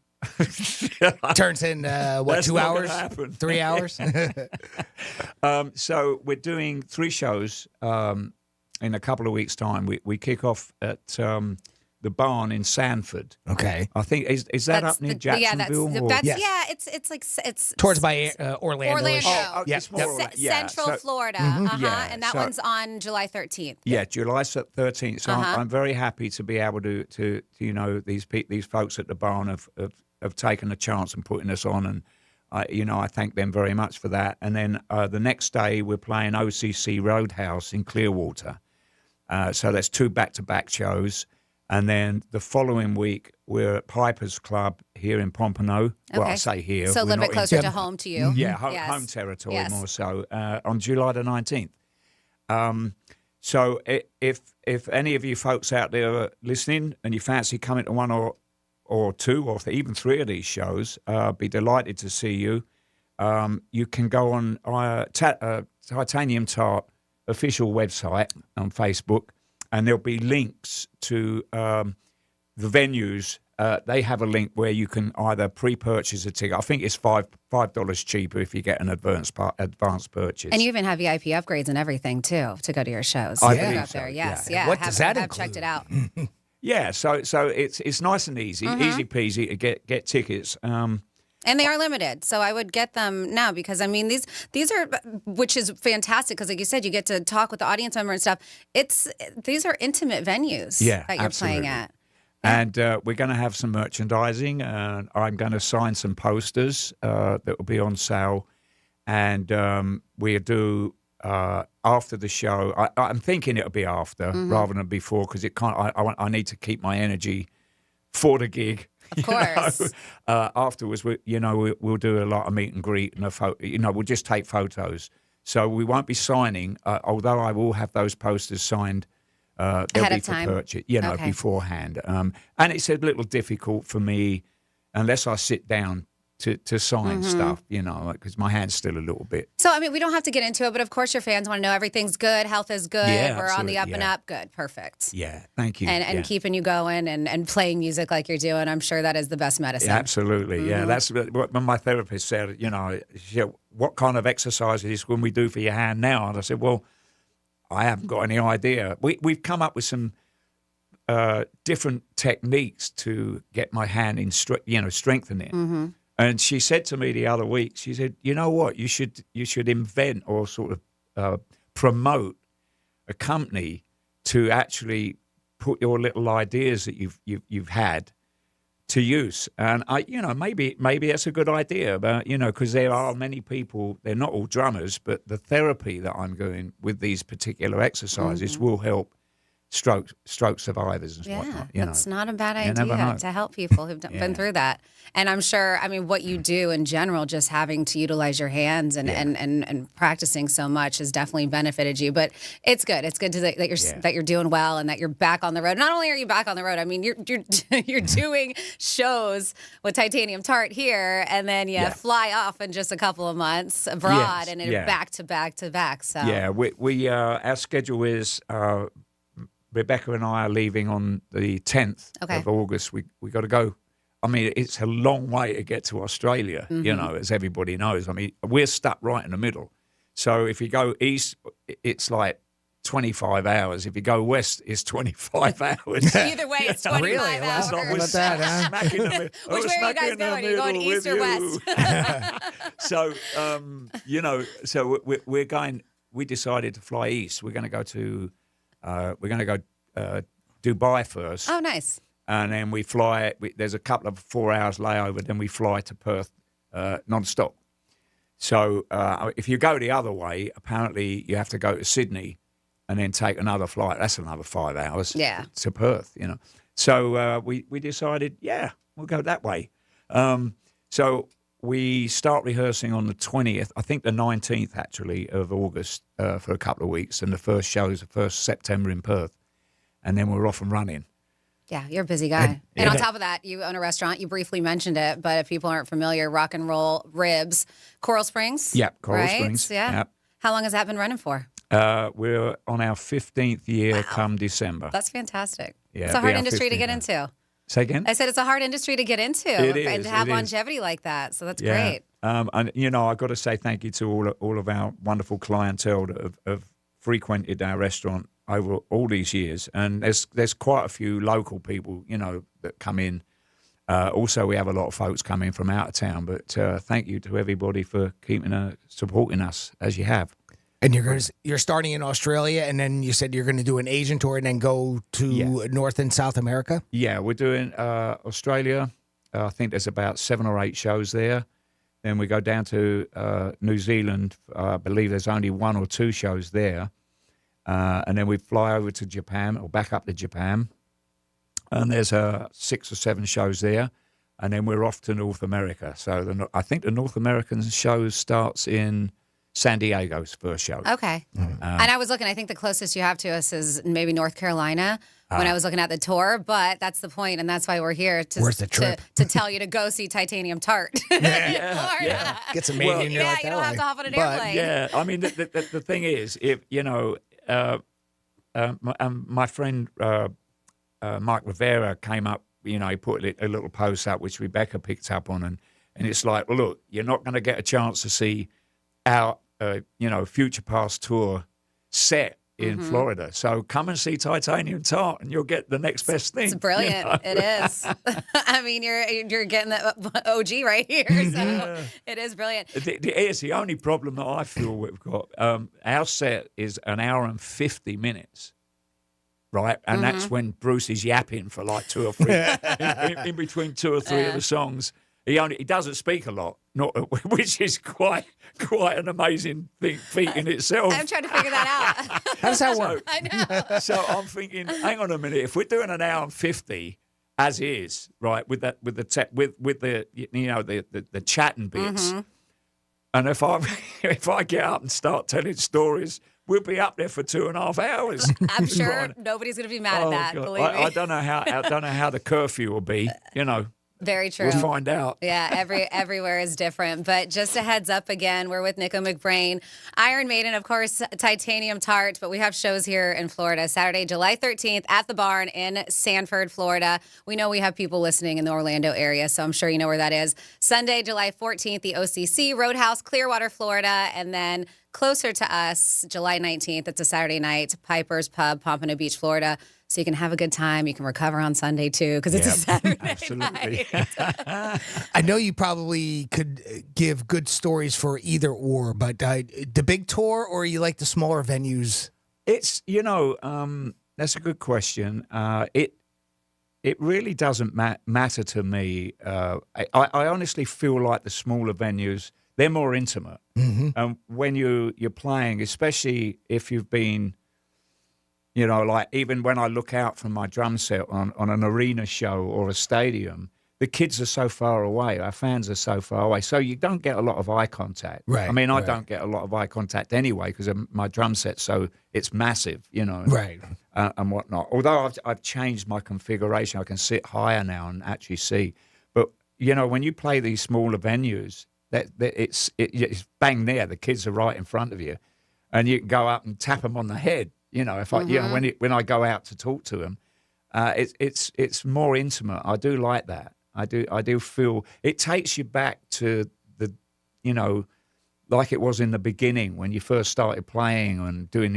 Turns in, That's 2 not hours? gonna happen. 3 hours? So we're doing 3 shows in a couple of weeks' time. We kick off at the Barn in Sanford. Okay. I think, is that up near Jacksonville? It's towards by Orlando. Oh, it's more like- yeah, Central so- Florida. Mhm. Yeah, And that so- one's on July 13th. Yeah, July 13th. So I'm very happy to be able to you know, these folks at the Barn have taken a chance and putting us on, and I thank them very much for that. And then the next day we're playing OCC Roadhouse in Clearwater. So that's 2 back-to-back shows. And then the following week, we're at Piper's Club here in Pompano. Well, I say here. So a we're little bit not closer to home to you. Yeah, Yes. home territory Yes. more so, on July the 19th. So if any of you folks out there are listening and you fancy coming to one or 2 or even 3 of these shows, I'd be delighted to see you. You can go on Titanium Tart official website on Facebook, and there'll be links to the venues. They have a link where you can either pre-purchase a ticket. I think it's $5 cheaper if you get an advance purchase. And you even have VIP upgrades and everything too to go to your shows. I To believe go up so, there. Yes, yeah. yeah. What does that have include? checked it out. Yeah, so it's nice and easy, easy peasy to get tickets. And they are limited, so I would get them now because I mean these are, which is fantastic because like you said, you get to talk with the audience member and stuff. These are intimate venues that you're playing at. And we're going to have some merchandising. I'm going to sign some posters that will be on sale, and we'll do after the show. I'm thinking it'll be after rather than before because it can't. I need to keep my energy for the gig. Of course. Afterwards, we'll do a lot of meet and greet and we'll just take photos. So we won't be signing, although I will have those posters signed. They'll Ahead be of time. for purchase, Okay. beforehand. And it's a little difficult for me unless I sit down to sign stuff, because my hand's still a little bit. So I mean, we don't have to get into it, but of course, your fans want to know everything good, health is good, Yeah, we're on the up absolutely, and yeah. up. Good, perfect. Yeah, thank you. And yeah. keeping you going and playing music like you're doing, I'm sure that is the best medicine. Yeah, absolutely, yeah. That's what my therapist said. She said, what kind of exercises can we do for your hand now? And I said, well, I haven't got any idea. We've come up with some different techniques to get my hand in, strengthening. And she said to me the other week, she said, you know what, you should invent or sort of promote a company to actually put your little ideas that you've had to use. And maybe that's a good idea, but because there are many people, they're not all drummers, but the therapy that I'm doing with these particular exercises will help stroke survivors and whatnot. It's not a bad You never idea know. to help people who've been through that. And I'm sure, I mean, what you do in general, just having to utilize your hands and practicing so much has definitely benefited you. But it's good. It's good that you're doing well and that you're back on the road. Not only are you back on the road, I mean, you're doing shows with Titanium Tart here, and then you fly off in just a couple of months abroad, and then back to back to back. So we our schedule is. Rebecca and I are leaving on the 10th of August. We got to go. I mean, it's a long way to get to Australia, as everybody knows. I mean, we're stuck right in the middle. So if you go east, it's like 25 hours. If you go west, it's 25 hours. Either way, it's 25 Really? hours. How about that, huh? Smack in the middle. Which way are you guys going? Are you going east or west? So, so we're going. We decided to fly east. We're going to go to Dubai first. Oh, nice. And then we fly. There's a couple of 4 hours layover. Then we fly to Perth non-stop. So if you go the other way, apparently you have to go to Sydney and then take another flight. That's another 5 hours. To Perth. So we decided, we'll go that way. So we start rehearsing on the 20th, I think the 19th actually of August for a couple of weeks, and the first show is the 1st September in Perth, and then we're off and running. Yeah, you're a busy guy. And on top of that, you own a restaurant. You briefly mentioned it, but if people aren't familiar, Rock and Roll Ribs, Coral Springs. Yep, Coral right? Springs. Yeah. Yep. How long has that been running for? We're on our 15th year come December. That's fantastic. Yeah, it's a hard industry to get into. Say again? I said it's a hard industry to get into It and is, to have it is. longevity like that. So that's great. And I've got to say thank you to all of our wonderful clientele that have frequented our restaurant over all these years. And there's quite a few local people, that come in. Also, we have a lot of folks coming from out of town. But thank you to everybody for supporting us as you have. And you're starting in Australia, and then you said you're going to do an Asian tour and then go to North and South America? Yeah, we're doing Australia. I think there's about 7 or 8 shows there. Then we go down to New Zealand. I believe there's only 1 or 2 shows there. And then we fly over to Japan, or back up to Japan. And there's 6 or 7 shows there. And then we're off to North America. So I think the North American show starts in San Diego's first show. Okay. And I was looking, I think the closest you have to us is maybe North Carolina when I was looking at the tour, but that's the point, and that's why we're here to tell you to go see Titanium Tart. Yeah. Get some made in your you don't have to hop on an airplane. Yeah, I mean, the thing is, if my friend Mike Rivera came up, he put a little post up, which Rebecca picked up on, and it's like, well, look, you're not going to get a chance to see our Future Past tour set in Florida, so come and see Titanium Tart and you'll get the next best thing. It's brilliant. It is. I mean, you're getting the OG right here, so it is brilliant. Here's the only problem that I feel we've got. Our set is an hour and 50 minutes, right? And that's when Bruce is yapping for like 2 or 3 in between 2 or 3 of the songs. He doesn't speak a lot, which is quite an amazing feat in itself. I'm trying to figure that out. How does that work? I know. So I'm thinking, hang on a minute. If we're doing an hour and 50 as is, right, with the chatting bits, and if I get up and start telling stories, we'll be up there for 2.5 hours. I'm sure nobody's going to be mad at that. God. Believe me. I don't know how the curfew will be. Very true. We'll find out. Yeah, everywhere is different. But just a heads up again, we're with Nico McBrain, Iron Maiden, of course, Titanium Tart, but we have shows here in Florida. Saturday, July 13th at the Barn in Sanford, Florida. We know we have people listening in the Orlando area, so I'm sure you know where that is. Sunday, July 14th, the OCC Roadhouse, Clearwater, Florida. And then closer to us, July 19th, it's a Saturday night, Piper's Pub, Pompano Beach, Florida. So you can have a good time. You can recover on Sunday, too, because it's a Saturday night. I know you probably could give good stories for either or, but the big tour or you like the smaller venues? It's, that's a good question. It really doesn't matter to me. I honestly feel like the smaller venues, they're more intimate. And when you're playing, especially if you've been... like even when I look out from my drum set on an arena show or a stadium, the kids are so far away. Our fans are so far away. So you don't get a lot of eye contact. Right. I mean, I don't get a lot of eye contact anyway because of my drum set, so it's massive, Right. And whatnot. Although I've changed my configuration, I can sit higher now and actually see. But, when you play these smaller venues, it's bang there. The kids are right in front of you. And you can go up and tap them on the head. If I, when I go out to talk to them, it's more intimate. I do like that. I do feel it takes you back to the like it was in the beginning when you first started playing and doing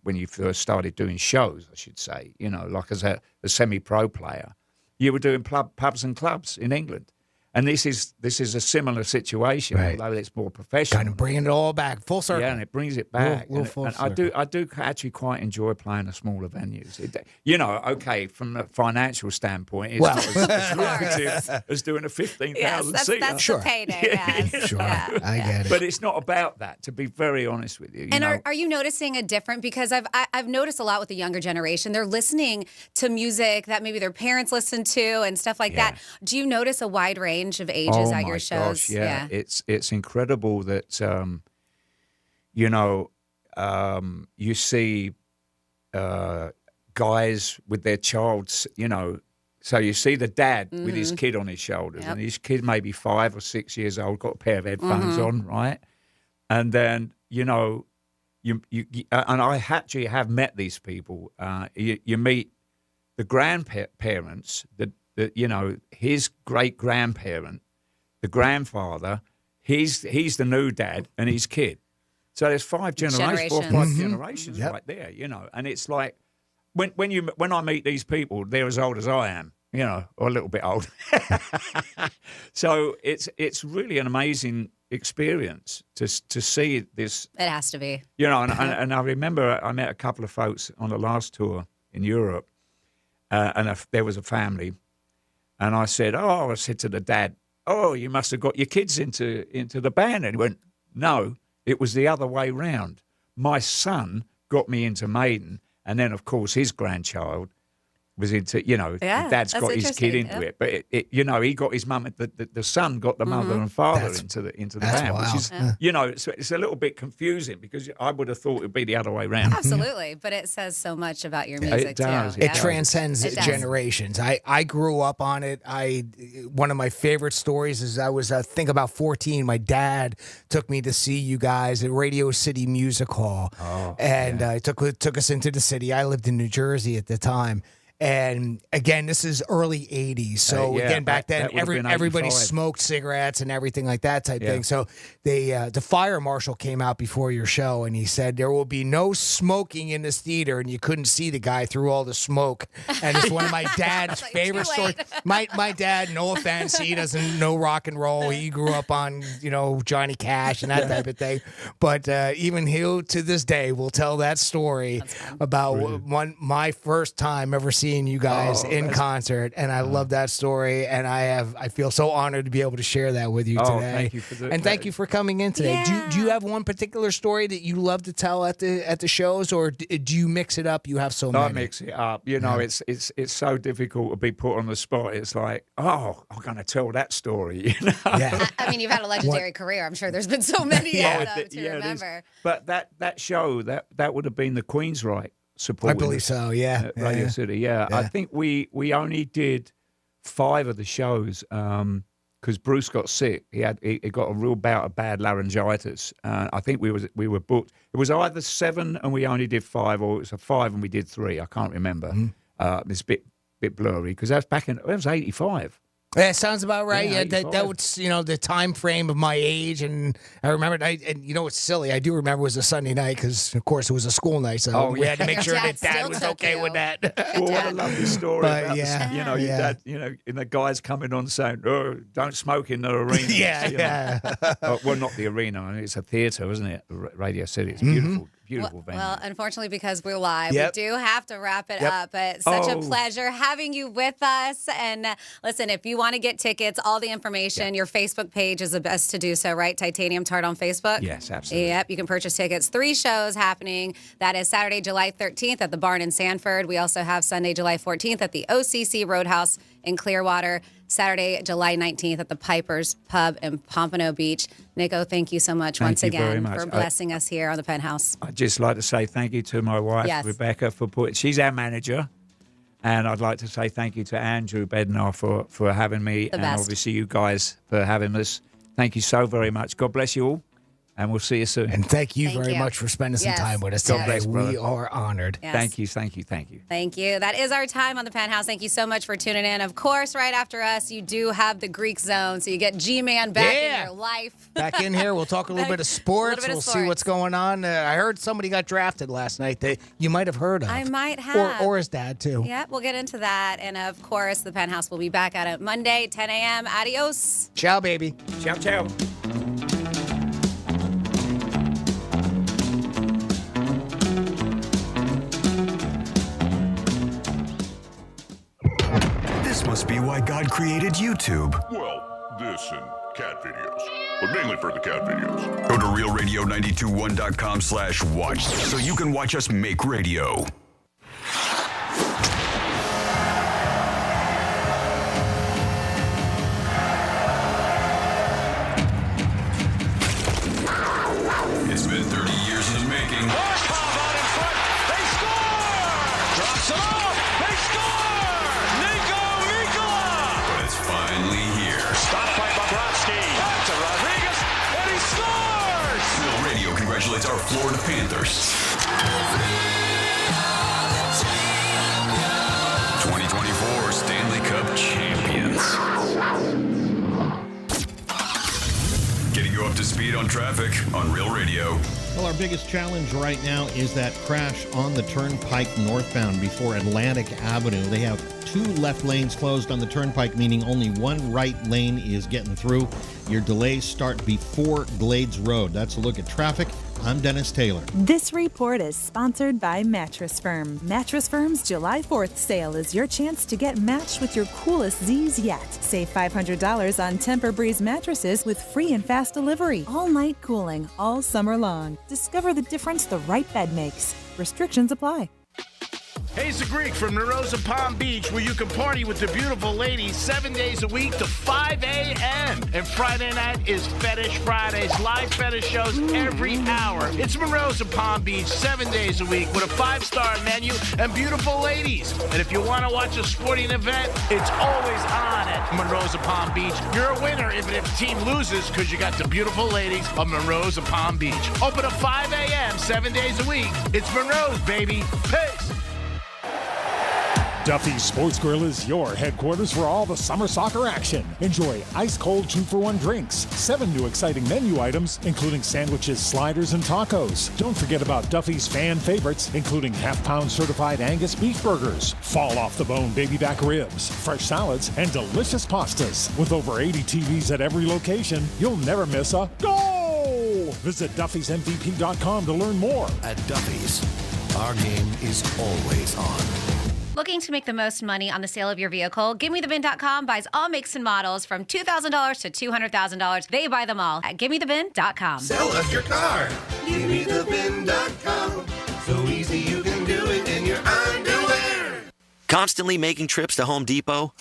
when you first started doing shows, I should say, like as a semi-pro player, you were doing pubs and clubs in England. And this is a similar situation, although it's more professional. Kind of bringing it all back full circle. Yeah, and it brings it back. Little full and circle. I do actually quite enjoy playing the smaller venues. Okay, from a financial standpoint, it's not as lucrative as doing a 15,000 seater. That's the payday. Yes. Sure, I get it. But it's not about that, to be very honest with you. And are you noticing a different? Because I've noticed a lot with the younger generation. They're listening to music that maybe their parents listen to and stuff like that. Do you notice a wide range of ages at your shows? Gosh, yeah. It's incredible that you see guys with their childs, so you see the dad with his kid on his shoulders, and his kid maybe 5 or 6 years old, got a pair of headphones on, right? And then you and I actually have met these people. You meet the grandparents, his great grandparent, the grandfather, he's the new dad, and his kid. So there's 5 generations, 4 or 5 generations right there, And it's like when I meet these people, they're as old as I am, or a little bit old. So it's really an amazing experience to see this. It has to be. And I remember I met a couple of folks on the last tour in Europe, and there was a family. And I said to the dad, you must have got your kids into the band. And he went, no, it was the other way round. My son got me into Maiden, and then, of course, his grandchild was into, Dad's got his kid into it. But, he got his mum, the son got the mother and father into the band. Wild. Which is, it's a little bit confusing because I would have thought it would be the other way around. Absolutely. But it says so much about your music, it does, too. It transcends generations. I grew up on it. One of my favorite stories is I was, I think, about 14. My dad took me to see you guys at Radio City Music Hall. And took us into the city. I lived in New Jersey at the time. And again, this is early 80s. So again, back then, everybody smoked cigarettes and everything like that type thing. So the fire marshal came out before your show and he said, there will be no smoking in this theater. And you couldn't see the guy through all the smoke. And it's one of my dad's favorite stories. My dad, no offense, he doesn't know rock and roll. He grew up on, Johnny Cash and that type of thing. But even he, to this day, will tell that story about my first time ever seeing you guys in concert, and I love that story, and I feel so honored to be able to share that with you today. Thank you for thank you for coming in today. Do you have one particular story that you love to tell at the shows, or do you mix it up? You have so many. I mix it up. It's so difficult to be put on the spot. It's like, I'm going to tell that story. Yeah. I mean, you've had a legendary career. I'm sure there's been so many to remember. But that show that would have been the Queensryche. I believe so, Radio City, I think we only did 5 of the shows because Bruce got sick. He got a real bout of bad laryngitis. I think we were booked. It was either 7 and we only did 5, or it was a 5 and we did 3. I can't remember. It's a bit blurry because that was 85. Yeah, sounds about right. Yeah, that was the time frame of my age, and I remember. And it's silly. I do remember it was a Sunday night because, of course, it was a school night, so we had to make sure that Dad was okay with that. What a lovely story about your dad. And the guys coming on saying, "Oh, don't smoke in the arena." Well, not the arena. I mean, it's a theatre, isn't it? Radio City. It's beautiful. Beautiful venue. Well, unfortunately, because we're live, we do have to wrap it up. But such a pleasure having you with us. And listen, if you want to get tickets, all the information, your Facebook page is the best to do so, right? Titanium Tart on Facebook? Yes, absolutely. Yep, you can purchase tickets. 3 shows happening. That is Saturday, July 13th at the Barn in Sanford. We also have Sunday, July 14th at the OCC Roadhouse in Clearwater. Saturday, July 19th at the Piper's Pub in Pompano Beach. Nico, thank you so much once again for blessing us here on the Penthouse. I'd just like to say thank you to my wife, Rebecca, she's our manager. And I'd like to say thank you to Andrew Bednar for having me, and obviously you guys for having us. Thank you so very much. God bless you all. And we'll see you soon. And thank you very much for spending some time with us today. bless, brother. We are honored. Yes. Thank you. Thank you. That is our time on the Penthouse. Thank you so much for tuning in. Of course, right after us, you do have the Greek Zone, so you get G-Man back in your life. Back in here, we'll talk a little bit of sports. We'll see what's going on. I heard somebody got drafted last night that you might have heard of. I might have. Or his dad, too. Yeah, we'll get into that. And, of course, the Penthouse will be back at it Monday, 10 a.m. Adios. Ciao, baby. Ciao, ciao. This must be why God created YouTube. Well, this and cat videos. But mainly for the cat videos. Go to realradio921.com/watch so you can watch us make radio. It's been 30 years in the making. They score! Drops it off! They score! Nico Nicola! But it's finally here. Stopped by Bobrovsky. Back to Rodriguez, and he scores! Real Radio congratulates our Florida Panthers. 2024 Stanley Cup champions. Getting you up to speed on traffic on Real Radio. Well, our biggest challenge right now is that crash on the Turnpike northbound before Atlantic Avenue. They have 2 left lanes closed on the Turnpike, meaning only 1 right lane is getting through. Your delays start before Glades Road. That's a look at traffic. I'm Dennis Taylor. This report is sponsored by Mattress Firm. Mattress Firm's July 4th sale is your chance to get matched with your coolest Z's yet. Save $500 on Tempur-Breeze mattresses with free and fast delivery. All night cooling, all summer long. Discover the difference the right bed makes. Restrictions apply. Hey, it's the Greek from Narosa Palm Beach, where you can party with the beautiful ladies 7 days a week to 5 a.m. And Friday night is Fetish Fridays, live fetish shows every hour. It's Narosa Palm Beach 7 days a week with a 5-star menu and beautiful ladies. And if you want to watch a sporting event, it's always on at Monroe's Palm Beach. You're a winner even if the team loses because you got the beautiful ladies of Monroe's Palm Beach. Open at 5 a.m. 7 days a week. It's Monroe's, baby. Peace. Duffy's Sports Grill is your headquarters for all the summer soccer action. Enjoy ice-cold 2-for-1 drinks, 7 new exciting menu items, including sandwiches, sliders, and tacos. Don't forget about Duffy's fan favorites, including half-pound certified Angus beef burgers, fall-off-the-bone baby back ribs, fresh salads, and delicious pastas. With over 80 TVs at every location, you'll never miss a goal! Visit Duffy'sMVP.com to learn more. At Duffy's, our game is always on. Looking to make the most money on the sale of your vehicle? GiveMeTheVin.com buys all makes and models from $2,000 to $200,000. They buy them all at GiveMeTheVin.com. Sell us your car. GiveMeTheVin.com. So easy you can do it in your underwear. Constantly making trips to Home Depot?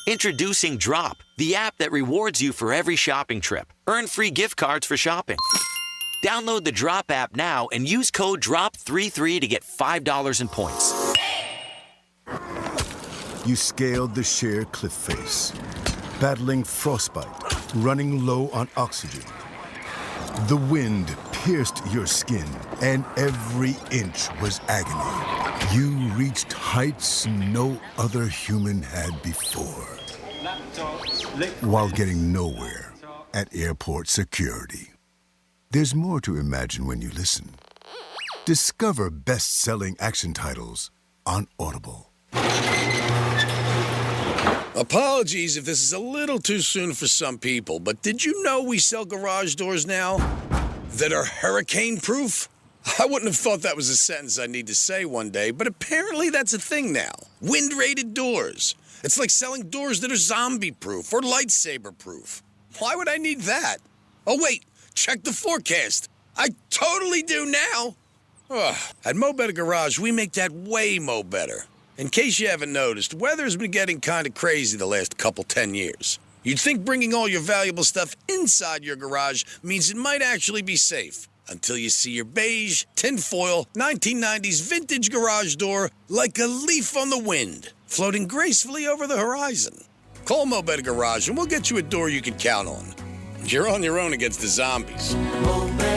Introducing Drop, the app that rewards you for every shopping trip. Earn free gift cards for shopping. Download the Drop app now and use code DROP33 to get $5 in points. You scaled the sheer cliff face, battling frostbite, running low on oxygen. The wind pierced your skin, and every inch was agony. You reached heights no other human had before, while getting nowhere at airport security. There's more to imagine when you listen. Discover best-selling action titles on Audible. Apologies if this is a little too soon for some people, but did you know we sell garage doors now that are hurricane-proof? I wouldn't have thought that was a sentence I'd need to say one day, but apparently that's a thing now. Wind-rated doors. It's like selling doors that are zombie-proof or lightsaber-proof. Why would I need that? Oh, wait, check the forecast. I totally do now. Ugh. At Mo Better Garage, we make that way mo better. In case you haven't noticed, weather's been getting kind of crazy the last couple 10 years. You'd think bringing all your valuable stuff inside your garage means it might actually be safe. Until you see your beige, tinfoil, 1990s vintage garage door like a leaf on the wind, floating gracefully over the horizon. Call Mo Better Garage and we'll get you a door you can count on. You're on your own against the zombies. Mo Better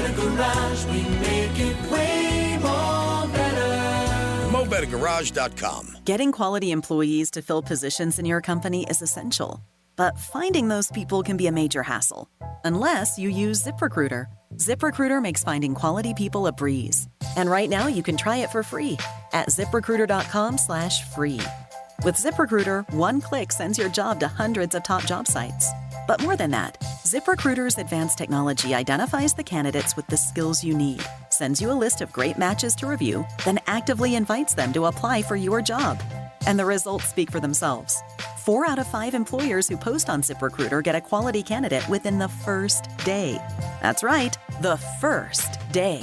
Garage, we make it way more better. MoBetterGarage.com. Getting quality employees to fill positions in your company is essential, but finding those people can be a major hassle, unless you use ZipRecruiter. ZipRecruiter makes finding quality people a breeze. And right now you can try it for free at ZipRecruiter.com/free. With ZipRecruiter, one click sends your job to hundreds of top job sites. But more than that, ZipRecruiter's advanced technology identifies the candidates with the skills you need, sends you a list of great matches to review, then actively invites them to apply for your job. And the results speak for themselves. 4 out of 5 employers who post on ZipRecruiter get a quality candidate within the first day. That's right, the first day.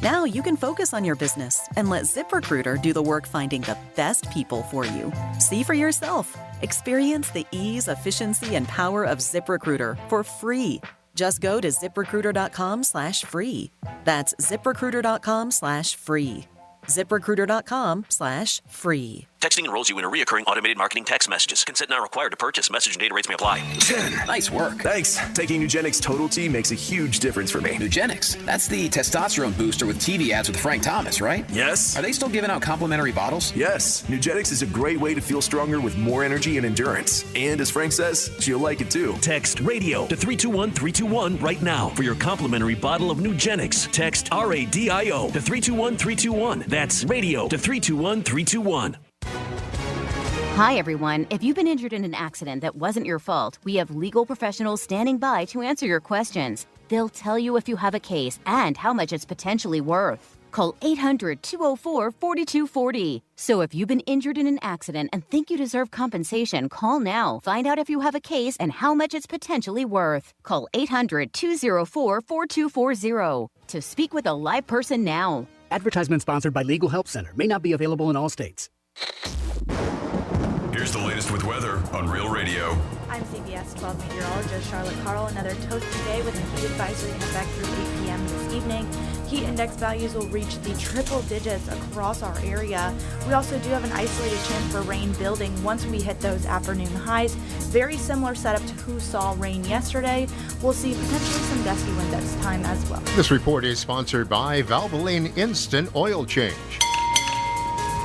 Now you can focus on your business and let ZipRecruiter do the work finding the best people for you. See for yourself. Experience the ease, efficiency, and power of ZipRecruiter for free. Just go to ZipRecruiter.com/free. That's ZipRecruiter.com/free. ZipRecruiter.com/free. Texting enrolls you in a recurring automated marketing text messages. Consent not required to purchase. Message and data rates may apply. 10. Nice work. Thanks. Taking Nugenix Total T makes a huge difference for me. Nugenix? That's the testosterone booster with TV ads with Frank Thomas, right? Yes. Are they still giving out complimentary bottles? Yes. Nugenix is a great way to feel stronger with more energy and endurance. And as Frank says, she'll like it too. Text radio to 321-321 right now for your complimentary bottle of Nugenix. Text RADIO to 321-321. That's radio to 321-321. Hi, everyone. If you've been injured in an accident that wasn't your fault, we have legal professionals standing by to answer your questions. They'll tell you if you have a case and how much it's potentially worth. Call 800-204-4240. So if you've been injured in an accident and think you deserve compensation, call now. Find out if you have a case and how much it's potentially worth. Call 800-204-4240 to speak with a live person now. Advertisement sponsored by Legal Help Center. May not be available in all states. Here's the latest with weather on Real Radio. I'm CBS 12 meteorologist Charlotte Carl. Another toasty day with a heat advisory in effect through 8 p.m. this evening. Heat index values will reach the triple digits across our area. We also do have an isolated chance for rain building once we hit those afternoon highs. Very similar setup to who saw rain yesterday. We'll see potentially some gusty winds at this time as well. This report is sponsored by Valvoline Instant Oil Change.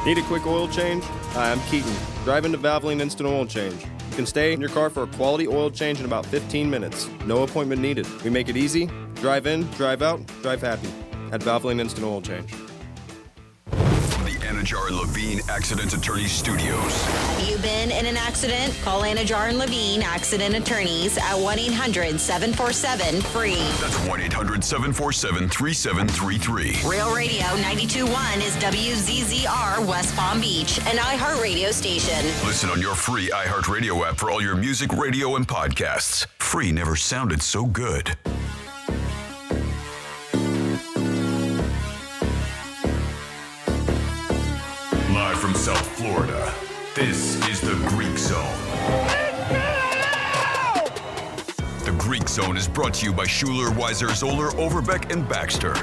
Need a quick oil change? Hi, I'm Keaton. Drive into Valvoline Instant Oil Change. You can stay in your car for a quality oil change in about 15 minutes. No appointment needed. We make it easy. Drive in, drive out, drive happy. At Valvoline Instant Oil Change. From the Anajar and Levine Accident Attorney Studios. You been in an accident? Call Anajar and Levine Accident Attorneys at 1-800-747-FREE. That's 1-800-747-3733. Real Radio 92.1 is WZZR West Palm Beach, an iHeartRadio station. Listen on your free iHeartRadio app for all your music, radio, and podcasts. Free never sounded so good. Live from South Florida, this is the Greek Zone. The Greek Zone is brought to you by Schuler, Weiser, Zoller, Overbeck, and Baxter.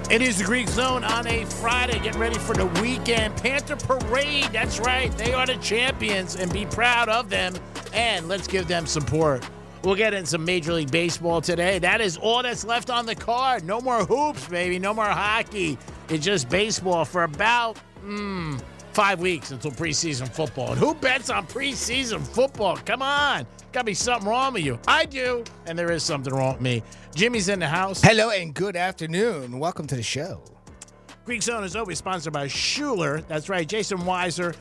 It is the Greek Zone on a Friday. Get ready for the weekend Panther Parade. That's right. They are the champions, and be proud of them. And let's give them support. We'll get in some Major League Baseball today. That is all that's left on the card. No more hoops, baby. No more hockey. It's just baseball for about 5 weeks until preseason football. And who bets on preseason football? Come on. Got to be something wrong with you. I do. And there is something wrong with me. Jimmy's in the house. Hello and good afternoon. Welcome to the show. Greek Zone is always sponsored by Schuler. That's right. Jason Weiser.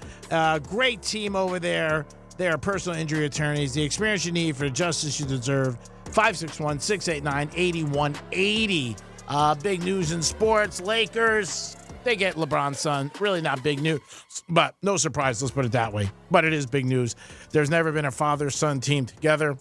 Great team over there. They are personal injury attorneys. The experience you need for the justice you deserve. 561-689-8180. Big news in sports. Lakers. They get LeBron's son. Really not big news, but no surprise. Let's put it that way. But it is big news. There's never been a father-son team together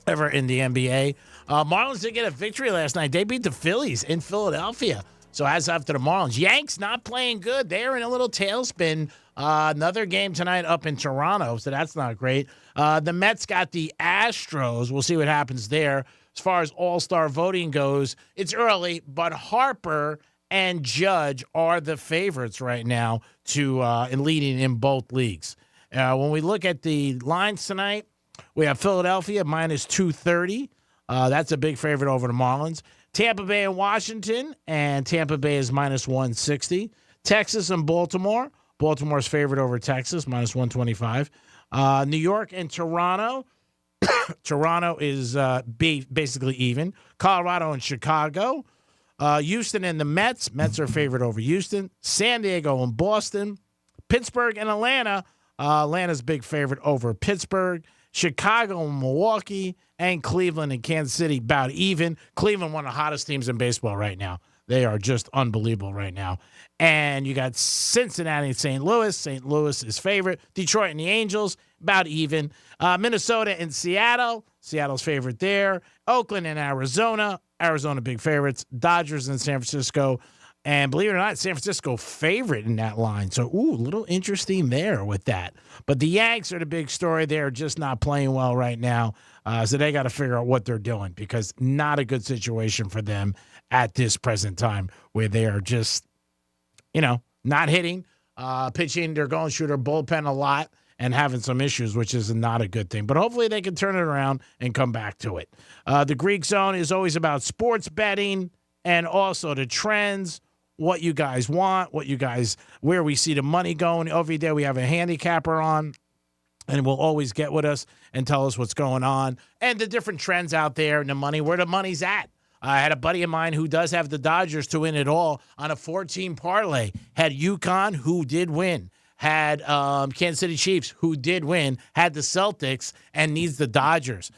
ever in the NBA. Marlins did get a victory last night. They beat the Phillies in Philadelphia. So as after the Marlins, Yanks not playing good. They're in a little tailspin. Another game tonight up in Toronto, so that's not great. The Mets got the Astros. We'll see what happens there. As far as all-star voting goes, it's early, but Harper and Judge are the favorites right now to in leading in both leagues. When we look at the lines tonight, we have Philadelphia minus 230. That's a big favorite over the Marlins. Tampa Bay and Washington, and Tampa Bay is minus 160. Texas and Baltimore. Baltimore's favored over Texas, minus 125. New York and Toronto. Toronto is basically even. Colorado and Chicago. Houston and the Mets. Mets are favored over Houston. San Diego and Boston. Pittsburgh and Atlanta. Atlanta's big favorite over Pittsburgh. Chicago and Milwaukee. And Cleveland and Kansas City about even. Cleveland, one of the hottest teams in baseball right now. They are just unbelievable right now. And you got Cincinnati and St. Louis. St. Louis is favorite. Detroit and the Angels, about even. Minnesota and Seattle. Seattle's favorite there. Oakland and Arizona. Arizona big favorites. Dodgers and San Francisco. And believe it or not, San Francisco favorite in that line. So, a little interesting there with that. But the Yanks are the big story. They're just not playing well right now. So they got to figure out what they're doing because not a good situation for them at this present time where they are just, not hitting, pitching. They're going through their bullpen a lot and having some issues, which is not a good thing. But hopefully they can turn it around and come back to it. The Greek Zone is always about sports betting and also the trends, what you guys want, where we see the money going. Every day we have a handicapper on, and will always get with us and tell us what's going on and the different trends out there and the money, where the money's at. I had a buddy of mine who does have the Dodgers to win it all on a 14 parlay. Had UConn, who did win. Had Kansas City Chiefs, who did win. Had the Celtics and needs the Dodgers.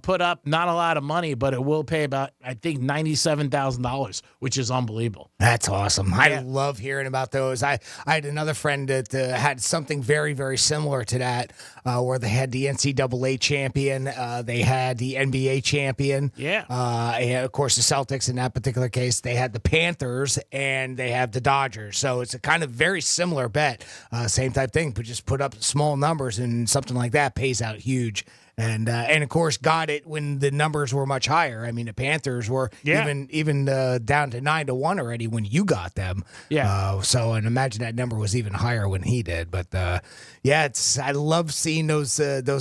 Put up not a lot of money, but it will pay about, I think, $97,000, which is unbelievable. That's awesome. Yeah. I love hearing about those. I had another friend that had something very, very similar to that, where they had the NCAA champion, they had the NBA champion. Yeah. And, of course, the Celtics in that particular case, they had the Panthers, and they have the Dodgers. So it's a kind of very similar bet. Same type thing, but just put up small numbers, and something like that pays out huge. And of course, got it when the numbers were much higher. I mean, the Panthers were even down to 9-1 already when you got them. Yeah. So, and imagine that number was even higher when he did. But I love seeing those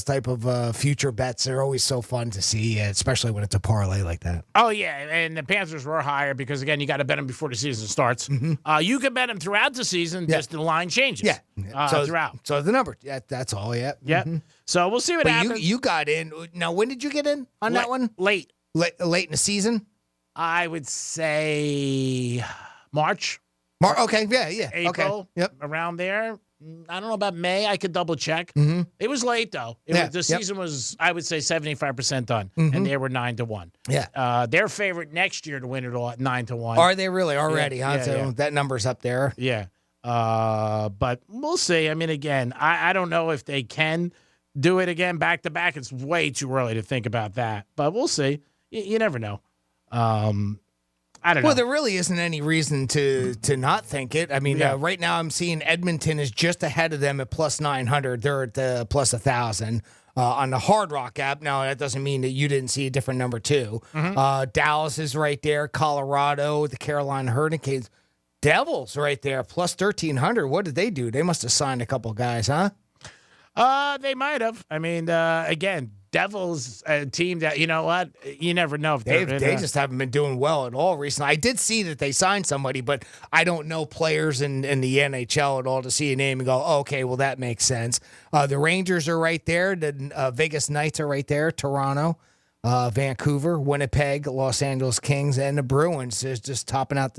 type of future bets. They're always so fun to see, especially when it's a parlay like that. Oh yeah, and the Panthers were higher because again, you got to bet them before the season starts. Mm-hmm. You can bet them throughout the season, just the line changes. Yeah. Throughout. So the number. Yeah, that's all. Yeah. Yeah. Mm-hmm. So we'll see what happens. You got in. Now, when did you get in on that one? Late in the season? I would say March. Okay, yeah. April, okay. Yep. Around there. I don't know about May. I could double check. Mm-hmm. It was late, though. The season was, I would say, 75% done, and they were 9-1. Yeah. Their favorite next year to win it all at 9-1. Are they really already? Yeah, so that number's up there. Yeah. But we'll see. I mean, again, I don't know if they can do it again back to back. It's way too early to think about that, but we'll see. You never know. I don't know. Well, there really isn't any reason to not think it. I mean, right now I'm seeing Edmonton is just ahead of them at plus 900. They're at plus 1,000 on the Hard Rock app. Now, that doesn't mean that you didn't see a different number too. Dallas is right there. Colorado, the Carolina Hurricanes. Devils right there, plus 1,300. What did they do? They must have signed a couple guys, huh? They might have. I mean, again, Devils, a team that, you know what? You never know if they just haven't been doing well at all recently. I did see that they signed somebody, but I don't know players in the NHL at all to see a name and go, oh, okay, well, that makes sense. The Rangers are right there. The Vegas Knights are right there. Toronto, Vancouver, Winnipeg, Los Angeles Kings, and the Bruins is just topping out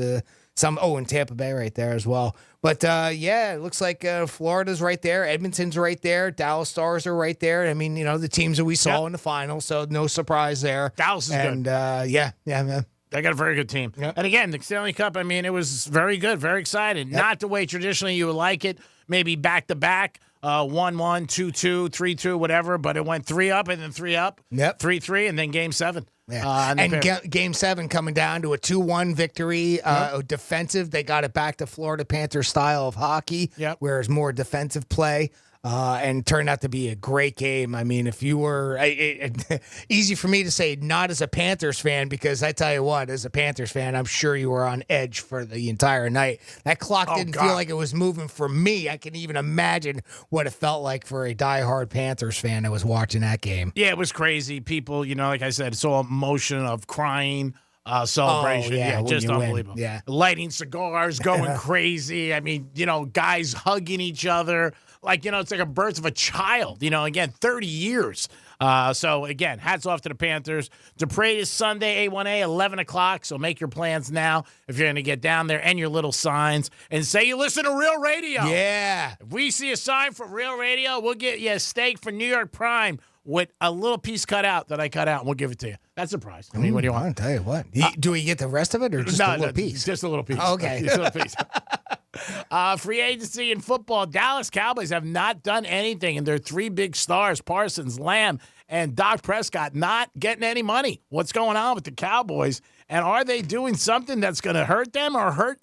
and Tampa Bay right there as well. But, it looks like Florida's right there. Edmonton's right there. Dallas Stars are right there. I mean, the teams that we saw in the final, so no surprise there. Dallas is good. And, man. They got a very good team. Yep. And again, the Stanley Cup, I mean, it was very good, very exciting. Yep. Not the way traditionally you would like it, maybe back-to-back, 1-1, 2-2, 3-2, whatever, but it went 3 up and then 3 up, 3-3, and then Game 7. Yeah. Game 7 coming down to a 2-1 victory. Defensive, they got it back to Florida Panthers style of hockey, where it's more defensive play. And turned out to be a great game. I mean, if you were easy for me to say not as a Panthers fan, because I tell you what, as a Panthers fan, I'm sure you were on edge for the entire night. That clock didn't feel like it was moving for me. I can even imagine what it felt like for a diehard Panthers fan that was watching that game. Yeah, it was crazy. People, like I said, saw emotion of crying. celebration. Oh, yeah, when just you win. unbelievable. Yeah. Lighting cigars, going crazy. I mean, guys hugging each other. Like, it's like a birth of a child. Again, 30 years. So, again, hats off to the Panthers. The parade is Sunday, A1A, 11 o'clock. So make your plans now if you're going to get down there, and your little signs. And say you listen to Real Radio. Yeah. If we see a sign for Real Radio, we'll get you a steak for New York Prime with a little piece cut out that I cut out, and we'll give it to you. That's a prize. I mean, what do you want? I'll tell you what. Do we get the rest of it or just a little piece? Just a little piece. Oh, okay. Just a little piece. Free agency in football. Dallas Cowboys have not done anything, and their three big stars, Parsons, Lamb, and Dak Prescott, not getting any money. What's going on with the Cowboys? And are they doing something that's going to hurt them or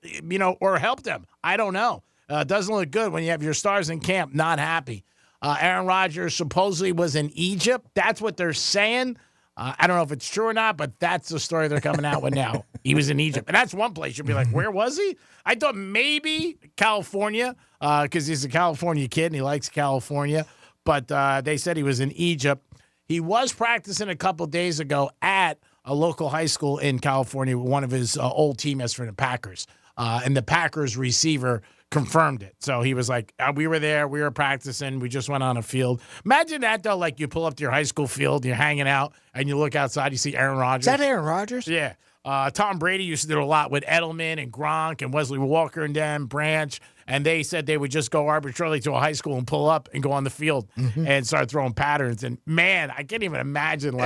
or help them? I don't know. It doesn't look good when you have your stars in camp not happy. Aaron Rodgers supposedly was in Egypt. That's what they're saying. I don't know if it's true or not, but that's the story they're coming out with now. He was in Egypt. And that's one place you'd be like, where was he? I thought maybe California, because he's a California kid and he likes California. But they said he was in Egypt. He was practicing a couple days ago at a local high school in California with one of his old teammates from the Packers. And the Packers receiver confirmed it. So he was like, we were there, we were practicing, we just went on a field. Imagine that, though, like you pull up to your high school field, you're hanging out, and you look outside, you see Aaron Rodgers. Is that Aaron Rodgers? Yeah. Tom Brady used to do a lot with Edelman and Gronk and Wesley Walker and them, Branch, and they said they would just go arbitrarily to a high school and pull up and go on the field and start throwing patterns. And, man, I can't even imagine,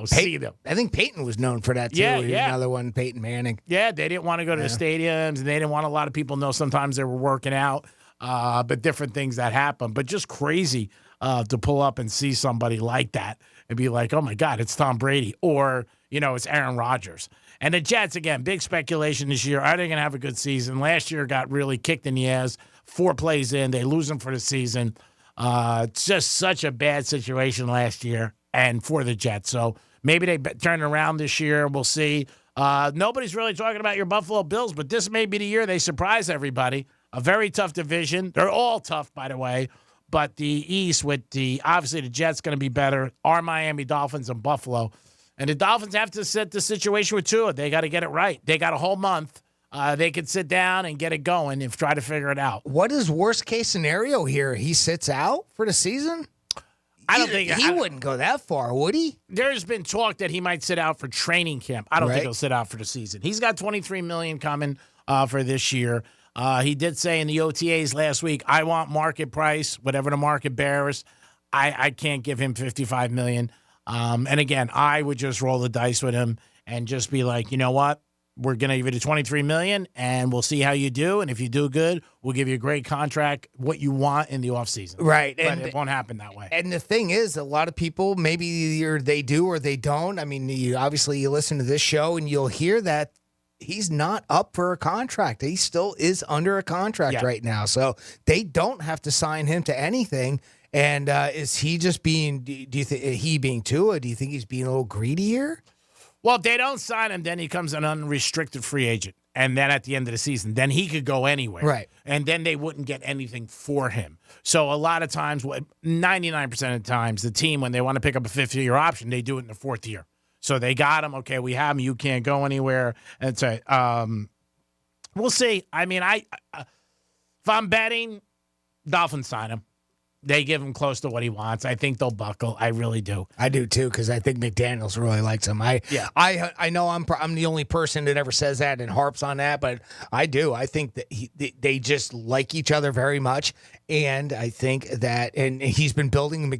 see them. I think Peyton was known for that, too. Yeah. Another one, Peyton Manning. Yeah, they didn't want to go to the stadiums, and they didn't want a lot of people to know sometimes they were working out, but different things that happen. But just crazy to pull up and see somebody like that and be like, oh, my God, it's Tom Brady. Or, it's Aaron Rodgers. And the Jets, again, big speculation this year. Are they going to have a good season? Last year got really kicked in the ass. 4 plays in. They lose them for the season. It's just such a bad situation last year and for the Jets. So maybe they turn it around this year. We'll see. Nobody's really talking about your Buffalo Bills, but this may be the year they surprise everybody. A very tough division. They're all tough, by the way. But the East, with obviously the Jets going to be better, are Miami Dolphins and Buffalo. And the Dolphins have to set the situation with Tua. They got to get it right. They got a whole month. They could sit down and get it going and try to figure it out. What is worst case scenario here? He sits out for the season? I don't think he wouldn't go that far, would he? There's been talk that he might sit out for training camp. I don't think he'll sit out for the season. He's got $23 million coming for this year. He did say in the OTAs last week, I want market price, whatever the market bears. I can't give him $55 million. And again, I would just roll the dice with him and just be like, you know what? We're going to give you the $23 million, and we'll see how you do. And if you do good, we'll give you a great contract, what you want in the offseason. Right. But it won't happen that way. And the thing is, a lot of people, maybe either they do or they don't. I mean, you listen to this show, and you'll hear that he's not up for a contract. He still is under a contract right now. So they don't have to sign him to anything. And is he just being, do you think he being Tua? Do you think he's being a little greedy here? Well, if they don't sign him, then he becomes an unrestricted free agent. And then at the end of the season, then he could go anywhere. Right. And then they wouldn't get anything for him. So a lot of times, 99% of the times, the team, when they want to pick up a 5th-year option, they do it in the 4th year. So they got him. Okay, we have him. You can't go anywhere. And so we'll see. I mean, if I'm betting, Dolphins sign him. They give him close to what he wants. I think they'll buckle. I really do. I do too, because I think McDaniels really likes him. I know I'm the only person that ever says that and harps on that, but I do. I think that they just like each other very much, and I think that McDaniels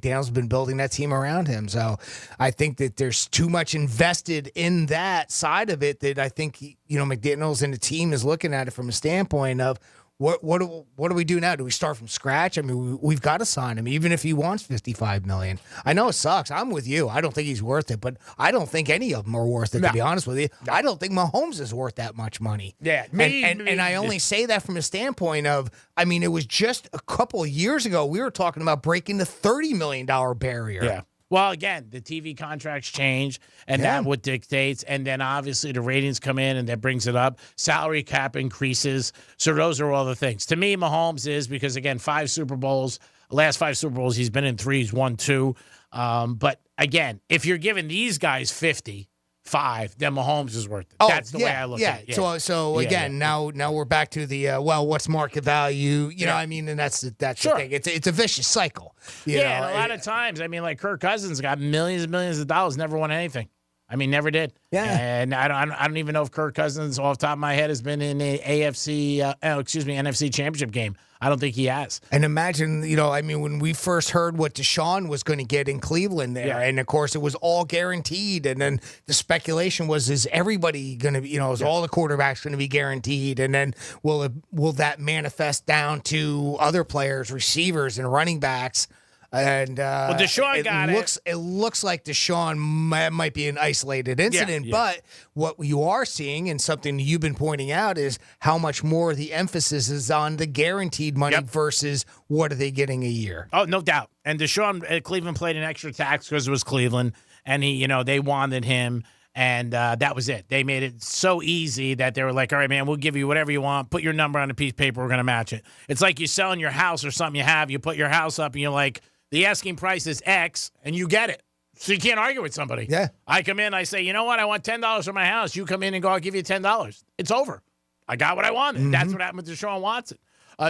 has been building that team around him. So I think that there's too much invested in that side of it that I think McDaniels and the team is looking at it from a standpoint of, What do we do now? Do we start from scratch? I mean, we've got to sign him, even if he wants $55 million. I know it sucks. I'm with you. I don't think he's worth it, but I don't think any of them are worth it, to be honest with you. I don't think Mahomes is worth that much money. Yeah. And I only say that from a standpoint of, I mean, it was just a couple of years ago we were talking about breaking the $30 million barrier. Yeah. Well, again, the TV contracts change, and that what dictates. And then obviously the ratings come in, and that brings it up. Salary cap increases. So those are all the things. To me, Mahomes is because, again, 5 Super Bowls. Last 5 Super Bowls, he's been in 3. He's won 2. But again, if you're giving these guys 50, 5, then Mahomes is worth it. Oh, That's the way I look at it. Yeah. So Yeah, again, now we're back to the what's market value? You know, I mean, and that's Sure. the thing. It's a vicious cycle. You know? And a lot of times, I mean, like Kirk Cousins got millions and millions of dollars, never won anything. I mean, never did. Yeah. And I don't even know if Kirk Cousins, off the top of my head, has been in a NFC Championship game. I don't think he has. And imagine, I mean, when we first heard what Deshaun was going to get in Cleveland there, and of course it was all guaranteed, and then the speculation was, is everybody going to be, is all the quarterbacks going to be guaranteed, and then will that manifest down to other players, receivers and running backs? And Deshaun got it. It looks like Deshaun might be an isolated incident, but what you are seeing, and something you've been pointing out, is how much more the emphasis is on the guaranteed money versus what are they getting a year. Oh, no doubt. And Deshaun, Cleveland played an extra tax because it was Cleveland, and they wanted him. And that was it. They made it so easy that they were like, all right, man, we'll give you whatever you want. Put your number on a piece of paper. We're going to match it. It's like you're selling your house or something you have. You put your house up and you're like, the asking price is X, and you get it. So you can't argue with somebody. Yeah. I come in, I say, you know what? I want $10 for my house. You come in and go, I'll give you $10. It's over. I got what I wanted. Mm-hmm. That's what happened with Deshaun Watson.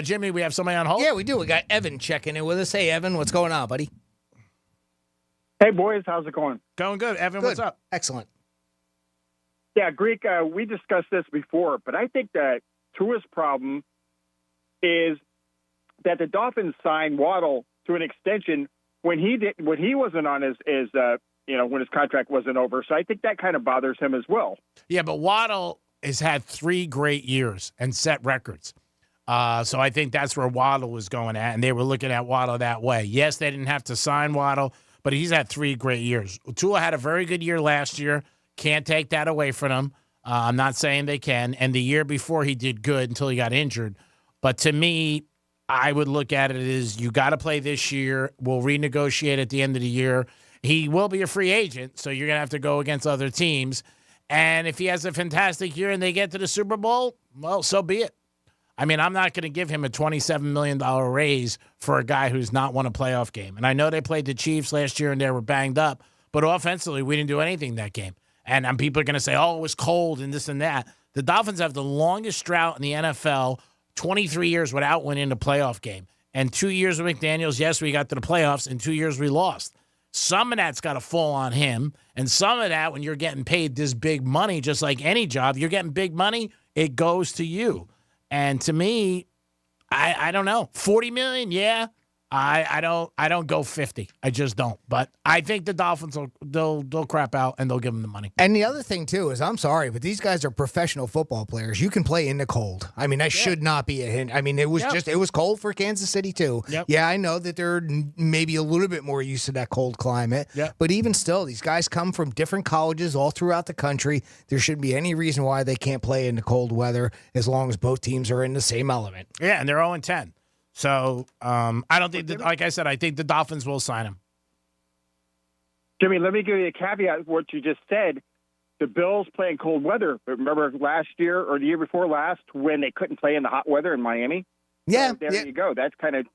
Jimmy, we have somebody on hold? Yeah, we do. We got Evan checking in with us. Hey, Evan, what's going on, buddy? Hey, boys. How's it going? Going good. Evan, Good. what's up? Excellent. Yeah, Greek, we discussed this before, but I think that Tua's problem is that the Dolphins signed Waddle to an extension when he wasn't on his when his contract wasn't over. So I think that kind of bothers him as well. Yeah, but Waddle has had 3 great years and set records. So I think that's where Waddle was going at, and they were looking at Waddle that way. Yes, they didn't have to sign Waddle, but he's had 3 great years. Tua had a very good year last year. Can't take that away from him. I'm not saying they can. And the year before he did good until he got injured. But to me, I would look at it as you got to play this year. We'll renegotiate at the end of the year. He will be a free agent, so you're going to have to go against other teams. And if he has a fantastic year and they get to the Super Bowl, well, so be it. I mean, I'm not going to give him a $27 million raise for a guy who's not won a playoff game. And I know they played the Chiefs last year and they were banged up, but offensively, we didn't do anything that game. And people are going to say, oh, it was cold and this and that. The Dolphins have the longest drought in the NFL, 23 years without winning a playoff game. And 2 years with McDaniels, yes, we got to the playoffs. In 2 years, we lost. Some of that's got to fall on him. And some of that, when you're getting paid this big money, just like any job, you're getting big money, it goes to you. And to me, I don't know. 40 million, yeah. I don't go 50. I just don't. But I think the Dolphins they'll crap out and they'll give them the money. And the other thing too is, I'm sorry, but these guys are professional football players. You can play in the cold. I mean, that should not be a hint. I mean, it was it was cold for Kansas City too. Yep. Yeah, I know that they're maybe a little bit more used to that cold climate. Yep. But even still, these guys come from different colleges all throughout the country. There shouldn't be any reason why they can't play in the cold weather as long as both teams are in the same element. Yeah, and they're 0-10. So I don't think that, like I said, I think the Dolphins will sign him. Jimmy, let me give you a caveat to what you just said. The Bills play in cold weather. Remember last year or the year before last when they couldn't play in the hot weather in Miami? Yeah. So there you go. That's kind of...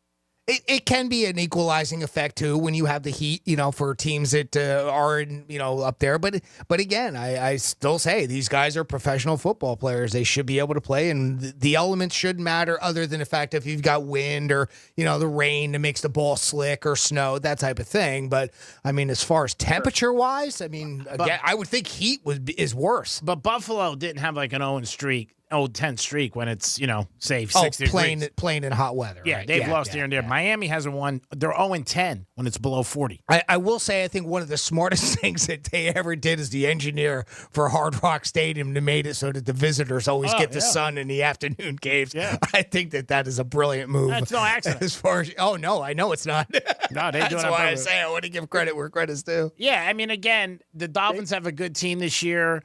It can be an equalizing effect too when you have the heat, for teams that are up there. But again, I still say these guys are professional football players. They should be able to play, and the elements shouldn't matter other than the fact if you've got wind or the rain that makes the ball slick or snow, that type of thing. But I mean, as far as temperature wise, I mean, again, I would think heat is worse. But Buffalo didn't have like an 10 streak when it's, say 60 degrees. Playing in hot weather. Yeah, right? they've lost here and there. Yeah. Miami hasn't won. They're 0-10 when it's below 40. I will say I think one of the smartest things that they ever did as the engineer for Hard Rock Stadium to made it so that the visitors always get the sun in the afternoon games. Yeah. I think that is a brilliant move. That's no accident. As far as no, I know it's not. No, they do it That's on why I purpose. say I want to give credit where credit's due. Yeah, I mean, again, the Dolphins have a good team this year.